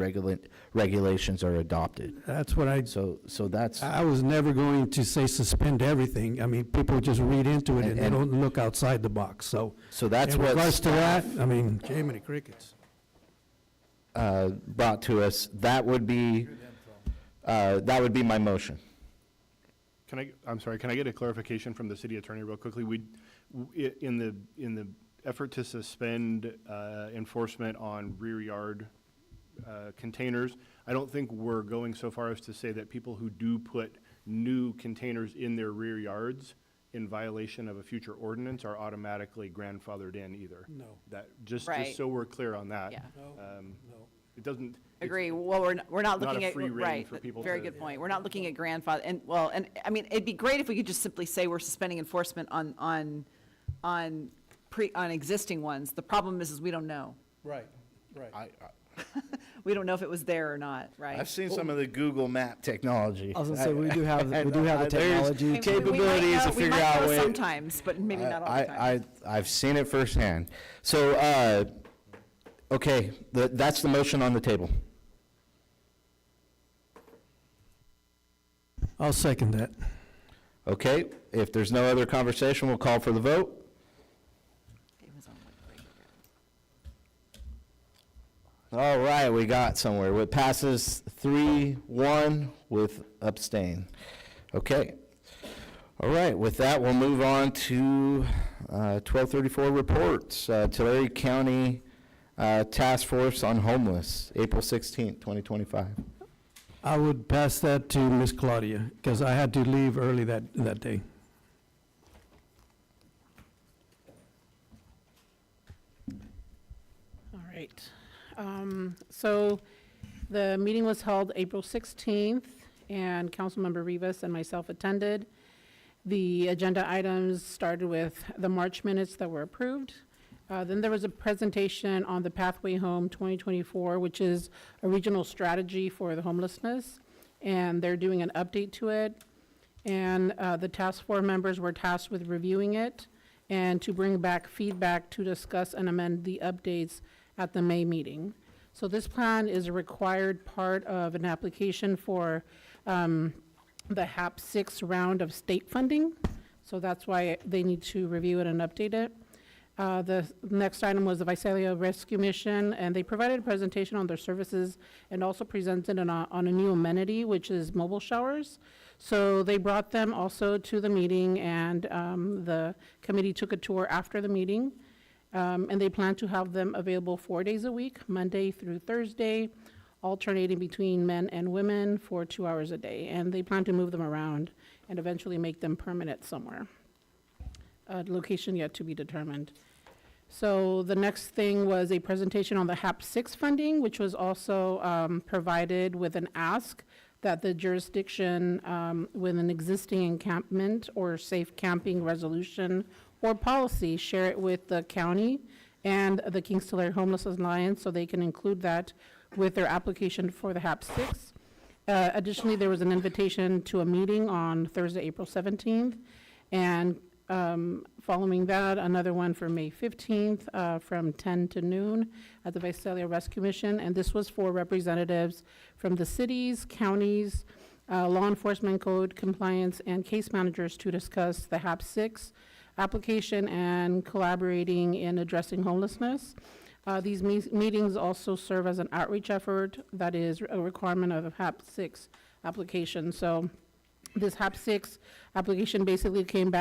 S1: regulations are adopted.
S15: That's what
S1: So that's.
S15: I was never going to say suspend everything. I mean, people just read into it and they don't look outside the box. So
S1: that's
S15: in
S1: what
S15: regards to that, I mean, jay many crickets.
S1: Brought to us, that would be my motion.
S17: I'm sorry, can I get a clarification from the city attorney real quickly? In the effort to suspend enforcement on rear yard containers, I don't think we're going so far as to say that people who do put new containers in their rear yards in violation of a future ordinance are automatically grandfathered in either.
S15: No.
S17: That, just
S9: Right.
S17: so we're clear on that.
S9: Yeah.
S17: It doesn't.
S9: Agree. Well, we're not looking
S17: a
S9: at,
S17: free rein
S9: right,
S17: for people
S9: very
S17: to-
S9: good point. We're not looking at grandfather, and I mean, it'd be great if we could just simply say we're suspending enforcement on existing ones. The problem is we don't know.
S15: Right.
S9: We don't know if it was there or not, right?
S1: I've seen some of the Google Map technology.
S2: I was gonna say, we do have the
S1: There's
S2: technology.
S9: We might
S1: capabilities to
S9: know- we
S1: figure
S9: might
S1: out
S9: know
S1: ways.
S9: sometimes, but maybe not all the time.
S1: I've seen it firsthand. So, okay, that's the motion on the table.
S15: I'll second that.
S1: Okay, if there's no other conversation, we'll call for the vote. All right, we got somewhere. It passes 3-1 with abstain. Okay. All right, with that, we'll move on to 1234 reports. Tulare County Task Force on Homeless, April 16th, 2025.
S15: I would pass that to Ms. Claudia, because I had to leave early that day.
S16: All right. So the meeting was held April 16th, and Councilmember Rivas and myself attended. The agenda items started with the March minutes that were approved. Then there was a presentation on the Pathway Home 2024, which is a regional strategy for the homelessness, and they're doing an update to it. And the task force members were tasked with reviewing it and to bring back feedback to discuss and amend the updates at the May meeting. So this plan is a required part of an application for the HAP 6 round of state funding. So that's why they need to review it and update it. The next item was the Visalia Rescue Mission, and they provided a presentation on their services and also presented on a new amenity, which is mobile showers. So they brought them also to the meeting, and the committee took a tour after the meeting. And they plan to have them available 4 days a week, Monday through Thursday, alternating between men and women for 2 hours a day. And they plan to move them around and eventually make them permanent somewhere. Location yet to be determined. So the next thing was a presentation on the HAP 6 funding, which was also provided with an ask that the jurisdiction with an existing encampment or safe camping resolution or policy share it with the county and the Kings Tulare Homeless Alliance so they can include that with their application for the HAP 6. Additionally, there was an invitation to a meeting on Thursday, April 17th, and following that, another one for May 15th from 10 to noon at the Visalia Rescue Mission. And this was for representatives from the cities, counties, law enforcement code compliance, and case managers to discuss the HAP 6 application and collaborating in addressing homelessness. These meetings also serve as an outreach effort that is a requirement of a HAP 6 application. So this HAP 6 application basically came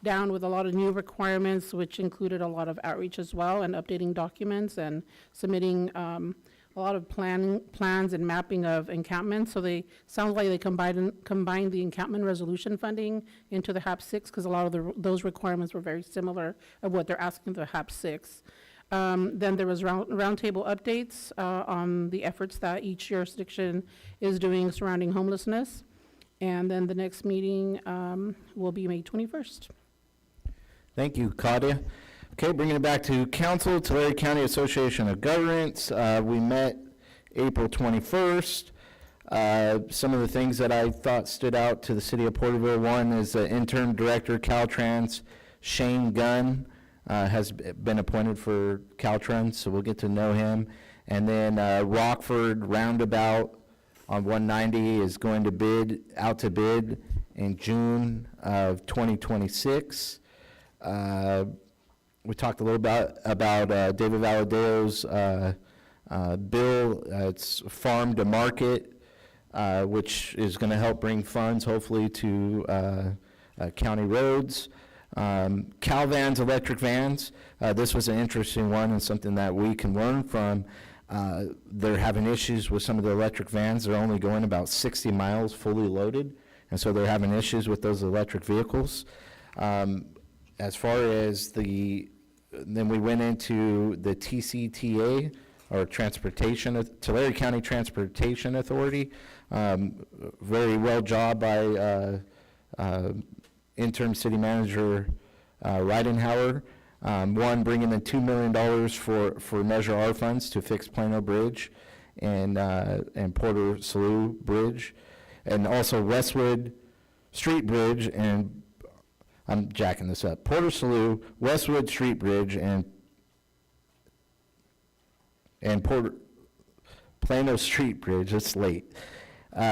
S16: down with a lot of new requirements, which included a lot of outreach as well, and updating documents and submitting a lot of plans and mapping of encampments. So they sound like they combined the encampment resolution funding into the HAP 6 because a lot of those requirements were very similar of what they're asking for the HAP 6. Then there was roundtable updates on the efforts that each jurisdiction is doing surrounding homelessness. And then the next meeting will be May 21st.
S1: Thank you, Claudia. Okay, bringing it back to council, Tulare County Association of Governments. We met April 21st. Some of the things that I thought stood out to the city of Porterville, one is the interim director, Caltrans, Shane Gunn, has been appointed for Caltrans, so we'll get to know him. And then Rockford Roundabout on 190 is going to bid in June of 2026. We talked a little about David Valadeo's bill. It's farm to market, which is going to help bring funds hopefully to county roads. Calvans electric vans. This was an interesting one and something that we can learn from. They're having issues with some of the electric vans. They're only going about 60 miles fully loaded, and so they're having issues with those electric vehicles. As far as then we went into the TCTA, or Tulare County Transportation Authority. Very well job by interim city manager Ridenhour. One, bringing in $2 million for Measure R funds to fix Plano Bridge and Porter Slough Bridge, and also Westwood Street Bridge, and I'm jacking this up, Porter Slough, Westwood Street Bridge, and Plano Street Bridge. It's late.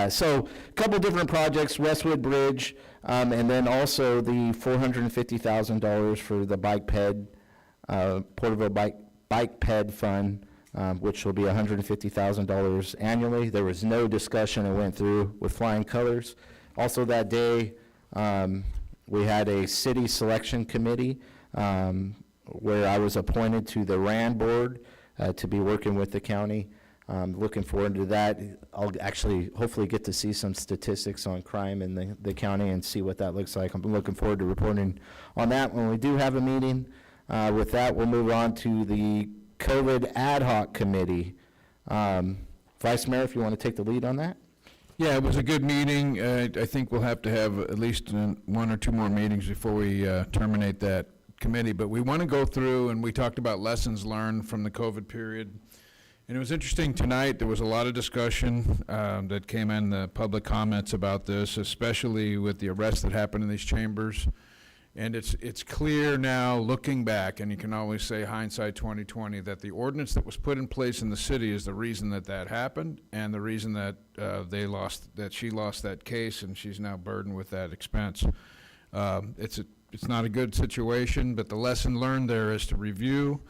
S1: So a couple different projects, Westwood Bridge, and then also the $450,000 for the bike ped, Porterville bike ped fund, which will be $150,000 annually. There was no discussion. It went through with flying colors. Also that day, we had a city selection committee where I was appointed to the RAND board to be working with the county. Looking forward to that. I'll actually hopefully get to see some statistics on crime in the county and see what that looks like. I'm looking forward to reporting on that when we do have a meeting. With that, we'll move on to the COVID ad hoc committee. Vice Mayor, if you want to take the lead on that.
S4: Yeah, it was a good meeting. I think we'll have to have at least one or two more meetings before we terminate that committee. But we want to go through, and we talked about lessons learned from the COVID period. And it was interesting tonight, there was a lot of discussion that came in the public comments about this, especially with the arrests that happened in these chambers. And it's clear now, looking back, and you can always say hindsight 2020, that the ordinance that was put in place in the city is the reason that happened, and the reason that she lost that case, and she's now burdened with that expense. It's it's not a good situation, but the lesson learned there is to review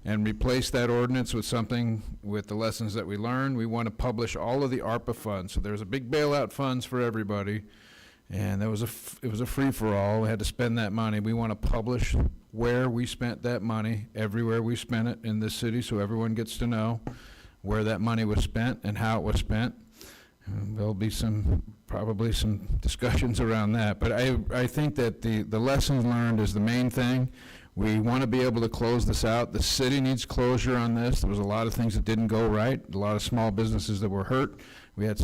S4: and replace that ordinance with something with the lessons that we learned. We want to publish all of the ARPA funds. So there's a big bailout funds for everybody, and it was a free-for-all. We had to spend that money. We want to publish where we spent that money, everywhere we spent it in this city, so everyone gets to know where that money was spent and how it was spent. And there'll be probably some discussions around that. But I think that the lessons learned is the main thing. We want to be able to close this out. The city needs closure on this. There was a lot of things that didn't go right, a lot of small businesses that were hurt. We had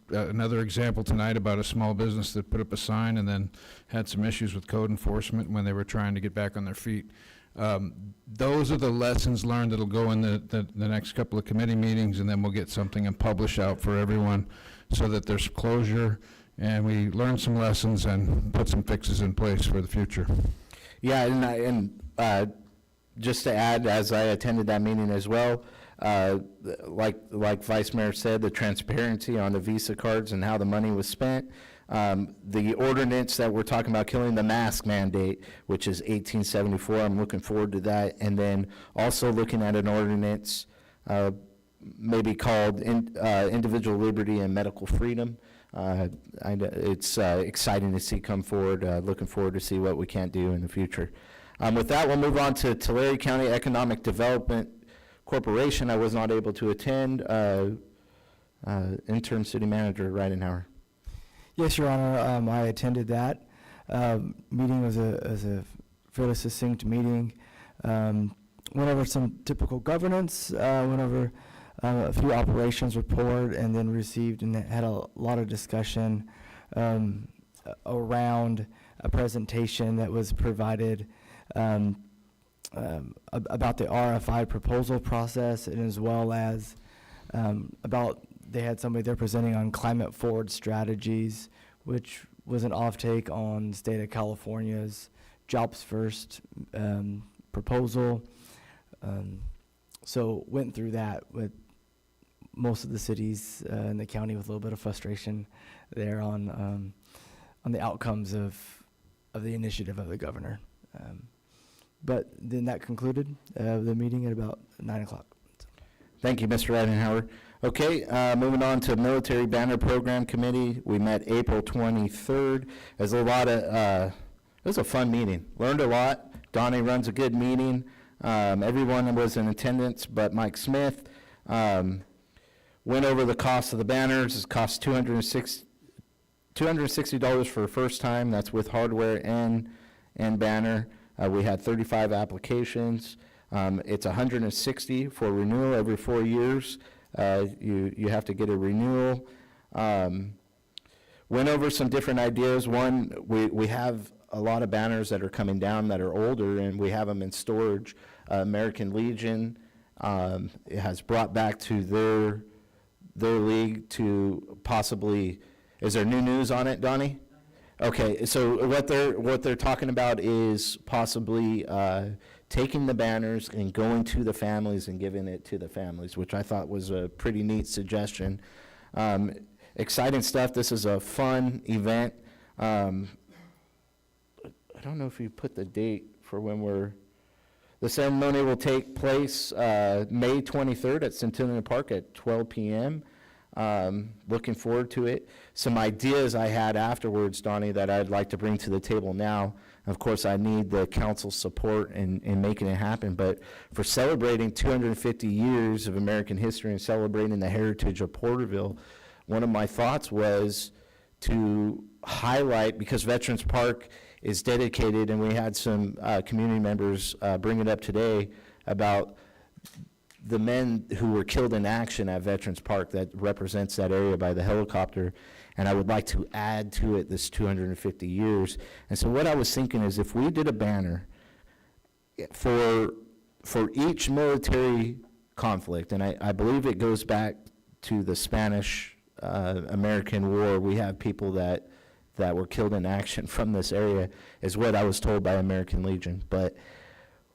S4: another example tonight about a small business that put up a sign and then had some issues with code enforcement when they were trying to get back on their feet. Those are the lessons learned that'll go in the next couple of committee meetings, and then we'll get something and publish out for everyone so that there's closure and we learn some lessons and put some fixes in place for the future.
S1: Yeah, and just to add, as I attended that meeting as well, like Vice Mayor said, the transparency on the Visa cards and how the money was spent. The ordinance that we're talking about killing, the mask mandate, which is 1874, I'm looking forward to that. And then also looking at an ordinance maybe called individual liberty and medical freedom. It's exciting to see come forward. Looking forward to see what we can do in the future. With that, we'll move on to Tulare County Economic Development Corporation. I was not able to attend. Interim City Manager Ridenhour.
S2: Yes, Your Honor, I attended that. Meeting was a fairly succinct meeting. Went over some typical governance, went over a few operations report, and then received and had a lot of discussion around a presentation that was provided about the RFI proposal process, and as well as they had somebody there presenting on climate forward strategies, which was an offtake on the state of California's Jobs First proposal. So went through that with most of the cities in the county with a little bit of frustration there on the outcomes of the initiative of the governor. But then that concluded the meeting at about 9 o'clock.
S1: Thank you, Mr. Ridenhour. Okay, moving on to Military Banner Program Committee. We met April 23rd. There's a lot of, it was a fun meeting. Learned a lot. Donnie runs a good meeting. Everyone was in attendance but Mike Smith. Went over the cost of the banners. It costs $260 for the first time. That's with hardware and banner. We had 35 applications. It's $160 for renewal every 4 years. You have to get a renewal. Went over some different ideas. One, we have a lot of banners that are coming down that are older, and we have them in storage. American Legion it has brought back to their league to possibly, is there new news on it, Donnie? Okay, so what they're talking about is possibly taking the banners and going to the families and giving it to the families, which I thought was a pretty neat suggestion. Exciting stuff. This is a fun event. I don't know if you put the date for when the ceremony will take place May 23rd at Centennial Park at 12 p.m. Looking forward to it. Some ideas I had afterwards, Donnie, that I'd like to bring to the table now. Of course, I need the council's support in making it happen, but for celebrating 250 years of American history and celebrating the heritage of Porterville, one of my thoughts was to highlight, because Veterans Park is dedicated, and we had some community members bring it up today about the men who were killed in action at Veterans Park that represents that area by the helicopter, and I would like to add to it this 250 years. And so what I was thinking is if we did a banner for each military conflict, and I believe it goes back to the Spanish-American War, we have people that were killed in action from this area, is what I was told by American Legion. But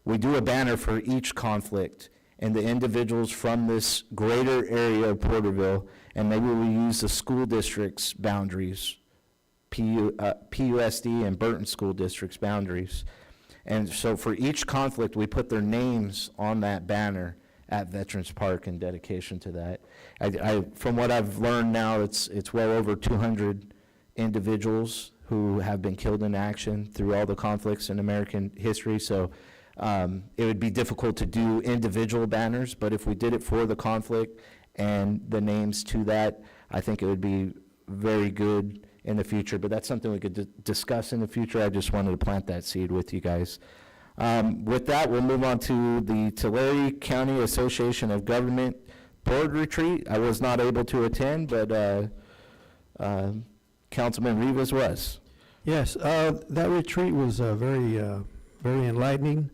S1: we do a banner for each conflict, and the individuals from this greater area of Porterville, and maybe we use the school district's boundaries, PUSD and Burton School District's boundaries. And so for each conflict, we put their names on that banner at Veterans Park in dedication to that. From what I've learned now, it's well over 200 individuals who have been killed in action through all the conflicts in American history. So it would be difficult to do individual banners, but if we did it for the conflict and the names to that, I think it would be very good in the future. But that's something we could discuss in the future. I just wanted to plant that seed with you guys. With that, we'll move on to the Tulare County Association of Government Board Retreat. I was not able to attend, but Councilman Rivas was.
S15: Yes, that retreat was very enlightening.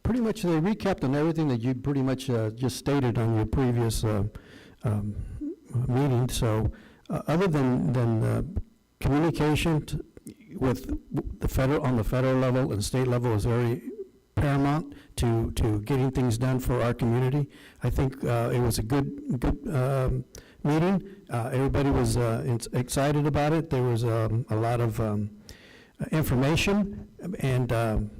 S15: Pretty much they recapped on everything that you pretty much just stated on your previous meeting. So other than communication with on the federal level and state level is very paramount to getting things done for our community. I think it was a good meeting. Everybody was excited about it. There was a lot of information, and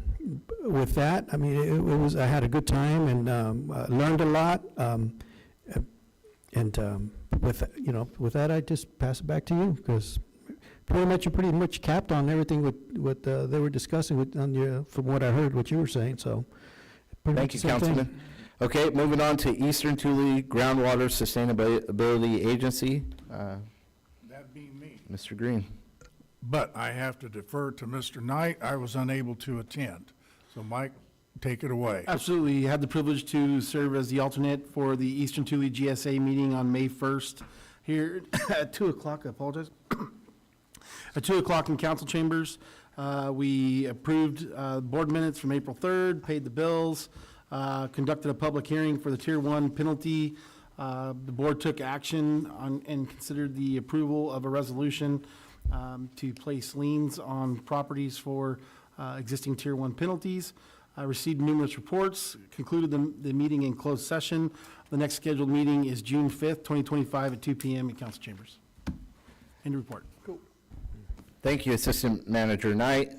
S15: with that, I mean, it was. I had a good time and learned a lot. With that, I just pass it back to you because you pretty much capped on everything what they were discussing from what I heard, what you were saying. So,
S1: thank you, Councilman. Okay, moving on to Eastern Thule Groundwater Sustainability Agency.
S5: That being me.
S1: Mr. Green.
S5: But I have to defer to Mr. Knight. I was unable to attend. So Mike, take it away.
S10: Absolutely. Had the privilege to serve as the alternate for the Eastern Thule GSA meeting on May 1st here at 2 o'clock. I apologize. At 2 o'clock in council chambers. We approved board minutes from April 3rd, paid the bills, conducted a public hearing for the Tier 1 penalty. The board took action on and considered the approval of a resolution to place liens on properties for existing Tier 1 penalties. I received numerous reports, concluded the meeting in closed session. The next scheduled meeting is June 5th, 2025 at 2 p.m. in council chambers. End of report. Cool.
S1: Thank you, Assistant Manager Knight.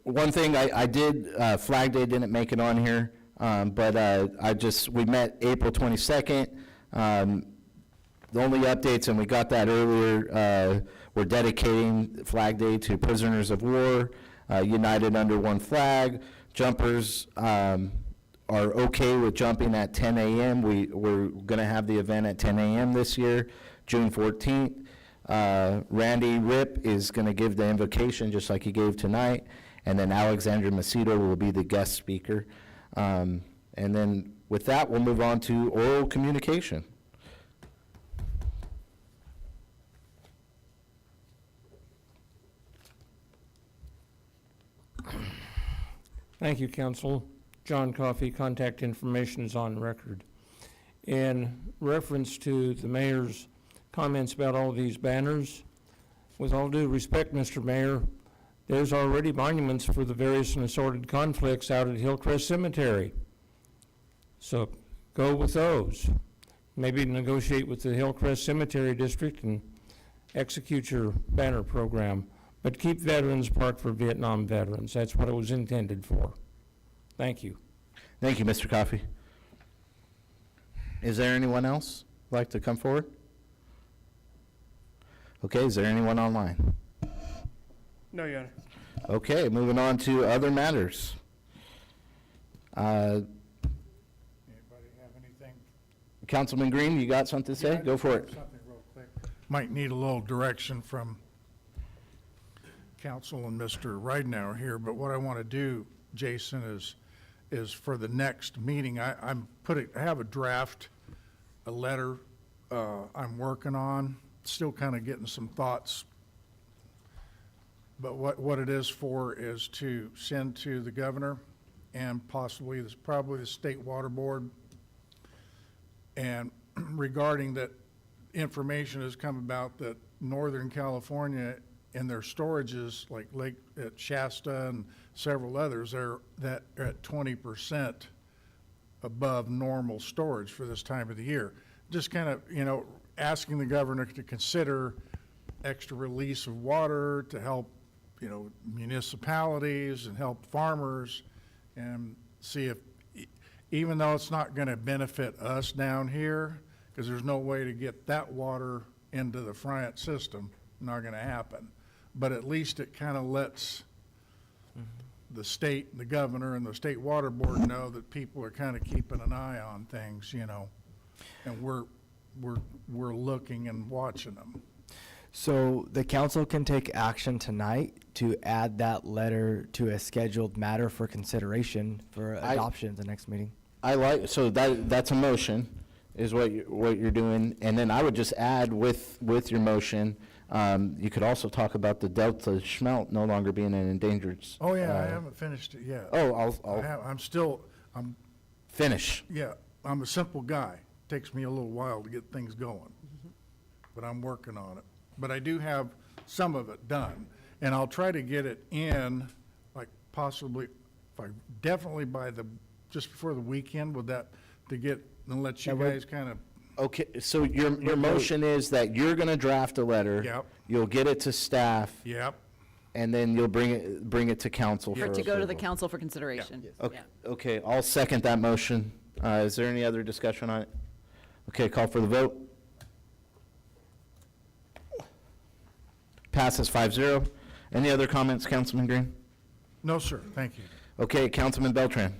S1: One thing I did, Flag Day didn't make it on here, but we met April 22nd. The only updates, and we got that earlier, we're dedicating Flag Day to prisoners of war, united under one flag. Jumpers are okay with jumping at 10 a.m. We're going to have the event at 10 a.m. this year, June 14th. Randy Rip is going to give the invocation just like he gave tonight, and then Alexandra Macedo will be the guest speaker. And then with that, we'll move on to oral communication.
S13: Thank you, Council. John Coffey, contact information is on record. In reference to the mayor's comments about all these banners, with all due respect, Mr. Mayor, there's already monuments for the various and assorted conflicts out at Hillcrest Cemetery. So go with those. Maybe negotiate with the Hillcrest Cemetery District and execute your banner program. But keep Veterans Park for Vietnam veterans. That's what it was intended for. Thank you.
S1: Thank you, Mr. Coffey. Is there anyone else like to come forward? Okay, is there anyone online?
S21: No, Your Honor.
S1: Okay, moving on to other matters.
S5: Anybody have anything?
S1: Councilman Green, you got something to say?
S5: Yeah,
S1: Go for it.
S5: Something real quick. Might need a little direction from council and Mr. Ridenour here, but what I want to do, Jason, is for the next meeting, I have a draft, a letter I'm working on, still kind of getting some thoughts. But what it is for is to send to the governor and possibly probably the state water board. And regarding that information has come about that Northern California in their storages, like Lake at Shasta and several others, are at 20% above normal storage for this time of the year. Just kind of, asking the governor to consider extra release of water to help, you know, municipalities and help farmers, and see if, even though it's not gonna benefit us down here, because there's no way to get that water into the Friant system, not gonna happen. But at least it kind of lets the state, the governor, and the state water board know that people are kind of keeping an eye on things, you know, and we're looking and watching them.
S2: So the council can take action tonight to add that letter to a scheduled matter for consideration for adoption at the next meeting.
S1: So that's a motion, is what you're doing, and then I would just add with your motion, you could also talk about the Delta Schmelt no longer being an endangered.
S5: Oh, yeah, I haven't finished it yet.
S1: Oh,
S5: I'm
S1: finish.
S5: yeah, I'm a simple guy. Takes me a little while to get things going, but I'm working on it. But I do have some of it done, and I'll try to get it in, like possibly, definitely by just before the weekend, with that, to get, and let you guys kind of.
S1: Okay, so your motion is that you're gonna draft a letter.
S5: Yep.
S1: You'll get it to staff.
S5: Yep.
S1: And then you'll bring it to council for
S9: Or to go to the
S1: approval.
S9: council for consideration.
S1: Okay,
S9: Yeah.
S1: okay, I'll second that motion. Is there any other discussion on it? Okay, call for the vote. Passes 5-0. Any other comments, Councilman Green?
S5: No, sir, thank you.
S1: Okay, Councilman Beltran.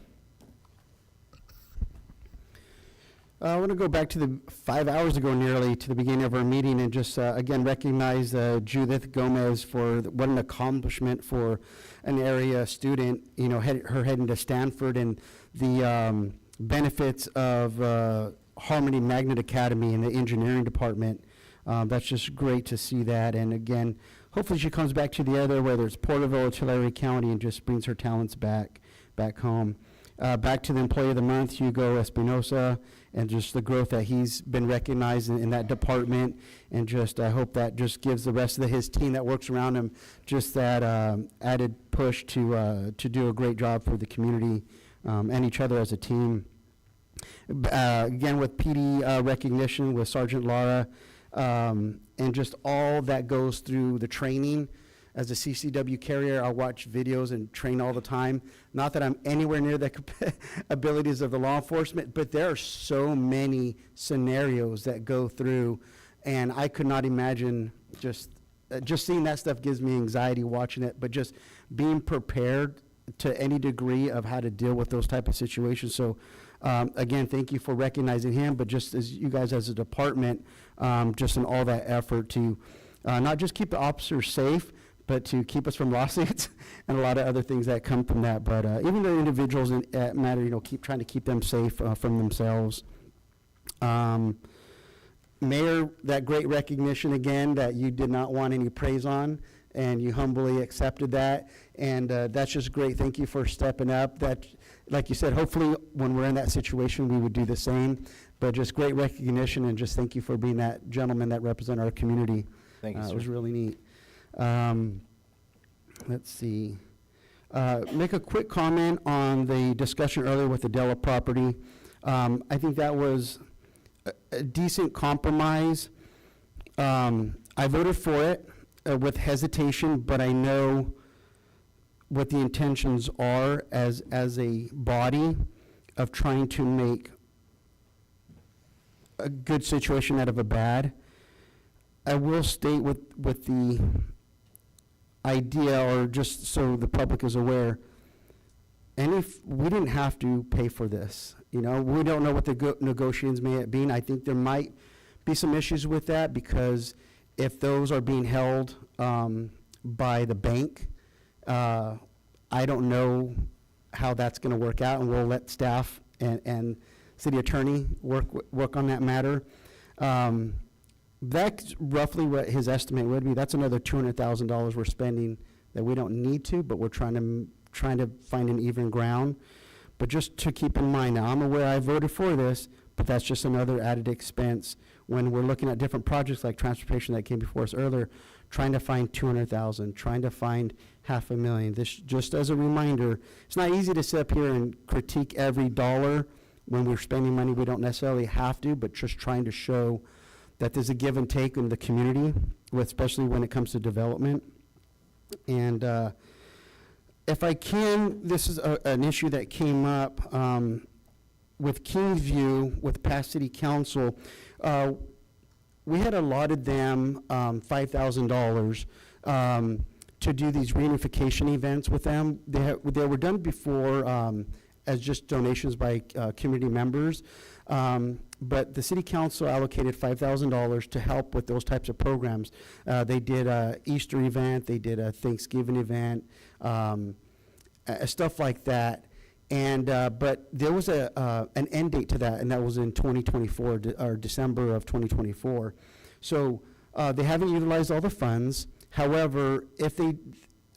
S22: I want to go back to the 5 hours ago nearly, to the beginning of our meeting, and just again recognize Judith Gomez for what an accomplishment for an area student, you know, her heading to Stanford, and the benefits of Harmony Magnet Academy in the engineering department. That's just great to see that, and again, hopefully she comes back to the other, whether it's Porterville or Tulare County, and just brings her talents back home. Back to the Employee of the Month, Hugo Espinosa, and just the growth that he's been recognized in that department, and just I hope that just gives the rest of his team that works around him just that added push to do a great job for the community and each other as a team. Again, with PD recognition with Sergeant Lara, and just all that goes through the training. As a CCW carrier, I'll watch videos and train all the time. Not that I'm anywhere near the abilities of the law enforcement, but there are so many scenarios that go through, and I could not imagine just seeing that stuff gives me anxiety watching it, but just being prepared to any degree of how to deal with those type of situations. So again, thank you for recognizing him, but just as you guys as a department, just in all that effort to not just keep the officers safe, but to keep us from lawsuits and a lot of other things that come from that. But even the individuals that matter, you know, trying to keep them safe from themselves. Mayor, that great recognition again that you did not want any praise on, and you humbly accepted that, and that's just great. Thank you for stepping up. That, like you said, hopefully when we're in that situation, we would do the same. But just great recognition, and just thank you for being that gentleman that represent our community.
S1: Thank you, sir.
S22: It was really neat. Let's see. Make a quick comment on the discussion earlier with the Della property. I think that was a decent compromise. I voted for it with hesitation, but I know what the intentions are as a body of trying to make a good situation out of a bad. I will state with the idea, or just so the public is aware, we didn't have to pay for this. You know, we don't know what the negotiations may have been. I think there might be some issues with that, because if those are being held by the bank, I don't know how that's going to work out, and we'll let staff and city attorney work on that matter. That's roughly what his estimate would be. That's another $200,000 we're spending that we don't need to, but we're trying to find an even ground. But just to keep in mind, now I'm aware I voted for this, but that's just another added expense when we're looking at different projects like transportation that came before us earlier, trying to find 200,000, trying to find $500,000. This, just as a reminder, it's not easy to sit up here and critique every dollar when we're spending money we don't necessarily have to, but just trying to show that there's a give and take in the community, especially when it comes to development. And if I can, this is an issue that came up with Kingsview, with Pass City Council. We had allotted them $5,000 to do these reunification events with them. They were done before as just donations by community members. But the city council allocated $5,000 to help with those types of programs. They did a Easter event, they did a Thanksgiving event, stuff like that. And but there was an end date to that, and that was in 2024, or December of 2024. So they haven't utilized all the funds. However, if they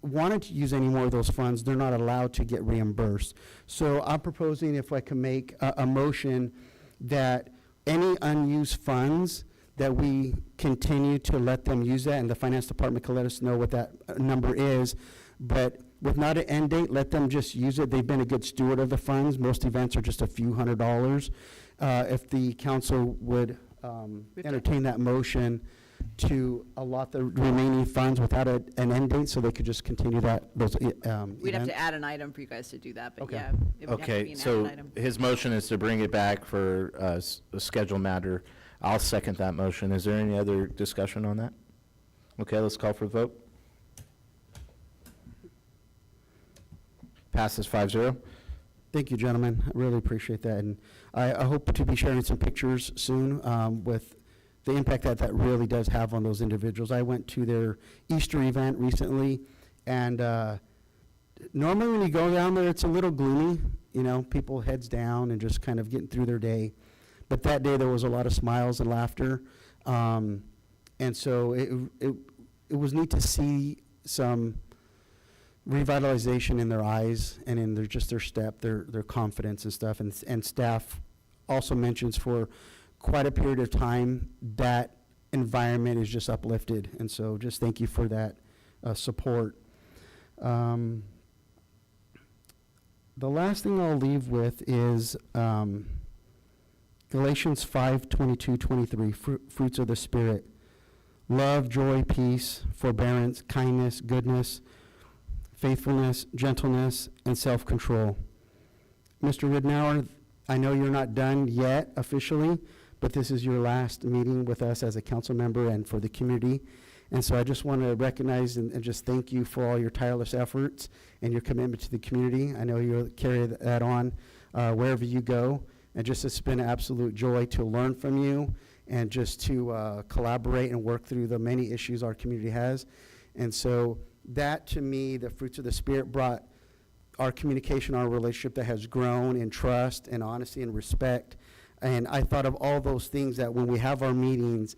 S22: wanted to use any more of those funds, they're not allowed to get reimbursed. So I'm proposing, if I can make a motion, that any unused funds, that we continue to let them use that, and the finance department can let us know what that number is. But with not an end date, let them just use it. They've been a good steward of the funds. Most events are just a few $100s. If the council would entertain that motion to allot the remaining funds without an end date, so they could just continue those
S9: We'd have
S22: events.
S9: to add an item for you guys to do that, but
S22: Okay.
S9: yeah, it would have to be
S1: Okay,
S9: an added
S1: so
S9: item.
S1: his motion is to bring it back for a schedule matter. I'll second that motion. Is there any other discussion on that? Okay, let's call for a vote. Passes 5-0.
S22: Thank you, gentlemen. I really appreciate that. And I hope to be sharing some pictures soon with the impact that really does have on those individuals. I went to their Easter event recently, and normally when you go down there, it's a little gloomy, you know, people heads down and just kind of getting through their day. But that day there was a lot of smiles and laughter. And so it was neat to see some revitalization in their eyes and in their step, their confidence and stuff. And staff also mentions for quite a period of time that environment is just uplifted. And so just thank you for that support. The last thing I'll leave with is Galatians 5:22-23, fruits of the Spirit: love, joy, peace, forbearance, kindness, goodness, faithfulness, gentleness, and self-control. Mr. Ridnour, I know you're not done yet officially, but this is your last meeting with us as a council member and for the community. And so I just want to recognize and just thank you for all your tireless efforts and your commitment to the community. I know you'll carry that on wherever you go. And just it's been an absolute joy to learn from you and just to collaborate and work through the many issues our community has. And so that, to me, the fruits of the Spirit brought our communication, our relationship that has grown in trust and honesty and respect. And I thought of all those things that when we have our meetings,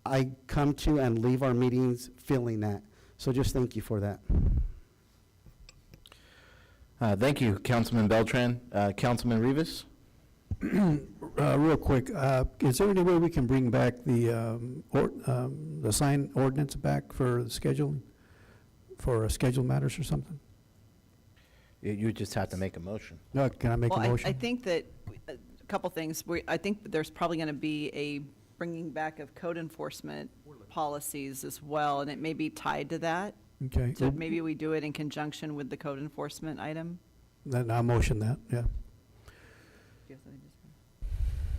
S22: I come to and leave our meetings feeling that. So just thank you for that.
S1: Thank you, Councilman Beltran. Councilman Rivas?
S15: Real quick, is there any way we can bring back the sign ordinance back for scheduling, for schedule matters or something?
S1: You just have to make a motion.
S15: No, can I make a
S9: Well,
S15: motion?
S9: I think that, a couple things, I think that there's probably going to be a bringing back of code enforcement policies as well, and it may be tied to that.
S15: Okay.
S9: So maybe we do it in conjunction with the code enforcement item.
S15: Then I'll motion that, yeah.
S9: Do you have something to say?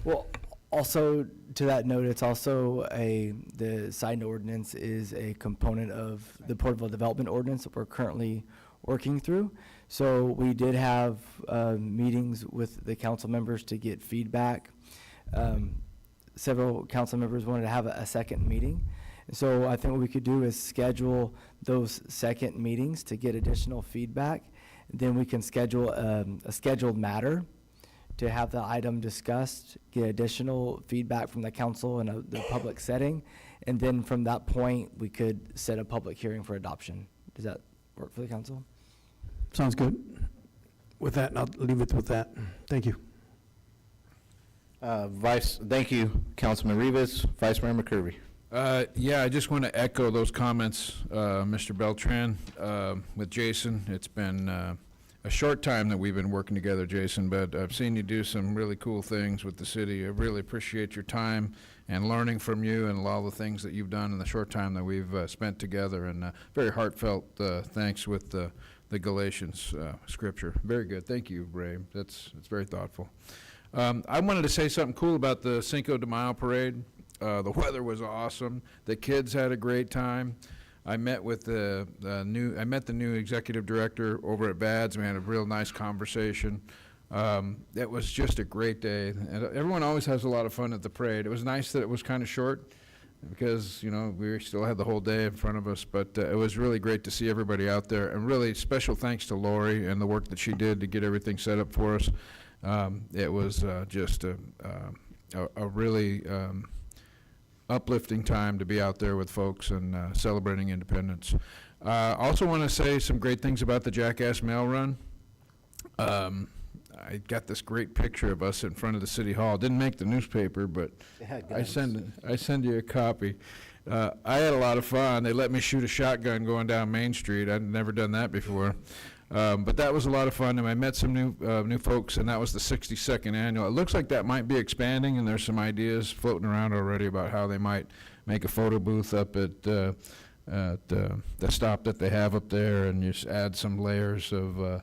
S2: Well, also to that note, it's also the sign ordinance is a component of the Porterville Development Ordinance that we're currently working through. So we did have meetings with the council members to get feedback. Several council members wanted to have a second meeting. So I think what we could do is schedule those second meetings to get additional feedback. Then we can schedule a scheduled matter to have the item discussed, get additional feedback from the council in the public setting. And then from that point, we could set a public hearing for adoption. Does that work for the council?
S15: Sounds good. With that, I'll leave it with that. Thank you.
S1: Thank you, Councilman Rivas. Vice Mayor McCurvey.
S4: Yeah, I just want to echo those comments, Mr. Beltran, with Jason. It's been a short time that we've been working together, Jason, but I've seen you do some really cool things with the city. I really appreciate your time and learning from you and all the things that you've done in the short time that we've spent together. And very heartfelt thanks with the Galatians scripture. Very good. Thank you, Ray. That's very thoughtful. I wanted to say something cool about the Cinco de Mayo parade. The weather was awesome. The kids had a great time. I met with the new executive director over at VADS. We had a real nice conversation. It was just a great day. And everyone always has a lot of fun at the parade. It was nice that it was kind of short because, you know, we still had the whole day in front of us, but it was really great to see everybody out there. And really special thanks to Lori and the work that she did to get everything set up for us. It was just a really uplifting time to be out there with folks and celebrating independence. Also want to say some great things about the Jackass Mail Run. I got this great picture of us in front of the city hall. Didn't make the newspaper, but I send you a copy. I had a lot of fun. They let me shoot a shotgun going down Main Street. I'd never done that before. But that was a lot of fun, and I met some new folks, and that was the 62nd annual. It looks like that might be expanding, and there's some ideas floating around already about how they might make a photo booth up at the stop that they have up there, and just add some layers of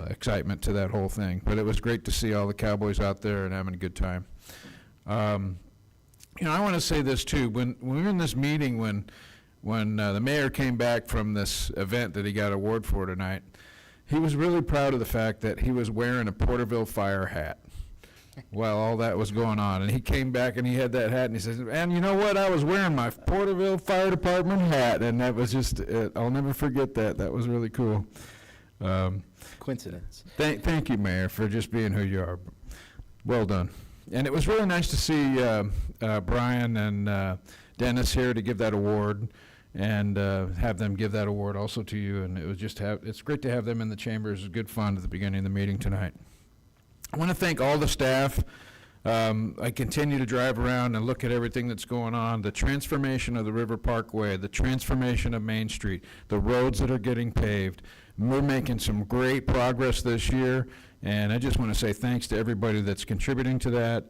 S4: excitement to that whole thing. But it was great to see all the cowboys out there and having a good time. You know, I want to say this too. When we were in this meeting, when the mayor came back from this event that he got award for tonight, he was really proud of the fact that he was wearing a Porterville fire hat while all that was going on. And he came back and he had that hat and he says, and you know what, I was wearing my Porterville Fire Department hat. And that was just, I'll never forget that. That was really cool.
S1: Coincidence.
S4: Thank you, Mayor, for just being who you are. Well done. And it was really nice to see Brian and Dennis here to give that award, and have them give that award also to you. And it was just it's great to have them in the chambers. It was good fun at the beginning of the meeting tonight. I want to thank all the staff. I continue to drive around and look at everything that's going on, the transformation of the River Parkway, the transformation of Main Street, the roads that are getting paved. We're making some great progress this year, and I just want to say thanks to everybody that's contributing to that.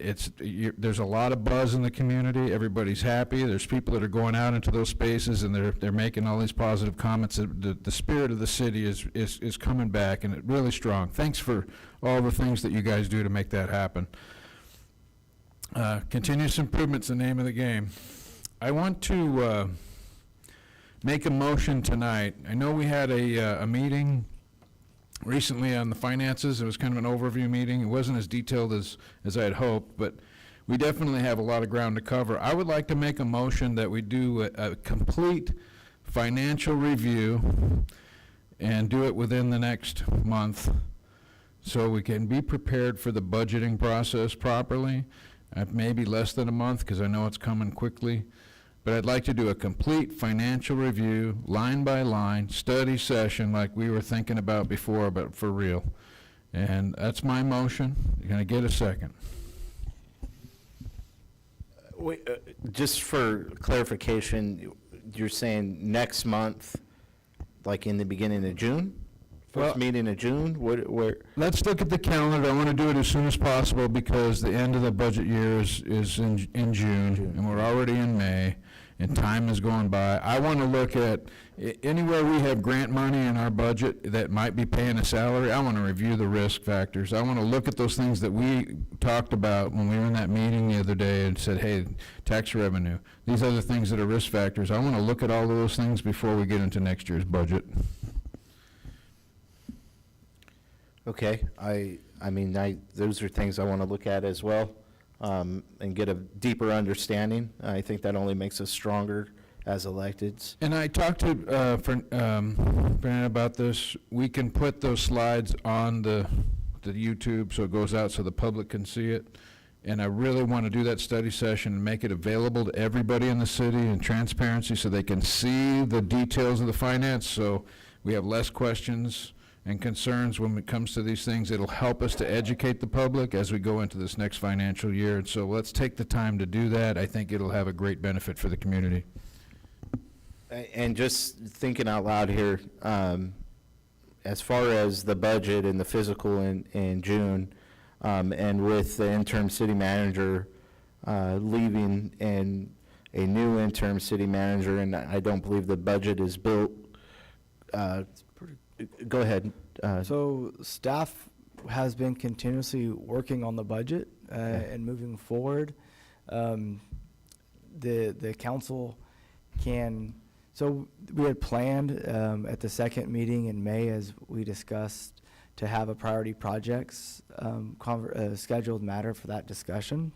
S4: There's a lot of buzz in the community. Everybody's happy. There's people that are going out into those spaces, and they're making all these positive comments. The spirit of the city is coming back, and it's really strong. Thanks for all the things that you guys do to make that happen. Continuous improvement's the name of the game. I want to make a motion tonight. I know we had a meeting recently on the finances. It was kind of an overview meeting. It wasn't as detailed as I had hoped, but we definitely have a lot of ground to cover. I would like to make a motion that we do a complete financial review and do it within the next month so we can be prepared for the budgeting process properly. Maybe less than a month, because I know it's coming quickly. But I'd like to do a complete financial review, line by line, study session like we were thinking about before, but for real. And that's my motion. You're going to get a second.
S1: Just for clarification, you're saying next month, like in the beginning of June? First meeting of June? Where?
S4: Let's look at the calendar. I want to do it as soon as possible because the end of the budget year is in June, and we're already in May, and time is going by. I want to look at anywhere we have grant money in our budget that might be paying a salary. I want to review the risk factors. I want to look at those things that we talked about when we were in that meeting the other day and said, hey, tax revenue, these other things that are risk factors. I want to look at all of those things before we get into next year's budget.
S1: Okay, I mean, those are things I want to look at as well, and get a deeper understanding. I think that only makes us stronger as electeds.
S4: And I talked to Brandon about this. We can put those slides on the YouTube so it goes out so the public can see it. And I really want to do that study session and make it available to everybody in the city in transparency so they can see the details of the finance, so we have less questions and concerns when it comes to these things. It'll help us to educate the public as we go into this next financial year. And so let's take the time to do that. I think it'll have a great benefit for the community.
S1: And just thinking out loud here, as far as the budget and the physical in June, and with the interim city manager leaving and a new interim city manager, and I don't believe the budget is built. Go ahead.
S2: So staff has been continuously working on the budget and moving forward. The council can, so we had planned at the second meeting in May, as we discussed, to have a priority projects scheduled matter for that discussion.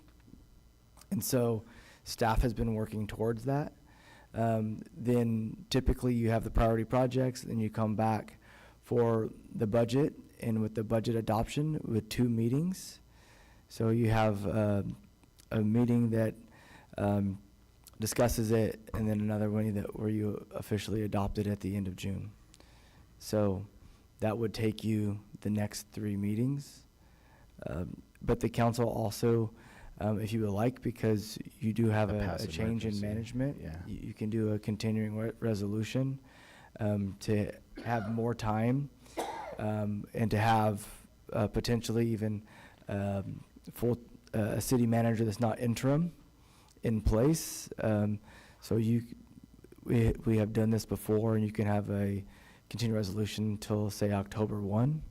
S2: And so staff has been working towards that. Then typically you have the priority projects, and you come back for the budget, and with the budget adoption with 2 meetings. So you have a meeting that discusses it, and then another one where you officially adopt it at the end of June. So that would take you the next 3 meetings. But the council also, if you would like, because you do have
S1: A
S2: a
S1: passive
S2: change in
S1: emergency,
S2: management,
S1: yeah.
S2: you can do a continuing resolution to have more time and to have potentially even full a city manager that's not interim in place. So we have done this before, and you can have a continuing resolution until, say, October 1,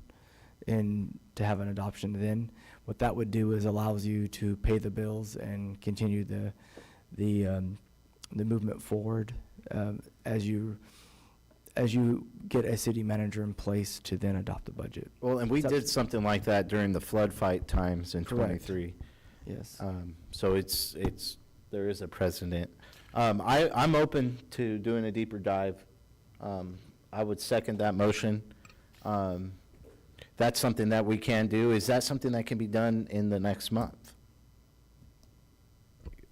S2: and to have an adoption then. What that would do is allows you to pay the bills and continue the movement forward as you get a city manager in place to then adopt the budget.
S1: Well, and we
S2: So-
S1: did something like that during the flood fight times in
S2: Correct.
S1: '23.
S2: Yes.
S1: So there is a precedent. I'm open to doing a deeper dive. I would second that motion. That's something that we can do. Is that something that can be done in the next month?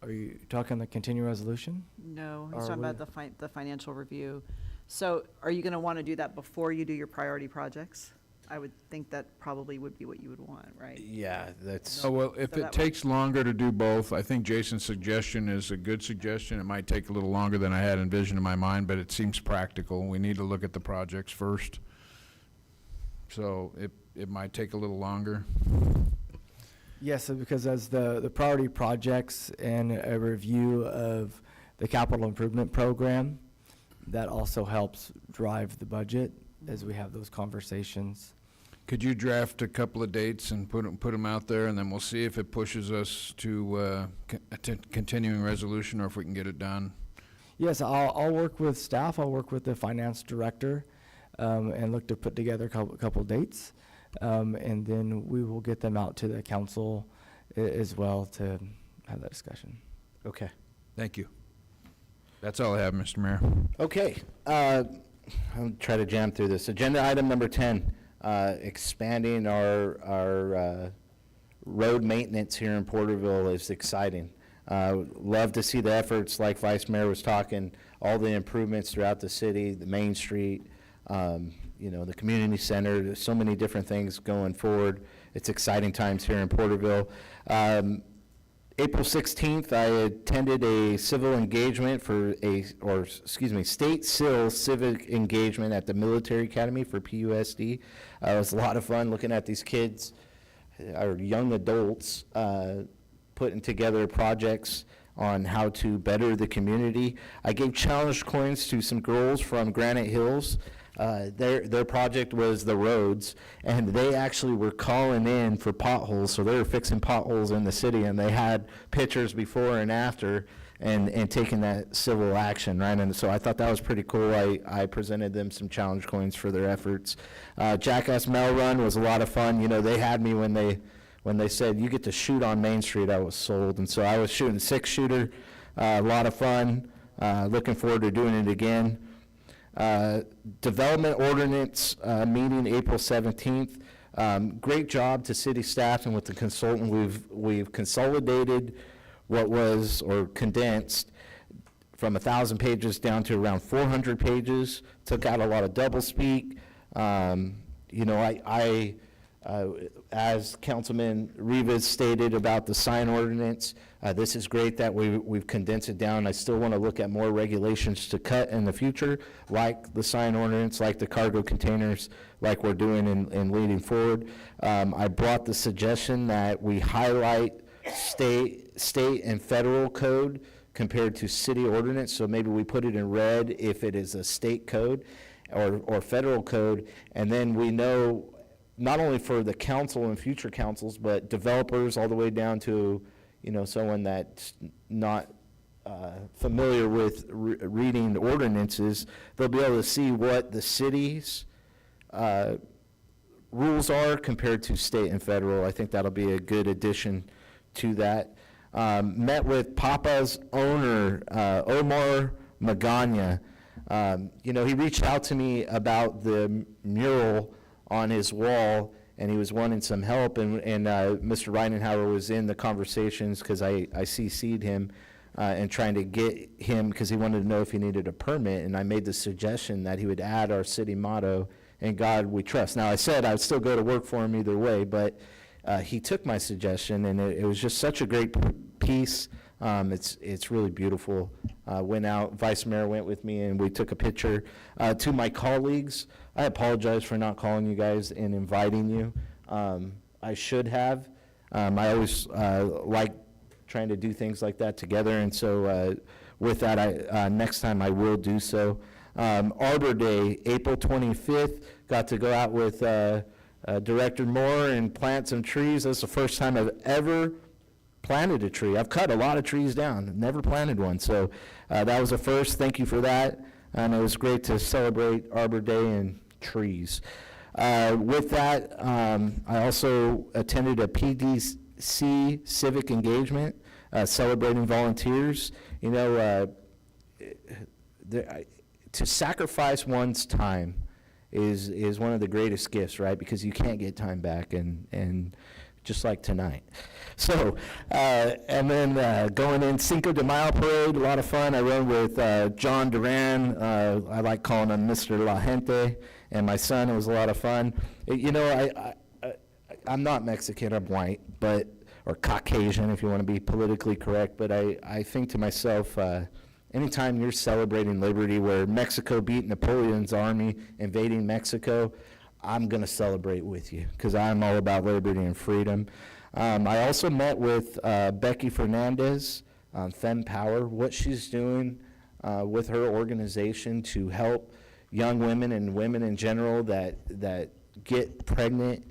S2: Are you talking the continuing resolution?
S9: No,
S2: Or
S9: he's talking about the financial review. So are you going to want to do that before you do your priority projects? I would think that probably would be what you would want, right?
S1: Yeah, that's.
S4: Oh, well, if
S9: So
S4: it
S9: that
S4: takes longer to do both, I think Jason's suggestion is a good suggestion. It might take a little longer than I had envisioned in my mind, but it seems practical. We need to look at the projects first. So it might take a little longer.
S2: Yes, so because as the priority projects and a review of the capital improvement program, that also helps drive the budget as we have those conversations.
S4: Could you draft a couple of dates and put them out there, and then we'll see if it pushes us to continuing resolution or if we can get it done?
S2: Yes, I'll work with staff, I'll work with the finance director, and look to put together a couple dates. And then we will get them out to the council as well to have that discussion.
S1: Okay.
S4: Thank you. That's all I have, Mr. Mayor.
S1: Okay. I'll try to jam through this. Agenda item number 10, expanding our road maintenance here in Porterville is exciting. Love to see the efforts, like Vice Mayor was talking, all the improvements throughout the city, the Main Street, the community center. There's so many different things going forward. It's exciting times here in Porterville. April 16th, I attended a civil engagement state civic engagement at the Military Academy for PUSD. It was a lot of fun looking at these kids, or young adults, putting together projects on how to better the community. I gave challenge coins to some girls from Granite Hills. Their project was the roads, and they actually were calling in for potholes, so they were fixing potholes in the city, and they had pictures before and after, and taking that civil action, right? And so I thought that was pretty cool. I presented them some challenge coins for their efforts. Jackass Mail Run was a lot of fun. They had me when they said, you get to shoot on Main Street, I was sold. And so I was shooting 6-shooter, a lot of fun, looking forward to doing it again. Development ordinance meeting April 17th. Great job to city staff and with the consultant. We've consolidated what was, or condensed, from 1,000 pages down to around 400 pages. Took out a lot of doublespeak. As Councilman Rivas stated about the sign ordinance, this is great that we've condensed it down. I still want to look at more regulations to cut in the future, like the sign ordinance, like the cargo containers, like we're doing in leading forward. I brought the suggestion that we highlight state and federal code compared to city ordinance, so maybe we put it in red if it is a state code or federal code, and then we know not only for the council and future councils, but developers all the way down to, someone that's not familiar with reading ordinances, they'll be able to see what the city's rules are compared to state and federal. I think that'll be a good addition to that. Met with Papa's owner, Omar Magana. He reached out to me about the mural on his wall, and he was wanting some help, and Mr. Reinenhauer was in the conversations because I CC'd him and trying to get him, because he wanted to know if he needed a permit, and I made the suggestion that he would add our city motto, "In God We Trust." Now, I said I would still go to work for him either way, but he took my suggestion, and it was just such a great piece. It's really beautiful. Went out, Vice Mayor went with me, and we took a picture. To my colleagues, I apologize for not calling you guys and inviting you. I should have. I always like trying to do things like that together, and so with that, next time I will do so. Arbor Day, April 25th, got to go out with Director Moore and plant some trees. That's the first time I've ever planted a tree. I've cut a lot of trees down, never planted one. So that was a first. Thank you for that. And it was great to celebrate Arbor Day and trees. With that, I also attended a PDC civic engagement celebrating volunteers. To sacrifice one's time is one of the greatest gifts, right? Because you can't get time back, and just like tonight. So, and then going in Cinco de Mayo parade, a lot of fun. I rode with John Duran. I like calling him Mr. La Gente, and my son. It was a lot of fun. I'm not Mexican, I'm white, or Caucasian if you want to be politically correct, but I think to myself, anytime you're celebrating liberty where Mexico beat Napoleon's army invading Mexico, I'm going to celebrate with you because I'm all about liberty and freedom. I also met with Becky Fernandez on Fem Power, what she's doing with her organization to help young women and women in general that get pregnant,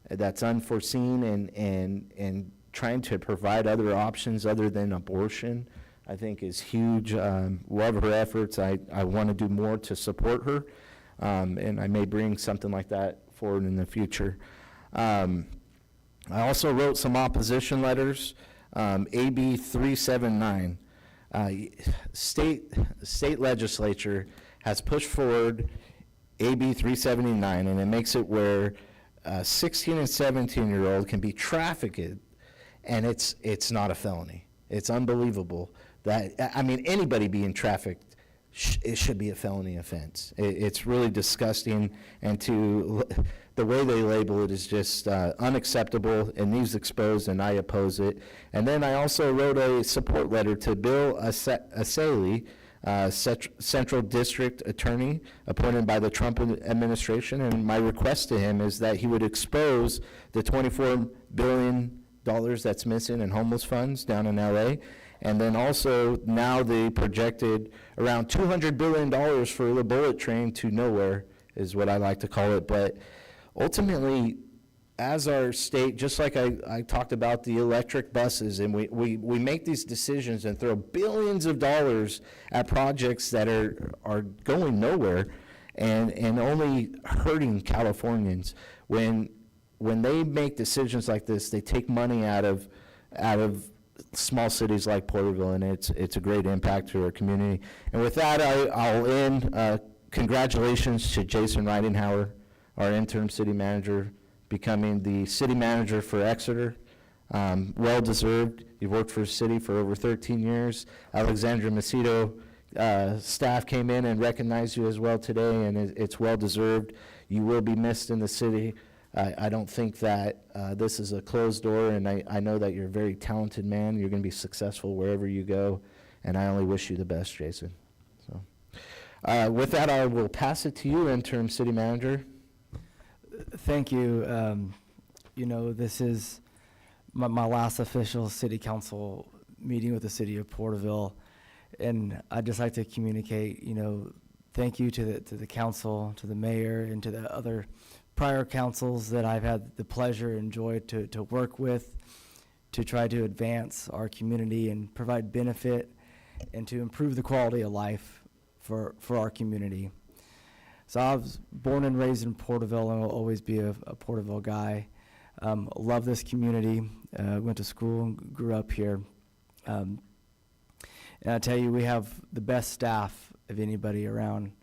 S1: that's unforeseen, and trying to provide other options other than abortion, I think is huge. Love her efforts. I want to do more to support her. And I may bring something like that forward in the future. I also wrote some opposition letters. AB 379, state legislature has pushed forward AB 379, and it makes it where 16 and 17-year-old can be trafficked, and it's not a felony. It's unbelievable that, anybody being trafficked, it should be a felony offense. It's really disgusting, and the way they label it is just unacceptable. It needs exposed, and I oppose it. And then I also wrote a support letter to Bill Asali, Central District Attorney appointed by the Trump administration, and my request to him is that he would expose the $24 billion that's missing in homeless funds down in LA. And then also now they projected around $200 billion for the bullet train to nowhere is what I like to call it. But ultimately, as our state, just like I talked about the electric buses, and we make these decisions and throw billions of dollars at projects that are going nowhere and only hurting Californians. When they make decisions like this, they take money out of small cities like Porterville, and it's a great impact to our community. And with that, I'll end. Congratulations to Jason Reidenhauer, our interim city manager, becoming the city manager for Exeter. Well-deserved. You've worked for the city for over 13 years. Alexandra Macedo, staff came in and recognized you as well today, and it's well-deserved. You will be missed in the city. I don't think that this is a closed door, and I know that you're a very talented man. You're going to be successful wherever you go, and I only wish you the best, Jason. So, with that, I will pass it to you, interim city manager.
S2: Thank you. You know, this is my last official city council meeting with the city of Porterville, and I'd just like to communicate, you know, thank you to the council, to the mayor, and to the other prior councils that I've had the pleasure and joy to work with, to try to advance our community and provide benefit and to improve the quality of life for our community. So I was born and raised in Porterville and will always be a Porterville guy. Love this community, went to school and grew up here. And I tell you, we have the best staff of anybody around.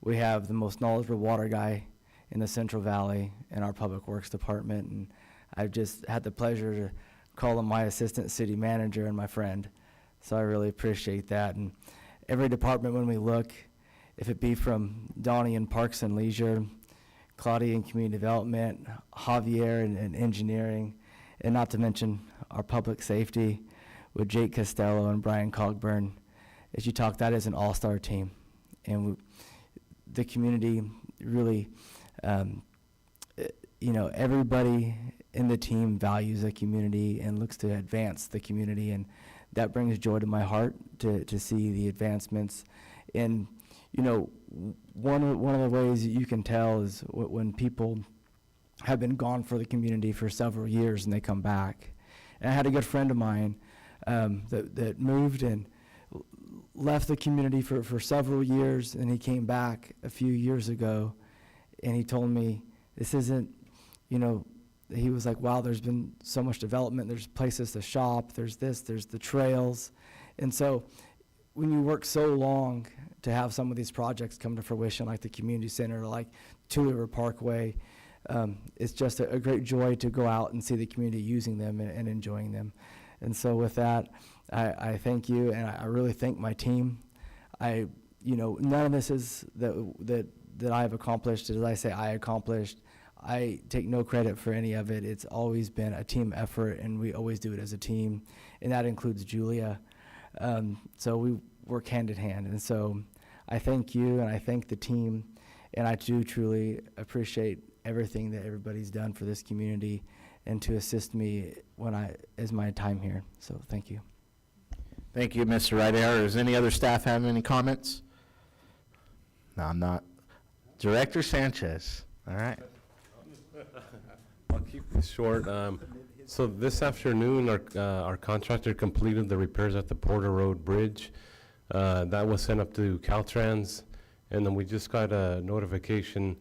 S2: We have the most knowledgeable water guy in the Central Valley in our Public Works Department, and I've just had the pleasure to call him my assistant city manager and my friend. So I really appreciate that. And every department when we look, if it be from Donnie in Parks and Leisure, Claudia in Community Development, Javier in Engineering, and not to mention our Public Safety with Jake Costello and Brian Cogburn. As you talk, that is an all-star team. And the community really, you know, everybody in the team values the community and looks to advance the community, and that brings joy to my heart to see the advancements. And you know, one of the ways that you can tell is when people have been gone for the community for several years and they come back. And I had a good friend of mine that moved and left the community for several years, and he came back a few years ago, and he told me, this isn't, you know, he was like, wow, there's been so much development, there's places to shop, there's this, there's the trails. And so when you work so long to have some of these projects come to fruition, like the community center, like Two River Parkway, it's just a great joy to go out and see the community using them and enjoying them. And so with that, I thank you, and I really thank my team. You know, none of this is that I've accomplished. As I say, I accomplished. I take no credit for any of it. It's always been a team effort, and we always do it as a team, and that includes Julia. So we work hand in hand, and so I thank you, and I thank the team, and I do truly appreciate everything that everybody's done for this community and to assist me as my time here. So thank you.
S1: Thank you, Mr. Rideout. Does any other staff have any comments? No, I'm not. Director Sanchez, all right.
S19: I'll keep this short. So this afternoon, our contractor completed the repairs at the Porter Road Bridge. That was sent up to Caltrans, and then we just got a notification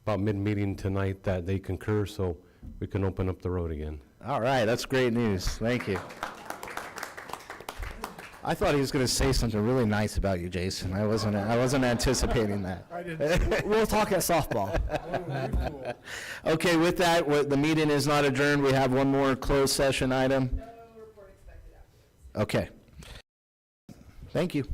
S19: about mid-meeting tonight that they concur, so we can open up the road again.
S1: All right, that's great news. Thank you. I thought he was going to say something really nice about you, Jason. I wasn't anticipating that.
S2: We'll talk at softball.
S1: Okay, with that, the meeting is not adjourned. We have one more closed session item. No report expected afterwards. Okay. Thank you.